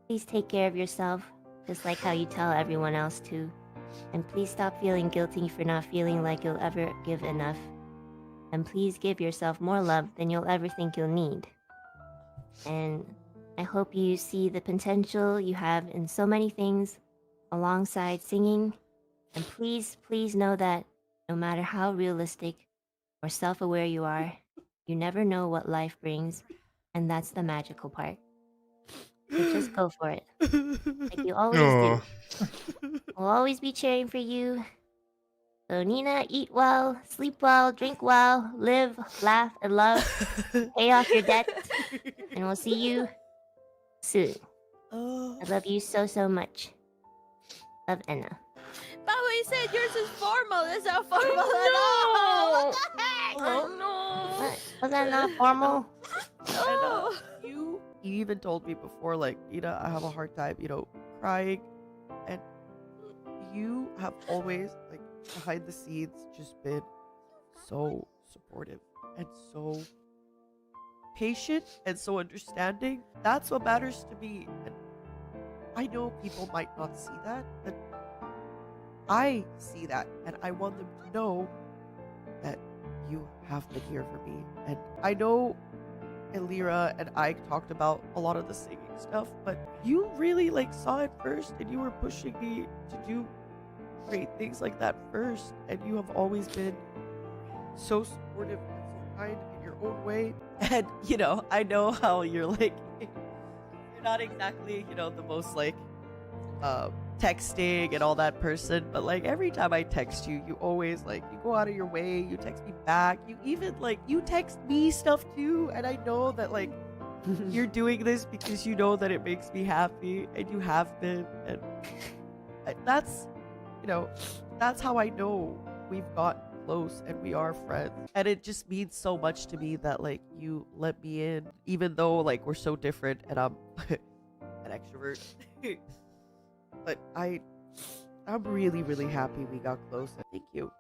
please take care of yourself, just like how you tell everyone else to. And please stop feeling guilty for not feeling like you'll ever give enough. And please give yourself more love than you'll ever think you'll need. And I hope you see the potential you have in so many things alongside singing. And please, please know that no matter how realistic or self-aware you are, you never know what life brings, and that's the magical part. So just go for it, like you always do. We'll always be cheering for you. So Nina, eat well, sleep well, drink well, live, laugh, and love. Pay off your debts, and we'll see you soon. I love you so, so much. Love, Enna. But we said yours is formal. It's not formal at all. What the heck? Oh no. What? Was that not formal? And you even told me before, like, Nina, I have a hard time, crying. And you have always, like, behind the scenes, just been so supportive and so patient and so understanding. That's what matters to me. And I know people might not see that, but I see that, and I want them to know that you have been here for me. And I know Elira and I talked about a lot of the singing stuff, but you really saw it first, and you were pushing me to do great things like that first. And you have always been so supportive and so kind in your own way. And I know how you're you're not exactly the most texting and all that person, but every time I text you, you always you go out of your way, you text me back, you even you text me stuff too. And I know that you're doing this because you know that it makes me happy, and you have been. And that's that's how I know we've gotten close and we are friends. And it just means so much to me that you let me in, even though we're so different, and I'm an extrovert. But I'm really, really happy we got close. Thank you.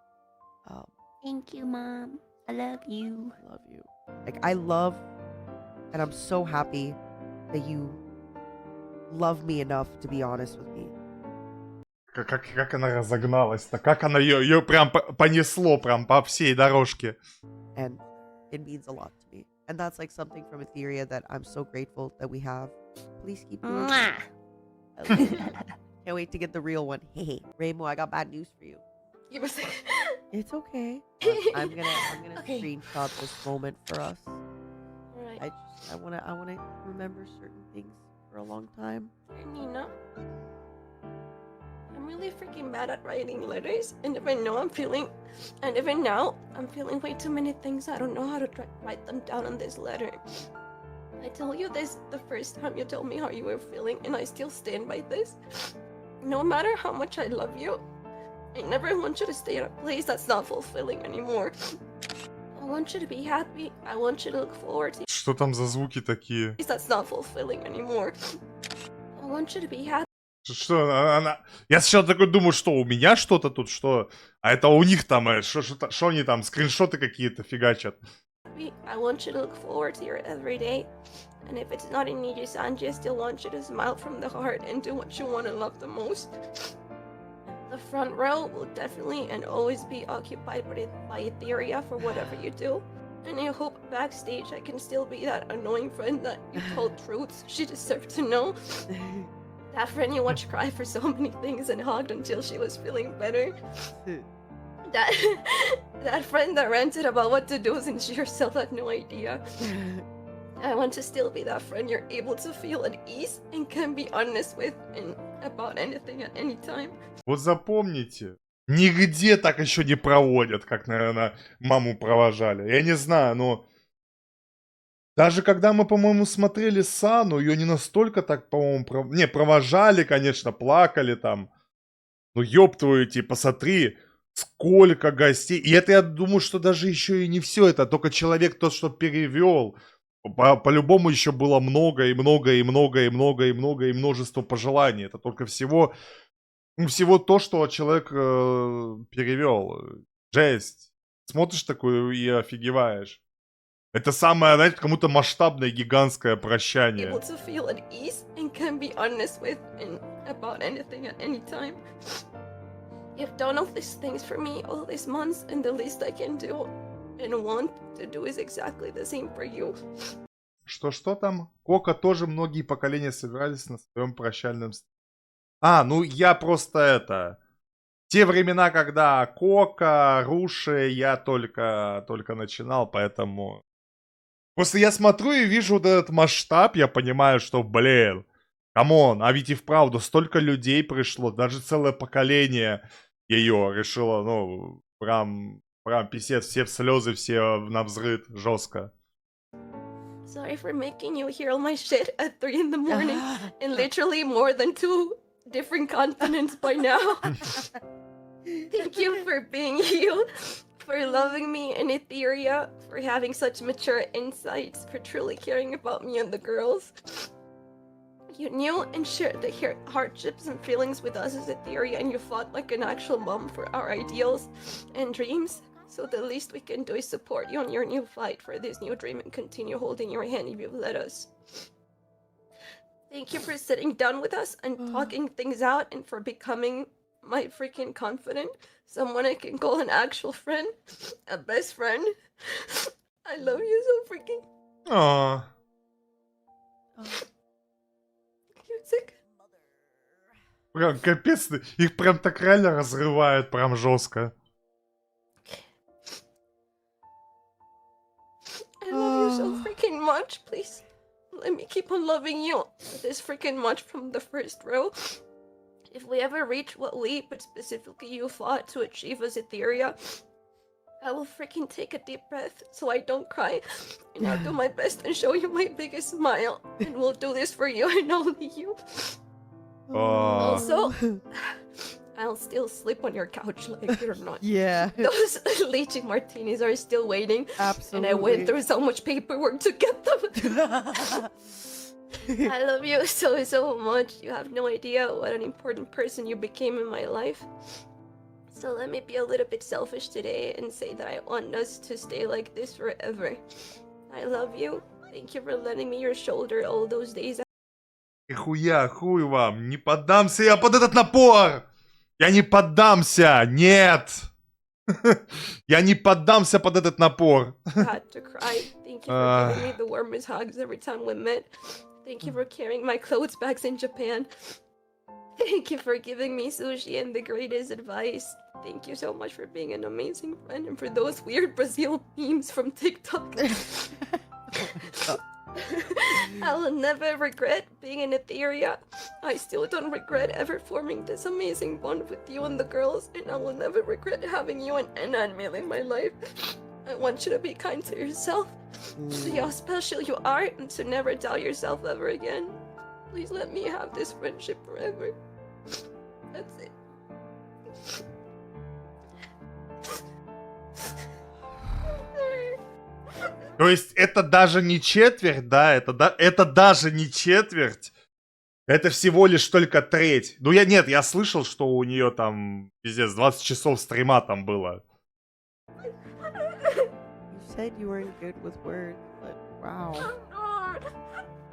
Thank you, Mom. I love you. I love you. I love, and I'm so happy that you love me enough to be honest with me. Как она разогналась-то, как она ее прям понесло прям по всей дорожке. And it means a lot to me. And that's something from Etheria that I'm so grateful that we have. Please keep doing it. Can't wait to get the real one. Hey, Ramo, I got bad news for you. It's okay. I'm gonna Okay. screenshot this moment for us. Alright. I wanna remember certain things for a long time. Nina, I'm really freaking bad at writing letters, and even now I'm feeling way too many things. I don't know how to write them down on this letter. I told you this the first time you told me how you were feeling, and I still stand by this. No matter how much I love you, I never want you to stay in a place that's not fulfilling anymore. I want you to be happy. I want you to look forward to Что там за звуки такие? a place that's not fulfilling anymore. I want you to be happy. Что она... Я сначала такой думаю, что у меня что-то тут, что... А это у них там, что они там, скриншоты какие-то фигачат. I want you to look forward to your every day. And if it's not in Niji-sanji, I still want you to smile from the heart and do what you want and love the most. The front row will definitely and always be occupied by Etheria for whatever you do. And I hope backstage I can still be that annoying friend that you told truths she deserved to know. That friend you watched cry for so many things and hugged until she was feeling better. That friend that ranted about what to do since she herself had no idea. I want to still be that friend you're able to feel at ease and can be honest with and about anything at any time. Вот запомните, нигде так еще не проводят, как, наверное, маму провожали. Я не знаю, но Даже когда мы, по-моему, смотрели Сану, ее не настолько так, по-моему, не, провожали, конечно, плакали там. Ну, ёб твою, типа, смотри, сколько гостей. И это, я думаю, что даже еще и не все это, только человек тот, что перевел. По-любому еще было много, и много, и много, и много, и много, и множество пожеланий. Это только всего то, что человек перевел. Жесть. Смотришь такую и офигеваешь. Это самое, знаете, кому-то масштабное, гигантское прощание. Able to feel at ease and can be honest with and about anything at any time. You've done all these things for me all these months, and the least I can do and want to do is exactly the same for you. Что там? Кока тоже многие поколения собирались на своем прощальном... ну я просто это... Те времена, когда Кока, Руши, я только начинал, поэтому... Просто я смотрю и вижу вот этот масштаб, я понимаю, что, блин, камон, а ведь и вправду столько людей пришло, даже целое поколение ее решило, ну, прям писец, все в слезы, все на взрыв, жестко. Sorry for making you hear all my shit at 3 in the morning in literally more than 2 different continents by now. Thank you for being you, for loving me in Etheria, for having such mature insights, for truly caring about me and the girls. You knew and shared the hardships and feelings with us as Etheria, and you fought like an actual mom for our ideals and dreams. So the least we can do is support you on your new fight for this new dream and continue holding your hand if you've let us. Thank you for sitting down with us and talking things out, and for becoming my freaking confident, someone I can call an actual friend, a best friend. I love you so freaking. Aww. Music. Прям капец, их прям так реально разрывает, прям жестко. I love you so freaking much, please. Let me keep on loving you this freaking much from the first row. If we ever reach what we, but specifically you, fought to achieve as Etheria, I will freaking take a deep breath so I don't cry, and I'll do my best and show you my biggest smile, and we'll do this for you and only you. Also, I'll still sleep on your couch like you're not. Yeah. Those lychee martinis are still waiting. Absolutely. And I went through so much paperwork to get them. I love you so much. You have no idea what an important person you became in my life. So let me be a little bit selfish today and say that I want us to stay like this forever. I love you. Thank you for lending me your shoulder all those days. Нихуя, хуй вам, не поддамся я под этот напор! Я не поддамся, нет! Я не поддамся под этот напор. I had to cry. Thank you for giving me the warmest hugs every time we met. Thank you for carrying my clothes bags in Japan. Thank you for giving me sushi and the greatest advice. Thank you so much for being an amazing friend and for those weird Brazil memes from TikTok. I will never regret being in Etheria. I still don't regret ever forming this amazing bond with you and the girls, and I will never regret having you and Anmil in my life. I want you to be kind to yourself, see how special you are, and to never doubt yourself ever again. Please let me have this friendship forever. That's it. То есть это даже не четверть, да? Это даже не четверть. Это всего лишь только треть. Ну я слышал, что у нее там, пиздец, 20 часов стрима там было. You said you weren't good with words, but wow. I'm not.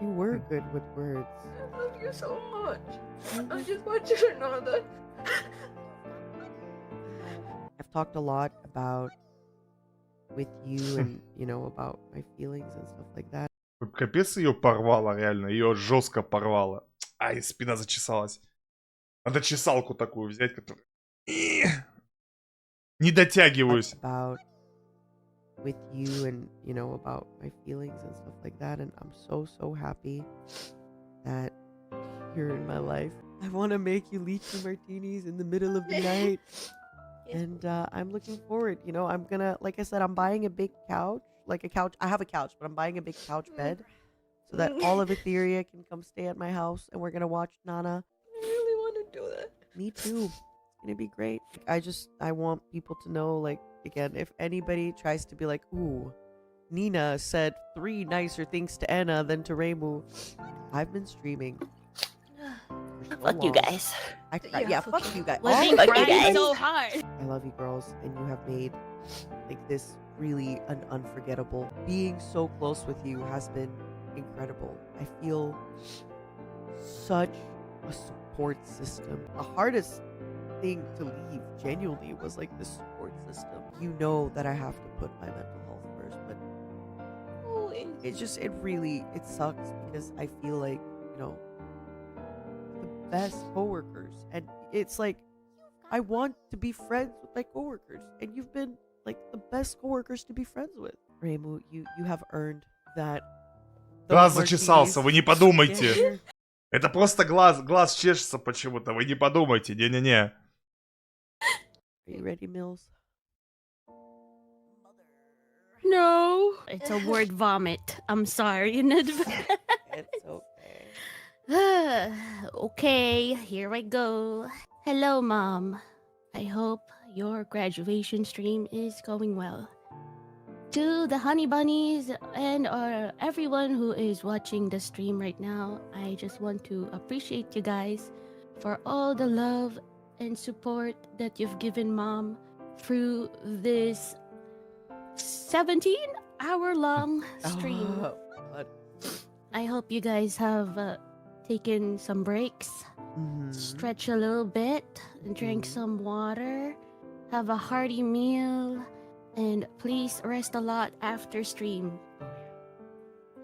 You were good with words. I love you so much. I just want you to know that. I've talked a lot about with you and, you know, about my feelings and stuff like that. Капец ее порвало, реально. Ее жестко порвало. Ай, спина зачесалась. Надо чесалку такую взять, которую... Не дотягиваюсь. About with you and, you know, about my feelings and stuff like that. And I'm so happy that you're in my life. I want to make you lychee martinis in the middle of the night. And I'm looking forward, you know, I'm gonna, like I said, I'm buying a big couch like a couch. I have a couch, but I'm buying a big couch bed so that all of Etheria can come stay at my house and we're gonna watch Nana. I really want to do that. Me too. It's gonna be great. I want people to know, like, again, if anybody tries to be like, ooh, Nina said 3 nicer things to Anna than to Reimu, I've been streaming. for so Fuck you long. guys. Yeah, fuck you guys. Was he Fuck you crying guys. so hard? I love you girls, and you have made like this really an unforgettable. Being so close with you has been incredible. I feel such a support system. The hardest thing to leave genuinely was like the support system. You know that I have to put my mental health first, but it sucks because I feel like, you know, the best coworkers, and it's like I want to be friends with my coworkers, and you've been like the best coworkers to be friends with. Reimu, you have earned that. Глаз зачесался, вы не подумайте. Это просто глаз чешется почему-то, вы не подумайте, не-не-не. Are you ready, Mills? No, it's a word vomit. I'm sorry in advance. It's okay. Okay, here I go. Hello, Mom. I hope your graduation stream is going well. To the honey bunnies and everyone who is watching the stream right now, I just want to appreciate you guys for all the love and support that you've given Mom through this 17-hour-long stream. Oh, God. I hope you guys have taken some breaks, stretch a little bit, drink some water, have a hearty meal, and please rest a lot after stream.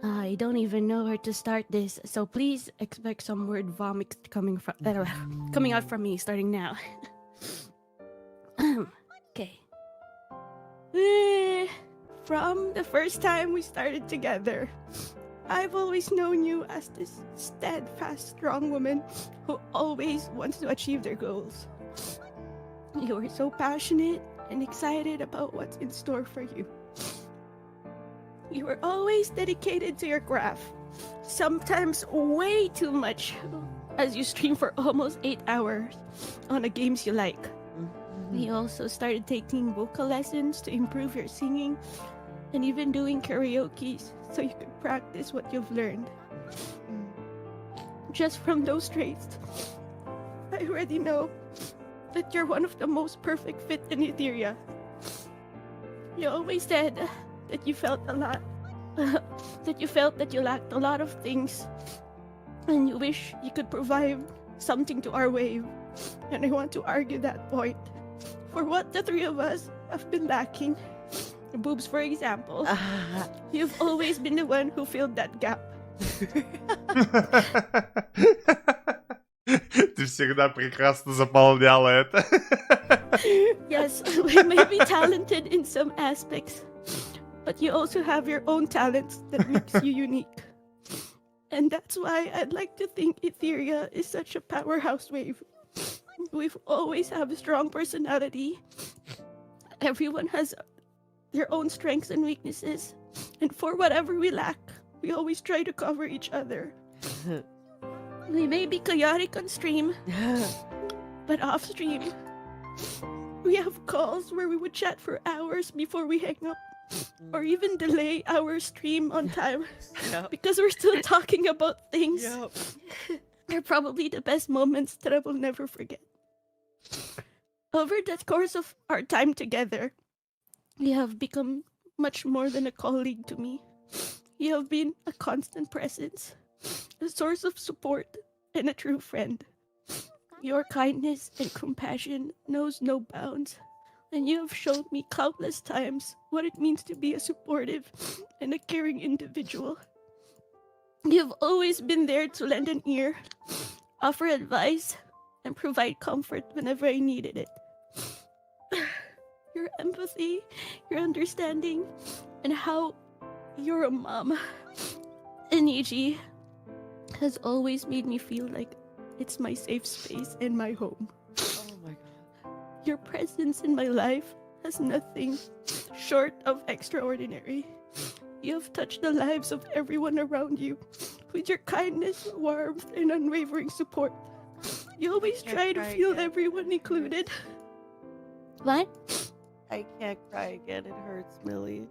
I don't even know where to start this, so please expect some word vomit coming out from me starting now. Okay. From the first time we started together, I've always known you as this steadfast, strong woman who always wants to achieve their goals. You are so passionate and excited about what's in store for you. You are always dedicated to your craft, sometimes way too much, as you stream for almost 8 hours on the games you like. You also started taking vocal lessons to improve your singing and even doing karaoke so you could practice what you've learned. Just from those traits, I already know that you're one of the most perfect fit in Etheria. You always said that you felt a lot, that you lacked a lot of things, and you wish you could provide something to our wave. And I want to argue that point. For what the 3 of us have been lacking, boobs for example, you've always been the one who filled that gap. Ты всегда прекрасно заполняла это. Yes, we may be talented in some aspects, but you also have your own talents that makes you unique. And that's why I'd like to think Etheria is such a powerhouse wave. We've always have a strong personality. Everyone has their own strengths and weaknesses, and for whatever we lack, we always try to cover each other. We may be chaotic on stream, but off stream, we have calls where we would chat for hours before we hang up, or even delay our stream on time because we're still talking about things. They're probably the best moments that I will never forget. Over the course of our time together, you have become much more than a colleague to me. You have been a constant presence, a source of support, and a true friend. Your kindness and compassion knows no bounds, and you have shown me countless times what it means to be a supportive and a caring individual. You've always been there to lend an ear, offer advice, and provide comfort whenever I needed it. Your empathy, your understanding, and how you're a mom, Niji, has always made me feel like it's my safe space and my home. Oh my God. Your presence in my life has nothing short of extraordinary. You have touched the lives of everyone around you with your kindness, warmth, and unwavering support. You always try to feel everyone included. What? I can't cry again. It hurts, Millie.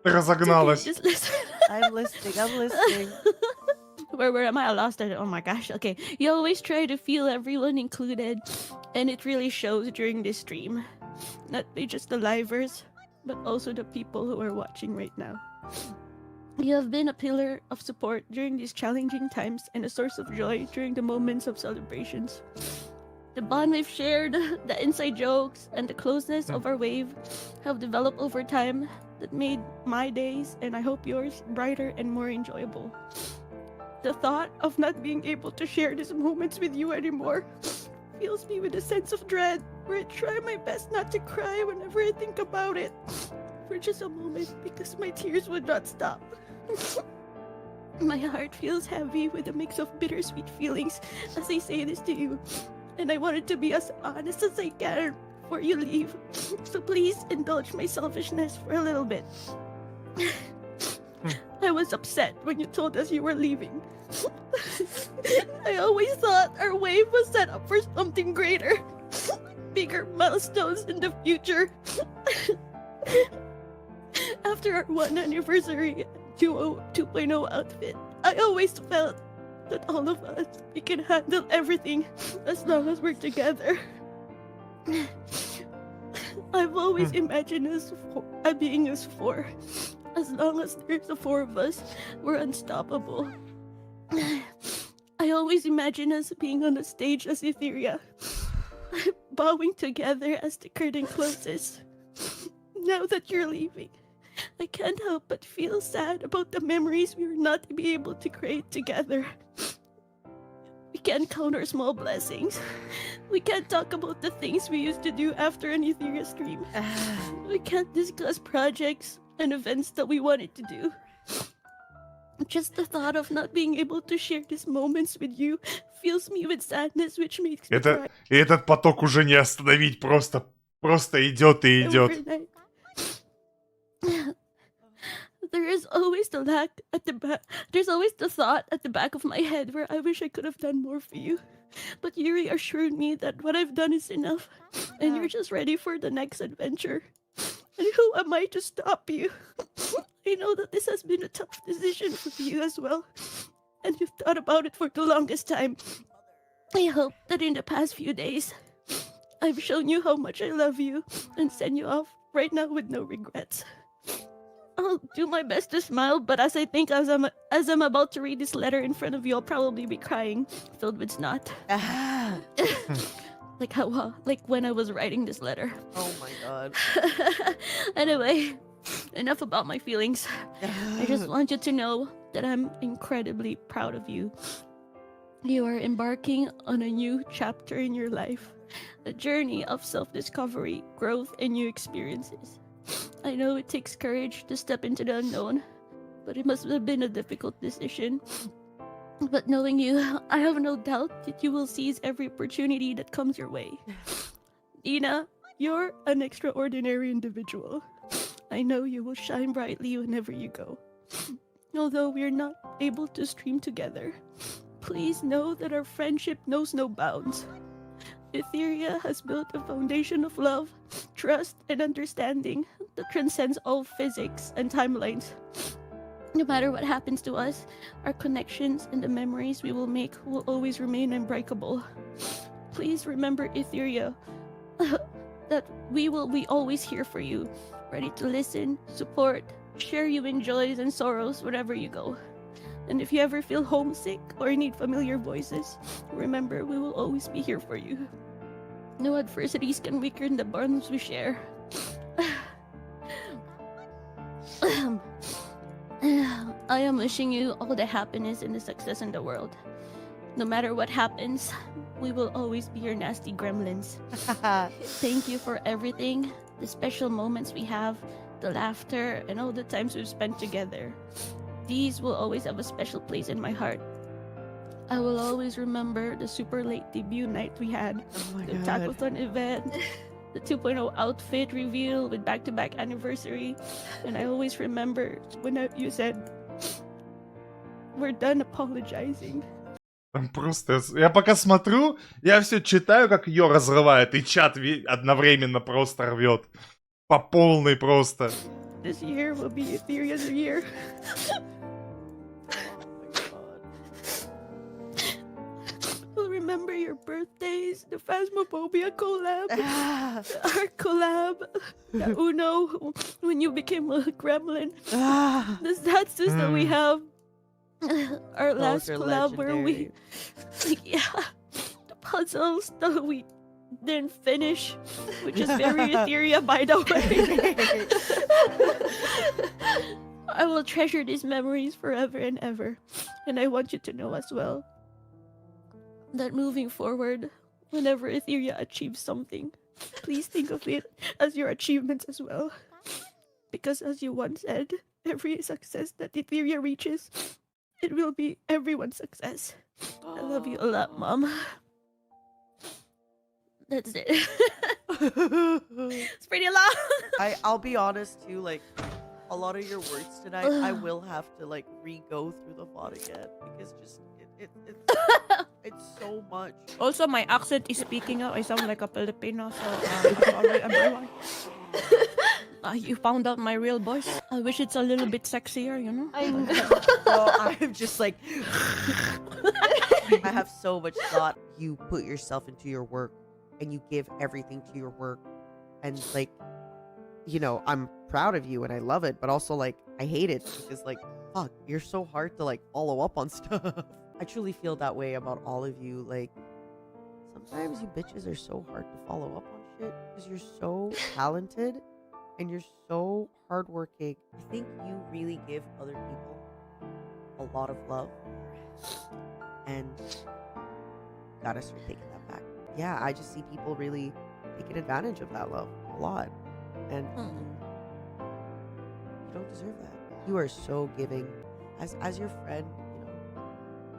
Разогналась. Just listen. I'm listening. I'm listening. Where am I? I lost it. Oh my gosh. Okay. You always try to feel everyone included, and it really shows during this stream. Not just the livers, but also the people who are watching right now. You have been a pillar of support during these challenging times and a source of joy during the moments of celebrations. The bond we've shared, the inside jokes, and the closeness of our wave have developed over time that made my days, and I hope yours, brighter and more enjoyable. The thought of not being able to share these moments with you anymore fills me with a sense of dread, where I try my best not to cry whenever I think about it. For just a moment, because my tears would not stop. My heart feels heavy with a mix of bittersweet feelings as I say this to you, and I wanted to be as honest as I can before you leave. So please indulge my selfishness for a little bit. I was upset when you told us you were leaving. I always thought our wave was set up for something greater. Bigger milestones in the future. After our 1 anniversary 2.0 outfit, I always felt that all of us, we can handle everything as long as we're together. I've always imagined us being us four. As long as there's the four of us, we're unstoppable. I always imagine us being on the stage as Etheria, bowing together as the curtain closes. Now that you're leaving, I can't help but feel sad about the memories we were not to be able to create together. We can't count our small blessings. We can't talk about the things we used to do after an Etheria stream. We can't discuss projects and events that we wanted to do. Just the thought of not being able to share these moments with you fills me with sadness, which makes me cry. Этот поток уже не остановить, просто идет и идет. Overnight. There is always the lack at the back. There's always the thought at the back of my head where I wish I could have done more for you. But Yuri assured me that what I've done is enough, and you're just ready for the next adventure. And who am I to stop you? I know that this has been a tough decision for you as well, and you've thought about it for the longest time. I hope that in the past few days, I've shown you how much I love you and send you off right now with no regrets. I'll do my best to smile, but as I'm about to read this letter in front of you, I'll probably be crying, filled with snot. Like when I was writing this letter. Oh my god. Anyway, enough about my feelings. I just want you to know that I'm incredibly proud of you. You are embarking on a new chapter in your life, a journey of self-discovery, growth, and new experiences. I know it takes courage to step into the unknown, but it must have been a difficult decision. But knowing you, I have no doubt that you will seize every opportunity that comes your way. Nina, you're an extraordinary individual. I know you will shine brightly whenever you go. Although we are not able to stream together, please know that our friendship knows no bounds. Etheria has built a foundation of love, trust, and understanding that transcends all physics and timelines. No matter what happens to us, our connections and the memories we will make will always remain unbreakable. Please remember, Etheria, that we will be always here for you, ready to listen, support, share you in joys and sorrows wherever you go. And if you ever feel homesick or need familiar voices, remember we will always be here for you. No adversities can weaken the bonds we share. I am wishing you all the happiness and the success in the world. No matter what happens, we will always be your nasty gremlins. Thank you for everything, the special moments we have, the laughter, and all the times we've spent together. These will always have a special place in my heart. I will always remember the super late debut night we had, the taco-thon event, the 2.0 outfit reveal with back-to-back anniversary, and I always remember when you said, "We're done apologizing." Там просто... Я пока смотрю, я все читаю, как ее разрывает, и чат одновременно просто рвет. По полной просто. This year will be Etherea's year. We'll remember your birthdays, the Phasmophobia collab, our collab, the Uno when you became a gremlin, the statsus that we have, our last are collab where we, legendary. the puzzles that we didn't finish, which is very Etheria, by the way. I will treasure these memories forever and ever, and I want you to know as well that moving forward, whenever Etheria achieves something, please think of it as your achievements as well. Because as you once said, every success that Etheria reaches, it will be everyone's success. I love you a lot, Mom. That's it. It's pretty long. I'll be honest too, like a lot of your words tonight, I will have to like re-go through the VOD again because just it's so much. Also, my accent is speaking out. I sound like a Filipino, so sorry everyone. You found out my real voice. I wish it's a little bit sexier, you know? I know. So I'm just like, I have so much thought. You put yourself into your work and you give everything to your work. And like, you know, I'm proud of you and I love it, but also like, I hate it because like, fuck, you're so hard to like follow up on stuff. I truly feel that way about all of you. Like, sometimes you bitches are so hard to follow up on shit because you're so talented and you're so hardworking. I think you really give other people a lot of love, and gotta start taking that back. Yeah, I just see people really taking advantage of that love a lot, and you don't deserve that. You are so giving. As your friend,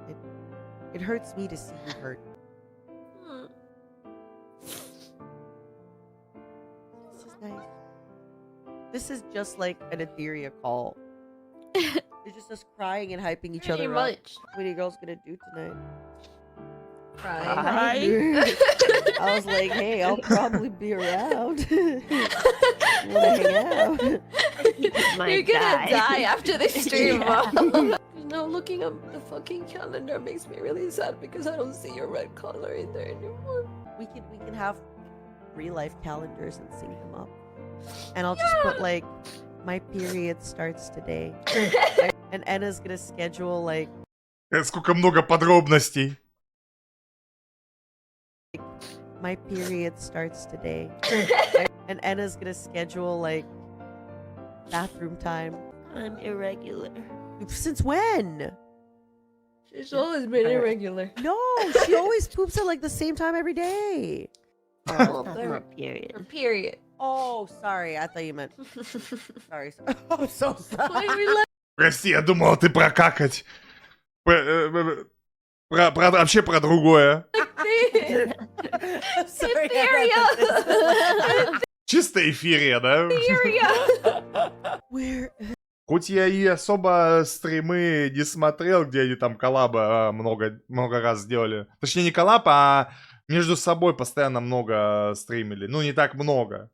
you know, it hurts me to see you hurt. This is nice. This is just like an Etheria call. It's just us crying and hyping each other up. What are you girls gonna do tonight? Cry. I was like, hey, I'll probably be around. Wanna hang out? You're gonna die after this stream, Mom. Now looking at the fucking calendar makes me really sad because I don't see your red color in there anymore. We can have real life calendars and sync them up. And I'll just put like, my period starts today. And Anna's gonna schedule like... Сколько много подробностей. My period starts today. And Anna's gonna schedule like bathroom time. I'm irregular. Since when? She's always been irregular. No, she always poops at like the same time every day. Oh, her period. Her period. Oh, sorry. I thought you meant. Sorry. I'm so sorry. Прости, я думал, ты про какать. Вообще про другое. Чисто эфирия, да? Хоть я и особо стримы не смотрел, где они там коллаба много раз сделали. Точнее, не коллаб, а между собой постоянно много стримили. Ну, не так много.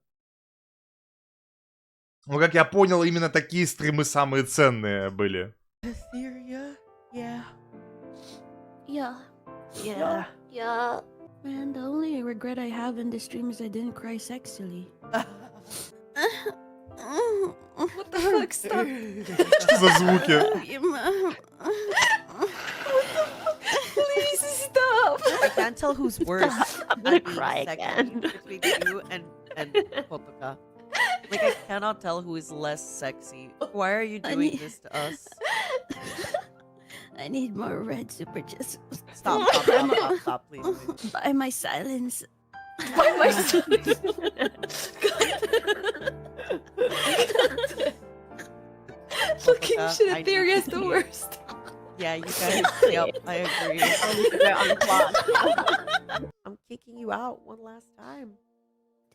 Ну, как я понял, именно такие стримы самые ценные были. Etheria? Yeah. Yeah. Yeah. Yeah. Man, the only regret I have in this stream is I didn't cry sexily. What the fuck? Stop. Что за звуки? Please stop. I can't tell who's worse. I'm gonna cry again. Between you and Kosaka. Like, I cannot tell who is less sexy. Why are you doing this to us? I need more red super just. Stop, please. By my silence. By my silence. Fucking shit, Etheria is the worst. Yeah, you guys. Yep, I agree. I'm kicking you out one last time.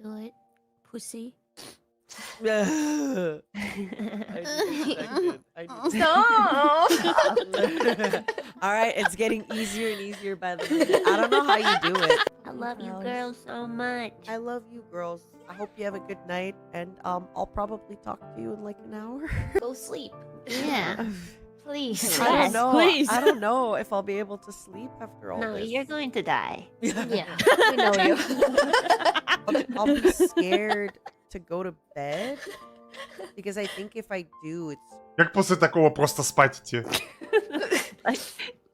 Do it, pussy. I Stop. All right, it's getting easier and easier by the minute. I don't know how you do it. I love you girls so much. I love you girls. I hope you have a good night, and I'll probably talk to you in like an hour. Go sleep. Yeah. Please. I don't Yes, know. please. I don't know if I'll be able to sleep after all No, this. you're going to die. Yeah, we know you. I'll be scared to go to bed because I think if I do, it's Как после такого просто спать идти?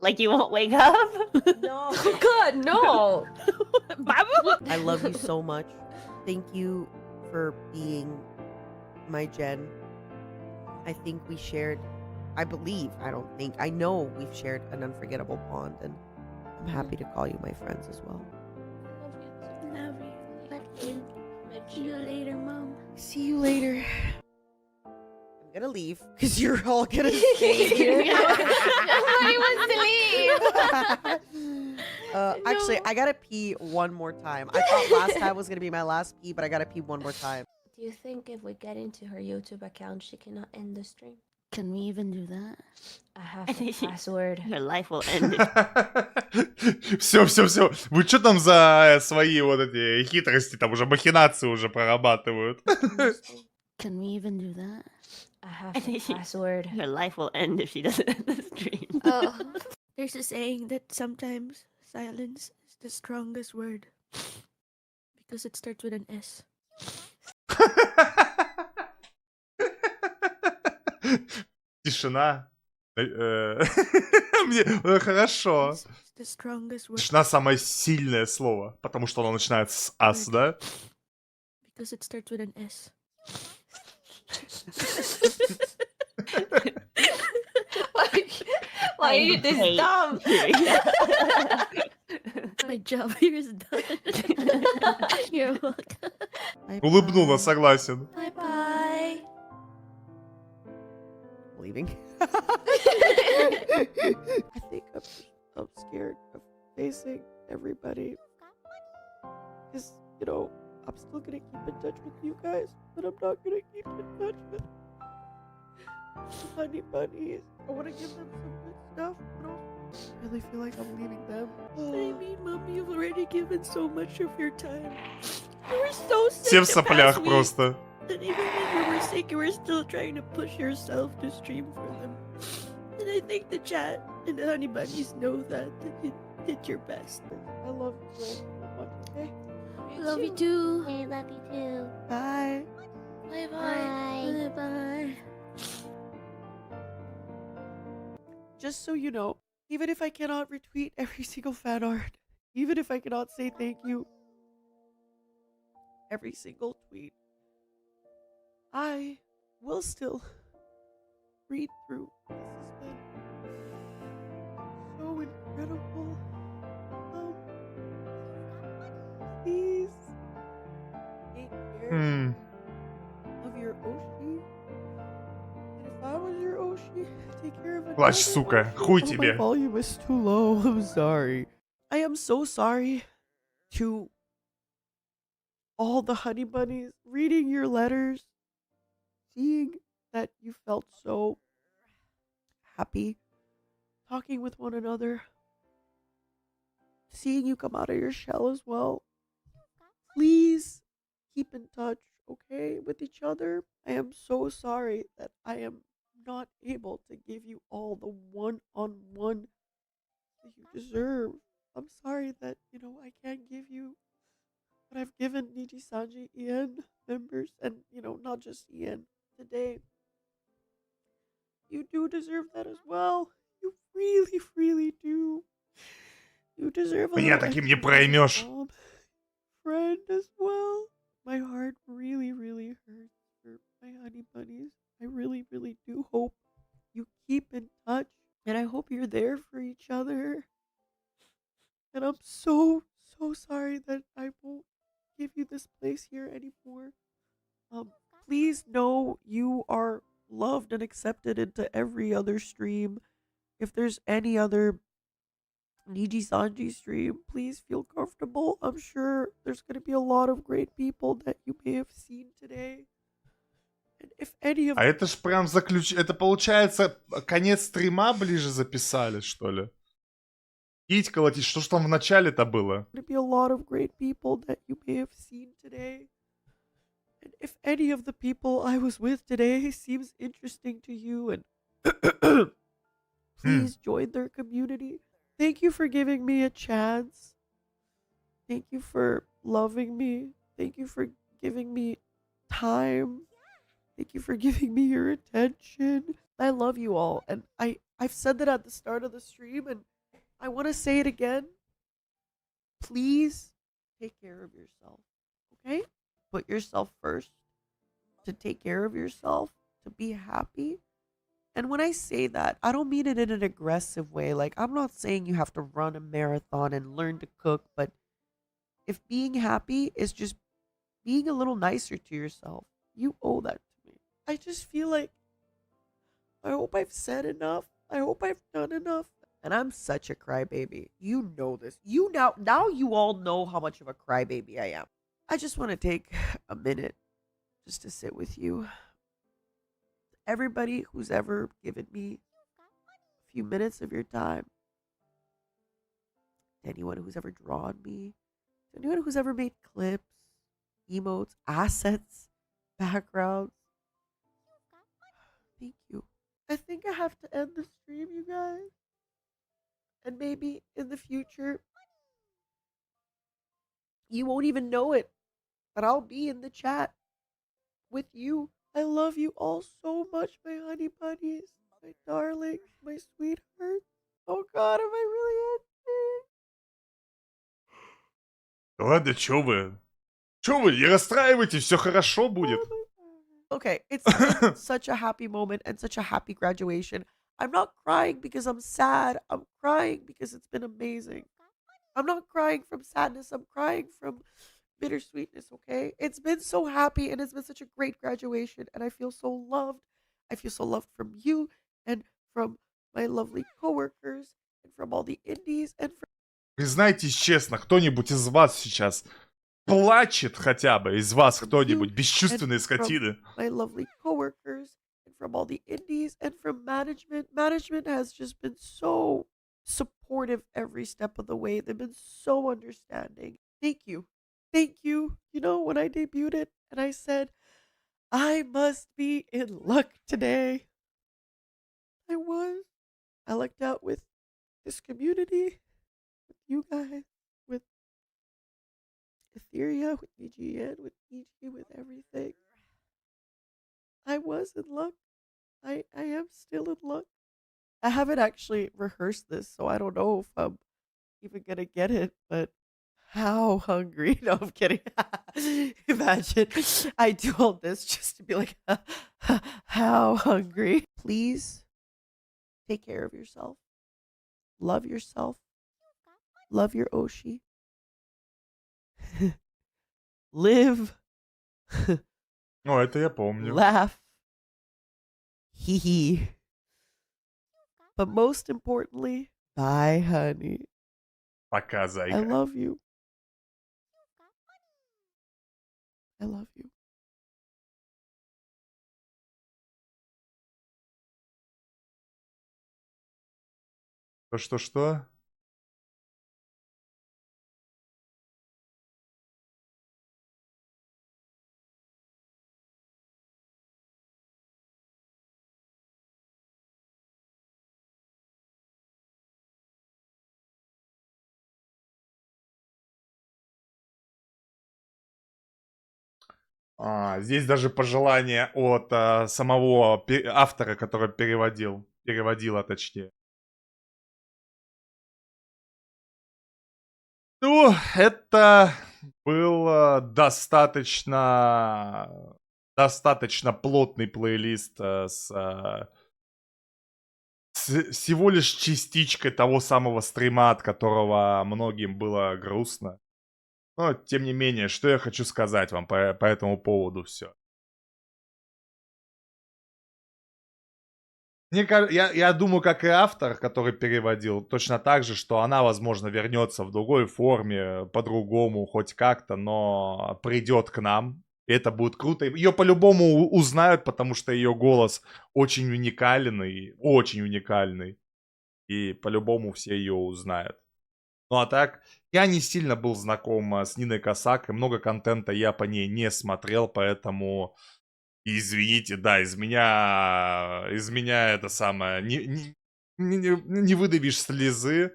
Like you won't wake up? no. Oh God, no. I love you so much. Thank you for being my Jen. I think we shared, I know we've shared an unforgettable bond, and I'm happy to call you my friends as well. Love you. See you later, Mom. See you later. I'm gonna leave because you're all gonna stay here. Nobody wants to leave. Actually, I gotta pee one more time. I thought last time was gonna be my last pee, but I gotta pee one more time. Do you think if we get into her YouTube account, she cannot end the stream? Can we even do that? I have the password. Your life will end. Все. Вы что там за свои вот эти хитрости, там уже махинации уже прорабатывают? Can we even do that? I have the password. Your life will end if she doesn't end the stream. Oh. There's a saying that sometimes silence is the strongest word because it starts with an S. Тишина. Мне хорошо. It's the strongest word Тишина самое сильное слово, потому что оно начинается с ас, да? because it starts with an S. Why are you this dumb? My job here is done. You're welcome. Улыбнула, согласен. Bye bye. Leaving. I think I'm scared of facing everybody. Because, I'm still gonna keep in touch with you guys, but I'm not gonna keep in touch with the honey bunnies. I want to give them some good stuff, but I really feel like I'm leaving them. I mean, Mom, you've already given so much of your time. You were so sick Все в the соплях past week. просто. And even when you were sick, you were still trying to push yourself to stream for them. And I think the chat and the honey bunnies know that you did your best. I love you guys so much, okay? Love you too. I love you too. Bye. Bye Bye. bye. Bye. Just so you know, even if I cannot retweet every single fan art, even if I cannot say thank you every single tweet, I will still read through. This has been so incredible. Please take care of your Oshi. And if I was your Oshi, take care of it. Плачь, сука, хуй My тебе. volume is too low. I'm sorry. I am so sorry to all the honey bunnies reading your letters, seeing that you felt so happy talking with one another, seeing you come out of your shell as well. Please keep in touch, okay, with each other. I am so sorry that I am not able to give you all the one-on-one that you deserve. I'm sorry that, I can't give you what I've given Niji Sanji Ian members and, not just Ian today. You do deserve that as well. You really, really do. You deserve a Меня little таким не extra проймешь. friend as well. My heart really, really hurts for my honey bunnies. I really, really do hope you keep in touch, and I hope you're there for each other. And I'm so, so sorry that I won't give you this place here anymore. Please know you are loved and accepted into every other stream. If there's any other Niji Sanji stream. Please feel comfortable. I'm sure there's going to be a lot of great people that you may have seen today. And if any of А это ж прям Это получается конец стрима ближе записали, что ли? Кить колотить, что ж там в начале-то было? going to be a lot of great people that you may have seen today. And if any of the people I was with today seems interesting to you and please join their community. Thank you for giving me a chance. Thank you for loving me. Thank you for giving me time. Thank you for giving me your attention. I love you all. And I've said that at the start of the stream, and I want to say it again. Please take care of yourself. Okay? Put yourself first. To take care of yourself. To be happy. And when I say that, I don't mean it in an aggressive way. Like, I'm not saying you have to run a marathon and learn to cook, but if being happy is just being a little nicer to yourself, you owe that to me. I just feel like I hope I've said enough. I hope I've done enough. And I'm such a crybaby. You know this. Now you all know how much of a crybaby I am. I just want to take a minute just to sit with you. Everybody who's ever given me a few minutes of your time, to anyone who's ever drawn me, to anyone who's ever made clips, emotes, assets, backgrounds. Thank you. I think I have to end the stream, you guys. And maybe in the future, you won't even know it, but I'll be in the chat with you. I love you all so much, my honey bunnies, my darlings, my sweethearts. Oh God, am I really Ладно, чё вы? Чё вы? Не расстраивайтесь, все хорошо будет. Okay, it's been such a happy moment and such a happy graduation. I'm not crying because I'm sad. I'm crying because it's been amazing. I'm not crying from sadness. I'm crying from bittersweetness, okay? It's been so happy and it's been such a great graduation and I feel so loved. I feel so loved from you and from my lovely coworkers and from all the indies and from Признайтесь честно, кто-нибудь из вас сейчас плачет хотя бы? Из вас кто-нибудь? Бесчувственные скотины. my lovely coworkers and from all the indies and from management. Management has just been so supportive every step of the way. They've been so understanding. Thank you. Thank you. You know, when I debuted it and I said, I must be in luck today. I was. I lucked out with this community, with you guys, with Etheria, with EGN, with EG, with everything. I was in luck. I am still in luck. I haven't actually rehearsed this, so I don't know if I'm even gonna get it, but how hungry? No, I'm kidding. Imagine I do all this just to be like, how hungry? Please take care of yourself. Love yourself. Love your Oshi. Live. Ну, это я помню. Laugh. Hee hee. But most importantly, bye, honey. Пока, зайка. I love you. I love you. Что? Здесь даже пожелание от самого автора, который переводила точнее. Ну, это был достаточно плотный плейлист с всего лишь частичкой того самого стрима, от которого многим было грустно. Но, тем не менее, что я хочу сказать вам по этому поводу все. Я думаю, как и автор, который переводил, точно так же, что она, возможно, вернется в другой форме, по-другому, хоть как-то, но придет к нам. И это будет круто. Ее по-любому узнают, потому что ее голос очень уникальный, очень уникальный. И по-любому все ее узнают. Ну а так, я не сильно был знаком с Ниной Косакой, много контента я по ней не смотрел, поэтому извините, да, из меня это самое, не выдавишь слезы,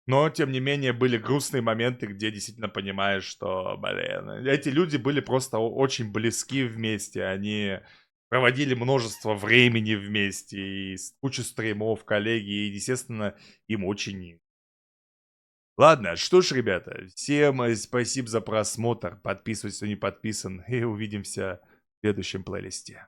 но тем не менее были грустные моменты, где действительно понимаешь, что, блин, эти люди были просто очень близки вместе, они проводили множество времени вместе, и кучу стримов, коллеги, и, естественно, им очень... Ладно, что ж, ребята, всем спасибо за просмотр. Подписывайтесь, кто не подписан. И увидимся в следующем плейлисте.